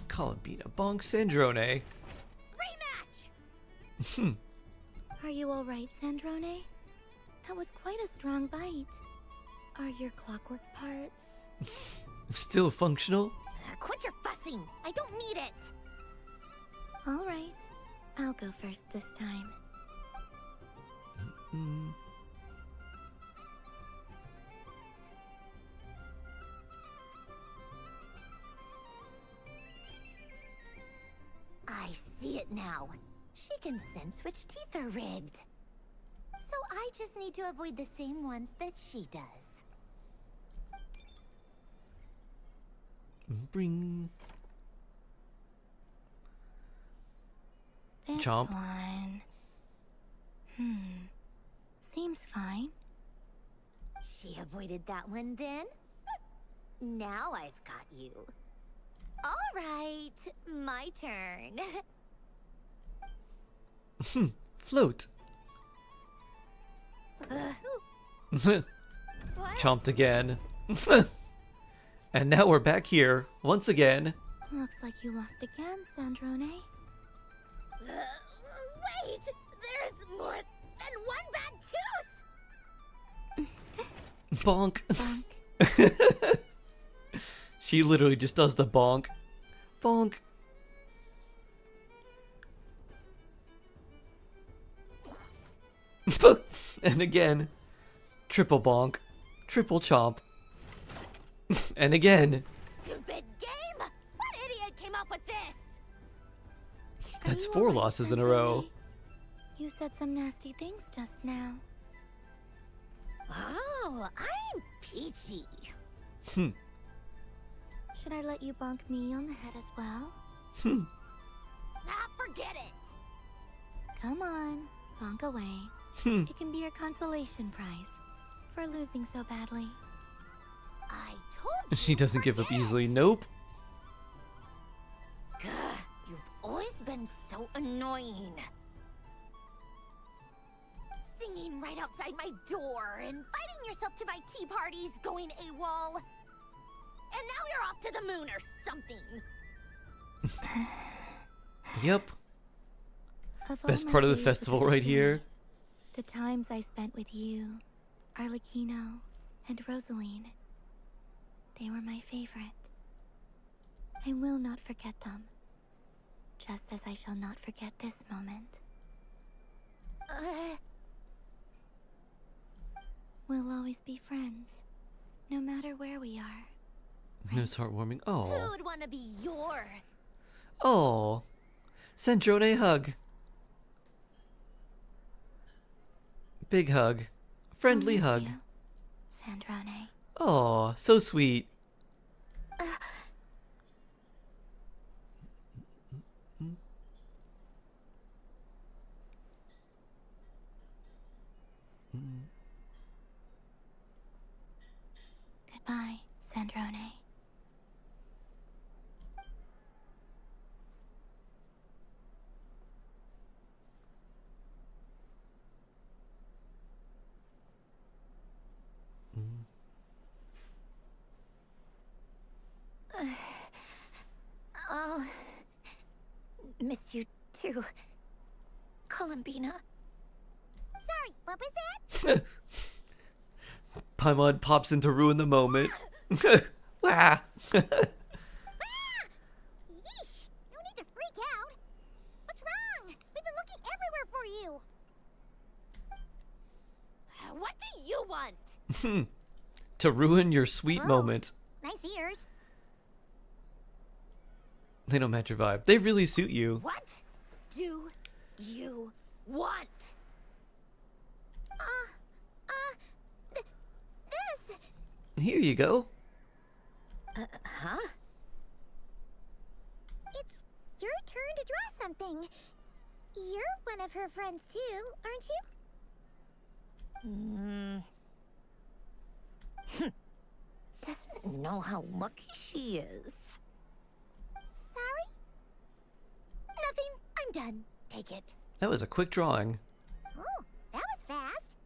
Columbina bonk Sandrone. Rematch. Are you all right, Sandrone? That was quite a strong bite. Are your clockwork parts? Still functional? Quit your fussing. I don't need it. All right. I'll go first this time. I see it now. She can sense which teeth are rigged. So I just need to avoid the same ones that she does. Bring. This Chomp. one. Seems fine. She avoided that one then? Now I've got you. All right, my turn. Float. Chomped again. And now we're back here once again. Looks like you lost again, Sandrone. Wait! There's more than one bad tooth! Bonk. She literally just does the bonk. Bonk. And again. Triple bonk. Triple chomp. And again. Stupid game! What idiot came up with this? That's 4 losses in a row. You said some nasty things just now. Oh, I'm peachy. Should I let you bonk me on the head as well? Forget it. Come on, bonk away. It can be your consolation prize for losing so badly. I told you. She doesn't give up easily. Nope. Gah, you've always been so annoying. Singing right outside my door, inviting yourself to my tea parties, going AWOL. And now you're off to the moon or something. Yep. Of all Best my part of the days festival with right you, here. The times I spent with you, Arlecchino, and Rosaline. They were my favorite. I will not forget them. Just as I shall not forget this moment. We'll always be friends, no matter where we are. It's heartwarming. Who Oh. would want to be your... Oh. Sandrone hug. Big hug. Friendly hug. Sandrone. Oh, so sweet. Goodbye, Sandrone. I'll miss you too, Columbina. Sorry, what was that? Paimon pops in to ruin the moment. Wah. Yeesh! No need to freak out. What's wrong? We've been looking everywhere for you. What do you want? To ruin your sweet moment. Nice ears. They don't match your vibe. They really suit you. What do you want? This. Here you go. Huh? It's your turn to draw something. You're one of her friends too, aren't you? Doesn't know how lucky she is. Sorry? Nothing. I'm done. Take it. That was a quick drawing. Oh, that was fast.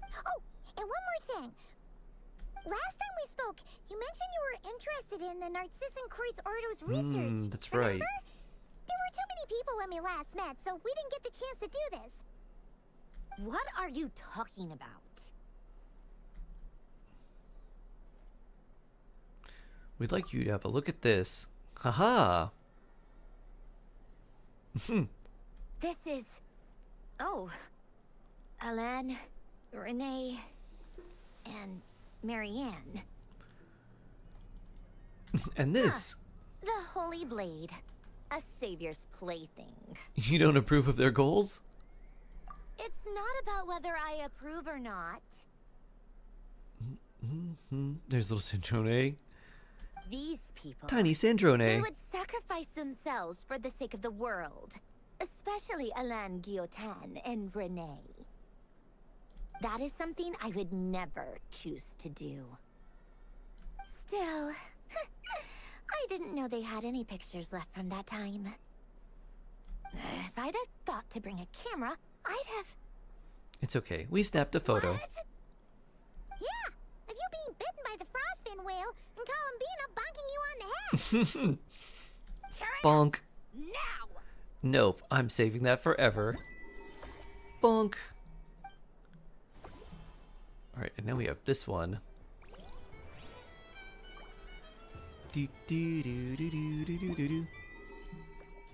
Oh, and one more thing. Last time we spoke, you mentioned you were interested in the Narcissan Kreutz Ordo's research. That's right. Remember? There were too many people when we last met, so we didn't get the chance to do this. What are you talking about? We'd like you to have a look at this. Haha. This is... Oh. Alan, Renee, and Marianne. And this. The Holy Blade. A savior's plaything. You don't approve of their goals? It's not about whether I approve or not. There's little Sandrone. These people. Tiny Sandrone. They would sacrifice themselves for the sake of the world. Especially Alain Guillotin and Renee. That is something I would never choose to do. Still, I didn't know they had any pictures left from that time. If I'd have thought to bring a camera, I'd have... It's okay. We snapped a photo. Yeah, of you being bitten by the frostfin whale and Columbina bonking you on the head. Bonk. Now! Nope, I'm saving that forever. Bonk. Alright, and now we have this one.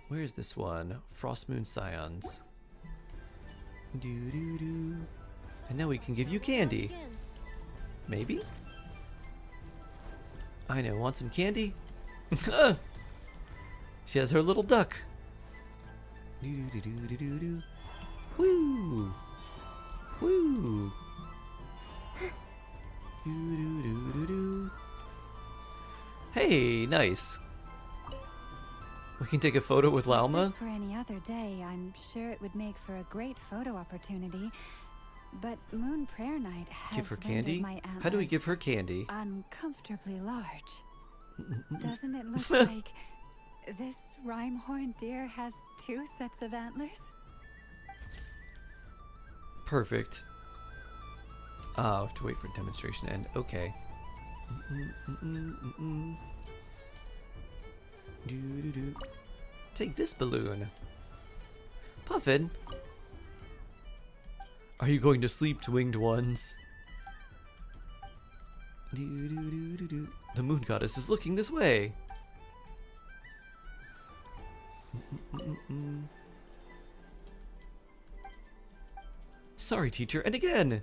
Where's this one? Frostmoon Scions. And now we can give you candy. Maybe? I know, want some candy? She has her little duck. Woo! Woo! Hey, nice. We can take a photo with Lauma. If this were any other day, I'm sure it would make for a great photo opportunity. But Moon Prayer Night has Give her rendered candy? my antlers How do we give her candy? uncomfortably large. Doesn't it look like this rhyme-horned deer has 2 sets of antlers? Perfect. I have to wait for demonstration to end. Okay. Take this balloon. Puffin. Are you going to sleep, winged ones? The moon goddess is looking this way. Sorry, teacher, and again.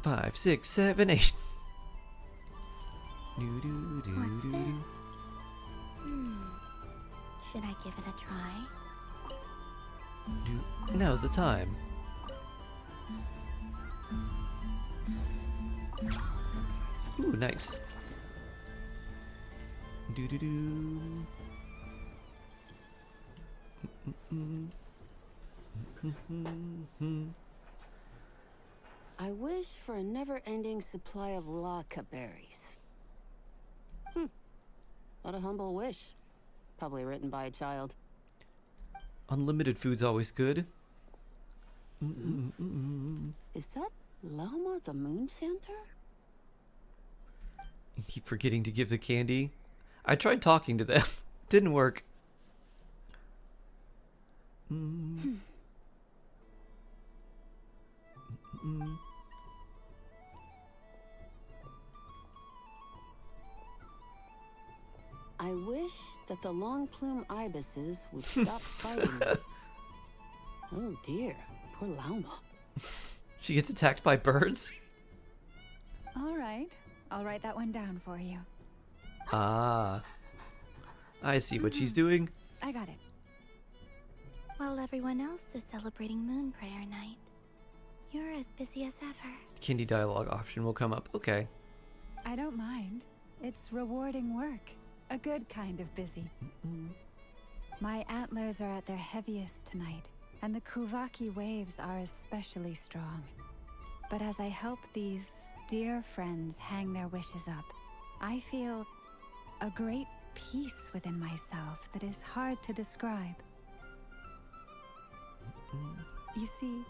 Five, 6, 7, 8. What's this? Should I give it a try? Now's the time. Ooh, nice. I wish for a never-ending supply of laka berries. What a humble wish. Probably written by a child. Unlimited food's always good. Is that Lauma the Moon Center? You keep forgetting to give the candy. I tried talking to them. Didn't work. I wish that the long plume ibises would stop fighting me. Oh dear, poor Lauma. She gets attacked by birds? All right, I'll write that one down for you. Ah. I see what she's doing. I got it. While everyone else is celebrating Moon Prayer Night, you're as busy as ever. Candy dialogue option will come up. Okay. I don't mind. It's rewarding work. A good kind of busy. My antlers are at their heaviest tonight, and the Kuvaki waves are especially strong. But as I help these dear friends hang their wishes up, I feel a great peace within myself that is hard to describe. You see,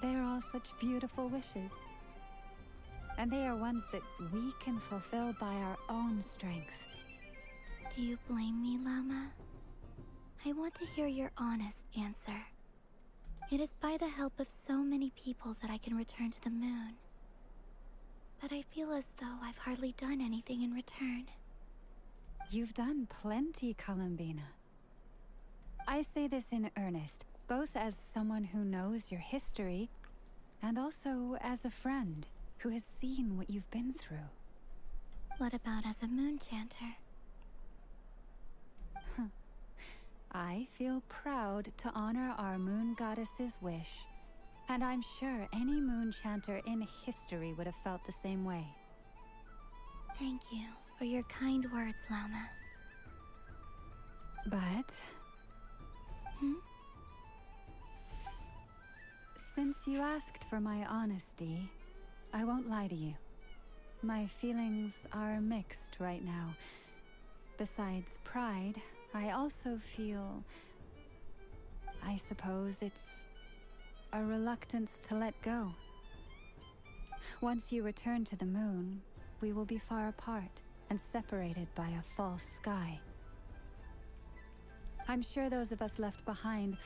they are all such beautiful wishes. And they are ones that we can fulfill by our own strength. Do you blame me, Lauma? I want to hear your honest answer. It is by the help of so many people that I can return to the moon. But I feel as though I've hardly done anything in return. You've done plenty, Columbina. I say this in earnest. both as someone who knows your history and also as a friend who has seen what you've been through. What about as a moon chanter? I feel proud to honor our moon goddess's wish, and I'm sure any moon chanter in history would have felt the same way. Thank you for your kind words, Lauma. But... Since you asked for my honesty, I won't lie to you. My feelings are mixed right now. Besides pride, I also feel... I suppose it's a reluctance to let go. Once you return to the moon, we will be far apart and separated by a false sky. I'm sure those of us left behind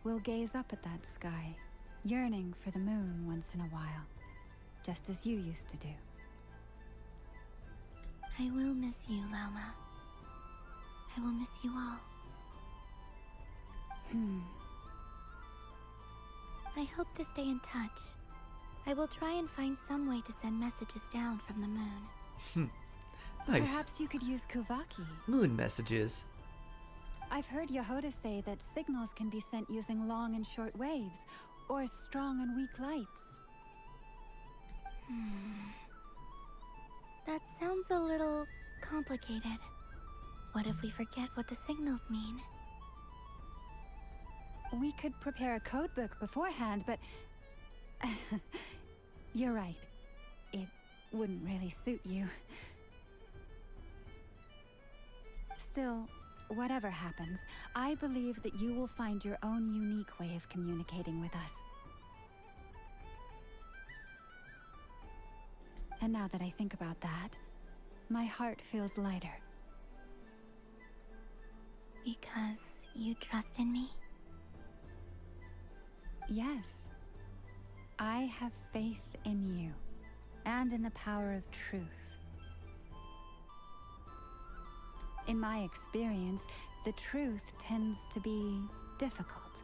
will gaze up at that sky, yearning for the moon once in a while, just as you used to do. I will miss you, Lauma. I will miss you all. I hope to stay in touch. I will try and find some way to send messages down from the moon. Nice. Perhaps you could use Kuvaki. Moon messages. I've heard Yehoda say that signals can be sent using long and short waves, or strong and weak lights. That sounds a little complicated. What if we forget what the signals mean? We could prepare a codebook beforehand, but... You're right. It wouldn't really suit you. Still, whatever happens, I believe that you will find your own unique way of communicating with us. And now that I think about that, my heart feels lighter. Because you trust in me? Yes. I have faith in you, and in the power of truth. In my experience, the truth tends to be difficult,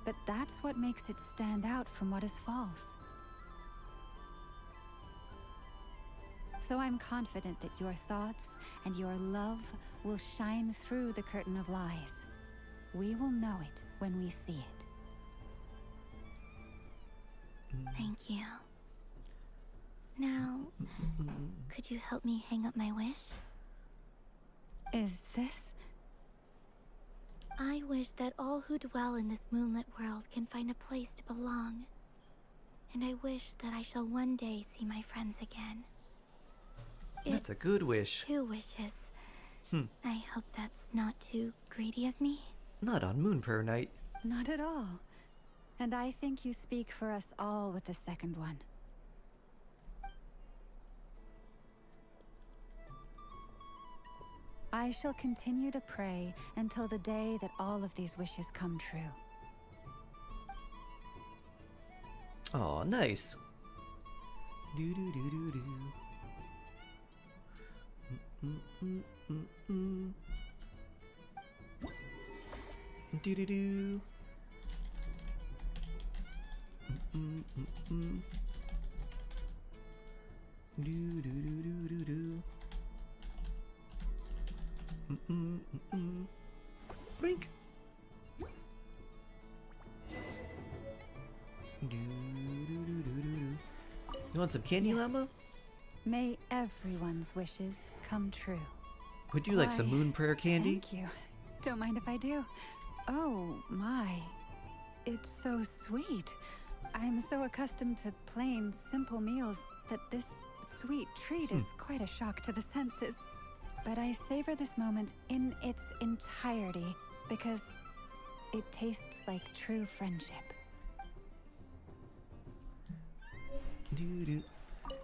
but that's what makes it stand out from what is false. So I'm confident that your thoughts and your love will shine through the curtain of lies. We will know it when we see it. Thank you. Now, could you help me hang up my wish? Is this? I wish that all who dwell in this moonlit world can find a place to belong. And I wish that I shall one day see my friends again. That's a good wish. 2 wishes. I hope that's not too greedy of me. Not on Moon Prayer Night. Not at all. And I think you speak for us all with the second one. I shall continue to pray until the day that all of these wishes come true. Oh, nice. Do do do do do. Do do do. Do do do do do do. Brink. Do do do do do do. You want some candy, Llama? May everyone's wishes come true. Would you like some moon prayer candy? Thank you. Don't mind if I do. Oh my. It's so sweet. I'm so accustomed to plain, simple meals that this sweet treat is quite a shock to the senses. But I savor this moment in its entirety because it tastes like true friendship. Do.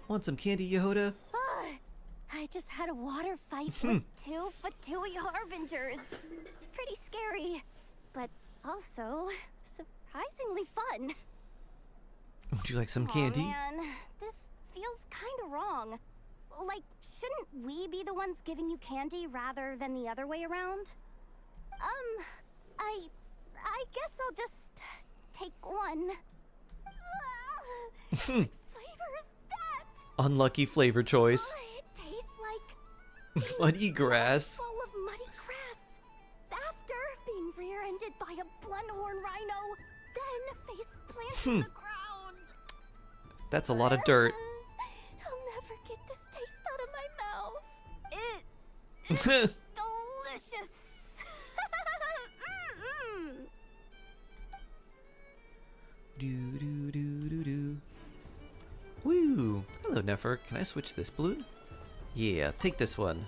Want some candy, Yehoda? I just had a water fight with 2 Fatui Harbingers. Pretty scary, but also surprisingly fun. Would you like some candy? Man, this feels kind of wrong. Like, shouldn't we be the ones giving you candy rather than the other way around? I guess I'll just take one. What flavor is that? Unlucky flavor choice. It tastes like Muddy grass. full of muddy grass. After being rear-ended by a blunt-horn rhino, then face planted in the ground. That's a lot of dirt. I'll never get this taste out of my mouth. It's delicious. Do do do do do. Woo! Hello, Nefer. Can I switch this balloon? Yeah, take this one.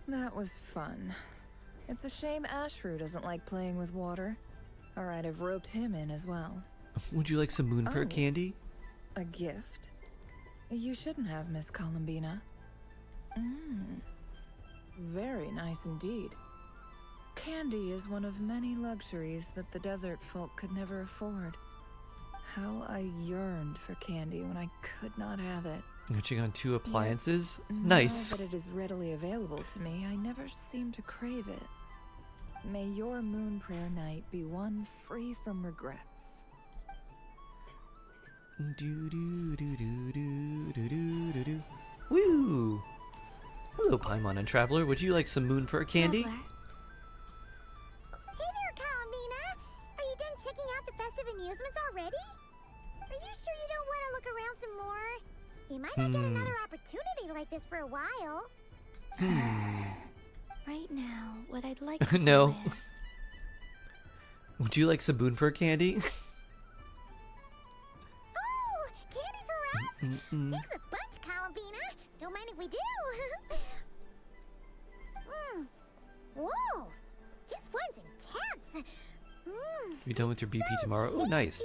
That was fun. It's a shame Ashru doesn't like playing with water. Or I'd have roped him in as well. Would you like some moon pear candy? A gift? You shouldn't have, Miss Columbina. Very nice indeed. Candy is one of many luxuries that the desert folk could never afford. How I yearned for candy when I could not have it. Reaching on 2 appliances? Yet, Nice. Now that it is readily available to me, I never seem to crave it. May your moon prayer night be one free from regrets. Do do do do do do do do do. Woo! Hello, Paimon and Traveler. Would you like some moon pear candy? Hey there, Columbina. Are you done checking out the festive amusements already? Are you sure you don't want to look around some more? You might not get another opportunity like this for a while. Right now, what I'd like to No. do is... Would you like some moon pear candy? Oh, candy for us? Thanks a bunch, Columbina. Don't mind if we do. Whoa, this one's intense. You done with your BP tomorrow? Oh, nice.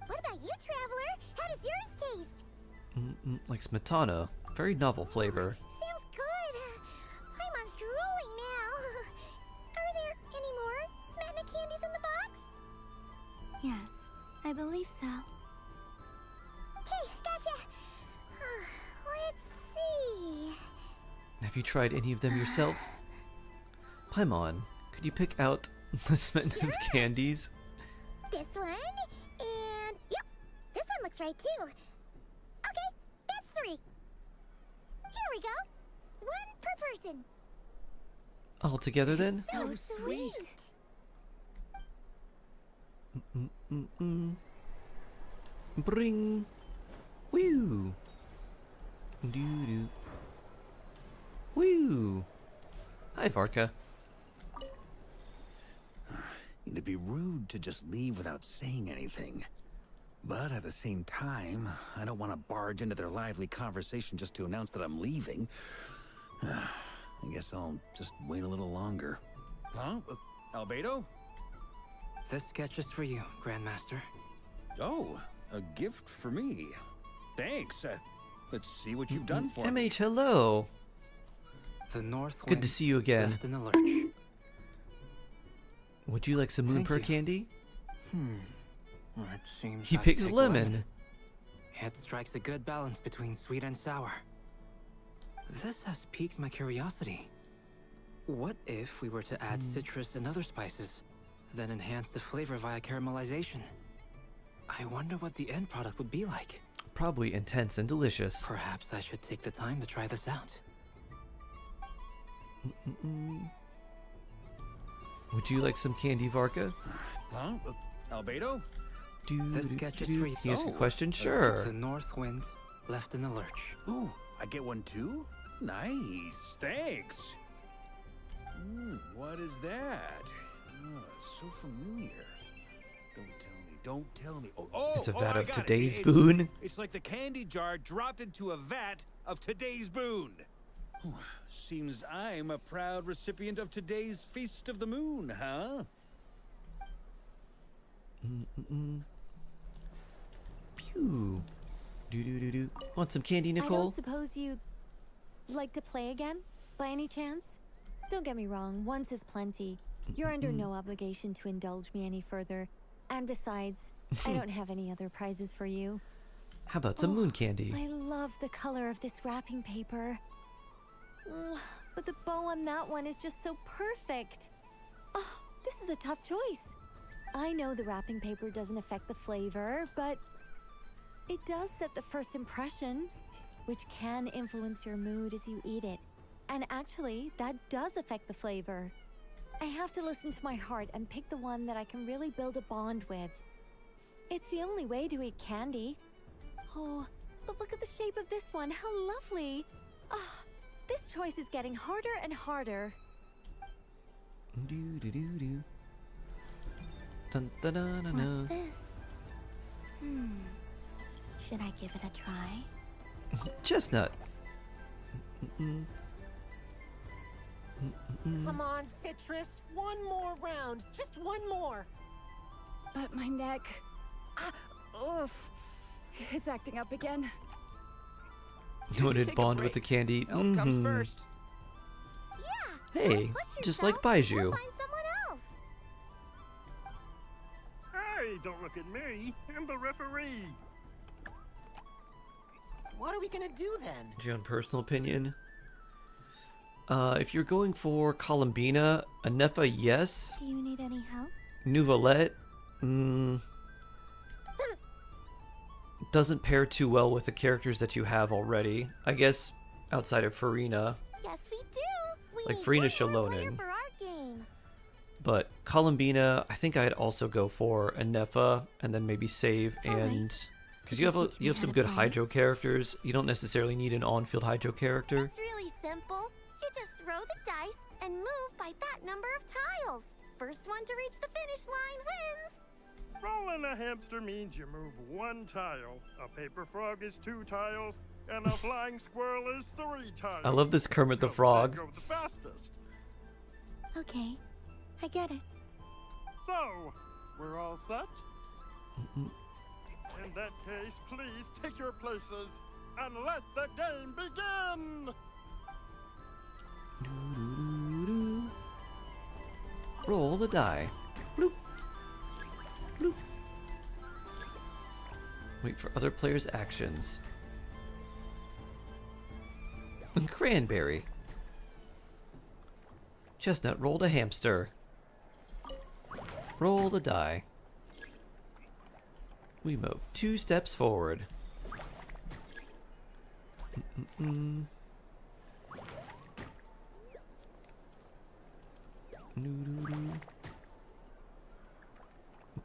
What about you, Traveler? How does yours taste? Like smetana. Very novel flavor. Sounds good. Paimon's drooling now. Are there any more Smetana candies in the box? Yes, I believe so. Okay, gotcha. Let's see. Have you tried any of them yourself? Paimon, could you pick out the smetana candies? This one, and yep, this one looks right too. Okay, that's 3. Here we go. 1 per person. All together then? So sweet. Bring. Woo. Doo doo. Woo. Hi, Varka. It'd be rude to just leave without saying anything. But at the same time, I don't want to barge into their lively conversation just to announce that I'm leaving. I guess I'll just wait a little longer. Huh? Albedo? This sketch is for you, Grandmaster. Oh, a gift for me. Thanks. Let's see what you've done for me. MH, hello. The North Good to see you again. left in the lurch. Would you like some moon Thank pear you. candy? It seems He I'd picks pick lemon. It strikes a good balance between sweet and sour. This has piqued my curiosity. What if we were to add citrus and other spices, then enhance the flavor via caramelization? I wonder what the end product would be like. Probably intense and delicious. Perhaps I should take the time to try this out. Would you like some candy, Varka? Huh? Albedo? This sketch is for you. Can you ask a question? Sure. The North Wind left in the lurch. Ooh, I get one too? Nice, thanks. What is that? Oh, so familiar. Don't tell me. Oh, It's a vat I of got it. today's It's- boon. It's like the candy jar dropped into a vat of today's boon. Seems I'm a proud recipient of today's Feast of the Moon, huh? Pew. Do do do do. Want some candy, I Nicole? don't suppose you'd like to play again, by any chance? Don't get me wrong, once is plenty. You're under no obligation to indulge me any further. And besides, I don't have any other prizes for you. How about some moon candy? I love the color of this wrapping paper. But the bow on that one is just so perfect. Oh, this is a tough choice. I know the wrapping paper doesn't affect the flavor, but it does set the first impression, which can influence your mood as you eat it. And actually, that does affect the flavor. I have to listen to my heart and pick the one that I can really build a bond with. It's the only way to eat candy. Oh, but look at the shape of this one. How lovely. Ah, this choice is getting harder and harder. Do do do do. Dun dun dun dun. What's this? Should I give it a try? Chestnut. Come on, Citrus. One more round. Just one more. But my neck... oof. It's acting up again. Noted bond with the candy. Comes first. Hey, just like Baiju. Hey, don't look at me. I'm the referee. What are we gonna do then? Do you have a personal opinion? If you're going for Columbina, Anefa, yes. Do you need any help? Nuvolette, doesn't pair too well with the characters that you have already. I guess outside of Farina. Yes, we do. We Like need Farina one more player Shalonen. for our game. But Columbina, I think I'd also go for Anefa and then maybe save and because you have some good Hydro characters. You don't necessarily need an on-field Hydro character. It's really simple. You just throw the dice and move by that number of tiles. First one to reach the finish line wins. Rolling a hamster means you move one tile. A paper frog is 2 tiles, and a flying squirrel is 3 tiles. I love this Kermit the Frog. Go the fastest. Okay, I get it. So, we're all set? In that case, please take your places and let the game begin! Roll the die. Bloop. Bloop. Wait for other players' actions. Cranberry. Chestnut rolled a hamster. Roll the die. We move 2 steps forward.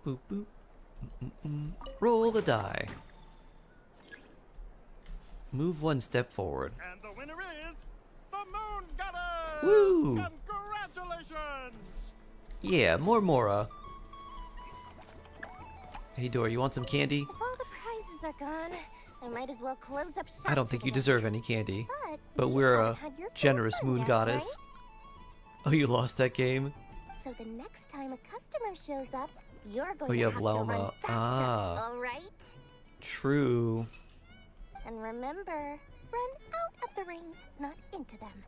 Boop boop. Roll the die. Move 1 step forward. And the winner is the Moon Goddess! Woo! Congratulations! Yeah, more Mora. Hey Dory, you want some candy? If all the prizes are gone, I might as well close up shop. I don't think for you the day. deserve any candy. But you we're haven't a had your full generous fun moon yet, goddess. Oh, you lost that game? So the next time a customer shows up, you're going Oh, you to have have to run Lauma. faster, Ah. all right? True. And remember, run out of the rings, not into them.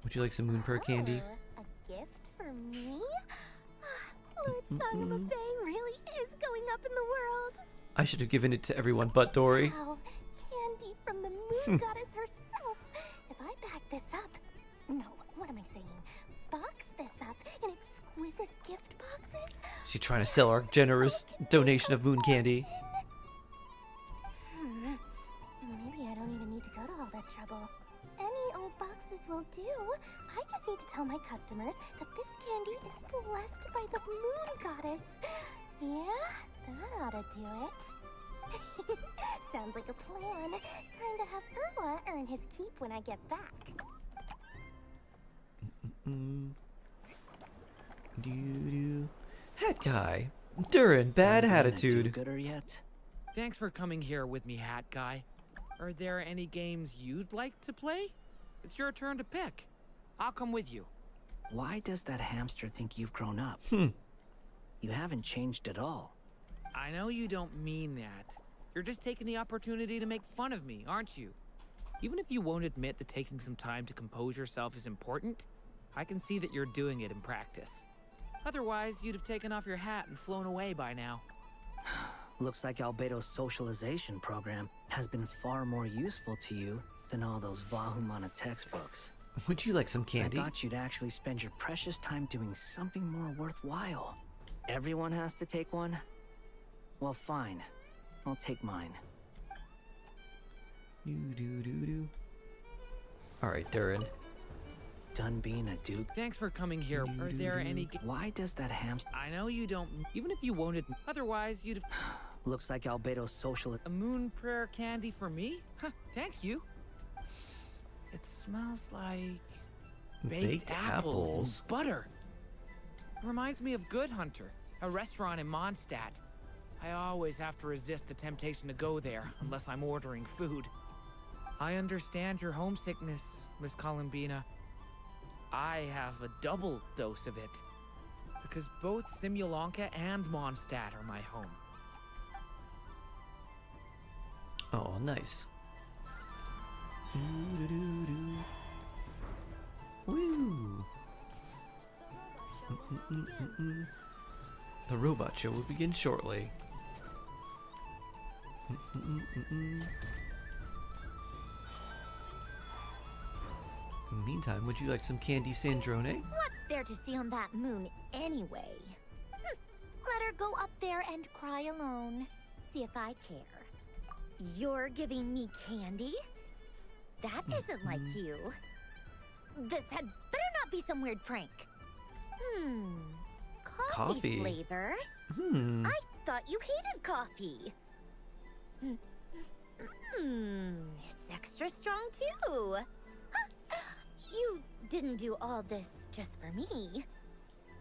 Would you like some moon pearl candy? Oh, a gift for me? Lord Song of a Bang really is going up in the world. I should have given it to everyone but Dory. Wow, candy from the moon goddess herself. If I back this up, no, what am I saying? Box this up in exquisite gift boxes. She's trying to sell our generous donation of moon candy. Maybe I don't even need to go to all that trouble. Any old boxes will do. I just need to tell my customers that this candy is blessed by the moon goddess. Yeah, that ought to do it. Sounds like a plan. Time to have Irwa earn his keep when I get back. Hat guy. Durin, bad Don't attitude. gooder yet? Thanks for coming here with me, Hat Guy. Are there any games you'd like to play? It's your turn to pick. I'll come with you. Why does that hamster think you've grown up? You haven't changed at all. I know you don't mean that. You're just taking the opportunity to make fun of me, aren't you? Even if you won't admit that taking some time to compose yourself is important, I can see that you're doing it in practice. Otherwise, you'd have taken off your hat and flown away by now. Looks like Albedo's socialization program has been far more useful to you than all those Vahumana textbooks. Would you like some candy? I thought you'd actually spend your precious time doing something more worthwhile. Everyone has to take one? Well, fine. I'll take mine. Alright, Durin. Done being a duke? Thanks for coming here. Are there any... Why does that hamster... I know you don't... Even if you won't admit... Otherwise, you'd have... Looks like Albedo's social... A moon prayer candy for me? Huh, thank you. It smells like... Baked apples and butter. Reminds me of Good Hunter, a restaurant in Mondstadt. I always have to resist the temptation to go there, unless I'm ordering food. I understand your homesickness, Miss Columbina. I have a double dose of it, because both Simulanka and Mondstadt are my home. Oh, nice. Woo! The robot show will begin shortly. Meantime, would you like some candy, Sandrone? What's there to see on that moon anyway? Let her go up there and cry alone. See if I care. You're giving me candy? That isn't like you. This had better not be some weird prank. Coffee flavor? I thought you hated coffee. It's extra strong too. You didn't do all this just for me,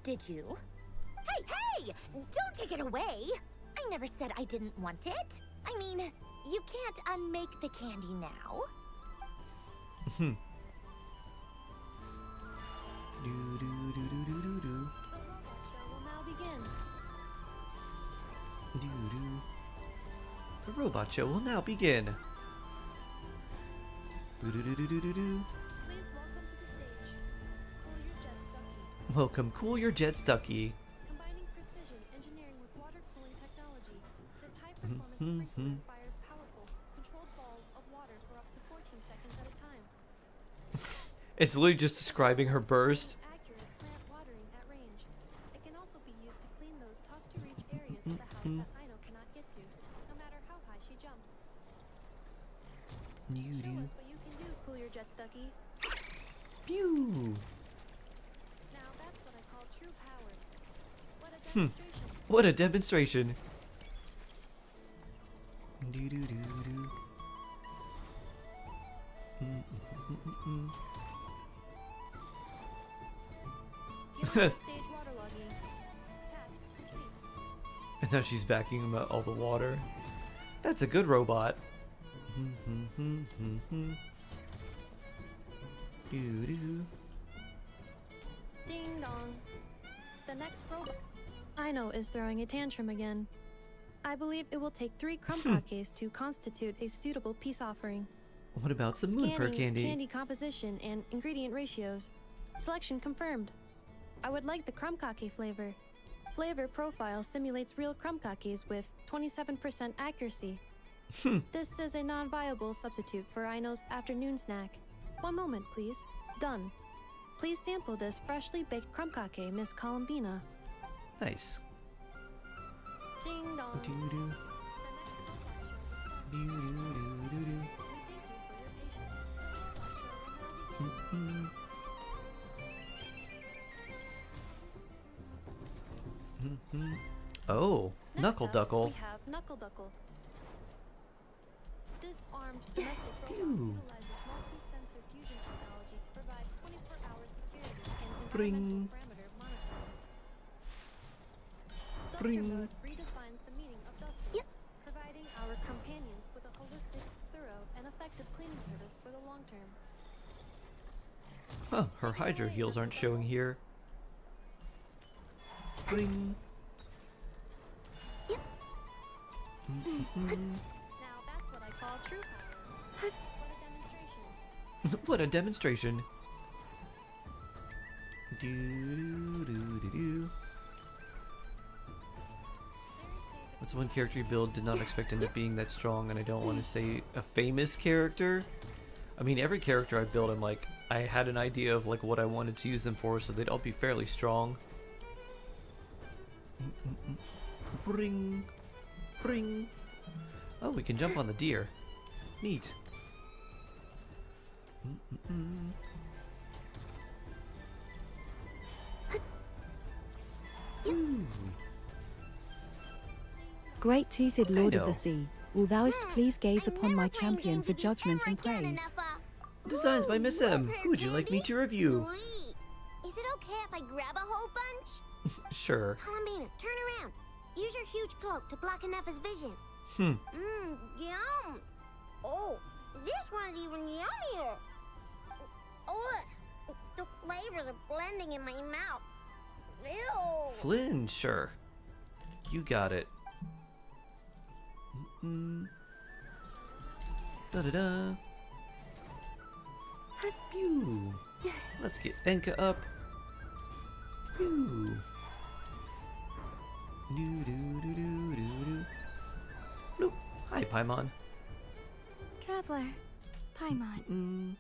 did you? Hey! Don't take it away! I never said I didn't want it. I mean, you can't unmake the candy now. The robot show will now begin. Welcome, Cool Your Jets Ducky. Combining precision engineering with water cooling technology, this high-performance sprinkler fires powerful, controlled balls of water for up to 14 seconds at a time. It's literally just describing her burst. Accurate plant watering at range. It can also be used to clean those tough-to-reach areas of the house that Ino cannot get to, no matter how high she jumps. Show us what you can do, Cool Your Jets Ducky. Pew! Now that's what I call true power. What a demonstration. What a demonstration. Stage waterlogging. Task complete. And now she's vacuuming out all the water. That's a good robot. Ding dong. The next robot. Ino is throwing a tantrum again. I believe it will take 3 crumb cupcakes to constitute a suitable peace offering. What about some moon prayer candy? Candy composition and ingredient ratios. Selection confirmed. I would like the crumb cake flavor. Flavor profile simulates real crumb cakes with 27% accuracy. This is a non-viable substitute for Ino's afternoon snack. One moment, please. Done. Please sample this freshly baked crumb cake, Miss Columbina. Nice. Ding dong. Oh, Knuckle Duckle. We have Knuckle Duckle. This armed domestic robot utilizes multi-sensor fusion technology to provide 24-hour security and environmental parameter monitoring. Duster mode redefines the meaning of duster, providing our companions with a holistic, thorough, and effective cleaning service for the long term. Huh, her hydro heals aren't showing here. Bring. Now that's what I call true power. What a demonstration. What a demonstration. Do. What's one character you build did not expect end up being that strong, and I don't want to say a famous character. I mean, every character I build, I'm like, I had an idea of like what I wanted to use them for, so they'd all be fairly strong. Bring, bring. Oh, we can jump on the deer. Neat. Great-toothed Lord of the Sea, will thouest please gaze upon my champion for judgment and praise. Designs by Miss M. Who would you like me to review? Is it okay if I grab a whole bunch? Sure. Columbina, turn around. Use your huge cloak to block Enougha's vision. Yum. Oh, this one's even yummier. Oh, the flavors are blending in my mouth. Ew. Flynn, sure. You got it. Da-da-da. Pew. Let's get Enka up. Pew. Do-do-do-do-do-do. Bloop. Hi, Paimon. Traveler, Paimon.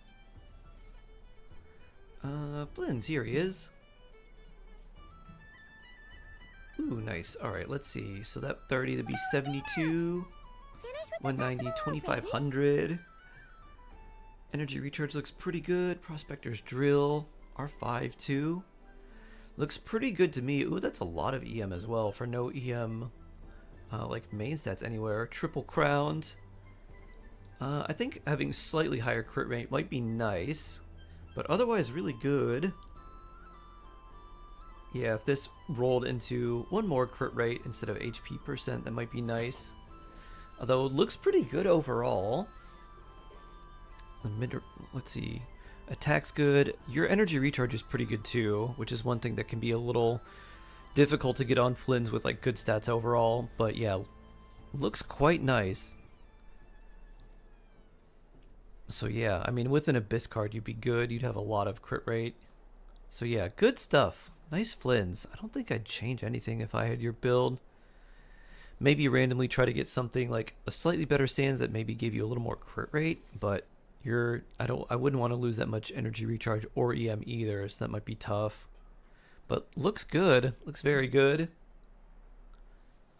Flynn's here he is. Ooh, nice. Alright, let's see. So that 30, that'd be 72. 190, 2500. Energy recharge looks pretty good. Prospector's drill. R5 too. Looks pretty good to me. Ooh, that's a lot of EM as well for no EM like main stats anywhere. Triple crowned. I think having slightly higher crit rate might be nice, but otherwise really good. Yeah, if this rolled into one more crit rate instead of HP percent, that might be nice. Although it looks pretty good overall. Let's see. Attack's good. Your energy recharge is pretty good too, which is one thing that can be a little difficult to get on Flynn's with like good stats overall. But yeah, looks quite nice. So yeah, I mean with an Abyss card you'd be good. You'd have a lot of crit rate. So yeah, good stuff. Nice Flynn's. I don't think I'd change anything if I had your build. Maybe randomly try to get something like a slightly better Sands that maybe give you a little more crit rate, but I wouldn't want to lose that much energy recharge or EM either, so that might be tough. But looks good. Looks very good.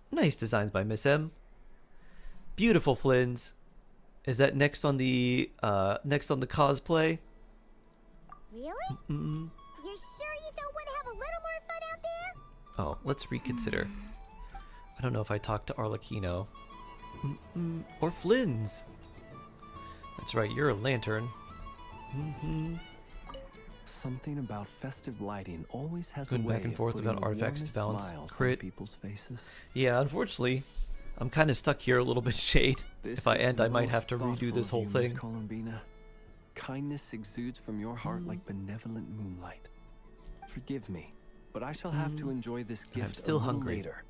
Nice designs by Miss M. Beautiful Flynn's. Is that next on the cosplay? Really? You're sure you don't want to have a little more fun out there? Oh, let's reconsider. I don't know if I talked to Arlecchino. Or Flynn's. That's right, you're a lantern. Something about festive lighting always has Going a way back and forth of about putting the artifacts to warmest balance smiles on crit. people's faces. Yeah, unfortunately, I'm kind of stuck here a little bit, Shade. This If I is end, I might most have to redo thoughtful this of whole you, Miss thing. Columbina. Kindness exudes from your heart like benevolent moonlight. Forgive me, but I shall have to enjoy this gift I'm still a little hungry. later.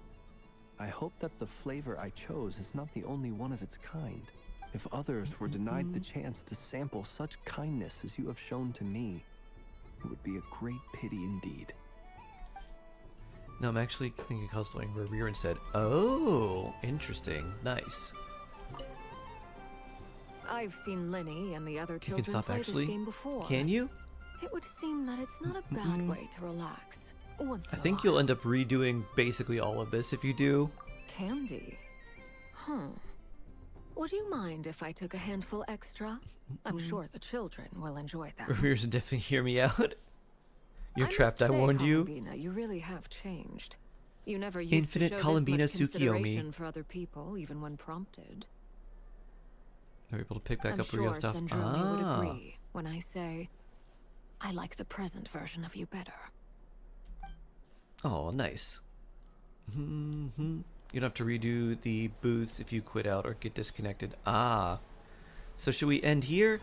I hope that the flavor I chose is not the only one of its kind. If others were denied the chance to sample such kindness as you have shown to me, it would be a great pity indeed. No, I'm actually thinking of cosplaying Revere instead. Oh, interesting. Nice. I've seen Lenny and the other You children can stop play actually. this game before. Can you? It would seem that it's not a bad way to relax. Once I in a think you'll end up redoing basically all of this if you do. Candy? Would you mind if I took a handful extra? I'm sure the children will enjoy that. Revere's definitely hear me out. You're I trapped, must I say, warned you. Columbina, you really have changed. You never used Infinite to show Columbina this much Tsukiyomi. consideration for other people, even when prompted. Are you able to pick back I'm up where you sure left off? Sandrone would agree when I say I like the present version of you better. Oh, nice. You don't have to redo the booths if you quit out or get disconnected. Ah. So should we end here?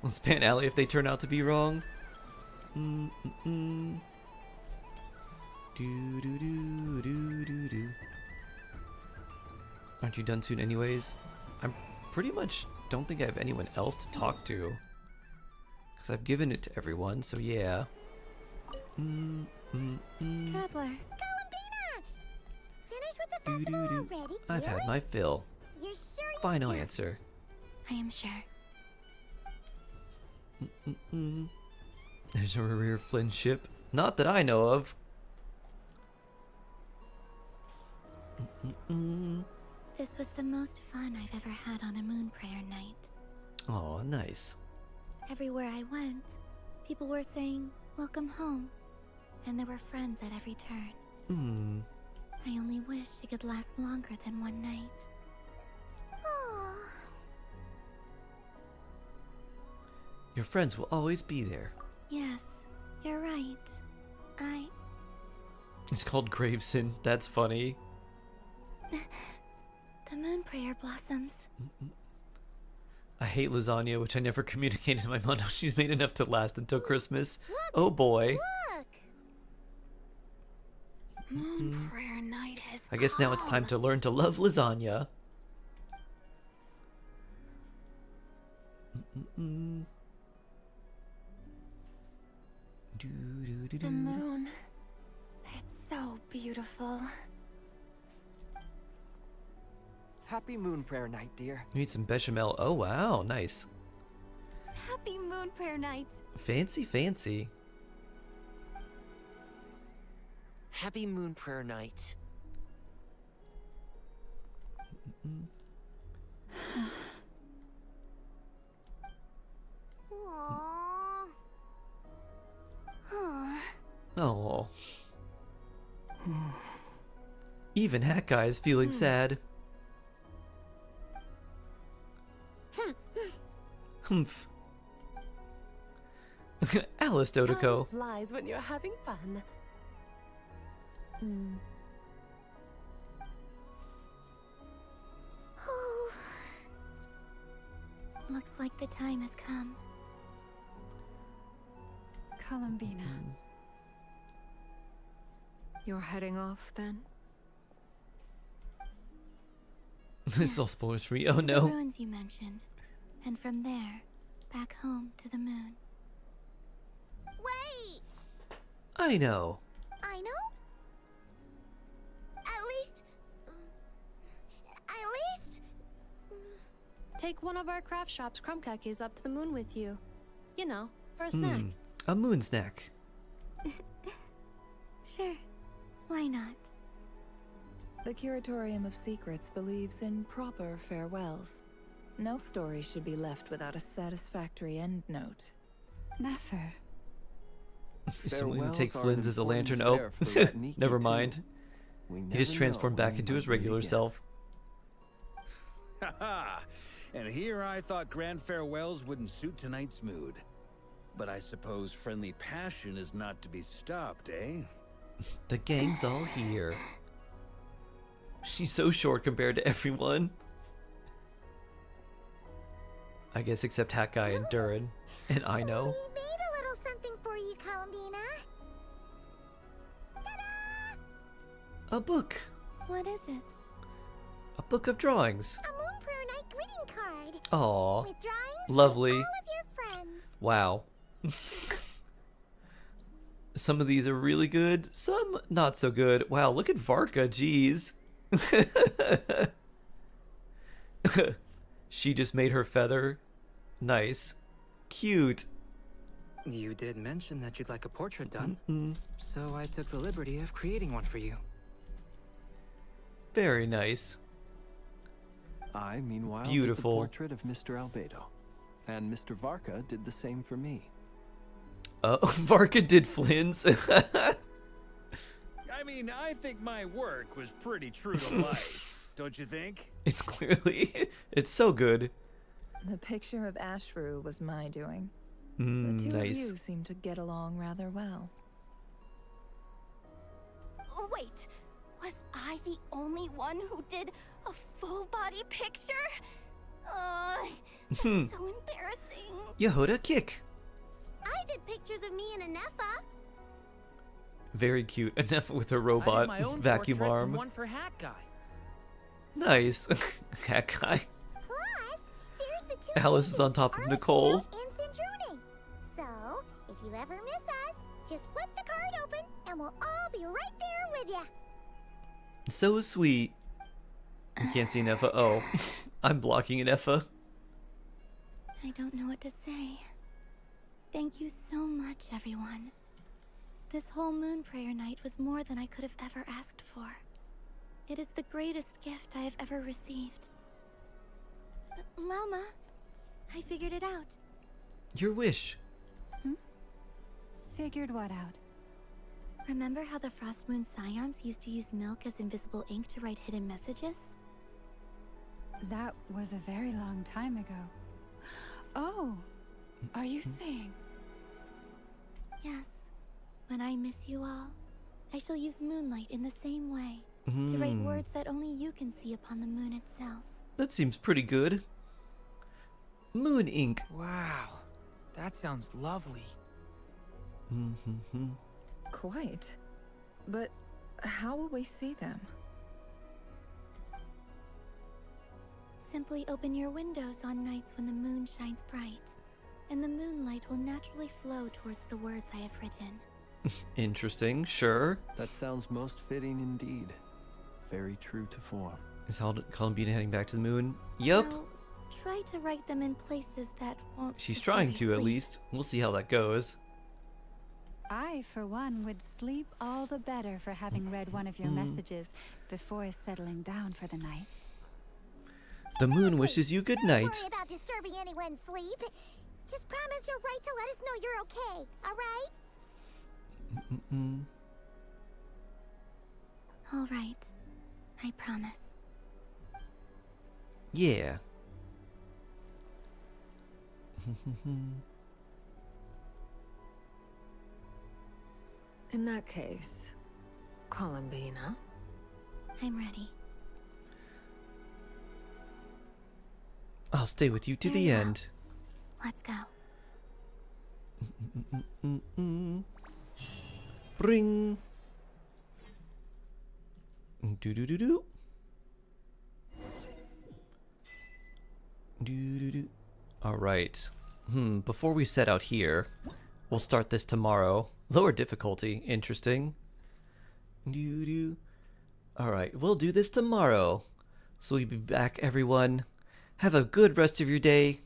Let's ban Alley if they turn out to be wrong. Aren't you done soon anyways? I'm pretty much don't think I have anyone else to talk to. Because I've given it to everyone, so yeah. Traveler. Finished with the festival already? I've had my fill. You're sure you Final answer. I am sure. There's a rear Flynn ship. Not that I know of. This was the most fun I've ever had on a moon prayer night. Oh, nice. Everywhere I went, people were saying, "Welcome home," and there were friends at every turn. I only wish it could last longer than one night. Aww. Your friends will always be there. Yes, you're right. It's called Graveson. That's funny. The moon prayer blossoms. I hate lasagna, which I never communicated to my mom. She's made enough to last until Christmas. Oh boy. Moon prayer night has I guess now it's time to learn to love lasagna. The moon. It's so beautiful. Happy moon prayer night, dear. You need some bechamel. Oh wow, nice. Happy moon prayer night. Fancy, fancy. Happy moon prayer night. Oh. Even Hat Guy is feeling sad. Humph. Alice Dodico. Time flies when you're having fun. Looks like the time has come. Columbina. You're heading off then? This is all spoilers for me. Oh The no. ruins you mentioned, and from there, back home to the moon. Wait! I know. I know? At least... Take one of our craft shop's crumb cookies up to the moon with you. You know, for a snack. A moon snack. Sure, why not? The Curatorium of Secrets believes in proper farewells. No story should be left without a satisfactory endnote. Never. Someone can take Farewells are Flynn's an as a lantern. important Oh, fare for Ratniki, never too. mind. We He never just transformed know back when into we his might meet regular again. self. Haha! And here I thought grand farewells wouldn't suit tonight's mood. But I suppose friendly passion is not to be stopped, eh? The gang's all here. She's so short compared to everyone. I guess except Hat Guy and Durin. And I know. We made a little something for you, Columbina. A book. What is it? A book of drawings. A moon prayer night greeting card. Aw. With drawings Lovely. of all of your friends. Wow. Some of these are really good, some not so good. Wow, look at Varka, jeez. She just made her feather. Nice. Cute. You did mention that you'd like a portrait done, so I took the liberty of creating one for you. Very nice. I, meanwhile, Beautiful. did the portrait of Mr. Albedo. And Mr. Varka did the same for me. Varka did Flynn's. I mean, I think my work was pretty true to life, don't you think? It's clearly, it's so good. The picture of Ashru was my doing. The two of Nice. you seem to get along rather well. Wait, was I the only one who did a full body picture? That's so embarrassing. Yehoda kick. I did pictures of me and Anefa. Very cute. Enough with her I did robot my own vacuum portrait and arm. one for Hat Guy. Nice. Hat Guy. Plus, there's the two Alice is on top of Nicole. and Sindrune. So, if you ever miss us, just flip the card open and we'll all be right there with you. So sweet. You can't see an Effa. Oh, I'm blocking an Effa. I don't know what to say. Thank you so much, everyone. This whole moon prayer night was more than I could have ever asked for. It is the greatest gift I have ever received. Lauma, I figured it out. Your wish. Figured what out? Remember how the Frost Moon Scions used to use milk as invisible ink to write hidden messages? That was a very long time ago. Oh, are you saying? Yes. When I miss you all, I shall use moonlight in the same way to write words that only you can see upon the moon itself. That seems pretty good. Moon ink. Wow, that sounds lovely. Quite. But how will we see them? Simply open your windows on nights when the moon shines bright, and the moonlight will naturally flow towards the words I have written. Interesting, sure. That sounds most fitting indeed. Very true to form. Is Columbina heading back to the moon? Yup. Well, try to write them in places that won't. She's disturb trying your to, at sleep. least. We'll see how that goes. I, for one, would sleep all the better for having read one of your messages before settling down for the night. The moon wishes you good night. Don't worry about disturbing anyone's sleep. Just promise you'll write to let us know you're okay, alright? All right. I promise. Yeah. In that case, Columbina. I'm ready. I'll stay with you to Very the well. end. Let's go. Bring. Do do do do. Do do do. All right. Before we set out here, we'll start this tomorrow. Lower difficulty. Interesting. Do do. All right. We'll do this tomorrow. So we'll be back, everyone. Have a good rest of your day.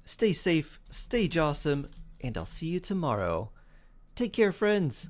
Stay safe. Stay jawsome. And I'll see you tomorrow. Take care, friends.